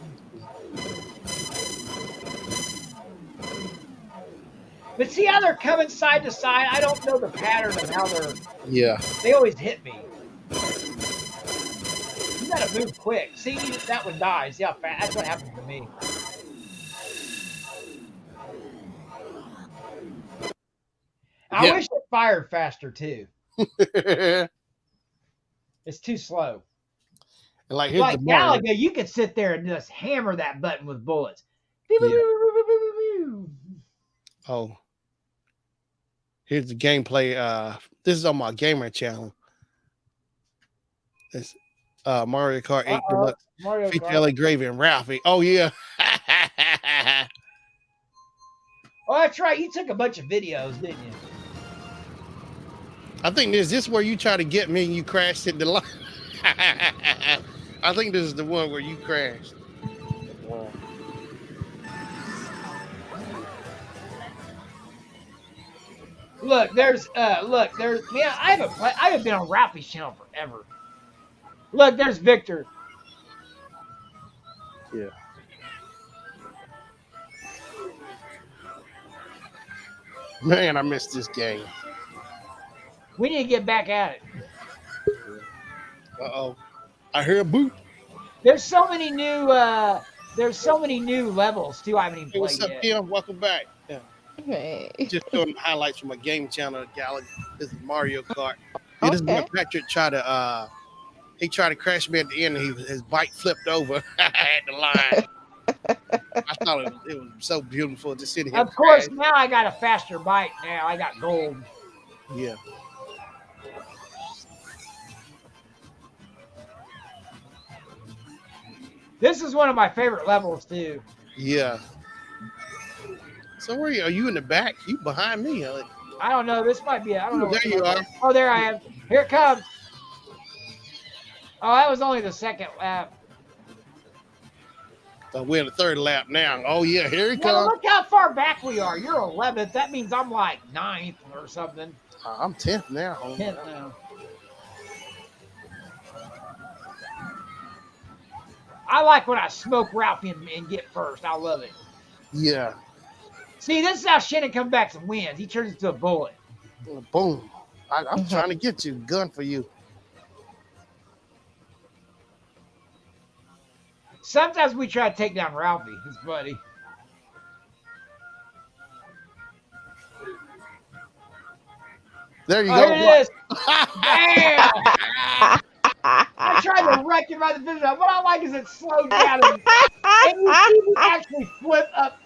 C: But see how they're coming side to side? I don't know the pattern of how they're...
A: Yeah.
C: They always hit me. You gotta move quick. See, that one dies. See how fast? That's what happened to me. I wish it fired faster, too. It's too slow.
A: And like
C: Galaga, you could sit there and just hammer that button with bullets.
A: Oh. Here's the gameplay. This is on my gamer channel. It's Mario Kart 8 Deluxe. Feature LA Gravy and Ralphie. Oh yeah.
C: Oh, that's right. You took a bunch of videos, didn't you?
A: I think is this where you try to get me and you crashed at the line. I think this is the one where you crashed.
C: Look, there's man, I haven't been on Ralphie's channel forever. Look, there's Victor.
A: Yeah. Man, I missed this game.
C: We need to get back at it.
A: Uh-oh. I hear a boot.
C: There's so many new levels too. I haven't even
A: Hey, what's
C: played
A: up,
C: yet.
A: Kim? Welcome back. Yeah.
E: Hey.
A: Just showing the highlights from my game channel, Galaxy. This is Mario Kart. Yeah, this is
E: Okay.
A: when Patrick tried to he tried to crash me at the end, and his bike flipped over at the line. I thought it was so beautiful to see him
C: Of course,
A: crash.
C: now I got a faster bike. Now I got gold.
A: Yeah.
C: This is one of my favorite levels too.
A: Yeah. So where are you? Are you in the back? You behind me?
C: I don't know. This might be. I don't know.
A: There you are.
C: Oh, there I am. Here it comes. Oh, that was only the second lap.
A: So we're in the third lap now. Oh yeah, here he
C: Well,
A: comes.
C: look how far back we are. You're 11th. That means I'm like 9th or something.
A: I'm 10th now.
C: 10th now. I like when I smoke Ralphie and get first. I love it.
A: Yeah.
C: See, this is how Shannon comes back and wins. He turns into a bullet.
A: Boom. I'm trying to get you. Gun for you.
C: Sometimes we try to take down Ralphie, his buddy.
A: There you
C: Oh,
A: go.
C: here it is. Bam! I tried to wreck him by the finish line. What I like is it slowed down and you see me actually flip up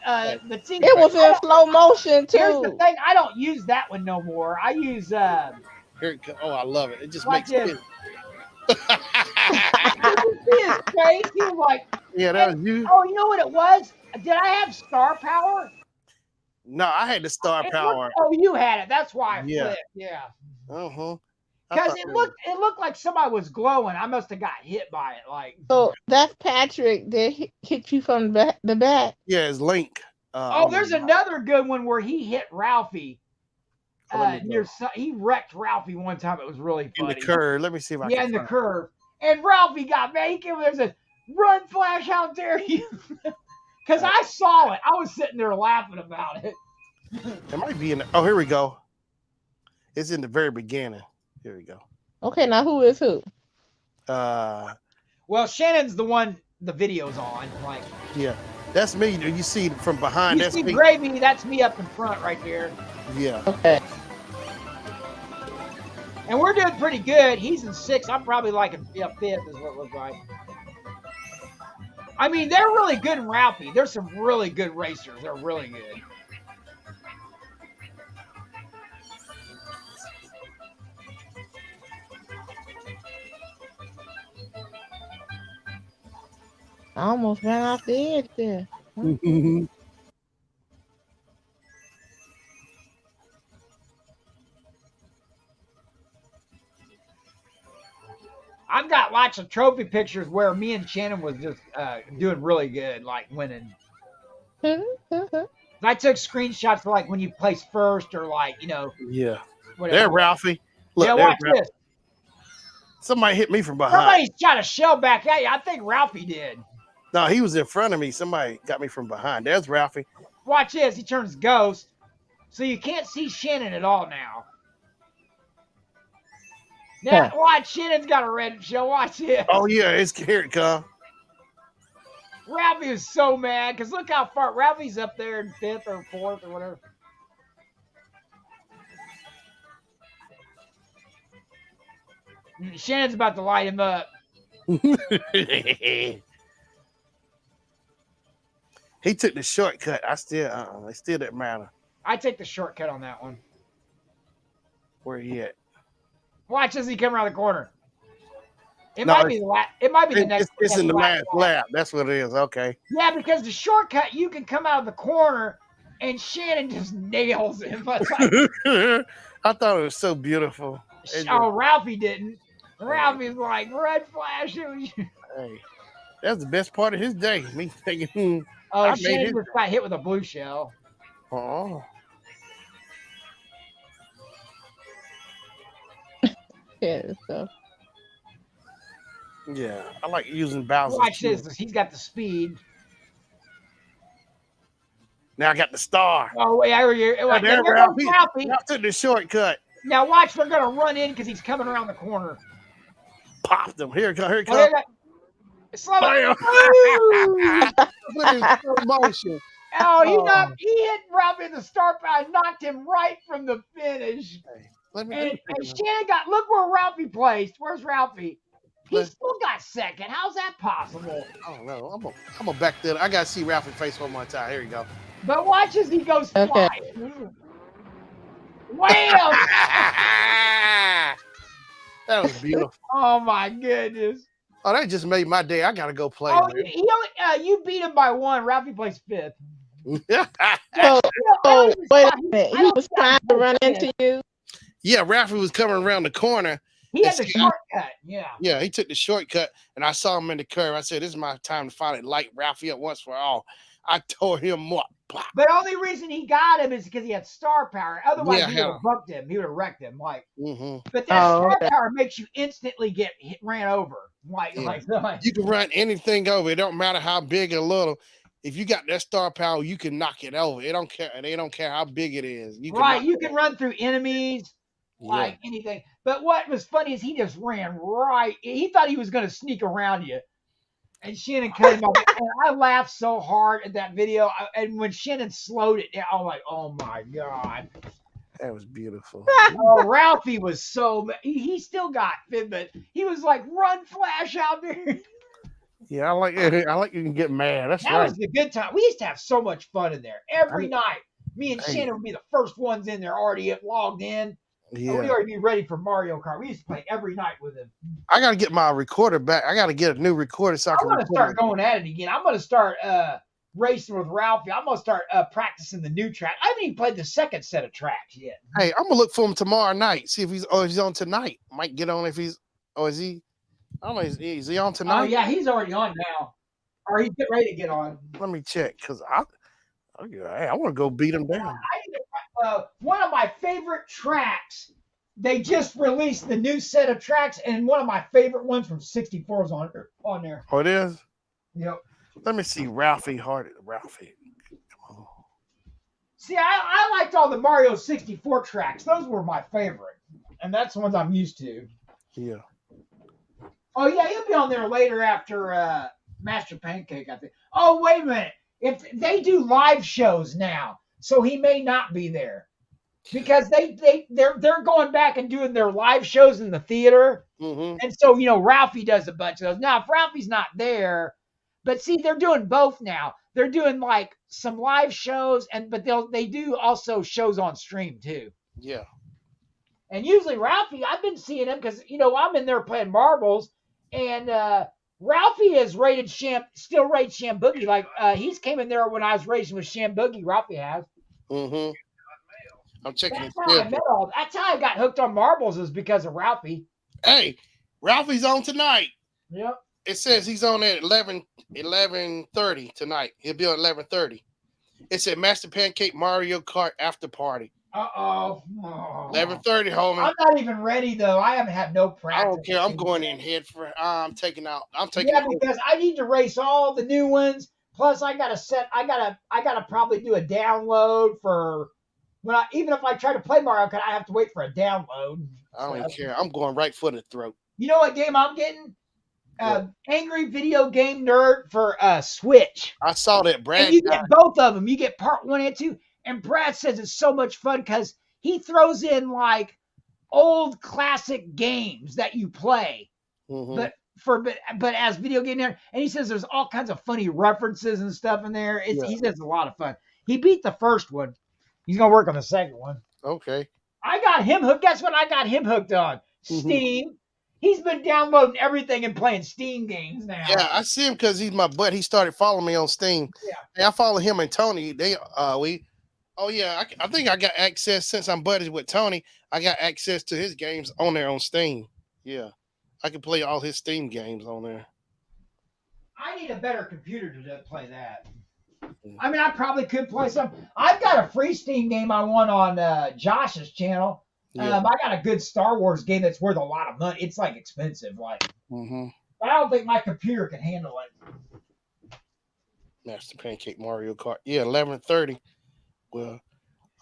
C: the team.
E: It was in slow motion
C: Here's the
E: too.
C: thing. I don't use that one no more. I use
A: Here it comes. Oh, I love it. It just
C: watch
A: makes
C: this.
A: sense.
C: You see his face? He was like,
A: Yeah, that was you.
C: oh, you know what it was? Did I have star power?
A: No, I had the star power.
C: Oh, you had it. That's why I
A: Yeah.
C: flipped. Yeah.
A: Uh-huh.
C: Because it looked like somebody was glowing. I must have got hit by it. Like,
E: So that's Patrick that hit you from the back.
A: Yeah, it's Link.
C: oh, there's another good one where he hit Ralphie. He wrecked Ralphie one time. It was really funny.
A: in the curve. Let me see if I
C: Yeah,
A: can
C: in the
A: find
C: curve. And Ralphie got mad. He came over there and said, "Run, Flash! How dare you?" Because I saw it. I was sitting there laughing about it.
A: it might be in the, oh, here we go. It's in the very beginning. Here we go.
E: Okay, now who is who?
C: Well, Shannon's the one the video's on. Like,
A: Yeah. That's me. You see from behind.
C: you
A: That's
C: see
A: me.
C: Gravy, that's me up in front right there.
A: Yeah.
E: Okay.
C: And we're doing pretty good. He's in 6th. I'm probably like in 5th is what it looks like. I mean, they're really good in Ralphie. There's some really good racers. They're really good.
E: I almost ran off the edge there.
C: I've got lots of trophy pictures where me and Shannon was just doing really good, like winning. I took screenshots for like when you place first or like,
A: Yeah.
C: whatever.
A: There, Ralphie. Look,
C: Yeah,
A: there,
C: watch
A: Ralphie.
C: this.
A: Somebody hit me from behind.
C: Somebody shot a shell back at you. I think Ralphie did.
A: No, he was in front of me. Somebody got me from behind. There's Ralphie.
C: Watch this. He turns ghost. So you can't see Shannon at all now. Now, watch. Shannon's got a red shell. Watch this.
A: Oh yeah, here it come.
C: Ralphie is so mad because look how far Ralphie's up there in 5th or 4th or whatever. Shannon's about to light him up.
A: He took the shortcut. It still didn't matter.
C: I take the shortcut on that one.
A: Where he at?
C: Watch as he come around the corner. It
A: No,
C: might be the last. It might be the next.
A: It's in the last lap. That's what it is. Okay.
C: Yeah, because the shortcut you can come out of the corner, and Shannon just nails him. Like,
A: I thought it was so beautiful.
C: oh, Ralphie didn't. Ralphie's like red flash.
A: Hey, that's the best part of his day. Me thinking,
C: Oh, Shannon just got hit with a blue shell.
A: oh,
E: Yeah, so
A: yeah, I like using Bowser.
C: Watch this. He's got the speed.
A: Now I got the star.
C: Oh, yeah,
A: There, Ralphie. I took the shortcut.
C: Now watch, they're gonna run in because he's coming around the corner.
A: popped him. Here it comes. Here it
C: Oh, there
A: comes.
C: you go. Slow it.
A: Bam!
C: Ooh!
A: Put it in slow motion.
C: Oh,
A: Oh,
C: he hit Ralphie in the start power, knocked him right from the finish.
A: hey, let me
C: And
A: take a
C: Shannon look where Ralphie placed. Where's Ralphie? He
A: look.
C: still got second. How's that possible?
A: I don't know. I'm gonna back that. I gotta see Ralphie face one more time. Here you go.
C: But watch as he goes
E: Okay.
C: flying. Wham!
A: That was beautiful.
C: Oh my goodness.
A: Oh, that just made my day. I gotta go play.
C: Oh,
A: Man.
C: you beat him by one. Ralphie plays fifth.
E: So,
C: I don't even
E: wait a
C: stop-
E: minute.
C: I
E: He
C: don't
E: was
C: stop
E: trying to
C: both
E: run
C: fifth.
E: into you.
A: Yeah, Ralphie was coming around the corner.
C: He had the
A: See,
C: shortcut. Yeah.
A: Yeah, he took the shortcut, and I saw him in the curve. I said, "This is my time to finally light Ralphie up once for all." I tore him up. Pop.
C: The only reason he got him is because he had star power. Otherwise,
A: Yeah,
C: he would have bumped him. He would have wrecked him.
A: Mm-hmm.
C: But that
E: Oh,
C: star
E: okay.
C: power makes you instantly get ran over.
A: Yeah. You can run anything over. It don't matter how big or little. If you got that star power, you can knock it over. It don't care. They don't care how big it is. You can
C: right.
A: knock
C: You
A: it
C: can
A: over.
C: run through enemies. Like anything. But what was funny is he just ran right. He thought he was going to sneak around you. And Shannon cut him off. And I laughed so hard at that video. And when Shannon slowed it down, I'm like, oh my God.
A: That was beautiful.
C: Oh, Ralphie was so. He still got fit, but he was like, run Flash out there.
A: Yeah, I like it. I like you can get mad. That's
C: That
A: right.
C: was the good time. We used to have so much fun in there. Every night, me and
A: Hey.
C: Shannon would be the first ones in there already logged in.
A: Yeah.
C: We'd already be ready for Mario Kart. We used to play every night with him.
A: I gotta get my recorder back. I gotta get a new recorder so I
C: I'm
A: can
C: going to
A: record
C: start
A: it.
C: going at it again. I'm going to start racing with Ralphie. I'm going to start practicing the new track. I haven't even played the second set of tracks yet.
A: Hey, I'm gonna look for him tomorrow night. See if he's on tonight. Might get on if he's is he? I don't know. Is he on
C: Oh,
A: tonight?
C: yeah, he's already on now. Or he's getting ready to get on.
A: Let me check because I want to go beat him down.
C: One of my favorite tracks. They just released the new set of tracks, and one of my favorite ones from 64 is on there.
A: Oh, it is.
C: Yep.
A: Let me see. Ralphie. Come on.
C: See, I liked all the Mario 64 tracks. Those were my favorite, and that's the ones I'm used to.
A: Yeah.
C: Oh yeah, he'll be on there later after Master Pancake, I think. Oh wait a minute, if they do live shows now, so he may not be there because they're going back and doing their live shows in the theater, and so Ralphie does a bunch of those. Now if Ralphie's not there, but see they're doing both now. They're doing like some live shows, but they do also shows on stream too.
A: Yeah.
C: And usually Ralphie, I've been seeing him because I'm in there playing marbles, and Ralphie is still rated Sham Boogie. Like he's came in there when I was racing with Sham Boogie. Ralphie has.
A: I'm checking
C: That's
A: his
C: how I
A: schedule.
C: met all. That's how I got hooked on marbles is because of Ralphie.
A: Hey, Ralphie's on tonight.
C: Yep.
A: It says he's on at 11:30 tonight. He'll be on 11:30. It said Master Pancake Mario Kart after party. 11:30, homie.
C: I'm not even ready though. I haven't had no practice.
A: I don't care. I'm going in head for. I'm taking.
C: Yeah, because I need to race all the new ones. Plus, I gotta probably do a download for even if I try to play Mario Kart, I have to wait for a download.
A: I don't even care. I'm going right for the throat.
C: You know what game I'm getting? Angry Video Game Nerd for Switch.
A: I saw that Brad.
C: And you get both of them. You get part 1 and 2. And Brad says it's so much fun because he throws in like old classic games that you play, but as video game nerd. And he says there's all kinds of funny references and stuff in there. He says it's a lot of fun. He beat the first one. He's gonna work on the second one.
A: Okay.
C: I got him hooked. Guess what? I got him hooked on Steam. He's been downloading everything and playing Steam games now.
A: Yeah, I see him because he's my butt. He started following me on Steam.
C: Yeah.
A: And I follow him and Tony. I think I got access since I'm buddies with Tony. I got access to his games on there on Steam. Yeah, I can play all his Steam games on there.
C: I need a better computer to play that. I mean, I probably could play some. I've got a free Steam game I won on Josh's channel.
A: Yeah.
C: I got a good Star Wars game that's worth a lot of money. It's like expensive, but I don't think my computer can handle it.
A: Master Pancake Mario Kart. Yeah, 11:30. Well,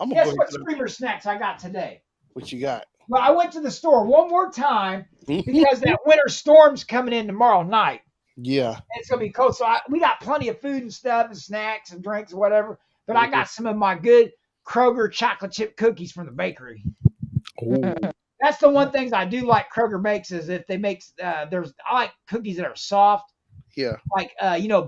A: I'm gonna
C: Guess
A: go
C: what
A: ahead.
C: streamer snacks I got today?
A: What you got?
C: Well, I went to the store one more time because that winter storm's coming in tomorrow night.
A: Yeah.
C: And it's gonna be cold. So we got plenty of food and stuff and snacks and drinks and whatever. But I got some of my good Kroger chocolate chip cookies from the bakery.
A: Ooh.
C: That's the one things I do like Kroger makes is if they make I like cookies that are soft.
A: Yeah.
C: Like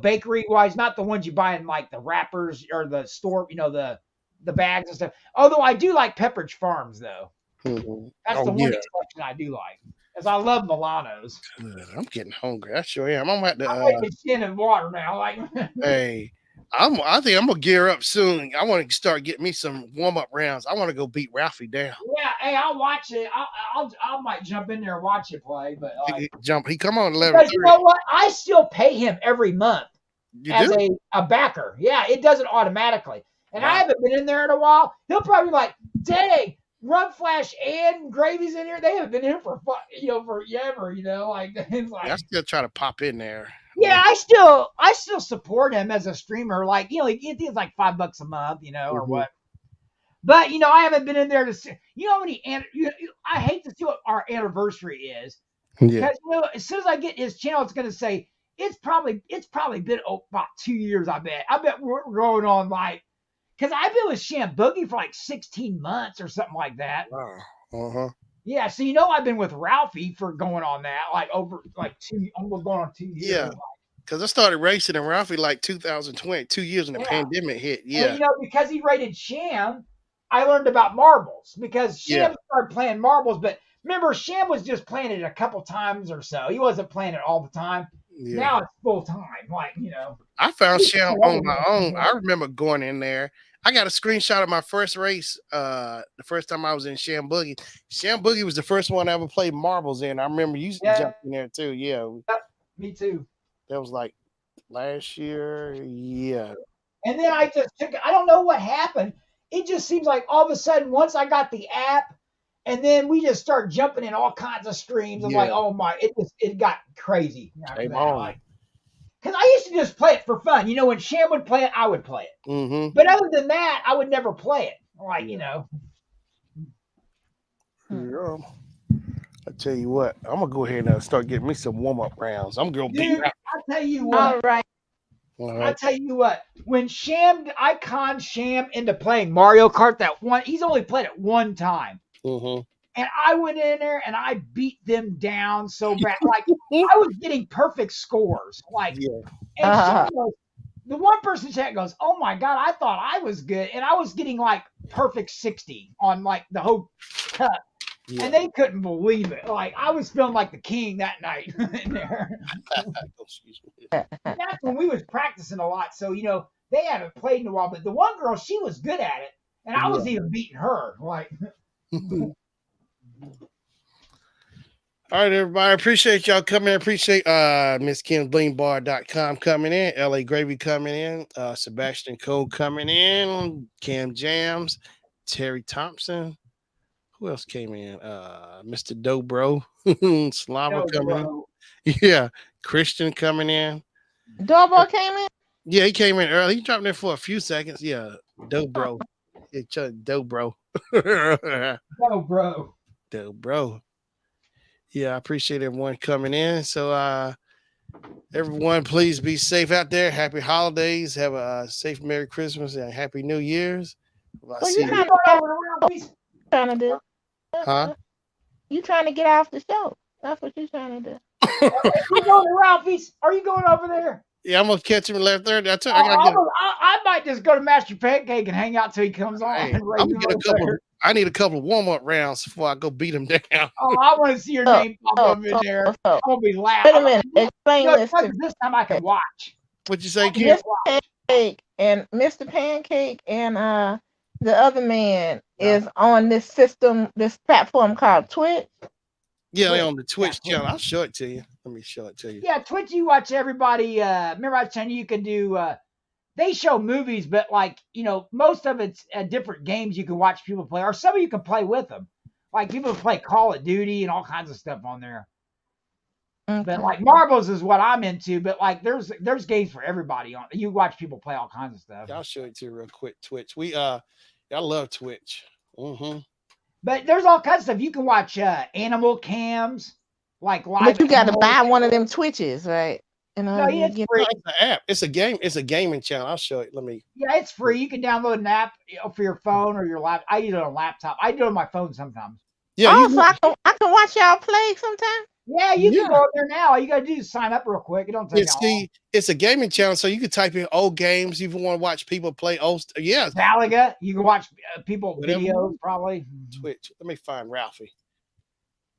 C: bakery wise, not the ones you buy in like the wrappers or the store, the bags and stuff. Although I do like Pepperidge Farms though.
A: Mhm.
C: That's
A: Oh,
C: the one
A: yeah.
C: exception I do like. Because I love Milanos.
A: Good. I'm getting hungry. I sure am. I'm at the
C: I'm making skin and water now. Like
A: hey. I think I'm gonna gear up soon. I want to start getting me some warm-up rounds. I want to go beat Ralphie down.
C: yeah, hey, I'll watch it. I might jump in there and watch it play, but like,
A: He come on
C: because
A: 11:30.
C: you know what? I still pay him every month
A: You
C: as
A: do?
C: a backer. Yeah, it does it automatically. And I
A: Wow.
C: haven't been in there in a while. He'll probably be like, dang, Rub Flash and Gravy's in here. They haven't been here for forever, like it's like
A: I still try to pop in there.
C: yeah, I still support him as a streamer. Like, it's like $5 a month, or
A: Mhm.
C: what. But I haven't been in there to see. How many? I hate to see what our anniversary is
A: Yeah.
C: because as soon as I get his channel, it's going to say it's probably been about 2 years. I bet we're going on like because I've been with Sham Boogie for like 16 months or something like that.
A: Wow. Uh-huh.
C: Yeah, so I've been with Ralphie for going on that like over like almost going on 2 years.
A: Yeah. Because I started racing in Ralphie like 2020, 2 years when the
C: Yeah.
A: pandemic hit. Yeah.
C: And because he rated Sham, I learned about marbles because Sham
A: Yeah.
C: started playing marbles. But remember, Sham was just playing it a couple times or so. He wasn't playing it all the time.
A: Yeah.
C: Now it's full time. Like,
A: I found Sham on my own.
C: Yeah.
A: I remember going in there. I got a screenshot of my first race. The first time I was in Sham Boogie. Sham Boogie was the first one I ever played marbles in. I remember you jumping in there too. Yeah.
C: Me too.
A: That was like last year. Yeah.
C: And then I don't know what happened. It just seems like all of a sudden, once I got the app, and then we just start jumping in all kinds of streams. I'm like, oh my, it got crazy.
A: Came on.
C: Because I used to just play it for fun. When Sham would play it, I would play it.
A: Mm-hmm.
C: But other than that, I would never play it. Like,
A: Yeah. I tell you what, I'm gonna go ahead and start getting me some warm-up rounds. I'm gonna beat.
C: Dude, I'll tell you what.
E: All right.
C: I'll tell you what. When I conned Sham into playing Mario Kart, he's only played it one time.
A: Mm-hmm.
C: And I went in there and I beat them down so bad. Like I was getting perfect scores. Like, and Sham goes, the one person chat goes, "Oh my god, I thought I was good," and I was getting like perfect 60 on like the whole cup. Yeah. And they couldn't believe it. Like I was feeling like the king that night in there. That's when we was practicing a lot. So they haven't played in a while. But the one girl, she was good at it, and I was even beating her. Like.
A: All right, everybody. Appreciate y'all coming in. Appreciate Miss KimBleanBar.com coming in. LA Gravy coming in. Sebastian Cole coming in. Cam Jams. Terry Thompson. Who else came in? Mr. Dobro. Slava coming in. Yeah. Christian coming in.
E: Dobro came in?
A: Yeah, he came in early. He dropped in for a few seconds. Yeah. Dobro. It's Dobro. Dobro. Yeah, I appreciate everyone coming in. So everyone, please be safe out there. Happy holidays. Have a safe Merry Christmas and Happy New Year's.
E: Well, you trying to do?
A: Huh?
E: You trying to get off the show? That's what you're trying to do.
C: You going to Ralphie's? Are you going over there?
A: Yeah, I'm gonna catch him at 11:30.
C: I might just go to Master Pancake and hang out till he comes on.
A: Hey, I need a couple of warm-up rounds before I go beat him down.
C: Oh, I want to see your name pop up in there. I'm gonna be laughing.
E: Wait a minute. Explain this to me.
C: This time I can watch.
A: What'd you say, Kim?
E: Mr. Pancake and the other man is on this system, this platform called Twitch.
A: Yeah, they're on the Twitch channel. I'll show it to you. Let me show it to you.
C: Yeah, Twitch, you watch everybody. Remember I was telling you can do, they show movies, but like, most of it's different games you can watch people play, or some of you can play with them. Like people play Call of Duty and all kinds of stuff on there. Okay. But like marbles is what I'm into, but like there's games for everybody on. You watch people play all kinds of stuff.
A: Yeah, I'll show it to you real quick. Twitch. I love Twitch. Mm-hmm.
C: But there's all kinds of stuff. You can watch animal cams, like live
E: But you got to
C: animals.
E: buy one of them Twitches, right? In
C: No,
E: order
C: yeah,
E: to
C: it's
E: get.
C: free.
A: No, it's an app. It's a game. It's a gaming channel. I'll show it. Let me.
C: Yeah, it's free. You can download an app for your phone or your laptop. I use it on a laptop. I do it on my phone sometimes.
A: Yeah,
E: Oh,
A: you.
E: so I can watch y'all play sometime.
C: Yeah, you can
A: Yeah.
C: go on there now. All you gotta do is sign up real quick. It don't take
A: Yeah,
C: that long.
A: see, it's a gaming channel, so you can type in old games. If you want to watch people play old. Yeah,
C: Galaga, you can watch people
A: Whatever.
C: videos probably.
A: Twitch. Let me find Ralphie.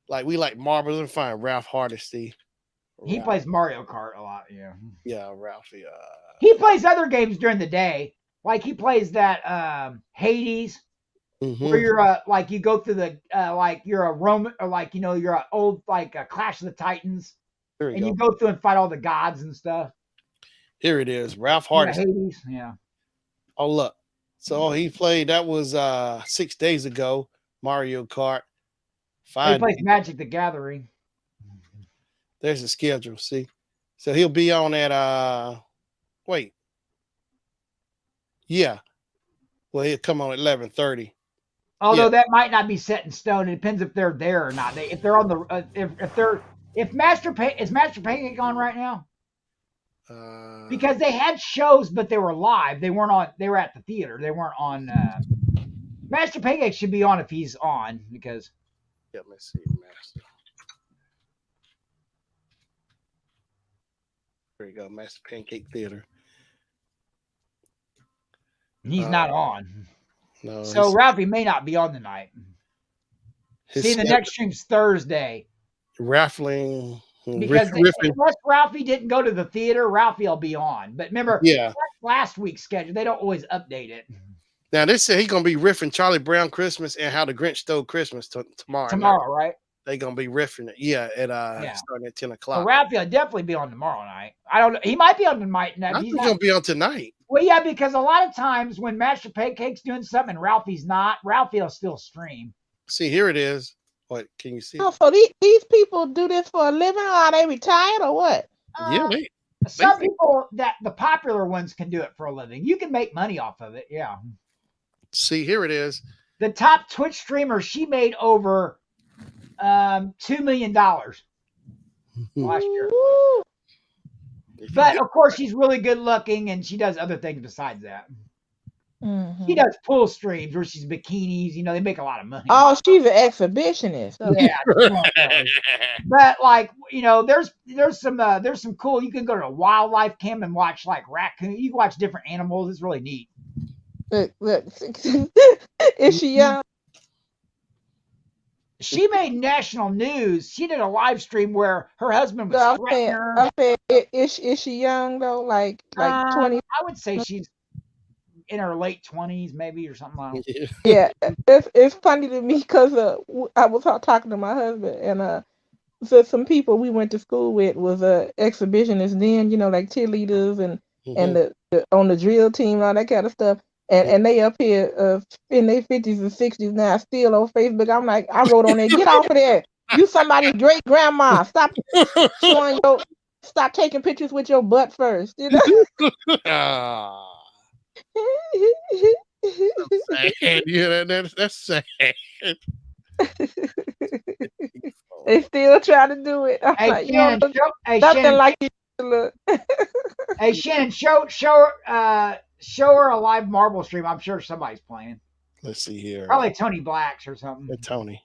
A: Like we like marbles. Let me find Ralph Hardesty.
C: He
A: Ralph.
C: plays Mario Kart a lot. Yeah,
A: Yeah, Ralphie.
C: he plays other games during the day. Like he plays that Hades, where
A: Mhm.
C: you're like you go through the like you're a Roman or like you're an old like a Clash of the Titans,
A: Here we
C: and you
A: go.
C: go through and fight all the gods and stuff.
A: Here it is. Ralph
C: Yeah,
A: Hardesty.
C: Hades. Yeah.
A: Oh look. So he played. That was 6 days ago. Mario Kart.
C: He
A: 5
C: plays
A: days.
C: Magic the Gathering.
A: There's the schedule. See. So he'll be on at wait. Yeah. Well, he'll come on at 11:30.
C: Although
A: Yeah.
C: that might not be set in stone. It depends if they're there or not. If they're on the if Master Pancake on right now, because they had shows but they were live. They weren't on. They were at the theater. They weren't on. Master Pancake should be on if he's on because
A: Yeah, let's see, Master. There you go, Master Pancake Theater.
C: he's not on.
A: No.
C: So Ralphie may not be on tonight. See, the next stream's Thursday.
A: raffling.
C: Because
A: riffing.
C: unless Ralphie didn't go to the theater, Ralphie will be on. But remember,
A: Yeah.
C: that's last week's schedule. They don't always update it.
A: Now they say he's gonna be riffing Charlie Brown Christmas and How the Grinch Stole Christmas tomorrow.
C: Tomorrow, right?
A: They gonna be riffing it. Yeah, at starting at 10
C: So
A: o'clock.
C: Ralphie will definitely be on tomorrow night. I don't know. He might be on tonight.
A: I think he's gonna be on tonight.
C: Well, yeah, because a lot of times when Master Pancake's doing something and Ralphie's not, Ralphie will still stream.
A: See, here it is. What can you see?
E: Oh, so these people do this for a living, or are they retired, or what?
A: Yeah,
C: Some people that the popular ones can do it for a living. You can make money off of it. Yeah.
A: see, here it is.
C: The top Twitch streamer, she made over $2 million last year.
E: Ooh.
C: But of course, she's really good looking and she does other things besides that.
E: Mhm.
C: She does pool streams where she's bikinis. They make a lot of money.
E: Oh, she's an exhibitionist. Okay.
C: Yeah. But like, there's some cool. You can go to a wildlife cam and watch like raccoon. You can watch different animals. It's really neat.
E: Look. Is she young?
C: She made national news. She did a live stream where her husband was
E: No,
C: threatening her.
E: I'm saying, is she young though? Like 20?
C: I would say she's in her late 20s, maybe, or something like that.
E: Yeah, it's funny to me because I was talking to my husband, and so some people we went to school with was exhibitionists then, like cheerleaders and the on the drill team and all that kind of stuff. And they up here in their 50s and 60s now, still on Facebook. I'm like, I wrote on there, get off of there. You somebody's great grandma. Stop taking pictures with your butt first.
A: Ah, sad. Yeah, that's sad.
E: They still try to do it. I'm
C: Hey,
E: like,
C: Shannon,
E: nothing
C: Shannon,
E: like it to look.
C: hey, Shannon, show her a live marble stream. I'm sure somebody's playing.
A: Let's see here.
C: Probably Tony Black's or something.
A: Tony.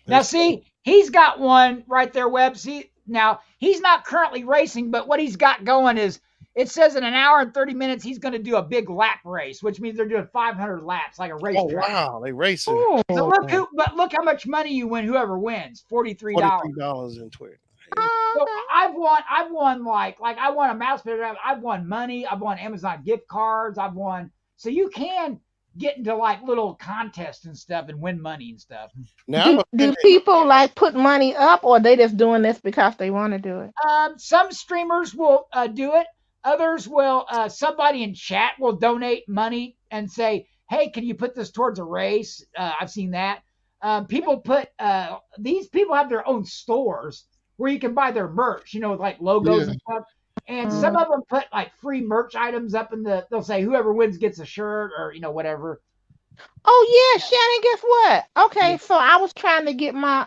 C: Now, see, he's got one right there, Webb. See, now he's not currently racing, but what he's got going is it says in an hour and 30 minutes he's going to do a big lap race, which means they're doing 500 laps like a race.
A: Oh wow, they racing.
C: So look how much money you win. Whoever wins, $43.
A: $43 in Twitter.
C: So I've won like I won a mouse pad. I've won money. I've won Amazon gift cards. I've won. So you can get into like little contests and stuff and win money and stuff.
A: Now,
E: do people like put money up, or they just doing this because they want to do it?
C: Some streamers will do it. Others will. Somebody in chat will donate money and say, "Hey, can you put this towards a race?" I've seen that. People put. These people have their own stores where you can buy their merch, with like logos and stuff. And some of them put like free merch items up in they'll say whoever wins gets a shirt or, whatever.
E: Oh yeah, Shannon, guess what? Okay, so I was trying to get my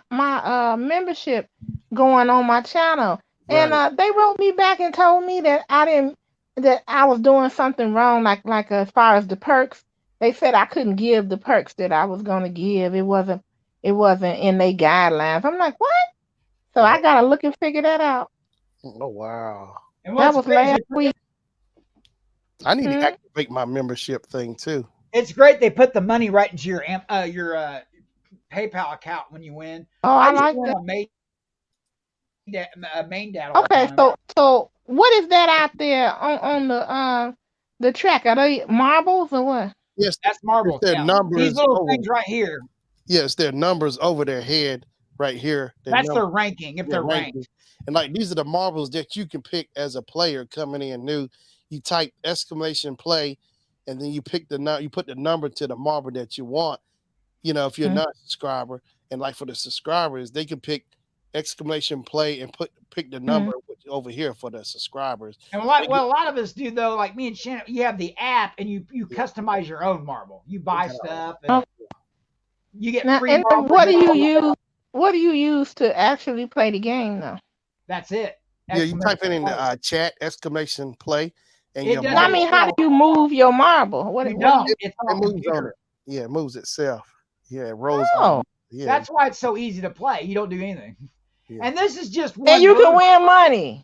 E: membership going on my channel, and
A: Right.
E: they wrote me back and told me that I was doing something wrong, like as far as the perks. They said I couldn't give the perks that I was gonna give. It wasn't in their guidelines. I'm like, what? So I
A: Oh,
E: gotta look and figure that out.
A: oh wow.
C: And
E: That
C: what's
E: was
C: great is
E: last week.
A: I need to
E: Hmm?
A: activate my membership thing too.
C: it's great they put the money right into your PayPal account when you win.
E: Oh,
C: I
E: I
C: used to
E: like
C: win
E: that.
C: on main dad all the
E: Okay,
C: time.
E: so what is that out there on the track? Are they marbles or what?
A: Yes,
C: That's
A: it's
C: marbles.
A: their
C: Yeah, these
A: numbers
C: little
A: over.
C: things right here.
A: Yes, their numbers over their head right here. Their
C: That's
A: number,
C: their ranking if
A: their
C: they're
A: ranking,
C: ranked.
A: and like these are the marbles that you can pick as a player coming in new. You type exclamation play, and then you pick you put the number to the marble that you want. If you're
E: Mm,
A: not a subscriber, and like for the subscribers, they can pick exclamation play and pick the number
E: mm,
A: over here for the subscribers.
C: And
A: They
C: what
A: get,
C: a lot of us do though, like me and Shannon, you have the app and you
A: yeah,
C: customize your own marble. You
A: they
C: buy
A: got all
C: stuff and
E: oh,
C: you get
E: now,
C: free
E: and then
C: marbles with all that.
E: what do you use to actually play the game now?
C: That's it.
A: yeah, you
C: Exclamation
A: type it in the
C: point.
A: chat exclamation play, and
C: It
A: your
C: does
E: No, I
C: it
A: marble
E: mean, how do
C: itself.
E: you move your marble?
C: You
E: What do
C: don't.
E: you?
C: It's
A: it
C: all
A: moves on
C: computer.
A: it. Yeah, it moves itself. Yeah, it rolls
E: Oh,
A: on. Yeah,
C: That's why it's so easy to play. You don't do anything.
A: yeah.
C: And this is just
E: and
C: one
E: you can
C: version.
E: win money.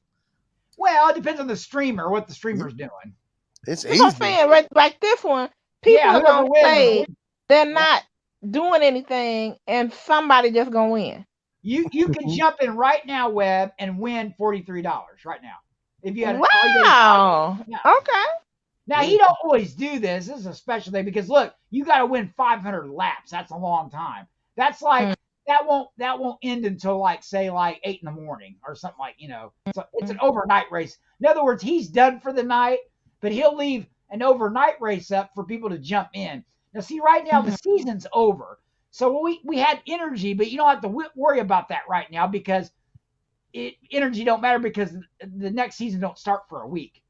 C: Well, it depends on the streamer, what the
A: Yeah,
C: streamer's doing.
A: it's
E: That's what I'm
A: easy.
E: saying. Right, like this one, people
C: Yeah,
E: are
C: whoever
E: gonna
C: wins.
E: play. They're
C: Yeah.
E: not doing anything, and somebody just gonna win.
C: You can jump in right now, Web, and win $43 right now. If you had all you got to
E: Wow.
C: yeah.
E: Okay.
C: Now
A: Yeah.
C: he don't always do this. This is a special day because look, you got to win 500 laps. That's a long time. That's
E: Mm,
C: like that won't end until like say like 8 in the morning or something like So it's an
E: mm,
C: overnight race. In other words, he's done for the night, but he'll leave an overnight race up for people to jump in. Now see, right now the
E: mhm,
C: season's over, so we had energy, but you don't have to worry about that right now because energy don't matter because the next season don't start for a week.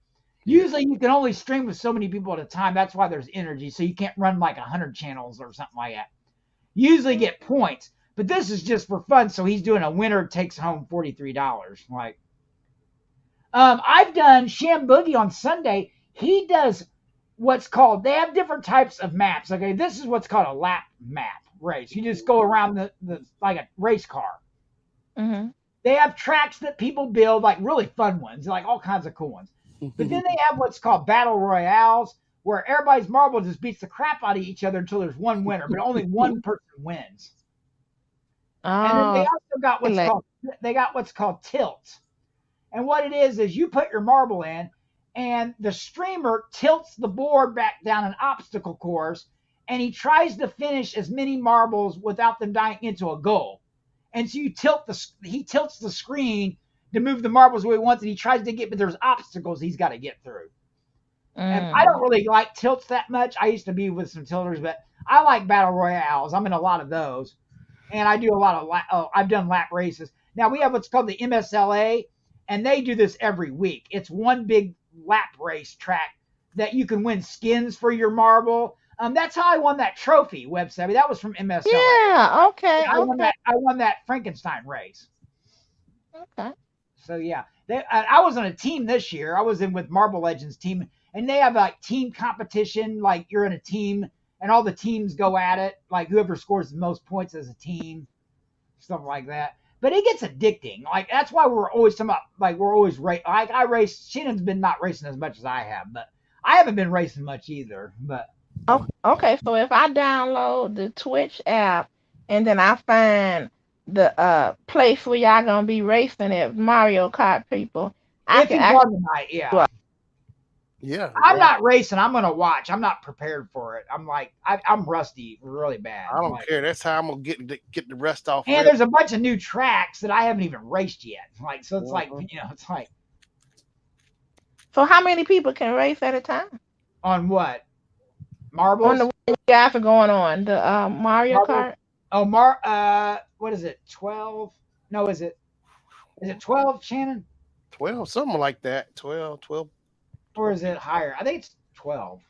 A: Yeah.
C: Usually you can only stream with so many people at a time. That's why there's energy. So you can't run like 100 channels or something like that. You usually get points, but this is just for fun. So he's doing a winner takes home $43. Like, I've done Sham Boogie on Sunday. He does what's called, they have different types of maps. Okay. This is what's called a lap map race. You just go around the like a race car.
E: mhm,
C: They have tracks that people build, like really fun ones, like all kinds of cool ones. But then they have what's called battle royales, where everybody's marble just beats the crap out of each other until there's one winner, but only one person wins. And then they
E: oh,
C: also got what's
E: like,
C: called tilt. And what it is you put your marble in, and the streamer tilts the board back down an obstacle course, and he tries to finish as many marbles without them dying into a goal. And so he tilts the screen to move the marbles where he wants, and he tries to get, but there's obstacles he's got to get through. And I don't
E: mm,
C: really like tilts that much. I used to be with some tilters, but I like battle royales. I'm in a lot of those, and I do a lot of I've done lap races. Now we have what's called the MSLA, and they do this every week. It's one big lap race track that you can win skins for your marble. That's how I won that trophy, Web Savvy. That was from MSLA.
E: yeah. Okay.
C: I won
E: Okay.
C: that. I won that Frankenstein race.
E: Okay.
C: So yeah, I was on a team this year. I was in with Marble Legends team, and they have like team competition. Like you're in a team, and all the teams go at it. Like whoever scores the most points as a team, stuff like that. But it gets addicting. Like that's why we're always talking about. Like we're always Like I race. Shannon's been not racing as much as I have, but I haven't been racing much either. But
E: Okay. So if I download the Twitch app and then I find the place where y'all gonna be racing at Mario Kart people, I
C: if
E: can
C: he's
E: actually
C: on tonight, yeah.
E: do a
A: Yeah,
C: I'm
A: right.
C: not racing. I'm gonna watch. I'm not prepared for it. I'm like I'm rusty, really bad.
A: I don't
C: Like,
A: care. That's how I'm gonna get the rest off
C: and
A: real.
C: there's a bunch of new tracks that I haven't even raced yet. Like, so it's like,
A: Mhm.
C: it's like
E: So how many people can race at a time
C: on what?
E: on the
C: Marbles?
E: one you guys are going on the Mario
C: Marbles?
E: Kart?
C: Oh, what is it? 12? No, is it 12, Shannon?
A: 12, something like that. 12, 12,
C: Or
A: 12.
C: is it higher? I think it's 12.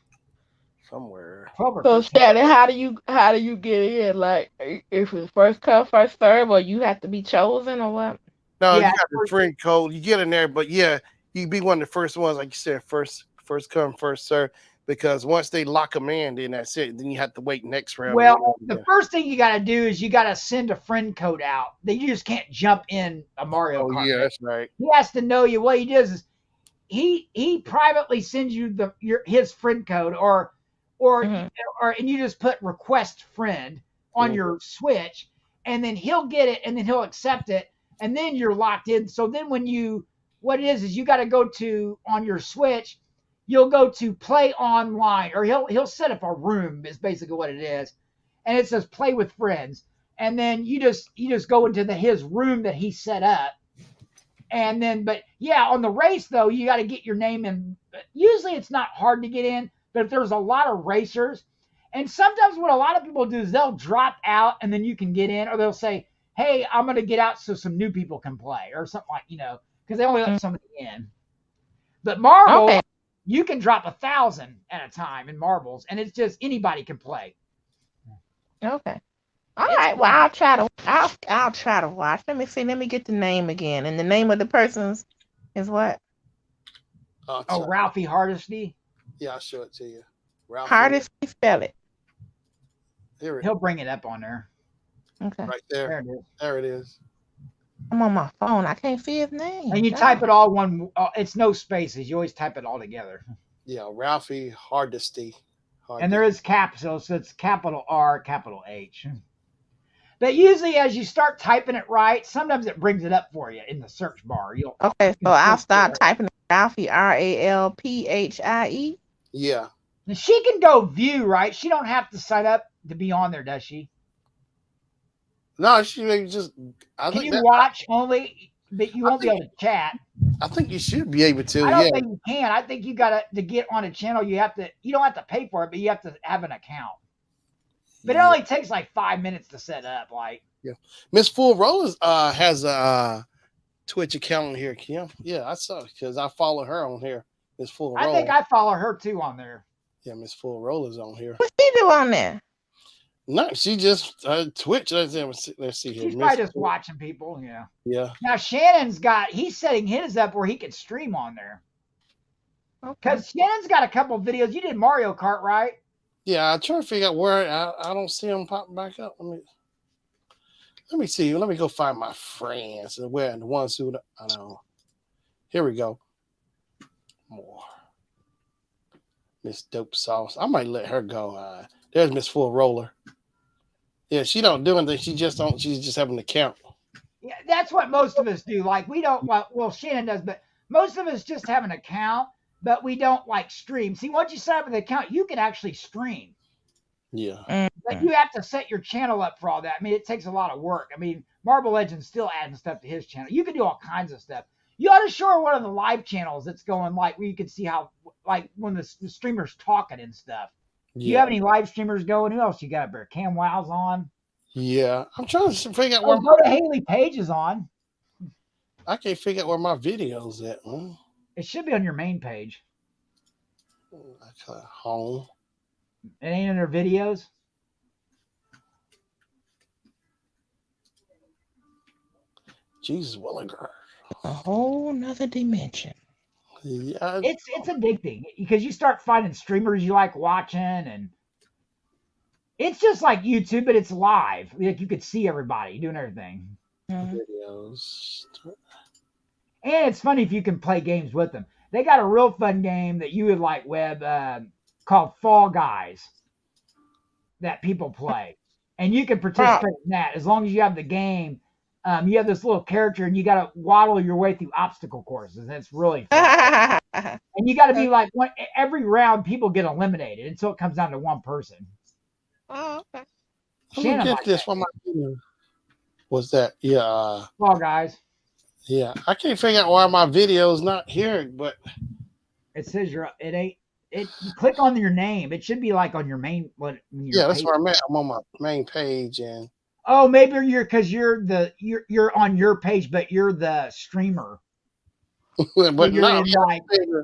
A: somewhere.
C: 12 or
E: So
C: 13.
E: Shannon, how do you get in? Like, if it's first come, first serve, or you have to be chosen, or what?
A: No, you
C: Yeah,
A: got the friend code. You get in there, but yeah, you be one of the first ones, like you said, first come, first serve. Because once they lock them in, then that's it. Then you have to wait next round. Or
C: well,
A: whatever.
C: the first thing you got to do is you got to send a friend code out. That you just can't jump in a Mario
A: Oh
C: Kart.
A: yeah,
C: Man.
A: that's right.
C: He has to know you. What he does is he privately sends you his friend code or
E: Mhm.
C: and you just put request friend on
A: Mhm.
C: your Switch, and then he'll get it and then he'll accept it, and then you're locked in. So then what it is you got to go to on your Switch, you'll go to play online, or he'll set up a room is basically what it is, and it says play with friends, and then you just go into his room that he set up. And then, but yeah, on the race though, you got to get your name in. Usually it's not hard to get in, but if there's a lot of racers, and sometimes what a lot of people do is they'll drop out and then you can get in, or they'll say, hey, I'm going to get out so some new people can play, or something like, because they only let somebody in. But marble,
E: Okay.
C: you can drop 1,000 at a time in marbles, and it's just anybody can play.
E: Okay. All
C: It's
E: right. Well,
C: fun.
E: I'll try to watch. Let me see. Let me get the name again. And the name of the person's is what?
C: Oh, Ralphie Hardesty.
A: Yeah, I'll show it to you. Ralph,
E: Hardest spell it.
A: here it
C: He'll bring it up on there.
E: Okay.
A: right
C: There
A: there.
C: it is.
A: There it is.
E: I'm on my phone. I can't see his name.
C: And you
E: God.
C: type it all one. It's no spaces. You always type it all together.
A: Yeah, Ralphie Hardesty.
C: And there is capitals, so it's capital R, capital H. But usually, as you start typing it right, sometimes it brings it up for you in the search bar.
E: Okay, so I'll start typing Ralphie Ralphie.
A: Yeah.
C: And she can go view, right? She don't have to sign up to be on there, does she?
A: No, she may just.
C: Can you watch only, but you won't be able to chat?
A: I think you should be able to.
C: I don't
A: Yeah.
C: think you can. I think you got to get on a channel. You don't have to pay for it, but you have to have an account. But it only takes like 5 minutes to set up. Like,
A: yeah, Miss Full Rollers has a Twitch account here, Kim. Yeah, I saw it because I follow her on here. Miss Full Rollers.
C: I think I follow her too on there.
A: Yeah, Miss Full Rollers on here.
E: What's she do on there?
A: No, she just Twitch. Let's see here.
C: She's probably just watching people. Yeah.
A: Yeah.
C: Now he's setting his up where he can stream on there. Because Shannon's got a couple of videos. You did Mario Kart, right?
A: Yeah, I'm trying to figure out where I don't see them popping back up. Let me see. Let me go find my friends and where the ones who I know. Here we go. More. Miss Dope Sauce. I might let her go. There's Miss Full Roller. Yeah, she don't do anything. She just don't. She's just having an account.
C: Yeah, that's what most of us do. Like we don't. Well, Shannon does, but most of us just have an account, but we don't like stream. See, once you set up an account, you can actually stream.
A: Yeah.
C: But you have to set your channel up for all that. I mean, it takes a lot of work. I mean, Marble Legend's still adding stuff to his channel. You can do all kinds of stuff. You ought to show her one of the live channels that's going like where you can see how like when the streamers talking and stuff. Do you have any live streamers going? Who else you got up there? Cam Wow's on.
A: Yeah, I'm trying to figure out
C: where go to Haley Page is on.
A: I can't figure out where my video's at.
C: It should be on your main page.
A: Home.
C: It ain't in her videos.
A: Jesus, Williger.
E: A whole nother dimension.
A: Yeah,
C: it's addicting because you start finding streamers you like watching, and it's just like YouTube, but it's live. Like you could see everybody doing everything.
A: Videos.
C: And it's funny if you can play games with them. They got a real fun game that you would like, Webb, called Fall Guys that people play. And you can participate in that as long as you have the game. You have this little character and you got to waddle your way through obstacle courses. It's really fun. And you got to be like, every round people get eliminated until it comes down to one person.
E: Oh, okay.
A: Let me get this one. What's that? Yeah.
C: Fall Guys.
A: Yeah, I can't figure out why my video is not here, but
C: it says you click on your name. It should be like on your main.
A: Yeah, that's where I'm at. I'm on my main page, and
C: oh, maybe because you're on your page, but you're the streamer.
A: but
C: you're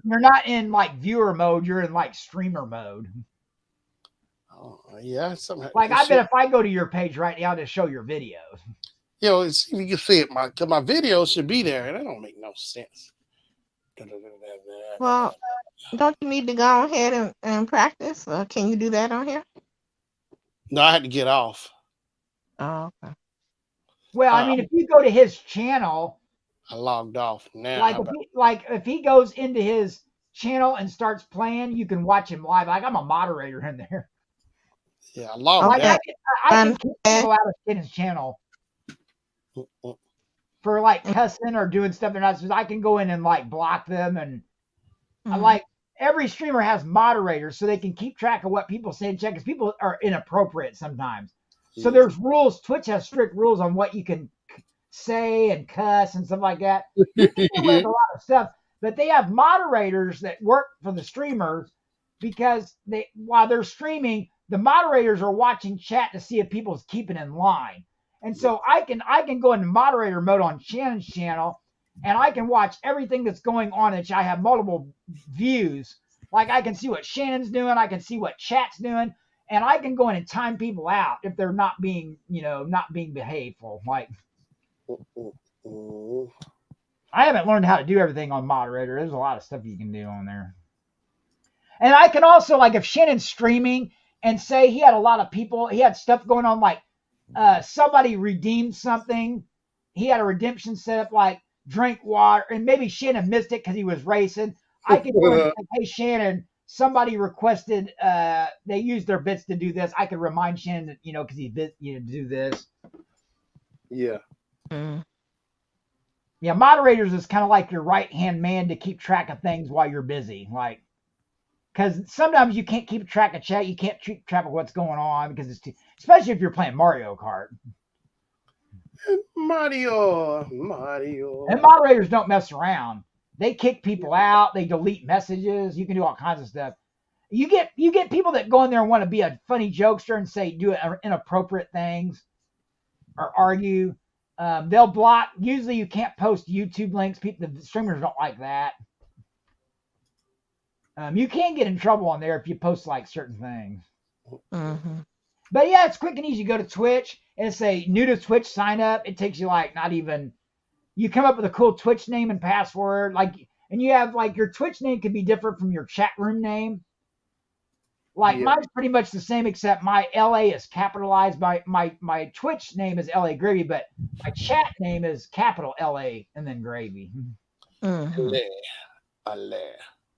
C: not in like viewer mode. You're in like streamer mode.
A: Oh, yeah, something.
C: Like I bet if I go to your page right now to show your videos.
A: It's, you can see it. My video should be there, and that don't make no sense.
E: Well, don't you need to go ahead and practice? Or can you do that on here?
A: No, I had to get off.
E: Oh, okay.
C: Well, I mean, if you go to his channel,
A: I logged off now.
C: If he goes into his channel and starts playing, you can watch him live. Like I'm a moderator in there.
A: Yeah, I logged
C: Like
A: out.
C: I can kick people out of Shannon's channel for like cussing or doing stuff they're not supposed. I can go in and like block them, and I like every streamer has moderators so they can keep track of what people say and check because people are inappropriate sometimes. So there's rules. Twitch has strict rules on what you can say and cuss and stuff like that. You can do a lot of stuff, but they have moderators that work for the streamers because while they're streaming, the moderators are watching chat to see if people's keeping in line. And so I can go into moderator mode on Shannon's channel and I can watch everything that's going on. And I have multiple views. Like I can see what Shannon's doing, I can see what chat's doing. And I can go in and time people out if they're not being behaveful. Like I haven't learned how to do everything on moderator. There's a lot of stuff you can do on there. And I can also, like if Shannon's streaming and say he had a lot of people, he had stuff going on, like somebody redeemed something. He had a redemption set up, like drink water, and maybe Shannon missed it because he was racing. I could go and say, hey, Shannon, somebody requested they used their bits to do this. I could remind Shannon that, because he bit to do this.
A: Yeah.
C: Yeah, moderators is kind of like your right-hand man to keep track of things while you're busy. Like, because sometimes you can't keep track of chat. You can't keep track of what's going on because it's especially if you're playing Mario Kart.
A: Mario.
C: And moderators don't mess around. They kick people out. They delete messages. You can do all kinds of stuff. You get people that go in there and want to be a funny jokester and say do inappropriate things or argue. They'll block. Usually you can't post YouTube links. The streamers don't like that. You can get in trouble on there if you post like certain things.
E: Mm-hmm.
C: But yeah, it's quick and easy. You go to Twitch and say new to Twitch, sign up. It takes you like not even. You come up with a cool Twitch name and password, and you have like your Twitch name could be different from your chat room name. Like mine's pretty much the same, except my LA is capitalized. My Twitch name is LA Gravy, but my chat name is capital LA and then Gravy.
E: Mm-hmm.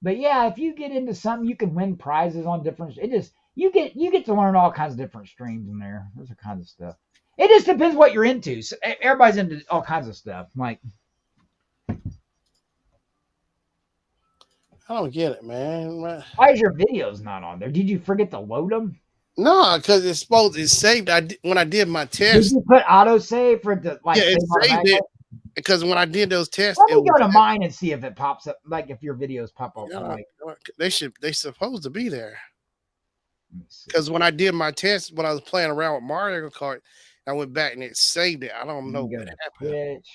C: But yeah, if you get into something, you can win prizes on different. You get to learn all kinds of different streams in there. There's all kinds of stuff. It just depends what you're into. So everybody's into all kinds of stuff. Like,
A: I don't get it, man.
C: why is your videos not on there? Did you forget to load them?
A: No, because it's saved. When I did my test.
C: Did you put autosave for it to like?
A: Yeah, it saved it. Because when I did those tests,
C: let me go to mine and see if it pops up. Like if your videos pop up.
A: They supposed to be there. Because when I did my test, when I was playing around with Mario Kart, I went back and it saved it. I don't know what happened.
C: Twitch.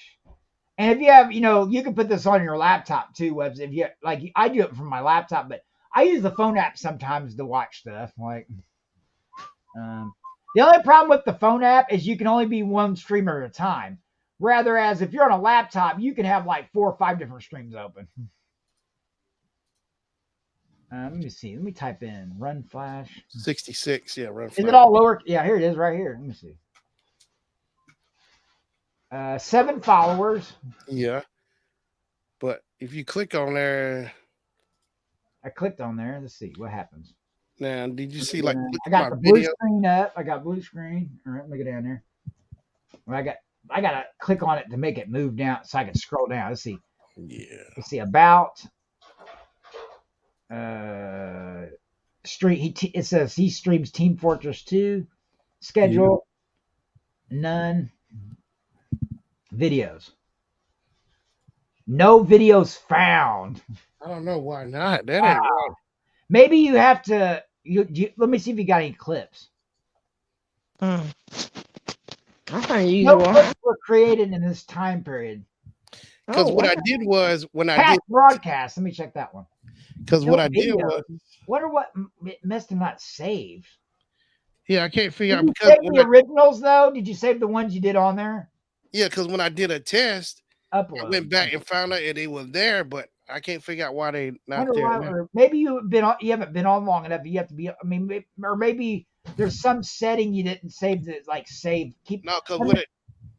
C: And if you have, you can put this on your laptop too, Webs. If you like, I do it from my laptop, but I use the phone app sometimes to watch stuff. Like, the only problem with the phone app is you can only be one streamer at a time. Rather, as if you're on a laptop, you can have like 4 or 5 different streams open. Let me see. Let me type in Run Flash
A: 66. Yeah, Run Flash.
C: Is it all lower? Yeah, here it is, right here. Let me see. 7 followers.
A: Yeah, but if you click on there,
C: I clicked on there. Let's see what happens.
A: Now, did you see like?
C: I got the blue screen up. I got blue screen. All right, let me go down there. Well, I gotta click on it to make it move down so I can scroll down. Let's see.
A: Yeah.
C: Let's see about. It says he streams Team Fortress 2. Schedule. Yeah. None. Videos. No videos found.
A: I don't know why not. That ain't right.
C: Maybe you have to. Let me see if you got any clips.
E: I'm trying to use
C: no clips were created in this time period.
A: Because what I did was when I did
C: broadcast. Let me check that one.
A: Because what I did was
C: wonder what it must have not saved.
A: Yeah, I can't figure
C: Did
A: out
C: you
A: because
C: save the originals though? Did you save the ones you did on there?
A: because when I did a test, I
C: Upload.
A: went back and found out that they were there, but I can't figure out why they not
C: Wonder
A: there
C: why,
A: now.
C: or maybe you haven't been on long enough. You have to be. I mean, or maybe there's some setting you didn't save that like save keep.
A: No, because with it,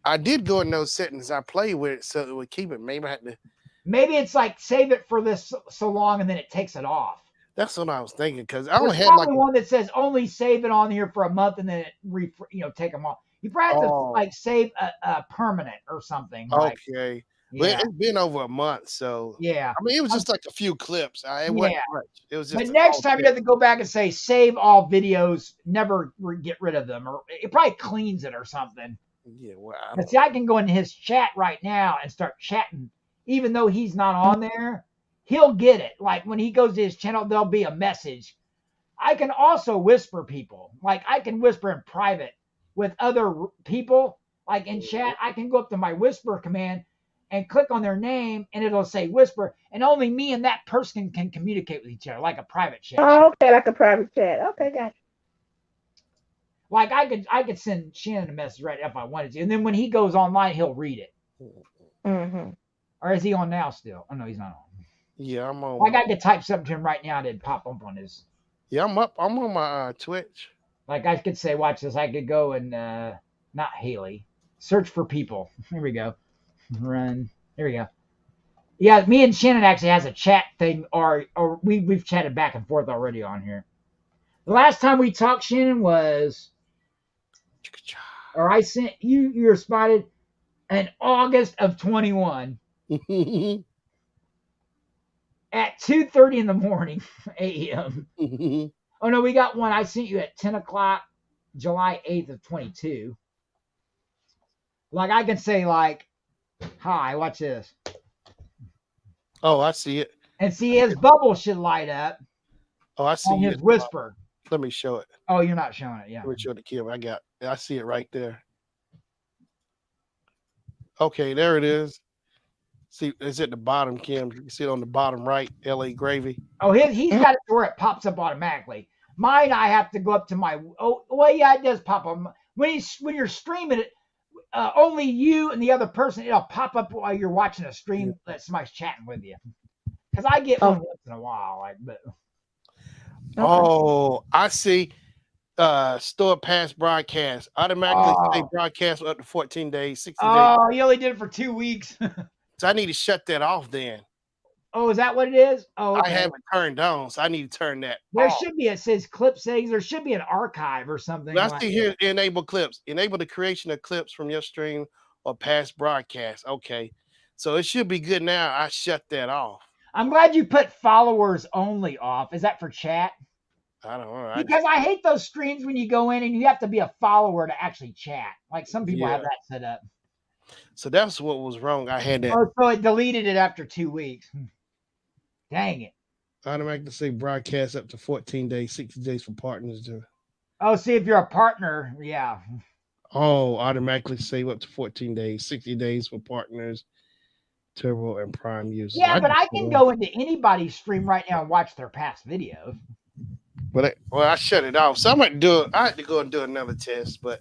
A: I did go in those settings. I played with it so it would keep it. Maybe I had to.
C: Maybe it's like save it for this so long and then it takes it off.
A: That's what I was thinking because I
C: There's
A: only had like.
C: probably one that says only save it on here for a month and then it take them off. You probably have to
A: Oh,
C: like save a permanent or something. Like
A: okay. Well,
C: yeah,
A: it's been over a month, so
C: yeah,
A: I mean, it was just like a few clips. It wasn't
C: yeah.
A: much. It was just
C: But
A: a
C: next
A: small
C: time you
A: clip.
C: have to go back and say save all videos, never get rid of them, or it probably cleans it or something.
A: Yeah, well, I
C: But
A: don't
C: see, I can go into his chat right now and start chatting, even though he's not on there. He'll get it. Like when he goes to his channel, there'll be a message. I can also whisper people. Like I can whisper in private with other people. Like in chat, I can go up to my whisper command and click on their name, and it'll say whisper, and only me and that person can communicate with each other, like a private chat.
E: Oh, okay, like a private chat. Okay, gotcha.
C: Like I could send Shannon a message right now if I wanted to, and then when he goes online, he'll read it.
E: Mm-hmm.
C: Or is he on now still? Oh no, he's not on.
A: Yeah, I'm on.
C: Like I could type something to him right now and it'd pop up on his.
A: Yeah, I'm up. I'm on my Twitch.
C: Like I could say, watch this. I could go and not Haley. Search for people. Here we go. Run. Here we go. Yeah, me and Shannon actually has a chat thing, or we've chatted back and forth already on here. The last time we talked, Shannon, was, or I sent you responded in August of 21 at 2:30 in the morning a.m. Oh no, we got one. I sent you at 10 o'clock, July 8th of 22. Like I can say like, hi, watch this.
A: Oh, I see it.
C: And see his bubble should light up
A: Oh, I see
C: on his
A: it.
C: whisper.
A: Let me show it.
C: Oh, you're not showing it, yeah.
A: Let me show the camera. I see it right there. Okay, there it is. See, it's at the bottom, Kim. You can see it on the bottom right, LA Gravy.
C: Oh, he's got it where it pops up automatically. Mine, I have to go up to my. Oh, well, yeah, it does pop up. When you're streaming it, only you and the other person, it'll pop up while you're watching a stream that somebody's chatting with you. Because I get one once in a while, like, but.
E: Okay.
A: Oh, I see. Store past broadcast. Automatically say broadcast for up to 14 days, 60 days.
C: Oh, you only did it for 2 weeks.
A: So I need to shut that off then.
C: Oh, is that what it is? Oh, okay.
A: I have it turned on, so I need to turn that
C: There
A: off.
C: should be, it says clip settings. There should be an archive or something.
A: But I see here, enable clips. Enable the creation of clips from your stream or past broadcasts. Okay. So it should be good now. I shut that off.
C: I'm glad you put followers only off. Is that for chat?
A: I don't know.
C: Because I hate those streams when you go in and you have to be a follower to actually chat. Like some people have that set up.
A: So that's what was wrong. I had that.
C: Oh, so it deleted it after 2 weeks. Dang it.
A: Automatically say broadcast up to 14 days, 60 days for partners to.
C: Oh, see, if you're a partner, yeah.
A: Oh, automatically save up to 14 days, 60 days for partners, Turbo and Prime users.
C: Yeah, but I can go into anybody's stream right now and watch their past videos.
A: But I shut it off. So I might do it. I had to go and do another test, but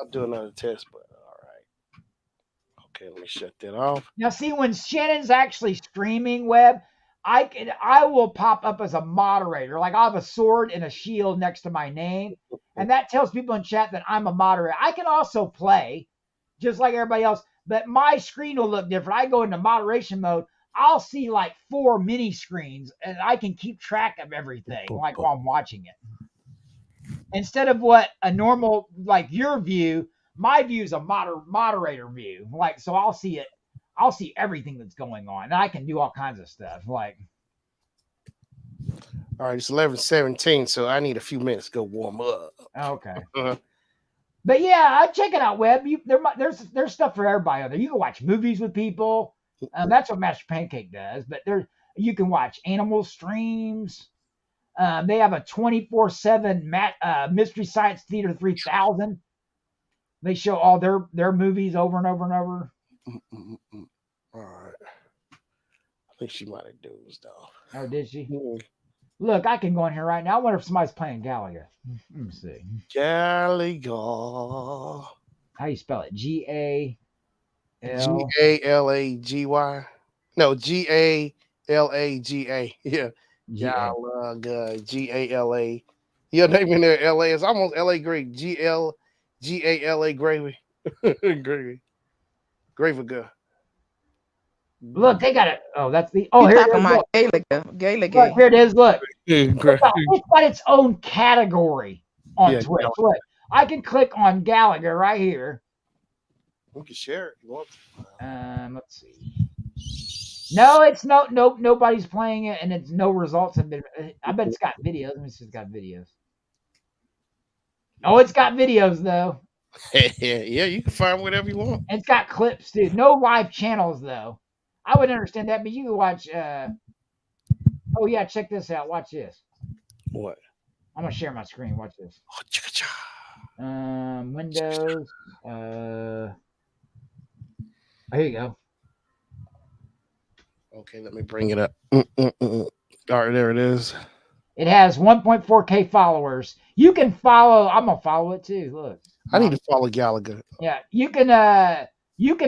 A: I'll do another test. But all right. Okay, let me shut that off.
C: Now, see, when Shannon's actually streaming web, I will pop up as a moderator. Like I'll have a sword and a shield next to my name. And that tells people in chat that I'm a moderator. I can also play just like everybody else, but my screen will look different. I go into moderation mode. I'll see like 4 mini screens and I can keep track of everything like while I'm watching it. Instead of what a normal, like your view, my view is a moderator view. Like, so I'll see it. I'll see everything that's going on, and I can do all kinds of stuff. Like,
A: all right, it's 11:17, so I need a few minutes to go warm up.
C: Okay. But yeah, I check it out. Web, there's stuff for everybody on there. You can watch movies with people. That's what Master Pancake does. But you can watch animal streams. They have a 24/7 Mystery Science Theater 3000. They show all their movies over and over and over.
A: All right. I think she might have dozed off.
C: Oh, did she? Look, I can go in here right now. I wonder if somebody's playing Galaga. Let me see.
A: Galaga.
C: How you spell it? G-A-L.
A: Galagy. No, Galaga. Yeah.
C: G-A.
A: Galaga. Gala. Your name in there, LA. It's almost LA Greek. Gala gravy. Gravy. Gravy girl.
C: Look, they got it. Oh, that's the.
E: You
C: Oh, here it
E: talking
C: is.
E: about
C: Look,
E: Gala
C: look, here it is. Look,
A: Gra-
C: it's got its own category on
A: Yeah,
C: Twitch. Look, I can click on Galaga right here.
A: we can share it. If you want to.
C: Let's see. No, it's nope. Nobody's playing it, and it's no results have been. I bet it's got videos. Let me see. It's got videos. Oh, it's got videos though.
A: Yeah, you can find whatever you want.
C: It's got clips too. No live channels though. I would understand that, but you can watch. Oh yeah, check this out. Watch this.
A: What?
C: I'm gonna share my screen. Watch this.
A: Oh, chicka-cha.
C: Windows. Here you go.
A: Okay, let me bring it up. All right, there it is.
C: It has 1.4K followers. You can follow. I'm gonna follow it too. Look.
A: I need to follow Gallagher.
C: Yeah, you can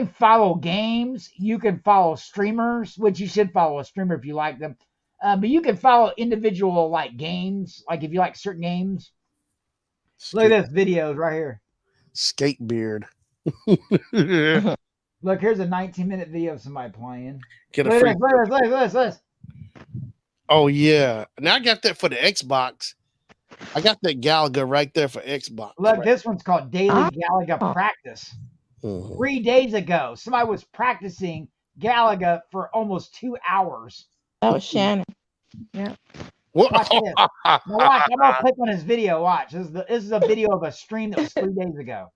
C: follow games, you can follow streamers, which you should follow a streamer if you like them. But you can follow individual like games, like if you like certain games. Look at this videos right here.
A: Skate beard.
C: Look, here's a 19-minute video of somebody playing.
A: Get a
C: Look
A: free.
C: at this, look at this.
A: Oh yeah. Now I got that for the Xbox. I got that Gallagher right there for Xbox.
C: Look,
A: right?
C: this one's called Daily Galaga Practice.
A: Mhm.
C: 3 days ago, somebody was practicing Galaga for almost 2 hours.
E: That was Shannon. Yeah.
A: What?
C: Watch this. Now watch. I'm gonna click on his video. Watch. This is a video of a stream that was 3 days ago.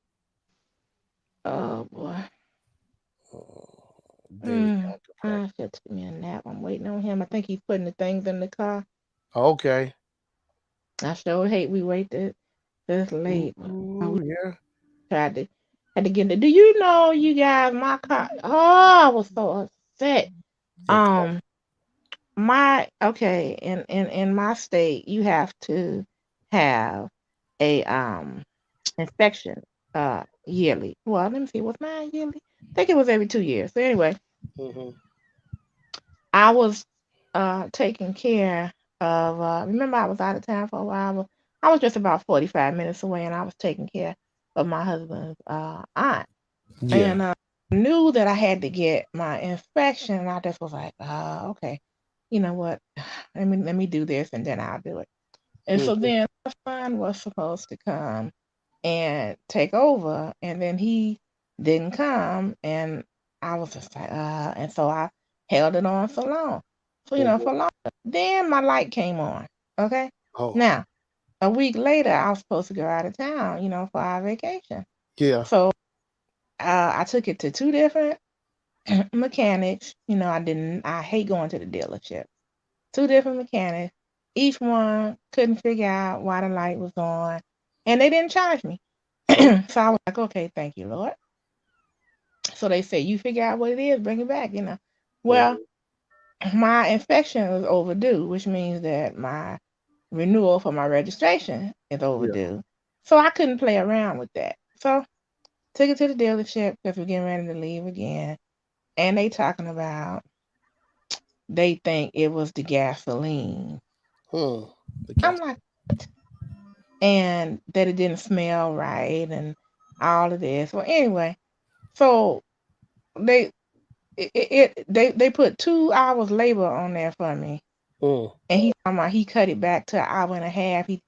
E: Oh boy.
A: Daily
E: I should take me a nap. I'm waiting on him. I think he's putting the things in the car.
A: Okay.
E: I sure hate we waited this late.
A: Ooh, yeah.
E: Had to get it. Do you know, you guys, my car? Oh, I was so upset. In my state, you have to have a inspection yearly. Well, let me see, was mine yearly? I think it was every 2 years. So anyway,
A: Mhm.
E: I was taking care of remember I was out of town for a while. I was just about 45 minutes away, and I was taking care of my husband's aunt.
A: Yeah.
E: And knew that I had to get my inspection, and I just was like, okay, you know what? Let me do this, and then I'll do it. And so then my son was supposed to come and take over, and then he didn't come, and I was just like, and so I held it on so long. So, for long. Then my light came on. Okay.
A: Oh.
E: Now, a week later, I was supposed to go out of town, for our vacation.
A: Yeah.
E: So I took it to 2 different mechanics. I hate going to the dealership. 2 different mechanics. Each one couldn't figure out why the light was on, and they didn't charge me. So I was like, okay, thank you, Lord. So they say, you figure out what it is, bring it back, Well, my inspection was overdue, which means that my renewal for my registration is overdue. So I couldn't play around with that. So took it to the dealership because we're getting ready to leave again. And they talking about, they think it was the gasoline. I'm like, what? And that it didn't smell right and all of this. Well, anyway, so they put 2 hours labor on there for me. And he talking about he cut it back to an hour and a half. He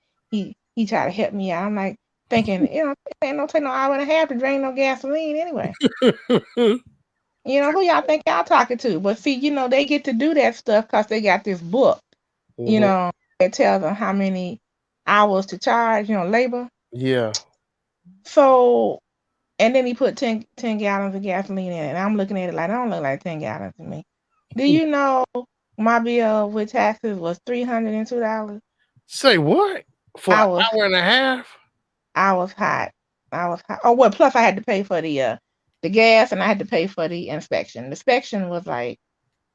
E: tried to help me out. I'm like thinking, it ain't no take no hour and a half to drain no gasoline anyway. Who y'all think y'all talking to? But see, they get to do that stuff because they got this book, that tells them how many hours to charge, labor.
A: Yeah.
E: So, and then he put 10 gallons of gasoline in it. And I'm looking at it like, I don't look like 10 gallons to me. Do you know my bill with taxes was $302?
A: Say what? For an hour and a half?
E: I was hot. Oh, well, plus I had to pay for the gas, and I had to pay for the inspection. The inspection was like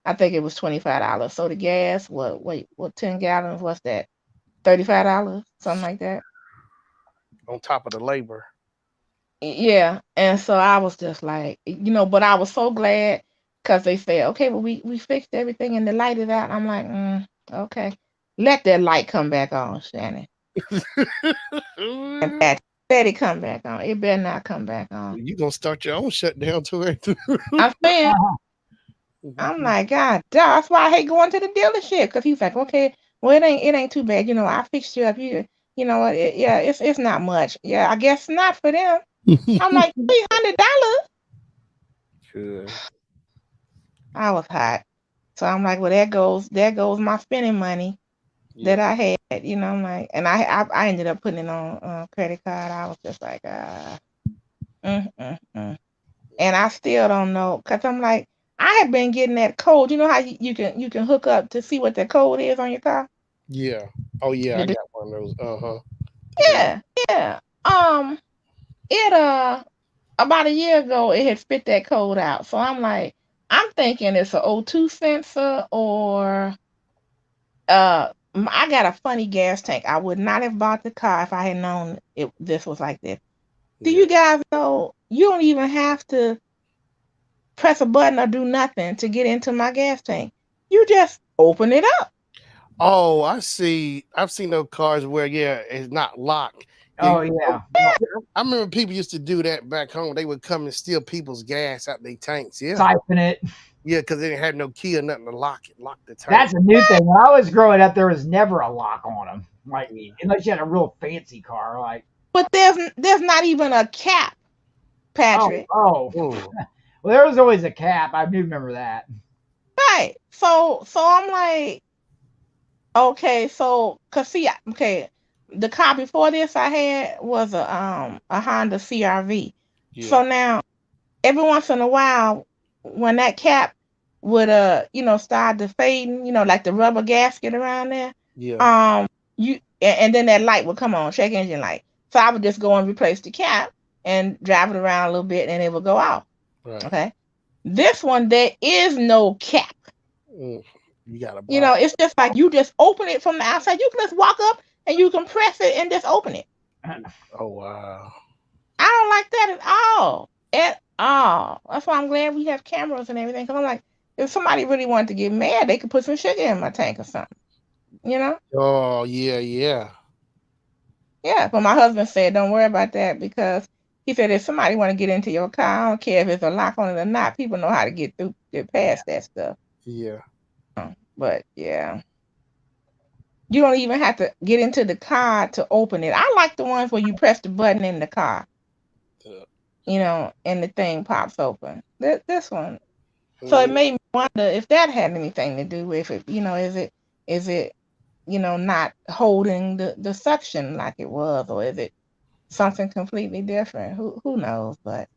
E: I think it was $25. So the gas, what 10 gallons? What's that? $35, something like that.
A: On top of the labor.
E: Yeah, and so I was just like, but I was so glad because they said, okay, well we fixed everything and the light is out. I'm like, okay, let that light come back on, Shannon, and that let it come back on. It better not come back on.
A: You gonna start your own shutdown too, ain't you?
E: I'm saying, I'm
A: Mhm.
E: like, God, that's why I hate going to the dealership because he's like, okay, well it ain't too bad, I fixed you up. You know what? Yeah, it's not much. Yeah, I guess not for them. I'm like $300.
A: Good.
E: I was hot. So I'm like, well, there goes my spending money that
A: Yeah.
E: I had. I'm like, and I ended up putting it on credit card. I was just like, mm, mm, mm. And I still don't know because I'm like, I have been getting that code. You know how you can hook up to see what the code is on your car?
A: Yeah. Oh yeah, I
E: The-
A: got one of those. Uh-huh.
E: Yeah, yeah. It about a year ago it had spit that code out. So I'm like, I'm thinking it's a O2 sensor or I got a funny gas tank. I would not have bought the car if I had known this was like this. Do
A: Yeah.
E: you guys know you don't even have to press a button or do nothing to get into my gas tank? You just open it up.
A: Oh, I see. I've seen those cars where it's not locked.
C: Oh
A: You,
C: yeah.
A: I remember people used to do that back home. They would come and steal people's gas out their tanks. Yeah.
C: Siphon it.
A: Yeah, because they didn't have no key or nothing to lock the tank.
C: That's a new thing. When I was growing up, there was never a lock on them. Like unless you had a real fancy car. Like
E: But there's not even a cap, Patrick.
C: oh.
A: Oh,
C: Well, there was always a cap. I do remember that.
E: Right. So I'm like, okay, so cause see, okay, the car before this I had was a Honda CRV.
A: yeah,
E: So now every once in a while, when that cap would start to fading, like the rubber gasket around there,
A: yeah,
E: um and then that light would come on, check engine light. So I would just go and replace the cap and drive it around a little bit and it would go off.
A: right.
E: Okay. This one there is no cap.
A: Mm, you gotta buy.
E: It's just like you just open it from the outside. You can just walk up and you can press it and just open it.
A: Oh wow.
E: I don't like that at all. At all. That's why I'm glad we have cameras and everything. Because I'm like, if somebody really wanted to get mad, they could put some sugar in my tank or something. You know?
A: Oh yeah, yeah.
E: Yeah. But my husband said, don't worry about that because he said if somebody want to get into your car, I don't care if it's a lock on it or not. People know how to get past that stuff.
A: Yeah.
E: But yeah. You don't even have to get into the car to open it. I like the ones where you press the button in the car,
A: Yeah.
E: and the thing pops open. This one. So it
A: Mm,
E: made me wonder if that had anything to do with it. Is it not holding the suction like it was, or is it something completely different? Who knows? But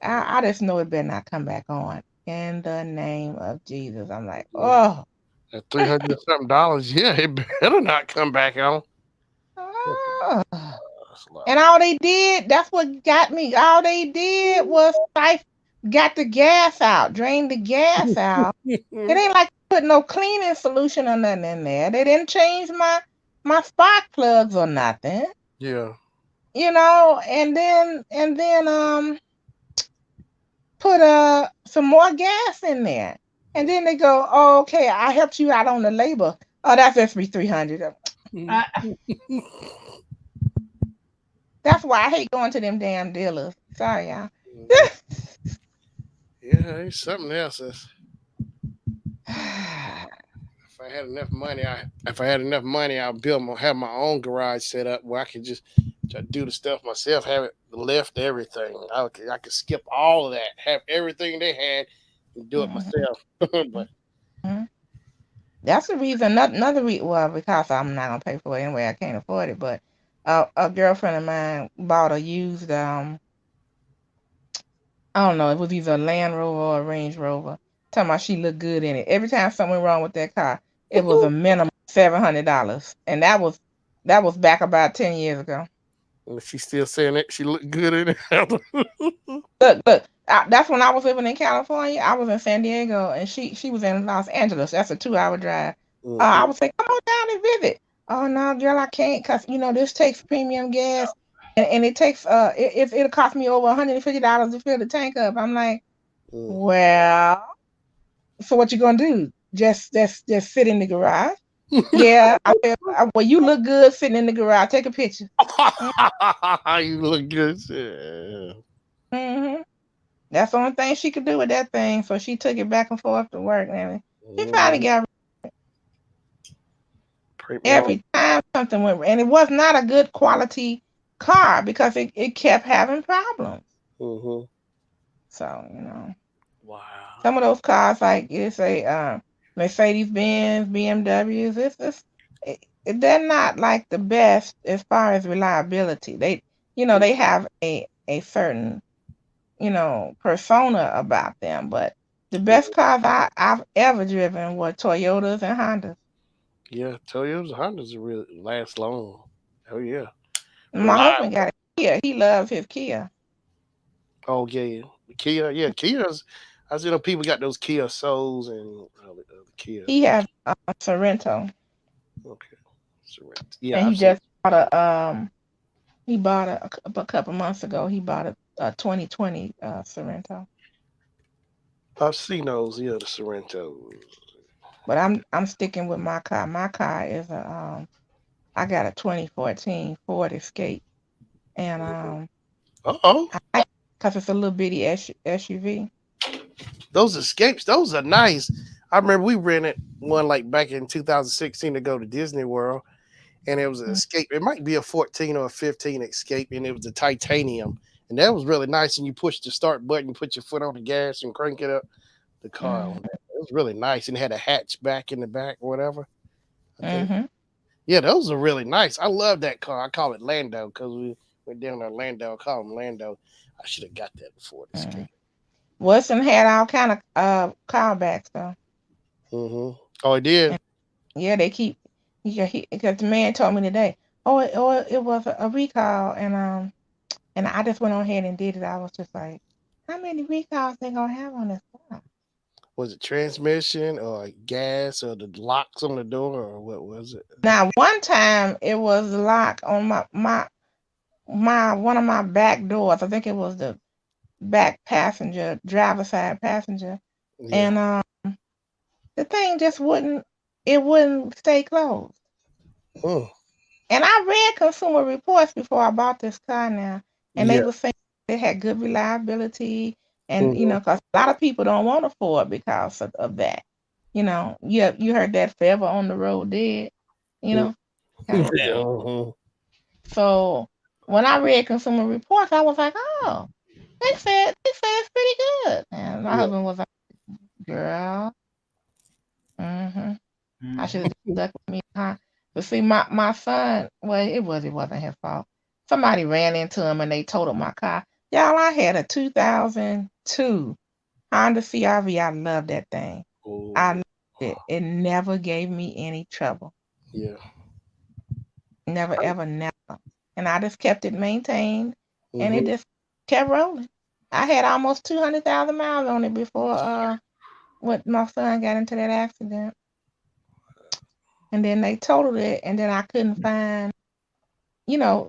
A: yeah.
E: I just know it better not come back on. In the name of Jesus, I'm like,
A: Yeah.
E: oh.
A: At $300 something dollars, yeah, it better not come back on.
E: Oh.
A: That's a lot.
E: And all they did, that's what got me. All they did was got the gas out, drain the gas out. It ain't like put no cleaning solution or nothing in there. They didn't change my spark plugs or nothing.
A: Yeah.
E: And then put some more gas in there. And then they go, oh, okay, I helped you out on the labor. Oh, that's SB 300.
C: Uh,
E: That's why I hate going to them damn dealers. Sorry, y'all.
A: Yeah, it's something else. If I had enough money, I'll have my own garage set up where I could just do the stuff myself, have it left everything. I could skip all of that, have everything they had, and do it
E: Mhm,
A: myself. But
E: mhm. That's the reason. Another reason. Well, because I'm not gonna pay for it anyway. I can't afford it. But a girlfriend of mine bought a used. I don't know. It was either a Land Rover or a Range Rover. Talking about she looked good in it. Every time something went wrong with that car, it was a minimum $700, and that was back about 10 years ago.
A: she's still saying that she looked good in it.
E: Look. that's when I was living in California. I was in San Diego, and she was in Los Angeles. That's a 2 hour drive. I
D: Mhm.
E: would say, come on down and visit. Oh no, girl, I can't, cause this takes premium gas, and it takes it'll cost me over $150 to fill the tank up. I'm like,
D: Mm.
E: well, so what you gonna do? Just sit in the garage? Yeah, I said, well, you look good sitting in the garage. Take a picture.
A: You look good. Yeah.
E: Mm-hmm. That's the only thing she could do with that thing. So she took it back and forth to work, and she finally
A: Mhm.
E: got
A: Premium.
E: every time something went, and it was not a good quality car because it kept having problems.
D: Mhm.
E: So
A: Wow.
E: some of those cars, like it's a Mercedes Benz, BMWs, they're not like the best as far as reliability. They have a certain persona about them, but the best cars I've ever driven were Toyotas and Hondas.
A: Yeah, Toyotas, Hondas really last long. Oh yeah,
E: My husband
A: reliable.
E: got a Kia. He loves his Kia.
A: Oh yeah, Kia. Yeah, Kias. I see them people got those Kia Souls and the Kia.
E: He has a Sorrento,
A: Okay, Sorrento. Yeah,
E: and
A: I've seen.
E: he bought a couple months ago. He bought a 2020 Sorrento.
A: I've seen those. Yeah, the Sorrentos.
E: But I'm sticking with my car. My car is I got a 2014 Ford Escape, and
A: Uh oh,
E: because it's a little bitty SUV.
A: those Escapes. Those are nice. I remember we rented one like back in 2016 to go to Disney World, and it was an Escape. It might be a 14 or a 15 Escape, and it was a titanium, and that was really nice. And you push the start button, you put your foot on the gas, and crank it up. The car,
E: Mm-hmm.
A: it was really nice, and it had a hatchback in the back, or whatever. I think.
E: Mm-hmm.
A: Yeah, those are really nice. I love that car. I call it Lando because we went down to Orlando. I call him Lando. I should have got that before the
E: Mm-hmm.
A: Escape.
E: Wilson had all kind of callbacks though.
A: Oh, I did.
E: And yeah, they keep because the man told me today, it was a recall, and I just went on ahead and did it. I was just like, how many recalls they gonna have on this car?
A: Was it transmission or gas or the locks on the door or what was it?
E: Now, one time it was locked on my one of my back doors. I think it was the back passenger, driver side passenger,
A: Yeah.
E: and the thing just wouldn't stay closed.
A: Mm.
E: And I read Consumer Reports before I bought this car now, and they
A: Yeah.
E: were saying it had good reliability, and
A: Hmm.
E: because a lot of people don't want to Ford because of that. You heard that forever on the road dead, you know, kind of.
C: Yeah.
A: Hmm.
E: So when I read Consumer Reports, I was like, oh, they said it's pretty good, and my
A: Yeah.
E: husband was like, girl, mm-hmm. I should have
C: Mhm.
E: stuck with me, huh? But see, my son, well, it wasn't his fault. Somebody ran into him and they totaled my car. Y'all, I had a 2002 Honda CRV. I love that thing. I
A: Oh,
E: loved it. It never gave me any trouble.
A: yeah.
E: Never, ever, never. And I just kept it maintained, and it
A: Hmm.
E: just kept rolling. I had almost 200,000 miles on it before what my son got into that accident. And then they totaled it, and then I couldn't find,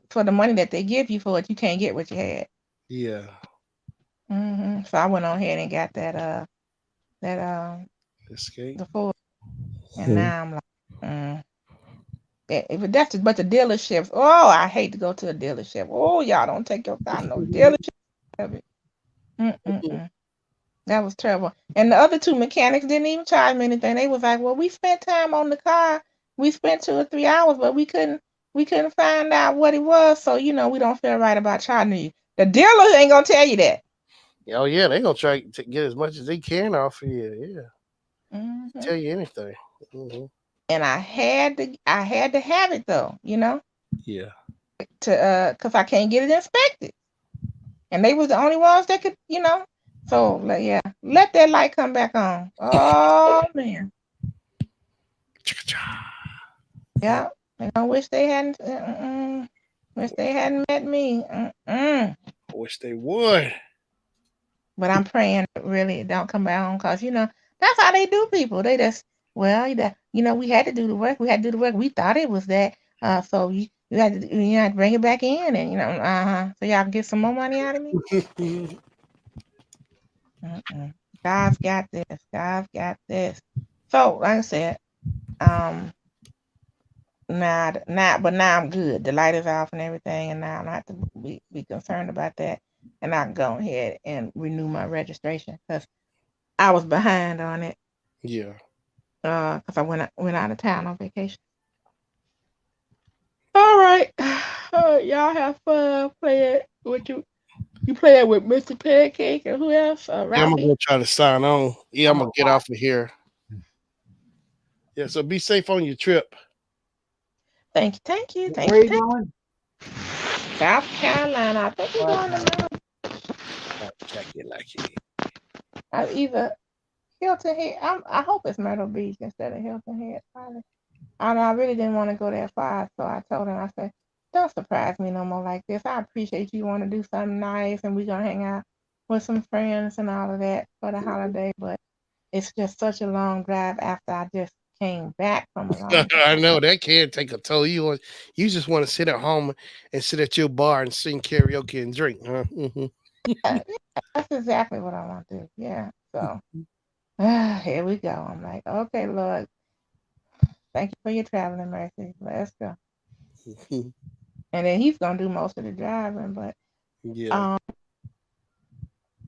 E: for the money that they give you for it, you can't get what you had.
A: Yeah.
E: So I went on ahead and got that
A: Escape.
E: the Ford, and now I'm like, but but the dealerships. Oh, I hate to go to a dealership. Oh, y'all don't take your time no dealership of it. Mm-mm-mm. That was terrible. And the other two mechanics didn't even charge me anything. They was like, "Well, we spent time on the car. We spent 2 or 3 hours, but we couldn't find out what it was. So we don't feel right about charging you. The dealer ain't gonna tell you that."
A: Oh yeah, they gonna try to get as much as they can off of you. Yeah,
E: hmm
A: tell you anything. Hmm.
E: And I had to have it though,
A: Yeah.
E: to cause I can't get it inspected, and they was the only ones that could. So like, yeah, let that light come back on. Oh man. Yeah, and I wish they hadn't. Wish they hadn't met me.
A: I wish they would.
B: But I'm praying it really don't come down because that's how they do people. They just we had to do the work. We had to do the work. We thought it was that. So you had to bring it back in and so y'all can get some more money out of me. Mm-mm. God's got this. God's got this. So like I said, now I'm good. The light is off and everything, and now I don't have to be concerned about that. And I can go ahead and renew my registration because I was behind on it.
A: Yeah.
B: Because I went out of town on vacation. All right, y'all have fun. Play it with you play it with Mr. Pancake and who else?
A: Yeah, I'm gonna
B: Ralphie.
A: go try to sign on. Yeah, I'm
C: I'm
A: gonna
C: a
A: get off of here. Yeah, so be safe on your trip.
B: Thank you, thank you, thank
C: Where are
B: you,
C: you
B: thank
C: going?
B: you. South Carolina. I think we're going to either Hilton Head. I hope it's Myrtle Beach instead of Hilton Head. Probably. I know I really didn't want to go that far, so I told him, I said, don't surprise me no more like this. I appreciate you want to do something nice and we're going to hang out with some friends and all of that for the holiday, but it's just such a long drive after I just came back from a long
A: I
B: drive.
A: know that can take a toll. You just want to sit at home and sit at your bar and sing karaoke and drink, huh?
B: Yeah, that's exactly what I want to do. Yeah. So here we go. I'm like, okay, Lord, thank you for your traveling mercy. Let's go. And then he's gonna do most of the driving, but
A: Yeah.
B: um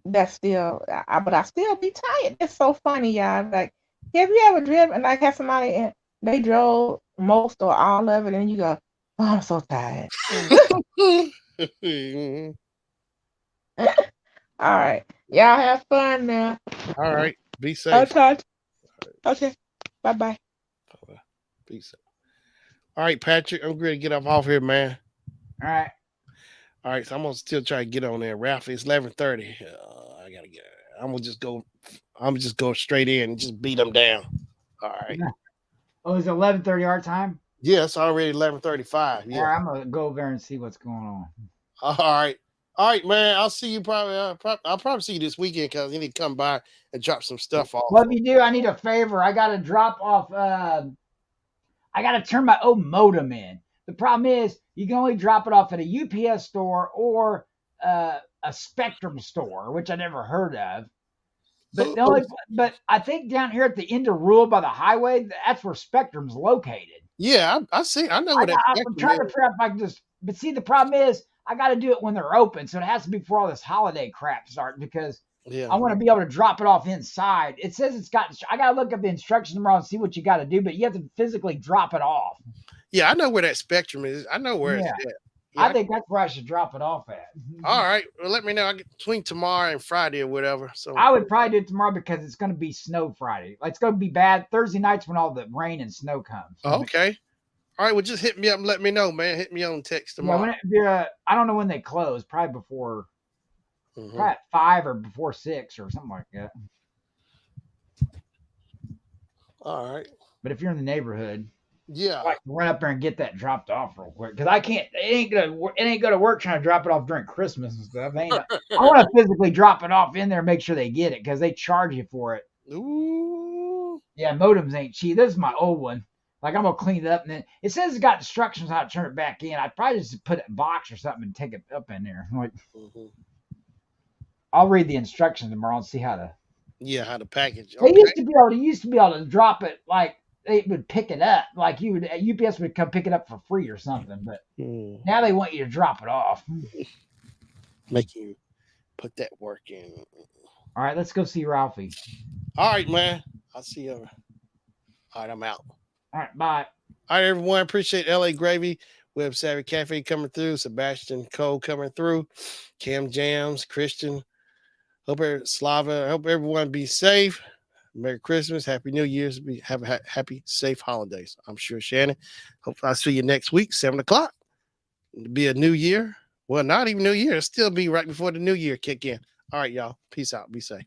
B: that's still but I still be tired. It's so funny, y'all. Like, have you ever driven like have somebody and they drove most or all of it and you go, oh, I'm so tired. All right. Y'all have fun now.
A: All right. Be
B: I'll
A: safe.
B: talk. Okay. Bye bye.
A: Be safe. All right, Patrick. I'm ready to get off here, man.
C: All right.
A: All right, so I'm gonna still try to get on there. Ralph, it's 11:30. I gotta get. I'm gonna just go. I'm just go straight in and just beat them down. All right.
C: Oh, it's 11:30 our time.
A: Yeah, it's already 11:35.
C: All
A: Yeah.
C: right, I'm gonna go over there and see what's going on.
A: All right. All right, man. I'll see you probably. I'll probably see you this weekend because you need to come by and drop some stuff off.
C: Well, if you do, I need a favor. I gotta drop off. I gotta turn my old modem in. The problem is you can only drop it off at a UPS store or a Spectrum store, which I never heard of. But I think down here at the end of Rule by the highway, that's where Spectrum's located.
A: Yeah, I see. I know what that
C: I'm
A: spectrum
C: trying to
A: is.
C: figure out if I can just. But see, the problem is I got to do it when they're open, so it has to be before all this holiday crap starts because
A: Yeah.
C: I want to be able to drop it off inside. It says it's got. I got to look up the instructions tomorrow and see what you got to do, but you have to physically drop it off.
A: Yeah, I know where that spectrum is. I know where it's
C: Yeah.
A: at. Yeah,
C: I think that's where I should drop it off at.
A: all right. Well, let me know. I get between tomorrow and Friday or whatever. So
C: I would probably do it tomorrow because it's going to be snow Friday. Like, it's going to be bad Thursday nights when all the rain and snow comes.
A: okay. All right. Well, just hit me up and let me know, man. Hit me on text
C: Yeah,
A: tomorrow.
C: I don't know when they close. Probably before,
A: Mhm.
C: probably at 5 or before 6 or something like that.
A: All right.
C: But if you're in the neighborhood,
A: Yeah.
C: I like to run up there and get that dropped off real quick because I can't. It ain't gonna work trying to drop it off during Christmas and stuff. I want to physically drop it off in there, and make sure they get it because they charge you for it.
A: Ooh.
C: Yeah, modems ain't cheap. This is my old one. Like, I'm gonna clean it up, and then it says it's got instructions how to turn it back in. I'd probably just put it in a box or something and take it up in there. Like, I'll read the instructions tomorrow and see how to.
A: Yeah, how to package.
C: They
A: Okay.
C: used to be able to drop it like they would pick it up, like UPS would come pick it up for free or something. But now they want you to drop it off.
A: Making you put that work in.
C: All right, let's go see Ralphie.
A: All right, man. I'll see you. All right, I'm out.
C: All right, bye.
A: All right, everyone. Appreciate LA Gravy, Web Savvy Cafe coming through, Sebastian Cole coming through, Cam Jams, Christian. Hope Slava. Hope everyone be safe. Merry Christmas, Happy New Year's. Have a happy, safe holidays. I'm sure Shannon. Hope I'll see you next week, 7:00. It'll be a new year. Well, not even New Year. It'll still be right before the new year kick in. All right, y'all. Peace out. Be safe.